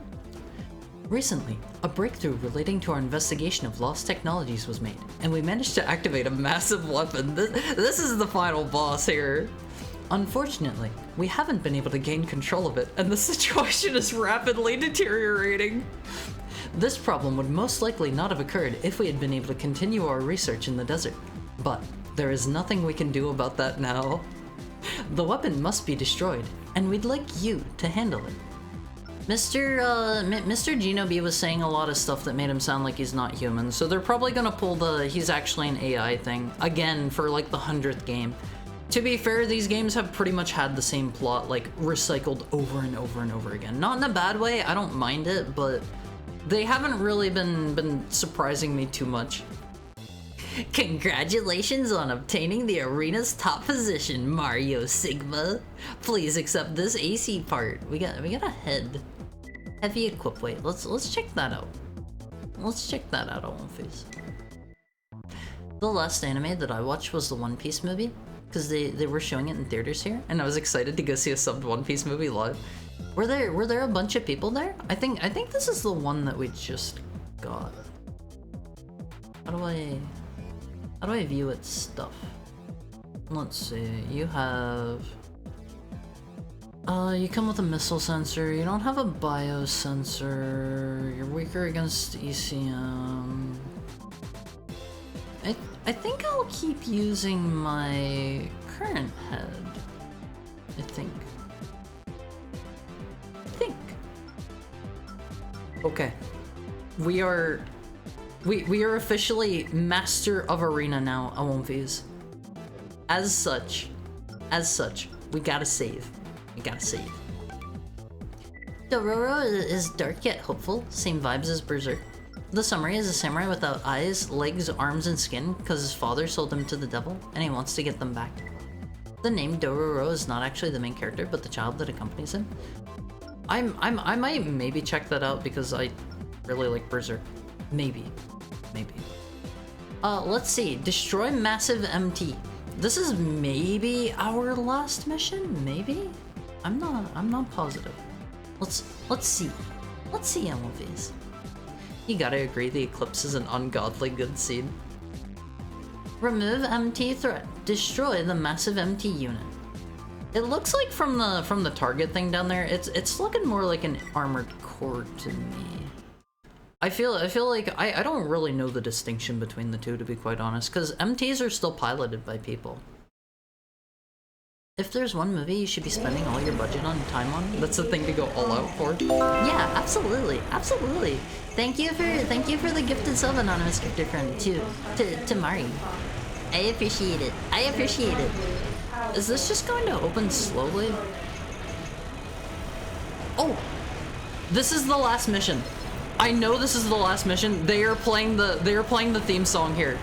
Recently, a breakthrough relating to our investigation of lost technologies was made, and we managed to activate a massive weapon. This is the final boss here. Unfortunately, we haven't been able to gain control of it, and the situation is rapidly deteriorating. This problem would most likely not have occurred if we had been able to continue our research in the desert. But there is nothing we can do about that now. The weapon must be destroyed, and we'd like you to handle it. Mr. Genobi was saying a lot of stuff that made him sound like he's not human, so they're probably gonna pull the he's actually an AI thing again for like the 100th game. To be fair, these games have pretty much had the same plot, like recycled over and over and over again. Not in a bad way, I don't mind it, but they haven't really been surprising me too much. Congratulations on obtaining the arena's top position, Mario Sigma. Please accept this AC part. We got a head. Heavy equip weight. Let's check that out. Let's check that out on One Piece. The last anime that I watched was the One Piece movie, because they were showing it in theaters here, and I was excited to go see a subbed One Piece movie live. Were there a bunch of people there? I think this is the one that we just got. How do I view its stuff? Let's see, you have... you come with a missile sensor, you don't have a biosensor, you're weaker against ECM... I think I'll keep using my current head. I think. Okay. We are officially master of arena now, Awonfis. As such, we gotta save. Dororo is dark yet hopeful, same vibes as Berserk. The summary is a samurai without eyes, legs, arms, and skin because his father sold him to the devil, and he wants to get them back. The name Dororo is not actually the main character, but the child that accompanies him. I might maybe check that out because I really like Berserk. Maybe. Let's see. Destroy massive MT. This is maybe our last mission. Maybe. I'm not positive. Let's see. Let's see MLVs. You gotta agree, the eclipse is an ungodly good scene. Remove MT threat. Destroy the massive MT unit. It looks like from the target thing down there, it's looking more like an armored core to me. I feel like I don't really know the distinction between the two, to be quite honest, because MTs are still piloted by people. If there's one movie you should be spending all your budget on time on, that's the thing to go all out for. Yeah, absolutely. Thank you for the gifted sub, anonymous character friend to Mari. I appreciate it. Is this just going to open slowly? Oh, this is the last mission. I know this is the last mission. They are playing the theme song here.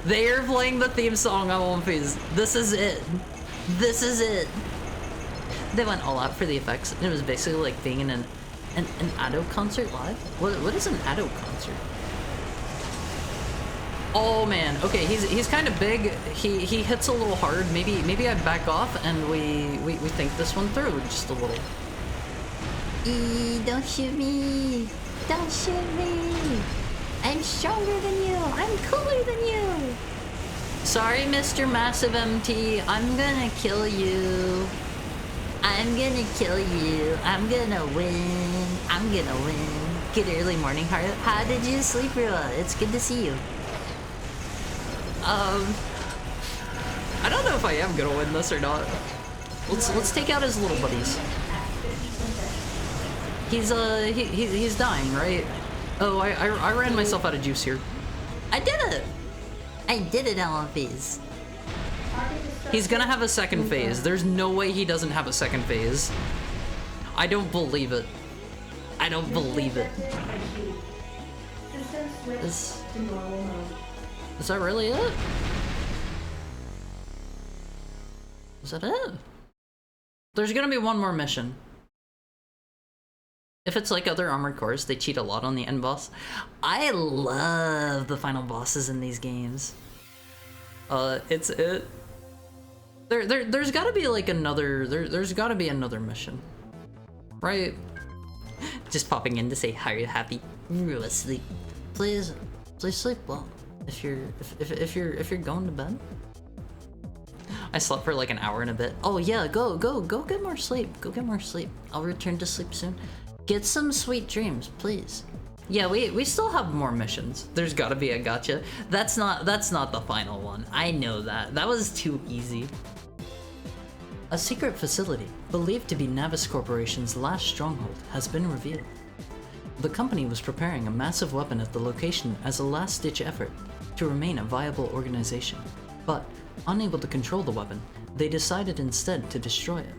They are playing the theme song on One Piece. This is it. This is it. They went all out for the effects. It was basically like being in an Ado concert live. What is an Ado concert? Oh man. Okay, he's kind of big. He hits a little hard. Maybe I back off and we think this one through just a little. Don't shoot me. Don't shoot me. I'm stronger than you. I'm cooler than you. Sorry, Mr. Massive MT. I'm gonna kill you. I'm gonna kill you. I'm gonna win. I'm gonna win. Good early morning, Haru. How did you sleep, Rua? It's good to see you. I don't know if I am gonna win this or not. Let's take out his little buddies. He's dying, right? Oh, I ran myself out of juice here. I did it! I did it, LMPs. He's gonna have a second phase. There's no way he doesn't have a second phase. I don't believe it. I don't believe it. Is that really it? Is that it? There's gonna be one more mission. If it's like other Armored Cores, they cheat a lot on the end boss. I love the final bosses in these games. It's it. There's gotta be like another, there's gotta be another mission. Right? Just popping in to say, how are you happy? Rua sleep. Please sleep well. If you're going to bed. I slept for like an hour and a bit. Oh yeah, go get more sleep. Go get more sleep. I'll return to sleep soon. Get some sweet dreams, please. Yeah, we still have more missions. There's gotta be a gotcha. That's not the final one. I know that. That was too easy. A secret facility, believed to be Navis Corporation's last stronghold, has been revealed. The company was preparing a massive weapon at the location as a last-ditch effort to remain a viable organization. But, unable to control the weapon, they decided instead to destroy it.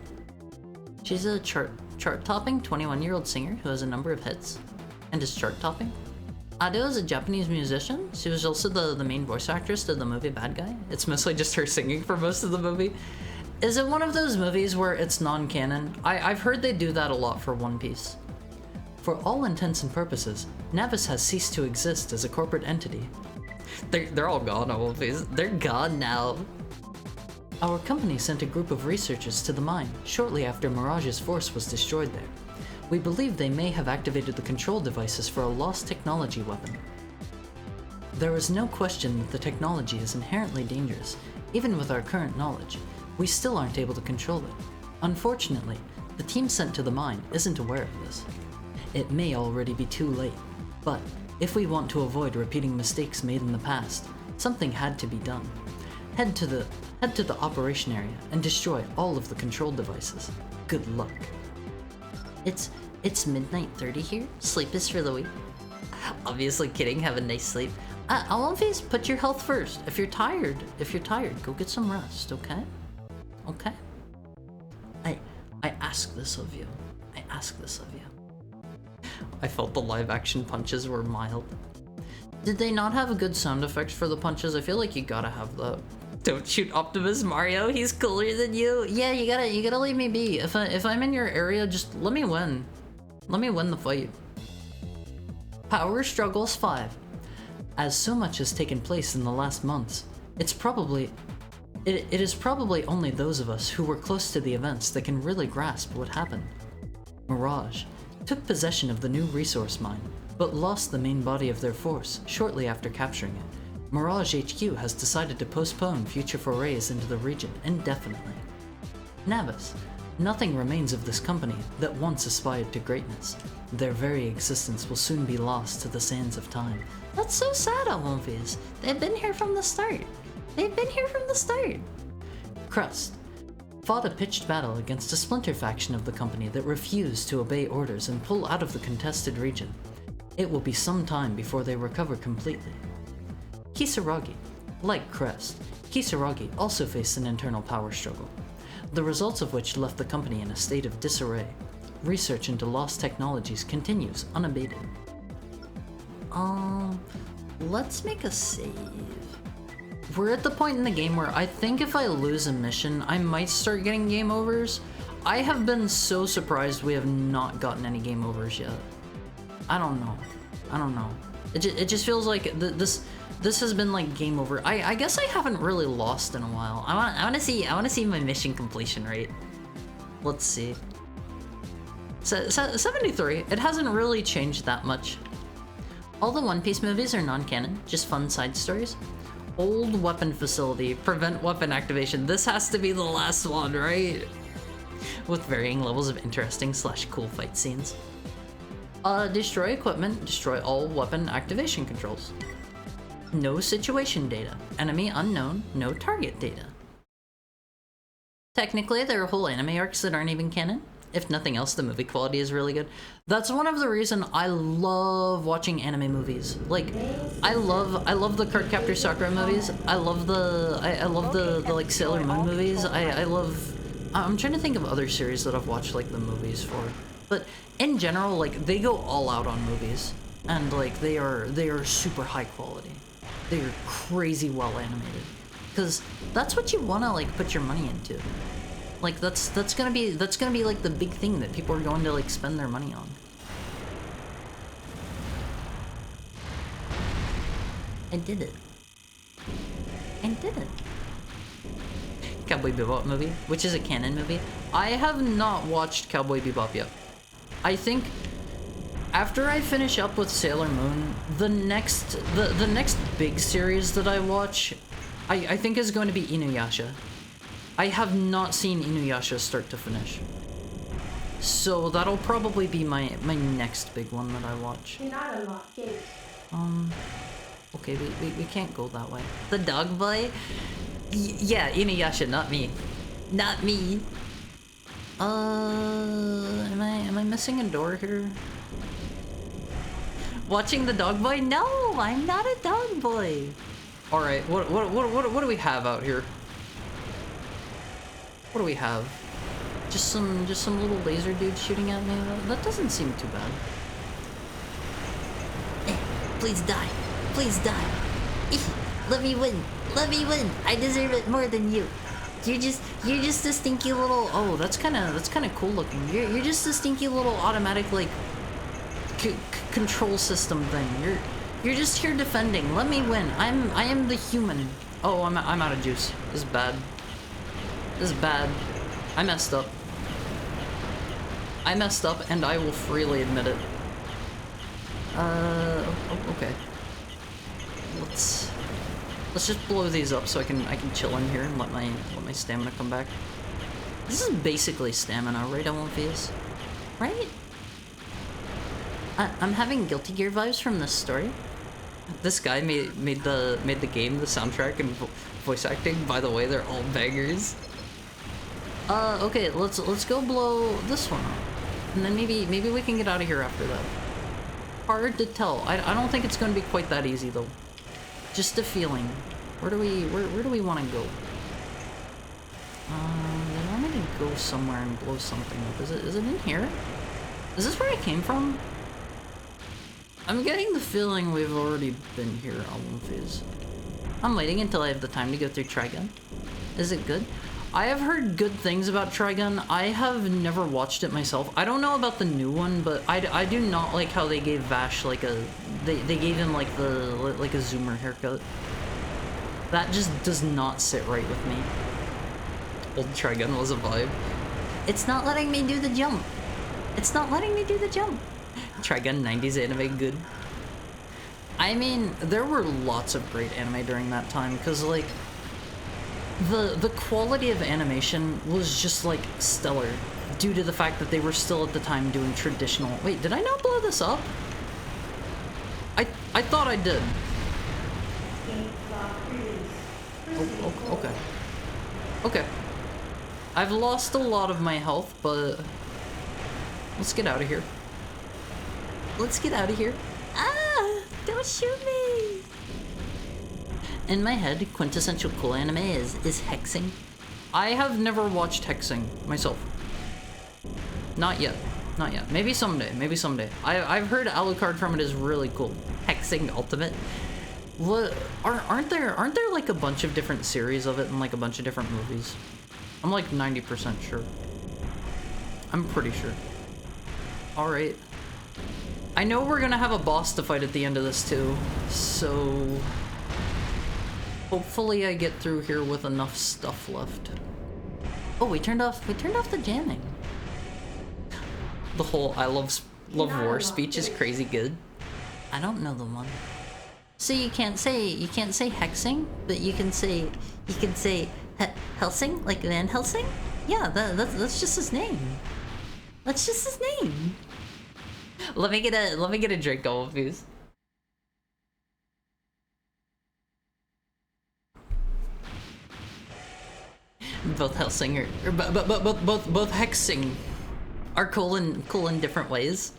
She's a chart-topping 21-year-old singer who has a number of hits, and is chart-topping. Ado is a Japanese musician. She was also the main voice actress to the movie Bad Guy. It's mostly just her singing for most of the movie. Is it one of those movies where it's non-canon? I've heard they do that a lot for One Piece. For all intents and purposes, Navis has ceased to exist as a corporate entity. They're all gone, One Piece. They're gone now. Our company sent a group of researchers to the mine shortly after Mirage's force was destroyed there. We believe they may have activated the control devices for a lost technology weapon. There is no question that the technology is inherently dangerous. Even with our current knowledge, we still aren't able to control it. Unfortunately, the team sent to the mine isn't aware of this. It may already be too late, but if we want to avoid repeating mistakes made in the past, something had to be done. Head to the operation area and destroy all of the control devices. Good luck. It's midnight 30 here. Sleep is for the weak. Obviously kidding, have a nice sleep. Always put your health first. If you're tired, go get some rest, okay? Okay? I ask this of you. I ask this of you. I felt the live action punches were mild. Did they not have a good sound effect for the punches? I feel like you gotta have that. Don't shoot Optimus Mario, he's cooler than you. Yeah, you gotta leave me be. If I'm in your area, just let me win. Let me win the fight. Power Struggles 5. As so much has taken place in the last months, it is probably only those of us who were close to the events that can really grasp what happened. Mirage took possession of the new resource mine, but lost the main body of their force shortly after capturing it. Mirage HQ has decided to postpone future forays into the region indefinitely. Navis. Nothing remains of this company that once aspired to greatness. Their very existence will soon be lost to the sands of time. That's so sad, Almonfies. They've been here from the start. They've been here from the start. Crust fought a pitched battle against a splinter faction of the company that refused to obey orders and pull out of the contested region. It will be some time before they recover completely. Kisaragi. Like Crest, Kisaragi also faced an internal power struggle, the results of which left the company in a state of disarray. Research into lost technologies continues unabated. Let's make a save. We're at the point in the game where I think if I lose a mission, I might start getting game overs. I have been so surprised we have not gotten any game overs yet. I don't know. It just feels like this has been like game over. I guess I haven't really lost in a while. I want to see my mission completion rate. Let's see. 73. It hasn't really changed that much. All the One Piece movies are non-canon, just fun side stories. Old weapon facility, prevent weapon activation. This has to be the last one, right? With varying levels of interesting / cool fight scenes. Destroy equipment, destroy all weapon activation controls. No situation data. Enemy unknown, no target data. Technically, there are whole anime arcs that aren't even canon. If nothing else, the movie quality is really good. That's one of the reasons I love watching anime movies. Like, I love the Cardcaptor Sakura movies. I love the like Sailor Moon movies. I'm trying to think of other series that I've watched like the movies for. But in general, like, they go all out on movies. And like they are super high quality. They are crazy well animated. Cause that's what you wanna like put your money into. Like that's gonna be like the big thing that people are going to like spend their money on. I did it. Cowboy Bebop movie, which is a canon movie. I have not watched Cowboy Bebop yet. I think after I finish up with Sailor Moon, the next big series that I watch, I think is going to be Inuyasha. I have not seen Inuyasha start to finish. So that'll probably be my next big one that I watch. You're not unlocked gates. Okay, we can't go that way. The dog boy? Yeah, Inuyasha, not me. Not me. Am I missing a door here? Watching the dog boy? No, I'm not a dog boy. All right, what do we have out here? What do we have? Just some little laser dude shooting at me? That doesn't seem too bad. Please die. Please die. Let me win. Let me win. I deserve it more than you. You're just a stinky little. Oh, that's kind of cool looking. You're just a stinky little automatic like control system thing. You're just here defending. Let me win. I am the human. Oh, I'm out of juice. This is bad. This is bad. I messed up. And I will freely admit it. Okay. Let's just blow these up so I can chill in here and let my stamina come back. This is basically stamina, right, Olympias? Right? I'm having Guilty Gear vibes from this story. This guy made the game, the soundtrack, and voice acting. By the way, they're all bangers. Okay, let's go blow this one up, and then maybe we can get out of here after that. Hard to tell. I don't think it's going to be quite that easy though. Just a feeling. Where do we want to go? They want me to go somewhere and blow something up. Is it in here? Is this where I came from? I'm getting the feeling we've already been here, Olympias. I'm waiting until I have the time to go through Trigun. Is it good? I have heard good things about Trigun. I have never watched it myself. I don't know about the new one, but I do not like how they gave Vash like they gave him like a zoomer haircut. That just does not sit right with me. Old Trigun was a vibe. It's not letting me do the jump. It's not letting me do the jump. Trigun 90s anime good. I mean, there were lots of great anime during that time, because like the quality of animation was just like stellar due to the fact that they were still at the time doing traditional. Wait, did I not blow this up? I thought I did. Oh, okay. Okay. I've lost a lot of my health, but let's get out of here. Let's get out of here. Ah! Don't shoot me! In my head, quintessential cool anime is hexing. I have never watched hexing myself. Not yet. Not yet. Maybe someday. Maybe someday. I've heard Alucard from it is really cool. Hexing Ultimate. What aren't there like a bunch of different series of it and like a bunch of different movies? I'm like 90% sure. I'm pretty sure. All right. I know we're gonna have a boss to fight at the end of this too, so hopefully I get through here with enough stuff left. Oh, we turned off the jamming. The whole I love war speech is crazy good. I don't know the one. So you can't say hexing, but you can say Helsing, like Van Helsing? Yeah, that's just his name. That's just his name. Let me get a drink, all of these. Both Helsing or both hexing are cool in different ways.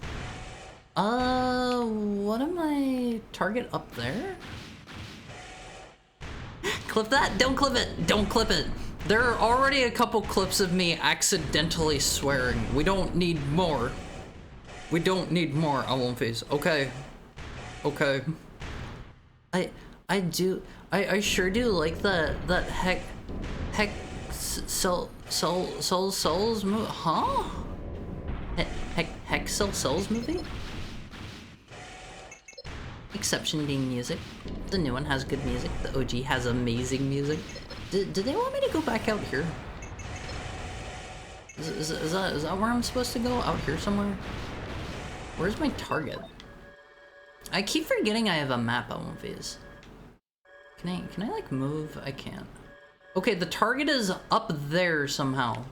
What am I target up there? Clip that? Don't clip it. Don't clip it. There are already a couple clips of me accidentally swearing. We don't need more. We don't need more, Face. Okay. Okay. I sure do like that Souls movie. Huh? Souls movie? Exception being music. The new one has good music. The OG has amazing music. Do they want me to go back out here? Is that where I'm supposed to go? Out here somewhere? Where's my target? I keep forgetting I have a map on Phase. Can I like move? I can't. Okay, the target is up there somehow.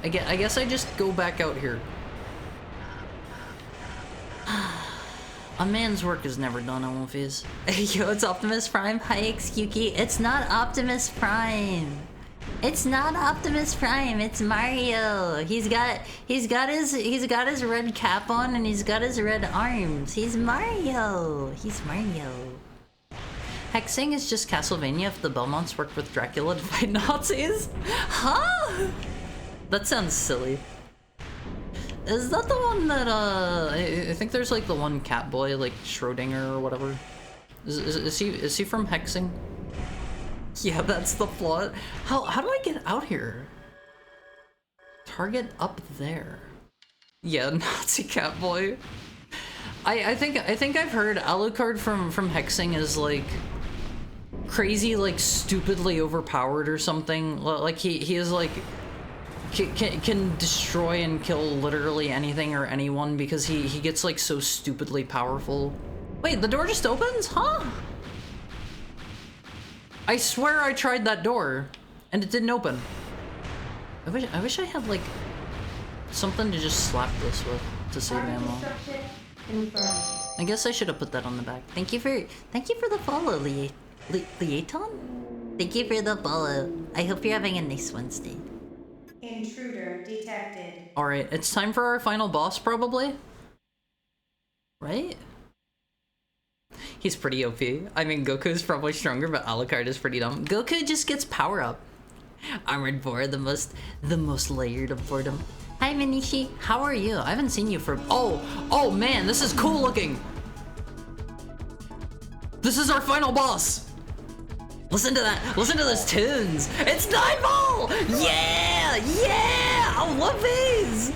I guess I just go back out here. A man's work is never done on Phase. Yo, it's Optimus Prime. Hi, Excuki. It's not Optimus Prime. It's not Optimus Prime. It's Mario. He's got his red cap on and he's got his red arms. He's Mario. He's Mario. Hexing is just Castlevania if the Belmonts worked with Dracula to fight Nazis? Huh? That sounds silly. Is that the one that, I think there's like the one cat boy, like Schrodinger or whatever. Is he from Hexing? Yeah, that's the plot. How do I get out here? Target up there. Yeah, Nazi cat boy. I think I've heard Alucard from Hexing is like crazy, like stupidly overpowered or something. Like he is like can destroy and kill literally anything or anyone because he gets like so stupidly powerful. Wait, the door just opens? Huh? I swear I tried that door and it didn't open. I wish I had like something to just slap this with to save ammo. I guess I should have put that on the back. Thank you for the follow, Leaton? Thank you for the follow. I hope you're having a nice Wednesday. Intruder detected. Alright, it's time for our final boss, probably? Right? He's pretty OP. I mean, Goku's probably stronger, but Alucard is pretty dumb. Goku just gets power up. Armored Boar, the most layered of boredom. Hi, Minishi. How are you? I haven't seen you for... Oh man, this is cool looking. This is our final boss. Listen to that. Listen to those tunes. It's 9-Ball! Yeah! Yeah! I love these!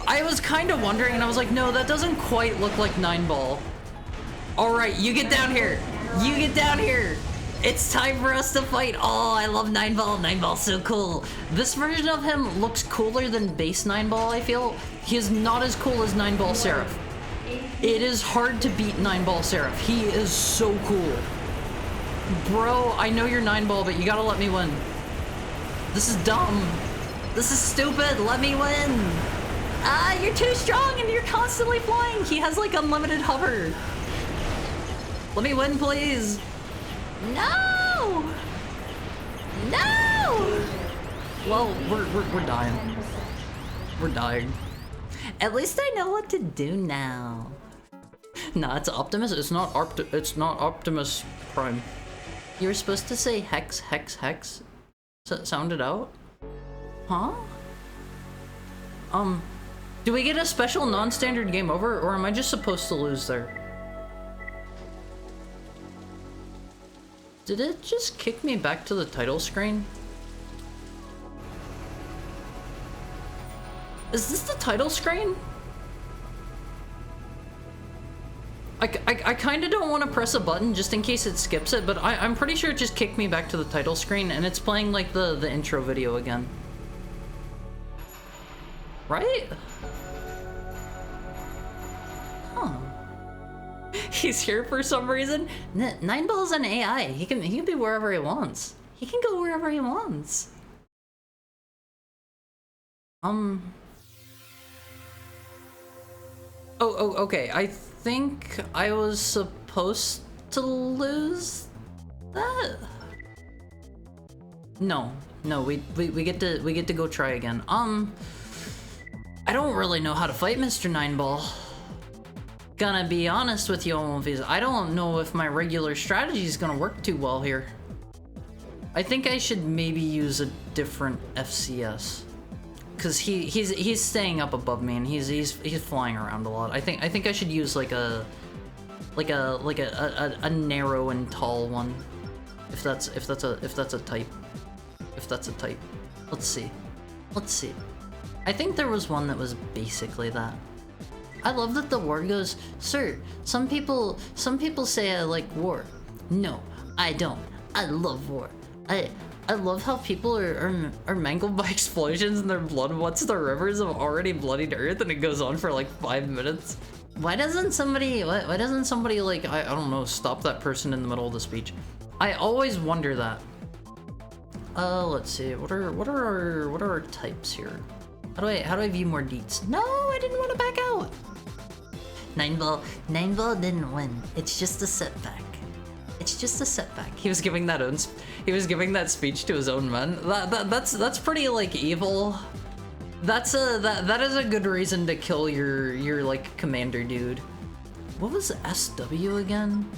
I was kind of wondering, and I was like, no, that doesn't quite look like 9-Ball. Alright, you get down here. You get down here. It's time for us to fight. Oh, I love 9-Ball. 9-Ball's so cool. This version of him looks cooler than base 9-Ball, I feel. He is not as cool as 9-Ball Seraph. It is hard to beat 9-Ball Seraph. He is so cool. Bro, I know you're 9-Ball, but you gotta let me win. This is dumb. This is stupid. Let me win. Ah, you're too strong and you're constantly flying. He has like unlimited hover. Let me win, please. No! No! Well, we're dying. We're dying. At least I know what to do now. Nah, it's Optimus. It's not Optimus Prime. You were supposed to say hex. Sound it out? Huh? Do we get a special non-standard game over, or am I just supposed to lose there? Did it just kick me back to the title screen? Is this the title screen? I kind of don't want to press a button just in case it skips it, but I'm pretty sure it just kicked me back to the title screen and it's playing like the intro video again. Right? Huh. He's here for some reason. Nineball's an AI. He can be wherever he wants. He can go wherever he wants. Oh, okay. I think I was supposed to lose that. No, we get to go try again. I don't really know how to fight Mr. Nineball. Gonna be honest with you, Omofis, I don't know if my regular strategy is gonna work too well here. I think I should maybe use a different FCS. Cause he's staying up above me and he's flying around a lot. I think I should use like a narrow and tall one. If that's a type. Let's see. I think there was one that was basically that. I love that the war goes, sir, some people say I like war. No, I don't. I love war. I love how people are mangled by explosions and their blood once the rivers have already bloodied earth, and it goes on for like 5 minutes. Why doesn't somebody like, I don't know, stop that person in the middle of the speech? I always wonder that. Let's see, what are our types here? How do I view more deets? No, I didn't want to back out. Nineball didn't win. It's just a setback. It's just a setback. He was giving that speech to his own men. That's pretty like evil. That is a good reason to kill your like commander dude. What was SW again?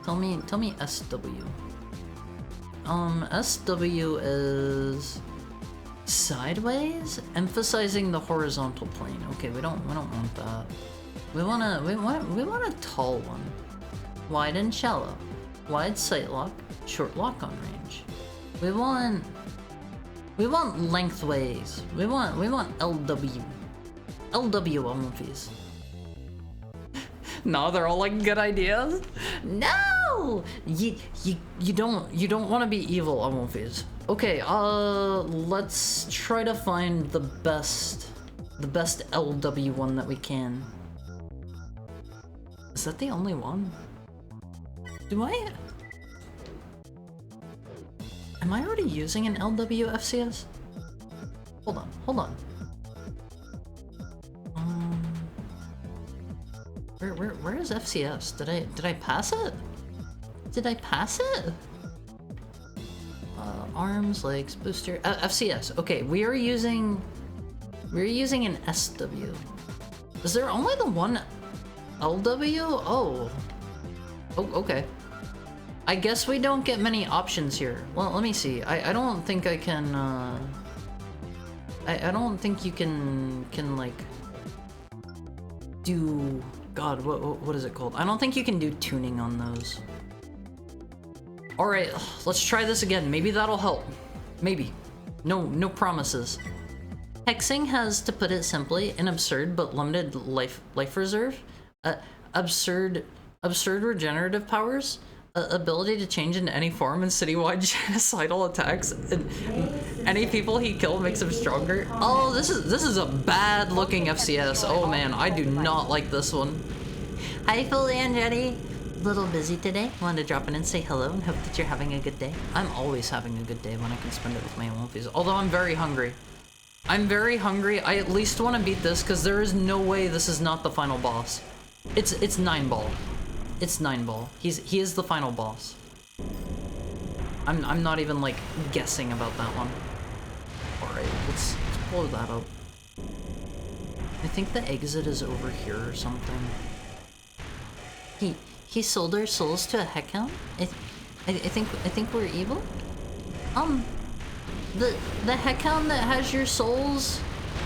Tell me SW. SW is sideways, emphasizing the horizontal plane. Okay, we don't want that. We want a tall one. Wide and shallow. Wide sight lock, short lock on range. We want lengthways. We want LW. LW Omofis. No, they're all like good ideas. No! You don't want to be evil, Omofis. Okay, let's try to find the best LW one that we can. Is that the only one? Am I already using an LW FCS? Hold on. Where is FCS? Did I pass it? Arms, legs, booster, FCS. Okay, we're using an SW. Is there only the one LW? Oh, okay. I guess we don't get many options here. Well, let me see. I don't think I can, I don't think you can like, do, God, what is it called? I don't think you can do tuning on those. Alright, let's try this again. Maybe that'll help. Maybe. No promises. Hexing has, to put it simply, an absurd but limited life reserve. Absurd regenerative powers. Ability to change into any form and citywide genocidal attacks. And any people he killed makes him stronger. Oh, this is a bad looking FCS. Oh man, I do not like this one. Hi, Fully Andretti. Little busy today. Wanted to drop in and say hello and hope that you're having a good day. I'm always having a good day when I can spend it with my Wolfies. Although I'm very hungry. I at least want to beat this because there is no way this is not the final boss. It's Nineball. It's Nineball. He is the final boss. I'm not even like guessing about that one. Alright, let's blow that up. I think the exit is over here or something. He sold our souls to a heckhound? I think we're evil? The heckhound that has your souls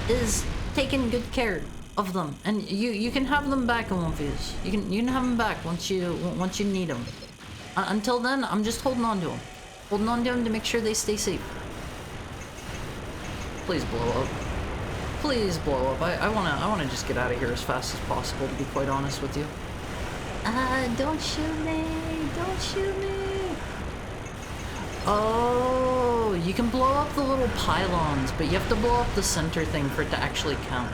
is taken good care of them, and you can have them back in one phase. You can have them back once you need them. Until then, I'm just holding on to them. Holding on to them to make sure they stay safe. Please blow up. Please blow up. I wanna just get out of here as fast as possible, to be quite honest with you. Don't shoot me! Don't shoot me! Oh, you can blow up the little pylons, but you have to blow up the center thing for it to actually count.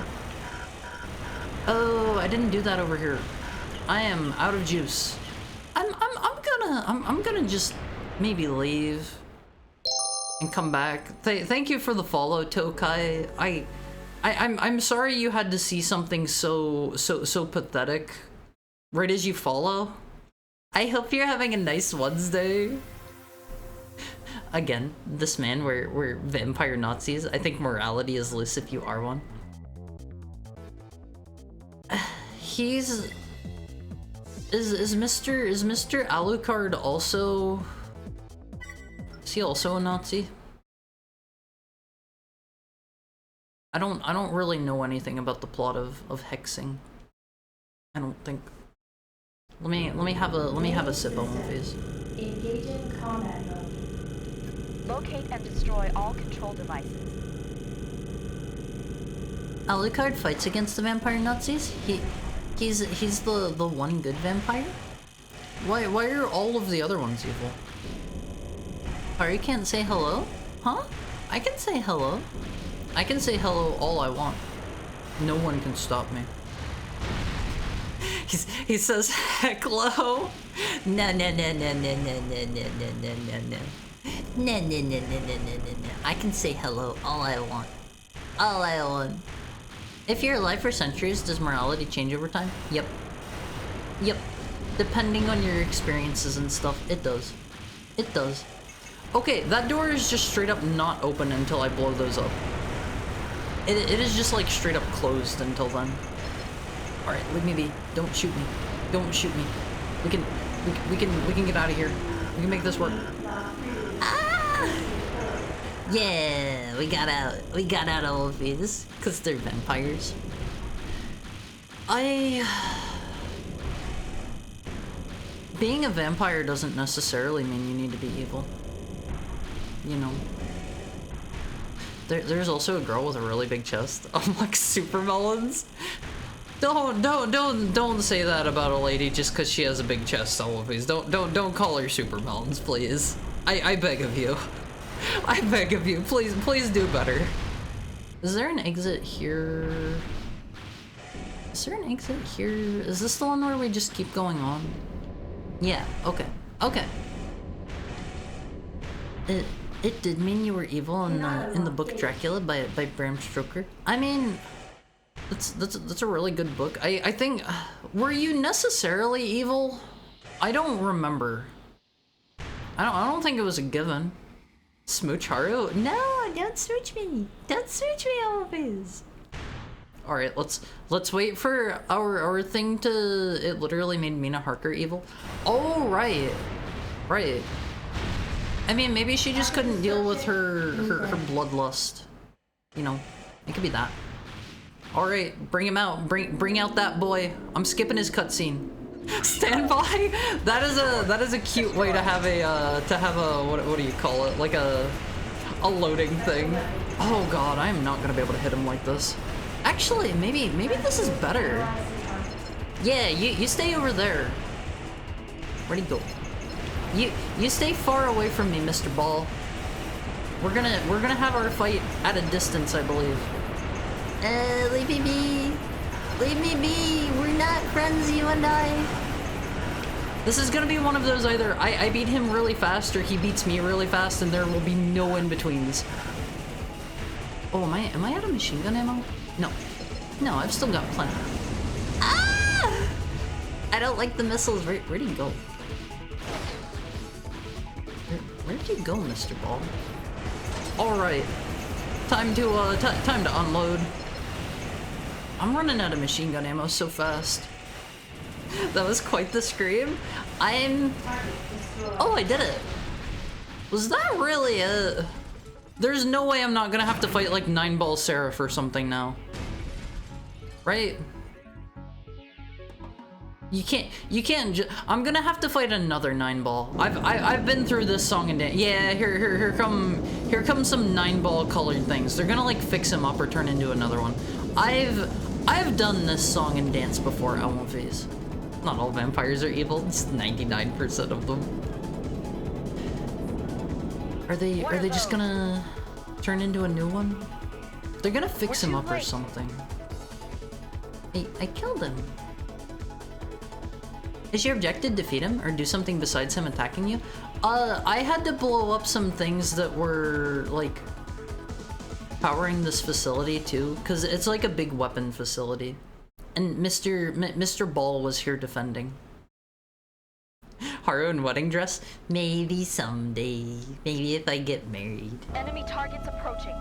Oh, I didn't do that over here. I am out of juice. I'm gonna just maybe leave and come back. Thank you for the follow, Tokai. I'm sorry you had to see something so pathetic right as you follow. I hope you're having a nice Wednesday. Again, this man, we're vampire Nazis. I think morality is loose if you are one. Is Mr. Alucard also... Is he also a Nazi? I don't really know anything about the plot of hexing. I don't think. Let me have a sip on one phase. Engaging combat mode. Locate and destroy all control devices. Alucard fights against the vampire Nazis? He's the one good vampire? Why are all of the other ones evil? Harry can't say hello? Huh? I can say hello. I can say hello all I want. No one can stop me. He says hecklo. No. No. I can say hello all I want. All I want. If you're alive for centuries, does morality change over time? Yep. Depending on your experiences and stuff, it does. It does. Okay, that door is just straight up not open until I blow those up. It is just like straight up closed until then. Alright, leave me be. Don't shoot me. Don't shoot me. We can get out of here. We can make this work. Ah! Yeah, we got out. We got out all of these. Because they're vampires. Being a vampire doesn't necessarily mean you need to be evil. You know. There's also a girl with a really big chest. I'm like super melons. Don't say that about a lady just because she has a big chest, always. Don't call her super melons, please. I beg of you. I beg of you, please do better. Is there an exit here? Is there an exit here? Is this the one where we just keep going on? Yeah, okay. It did mean you were evil in the book Dracula by Bram Stoker. I mean, that's a really good book. I think, were you necessarily evil? I don't remember. I don't think it was a given. Smooch Haru? No, don't smooch me. Don't smooch me, always. All right, let's wait for our thing to. It literally made Mina Harker evil. Oh right. I mean, maybe she just couldn't deal with her bloodlust. You know, it could be that. All right, bring him out. Bring out that boy. I'm skipping his cutscene. Stand by. That is a cute way to have a what do you call it? Like a loading thing. Oh god, I am not gonna be able to hit him like this. Actually, maybe this is better. Yeah, you stay over there. Where'd he go? You stay far away from me, Mr. Ball. We're gonna have our fight at a distance, I believe. Leave me be. Leave me be. We're not friends, you and I. This is gonna be one of those either I beat him really fast or he beats me really fast, and there will be no in-betweens. Oh, am I out of machine gun ammo? No, I've still got plenty. Ah! I don't like the missiles. Where'd he go? Where'd you go, Mr. Ball? Alright. Time to unload. I'm running out of machine gun ammo so fast. That was quite the scream. Oh, I did it. Was that really it? There's no way I'm not gonna have to fight like 9-ball Seraph or something now. Right? You can't I'm gonna have to fight another 9-ball. I've been through this song and dance. Yeah, here come some 9-ball colored things. They're gonna like fix him up or turn into another one. I've done this song and dance before, Elmphase. Not all vampires are evil, it's 99% of them. Are they just gonna turn into a new one? They're gonna fix him up or something. I killed him. Is your objective defeat him or do something besides him attacking you? I had to blow up some things that were like powering this facility too, because it's like a big weapon facility. And Mr. Ball was here defending. Haru in wedding dress? Maybe someday. Maybe if I get married. Enemy targets approaching.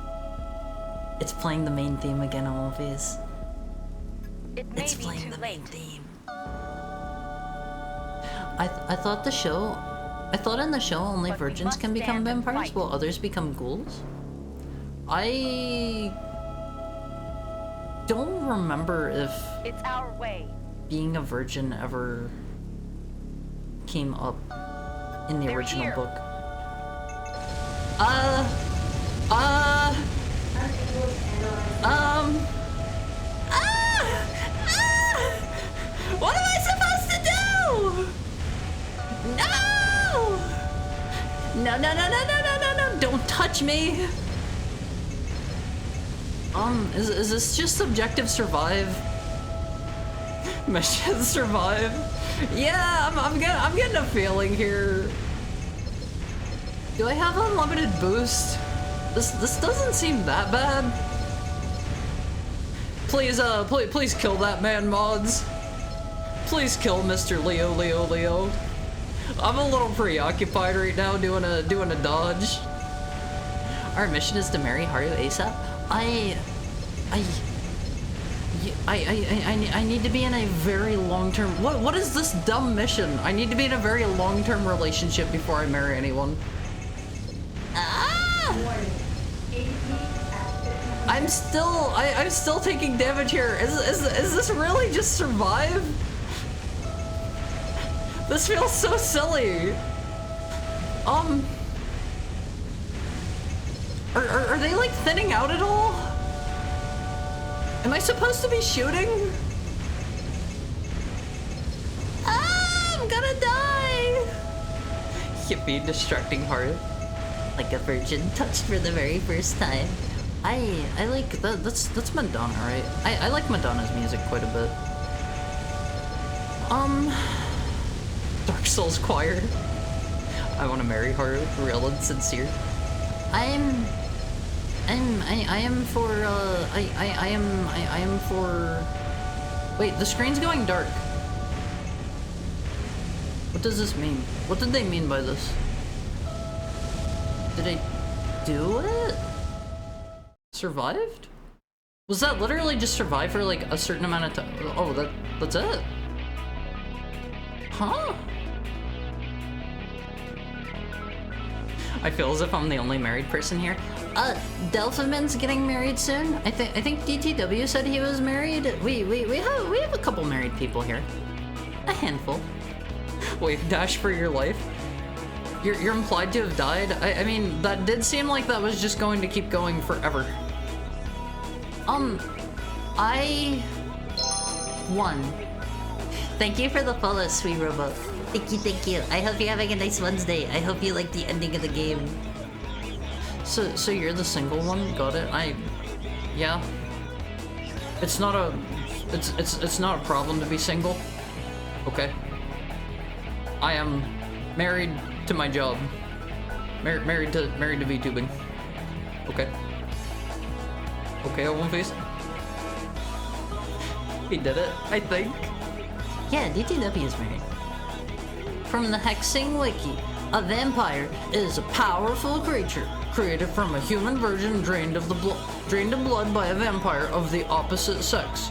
It's playing the main theme again, Elmphase. It's playing the main theme. I thought in the show only But we virgins must can become stand and vampires fight. while others become ghouls? I don't remember if It's our way. being a virgin ever came up in the They're original here. book. What am I supposed to do? No! No, don't touch me! Is this just objective survive? Mission survive? Yeah, I'm getting a feeling here. Do I have unlimited boost? This doesn't seem that bad. Please kill that man, mods. Please kill Mr. Leo. I'm a little preoccupied right now doing a dodge. Our mission is to marry Haru ASAP. I need to be in a very long-term... What is this dumb mission? I need to be in a very long-term relationship before I marry anyone. I'm still taking damage here. Is this really just survive? This feels so silly. Are they like thinning out at all? Am I supposed to be shooting? I'm gonna die! Hippie distracting Haru. Like a virgin touched for the very first time. I like that's Madonna, right? I like Madonna's music quite a bit. Dark Souls Choir. I want to marry Haru, real and sincere. I am for... Wait, the screen's going dark. What does this mean? What did they mean by this? Did I do it? Survived? Was that literally just survive for like a certain amount of time? Oh, that's it? Huh? I feel as if I'm the only married person here. Delphiman's getting married soon. I think DTW said he was married. We have a couple married people here. A handful. Wave dash for your life. You're implied to have died. I mean, that did seem like that was just going to keep going forever. I won. Thank you for the follow, sweet robot. Thank you. I hope you're having a nice Wednesday. I hope you like the ending of the game. So you're the single one? Got it. Yeah. It's not a problem to be single. Okay. I am married to my job. Married to VTubing. Okay. Okay, Elmphase. He did it, I think. Yeah, DTW is married. From the Hexing Wiki, a vampire is a powerful creature created from a human virgin drained of blood by a vampire of the opposite sex,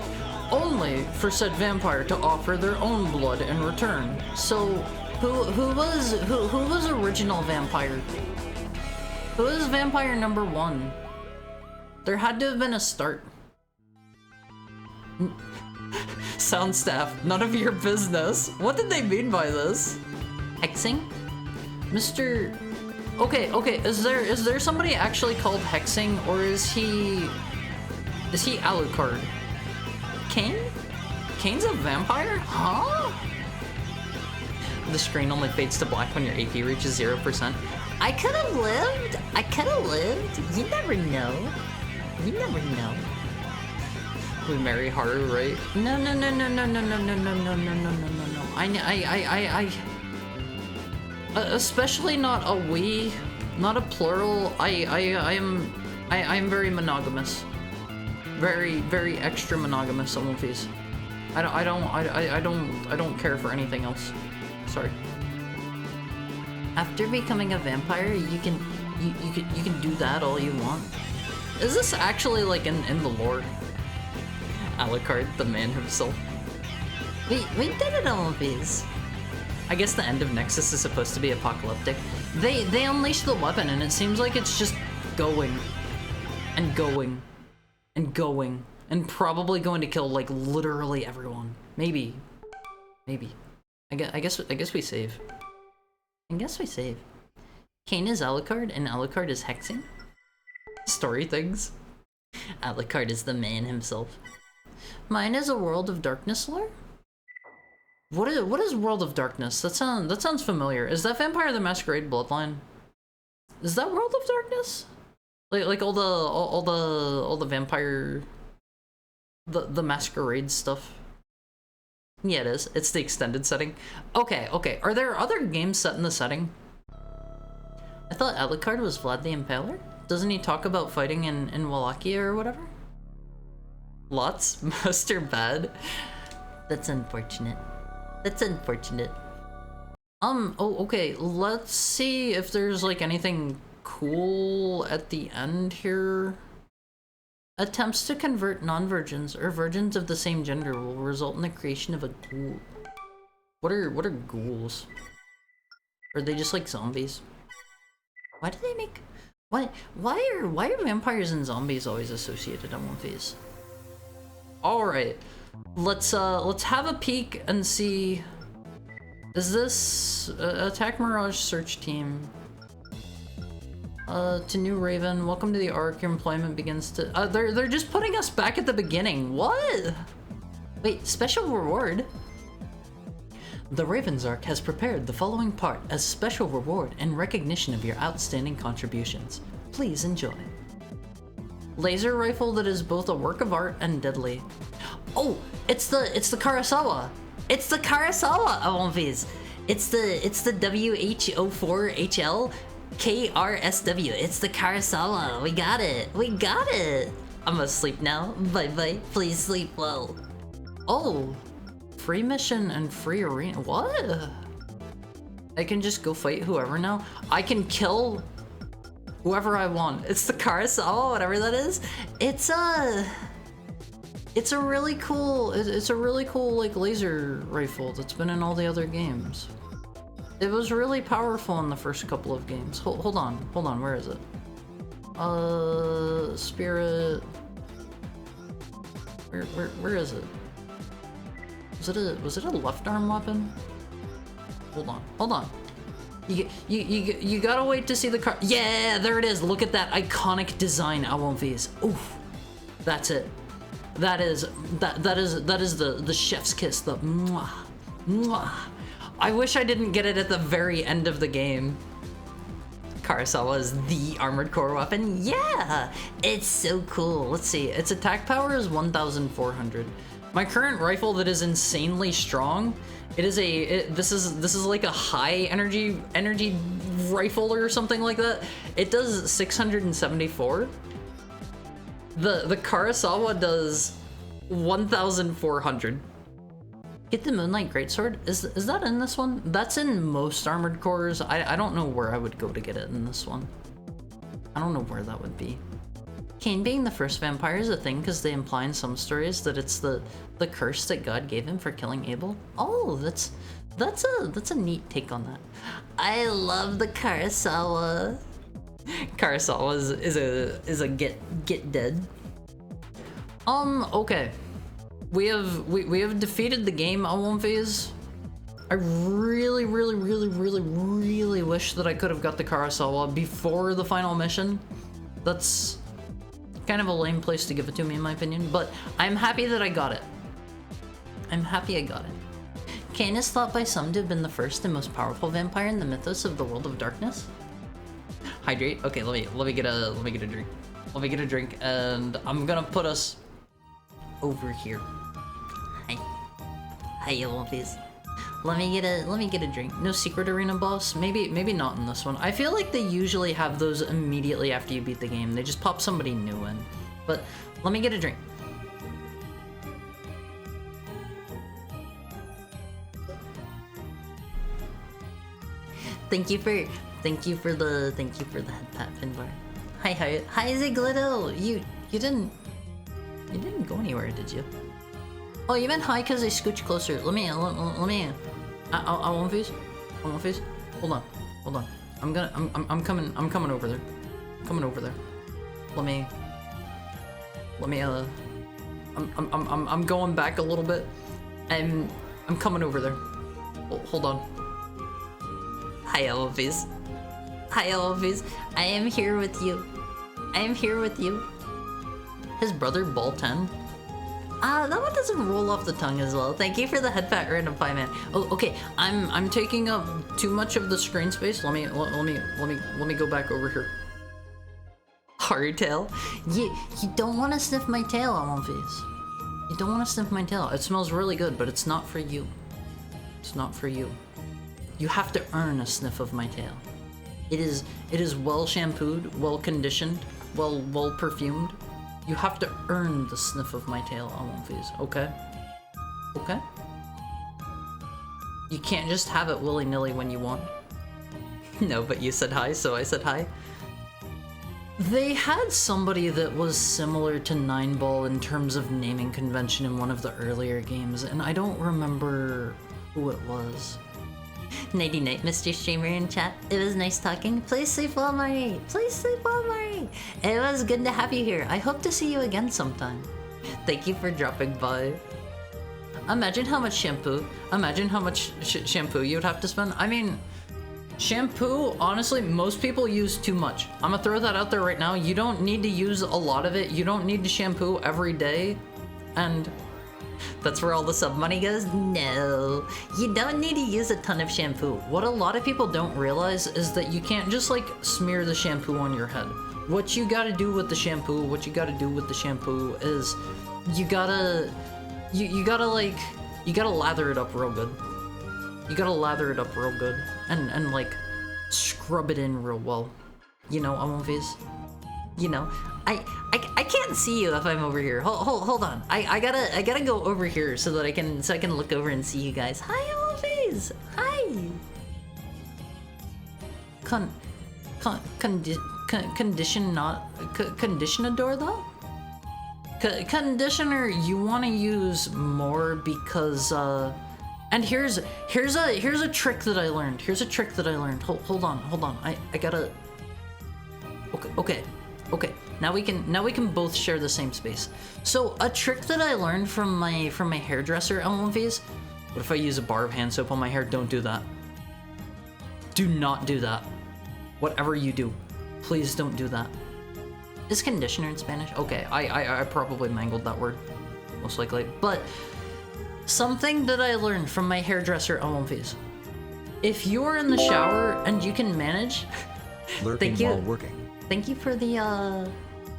only for said vampire to offer their own blood in return. So, who was original vampire? Who is vampire number 1? There had to have been a start. Sound staff, none of your business. What did they mean by this? Hexing? Mr. Okay, is there somebody actually called Hexing, or is he Alucard? Kane? Kane's a vampire? Huh? The screen only fades to black when your AP reaches 0%. I could've lived. You never know. We marry Haru, right? No. I especially not a we, not a plural. I am very monogamous. Very extra monogamous on One Piece. I don't care for anything else. Sorry. After becoming a vampire, you can do that all you want. Is this actually like in the lore? Alucard, the man himself. We did it on One Piece. I guess the end of Nexus is supposed to be apocalyptic. They unleash the weapon and it seems like it's just going and going and going and probably going to kill like literally everyone. Maybe. I guess we save. Kane is Alucard and Alucard is hexing. Story things. Alucard is the man himself. Mine is a World of Darkness lore? What is World of Darkness? That sounds familiar. Is that Vampire the Masquerade Bloodline? Is that World of Darkness? Like all the vampire the Masquerade stuff? Yeah, it is. It's the extended setting. Okay. Are there other games set in the setting? I thought Alucard was Vlad the Impaler? Doesn't he talk about fighting in Wallachia or whatever? Lots? Most are bad? That's unfortunate. Okay, let's see if there's like anything cool at the end here. Attempts to convert non-virgins or virgins of the same gender will result in the creation of a ghoul. What are ghouls? Are they just like zombies? Why do they make... Why are vampires and zombies always associated on One Piece? Alright. Let's have a peek and see... Is this... Attack Mirage search team. To New Raven, welcome to the Ark. Your employment begins to... they're just putting us back at the beginning. What? Wait, special reward? The Raven's Ark has prepared the following part as special reward in recognition of your outstanding contributions. Please enjoy. Laser rifle that is both a work of art and deadly. Oh, it's the Karasawa. It's the Karasawa of One Piece. It's the WH04HL KRSW. It's the Karasawa. We got it. I'm gonna sleep now. Bye. Please sleep well. Oh, free mission and free arena. What? I can just go fight whoever now. I can kill whoever I want. It's the Karasawa, whatever that is. It's a really cool like laser rifle that's been in all the other games. It was really powerful in the first couple of games. Hold on, where is it? Spirit. Where is it? Was it a left arm weapon? Hold on. You gotta wait to see the car. Yeah, there it is. Look at that iconic design. I won't V's. Oof. That's it. That is the chef's kiss. The mwah, mwah. I wish I didn't get it at the very end of the game. Karasawa is the armored core weapon. Yeah, it's so cool. Let's see. Its attack power is 1,400. My current rifle that is insanely strong. This is like a high energy rifle or something like that. It does 674. The Karasawa does 1,400. Get the Moonlight Greatsword? Is that in this one? That's in most armored cores. I don't know where I would go to get it in this one. I don't know where that would be. Kane being the first vampire is a thing because they imply in some stories that it's the curse that God gave him for killing Abel. Oh, that's a neat take on that. I love the Karasawa. Karasawa is a get dead. Okay. we have defeated the game on phase. I really wish that I could have got the Karasawa before the final mission. That's kind of a lame place to give it to me, in my opinion, but I'm happy that I got it. I'm happy I got it. Cain is thought by some to have been the first and most powerful vampire in the mythos of the world of darkness. Hydrate. Okay, let me get a drink. Let me get a drink, and I'm gonna put us over here. Hi, yellow face. Let me get a drink. No secret arena boss? Maybe not in this one. I feel like they usually have those immediately after you beat the game. They just pop somebody new in. But let me get a drink. Thank you for the head pat, Finbar. Hi Ziglito. You didn't go anywhere, did you? Oh, you meant hi because I scooched closer. Let me. I won't face. Hold on. I'm coming over there. I'm going back a little bit. I'm coming over there. Hold on. Hi, Elvis. I am here with you. His brother, Ball 10. That one doesn't roll off the tongue as well. Thank you for the head pat, random pie man. Oh, okay. I'm taking up too much of the screen space. Let me go back over here. Hard tail. You don't want to sniff my tail, Elvis. You don't want to sniff my tail. It smells really good, but it's not for you. You have to earn a sniff of my tail. It is well shampooed, well conditioned, well perfumed. You have to earn the sniff of my tail, Elvis. Okay? You can't just have it willy-nilly when you want. No, but you said hi, so I said hi. They had somebody that was similar to Nineball in terms of naming convention in one of the earlier games, and I don't remember who it was. Nighty night, Mr. Streamer in chat. It was nice talking. Please sleep well, Marie. It was good to have you here. I hope to see you again sometime. Thank you for dropping by. Imagine how much shampoo you would have to spend. I mean, shampoo, honestly, most people use too much. I'm gonna throw that out there right now. You don't need to use a lot of it. You don't need to shampoo every day. And that's where all the sub money goes? No, you don't need to use a ton of shampoo. What a lot of people don't realize is that you can't just like smear the shampoo on your head. What you gotta do with the shampoo is you gotta lather it up real good. And like scrub it in real well. You know, Amonfis? You know, I can't see you if I'm over here. Hold on. I gotta go over here so that I can look over and see you guys. Hi, Amonfis! Hi! Conditionador though? Conditioner you want to use more because and here's a trick that I learned. Hold on. I gotta. Okay. Now we can both share the same space. So a trick that I learned from my hairdresser, LMVs. What if I use a bar of hand soap on my hair? Don't do that. Do not do that. Whatever you do, please don't do that. Is conditioner in Spanish? Okay, I probably mangled that word, most likely. But something that I learned from my hairdresser, LMVs. If you're in the shower and you can manage, Lurking while working. Thank you for the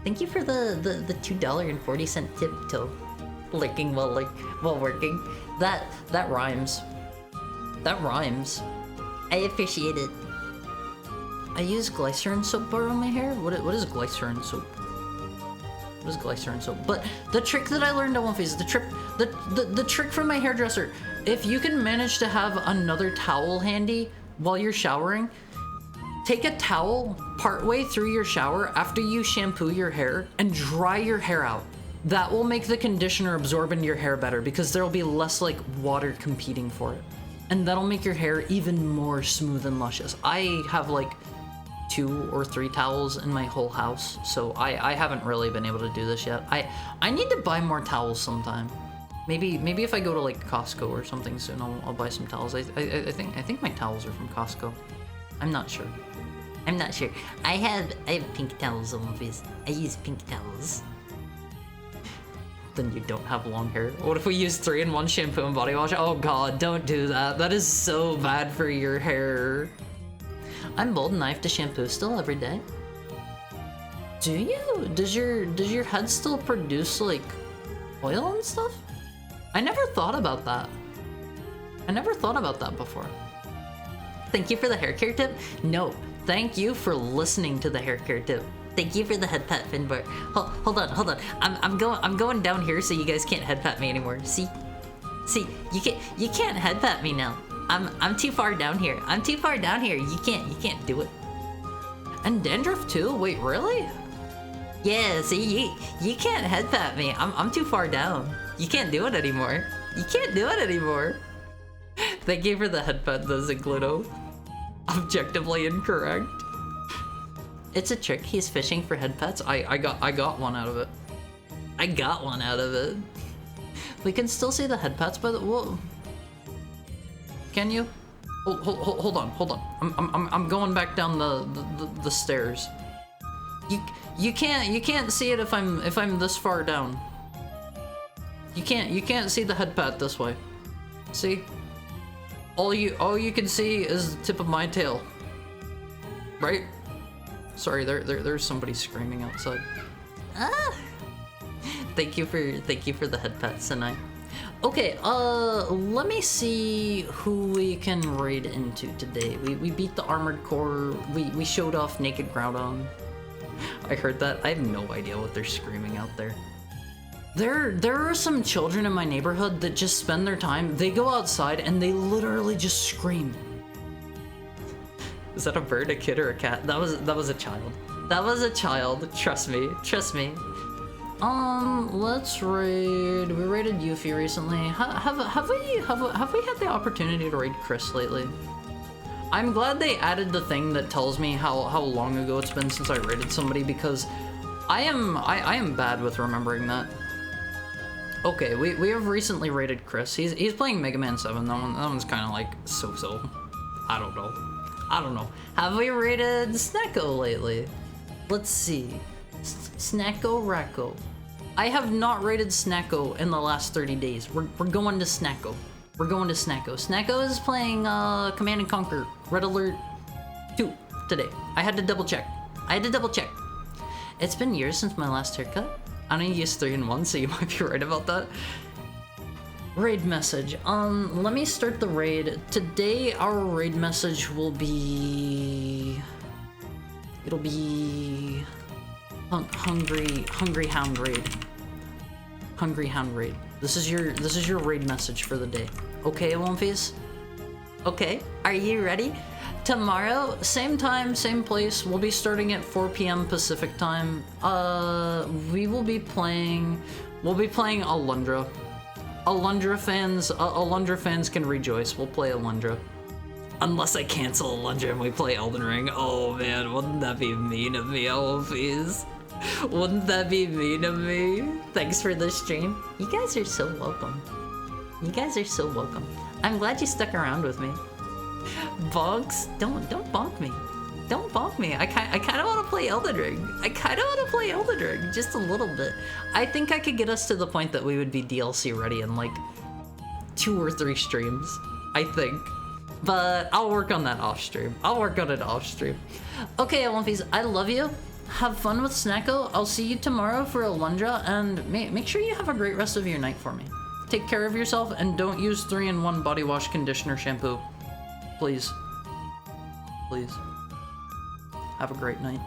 $2.40 tip to licking while working. That rhymes. I appreciate it. I use glycerin soap bar on my hair. What is glycerin soap? But the trick that I learned on One Face, the trick from my hairdresser, if you can manage to have another towel handy while you're showering, take a towel partway through your shower after you shampoo your hair and dry your hair out. That will make the conditioner absorb into your hair better because there will be less like water competing for it. And that'll make your hair even more smooth and luscious. I have like 2 or 3 towels in my whole house, so I haven't really been able to do this yet. I need to buy more towels sometime. Maybe if I go to like Costco or something soon, I'll buy some towels. I think my towels are from Costco. I'm not sure. I have pink towels on my face. I use pink towels. Then you don't have long hair. What if we use 3-in-1 shampoo and body wash? Oh god, don't do that. That is so bad for your hair. I'm bald and I have to shampoo still every day. Do you? Does your head still produce like oil and stuff? I never thought about that. I never thought about that before. Thank you for the hair care tip. No, thank you for listening to the hair care tip. Thank you for the head pat, Finbar. Hold on. I'm going down here so you guys can't head pat me anymore. See, you can't head pat me now. I'm too far down here. You can't do it. And dandruff too? Wait, really? Yeah, see, you can't head pat me. I'm too far down. You can't do it anymore. Thank you for the head pat, the Zigludo. Objectively incorrect. It's a trick. He's fishing for head pats. I got one out of it. We can still see the head pats, but whoa. Can you? Hold on. I'm going back down the stairs. You can't see it if I'm this far down. You can't see the head pat this way. See? All you can see is the tip of my tail. Right? Sorry, there's somebody screaming outside. Ah! Thank you for the head pats tonight. Okay, let me see who we can raid into today. We beat the Armored Core. We showed off Naked Groudon. I heard that. I have no idea what they're screaming out there. There are some children in my neighborhood that just spend their time. They go outside and they literally just scream. Is that a bird, a kid, or a cat? That was a child. That was a child. Trust me. Let's raid. We raided Yuffie recently. Have we had the opportunity to raid Chris lately? I'm glad they added the thing that tells me how long ago it's been since I raided somebody, because I am bad with remembering that. Okay, we have recently raided Chris. He's playing Mega Man 7. That one's kind of like so. I don't know. Have we raided Snacko lately? Let's see. Snacko Racko. I have not raided Snacko in the last 30 days. We're going to Snacko. Snacko is playing Command and Conquer Red Alert 2 today. I had to double check. It's been years since my last haircut. I only used 3-in-1, so you might be right about that. Raid message. Let me start the raid. Today our raid message will be... It'll be... Hungry Hound Raid. This is your raid message for the day. Okay, Womfies? Okay, are you ready? Tomorrow, same time, same place. We'll be starting at 4 p.m. Pacific time. We will be playing Alundra. Alundra fans can rejoice. We'll play Alundra. Unless I cancel Alundra and we play Elden Ring. Oh man, wouldn't that be mean of me, Wolfies? Wouldn't that be mean of me? Thanks for the stream. You guys are so welcome. I'm glad you stuck around with me. Bonks, don't bonk me. Don't bonk me. I kind of want to play Elden Ring. Just a little bit. I think I could get us to the point that we would be DLC ready in like 2 or 3 streams. I think. But I'll work on that off stream. Okay, Olympies, I love you. Have fun with Snacko. I'll see you tomorrow for Alundra, and make sure you have a great rest of your night for me. Take care of yourself, and don't use 3-in-1 body wash, conditioner, shampoo. Please. Have a great night.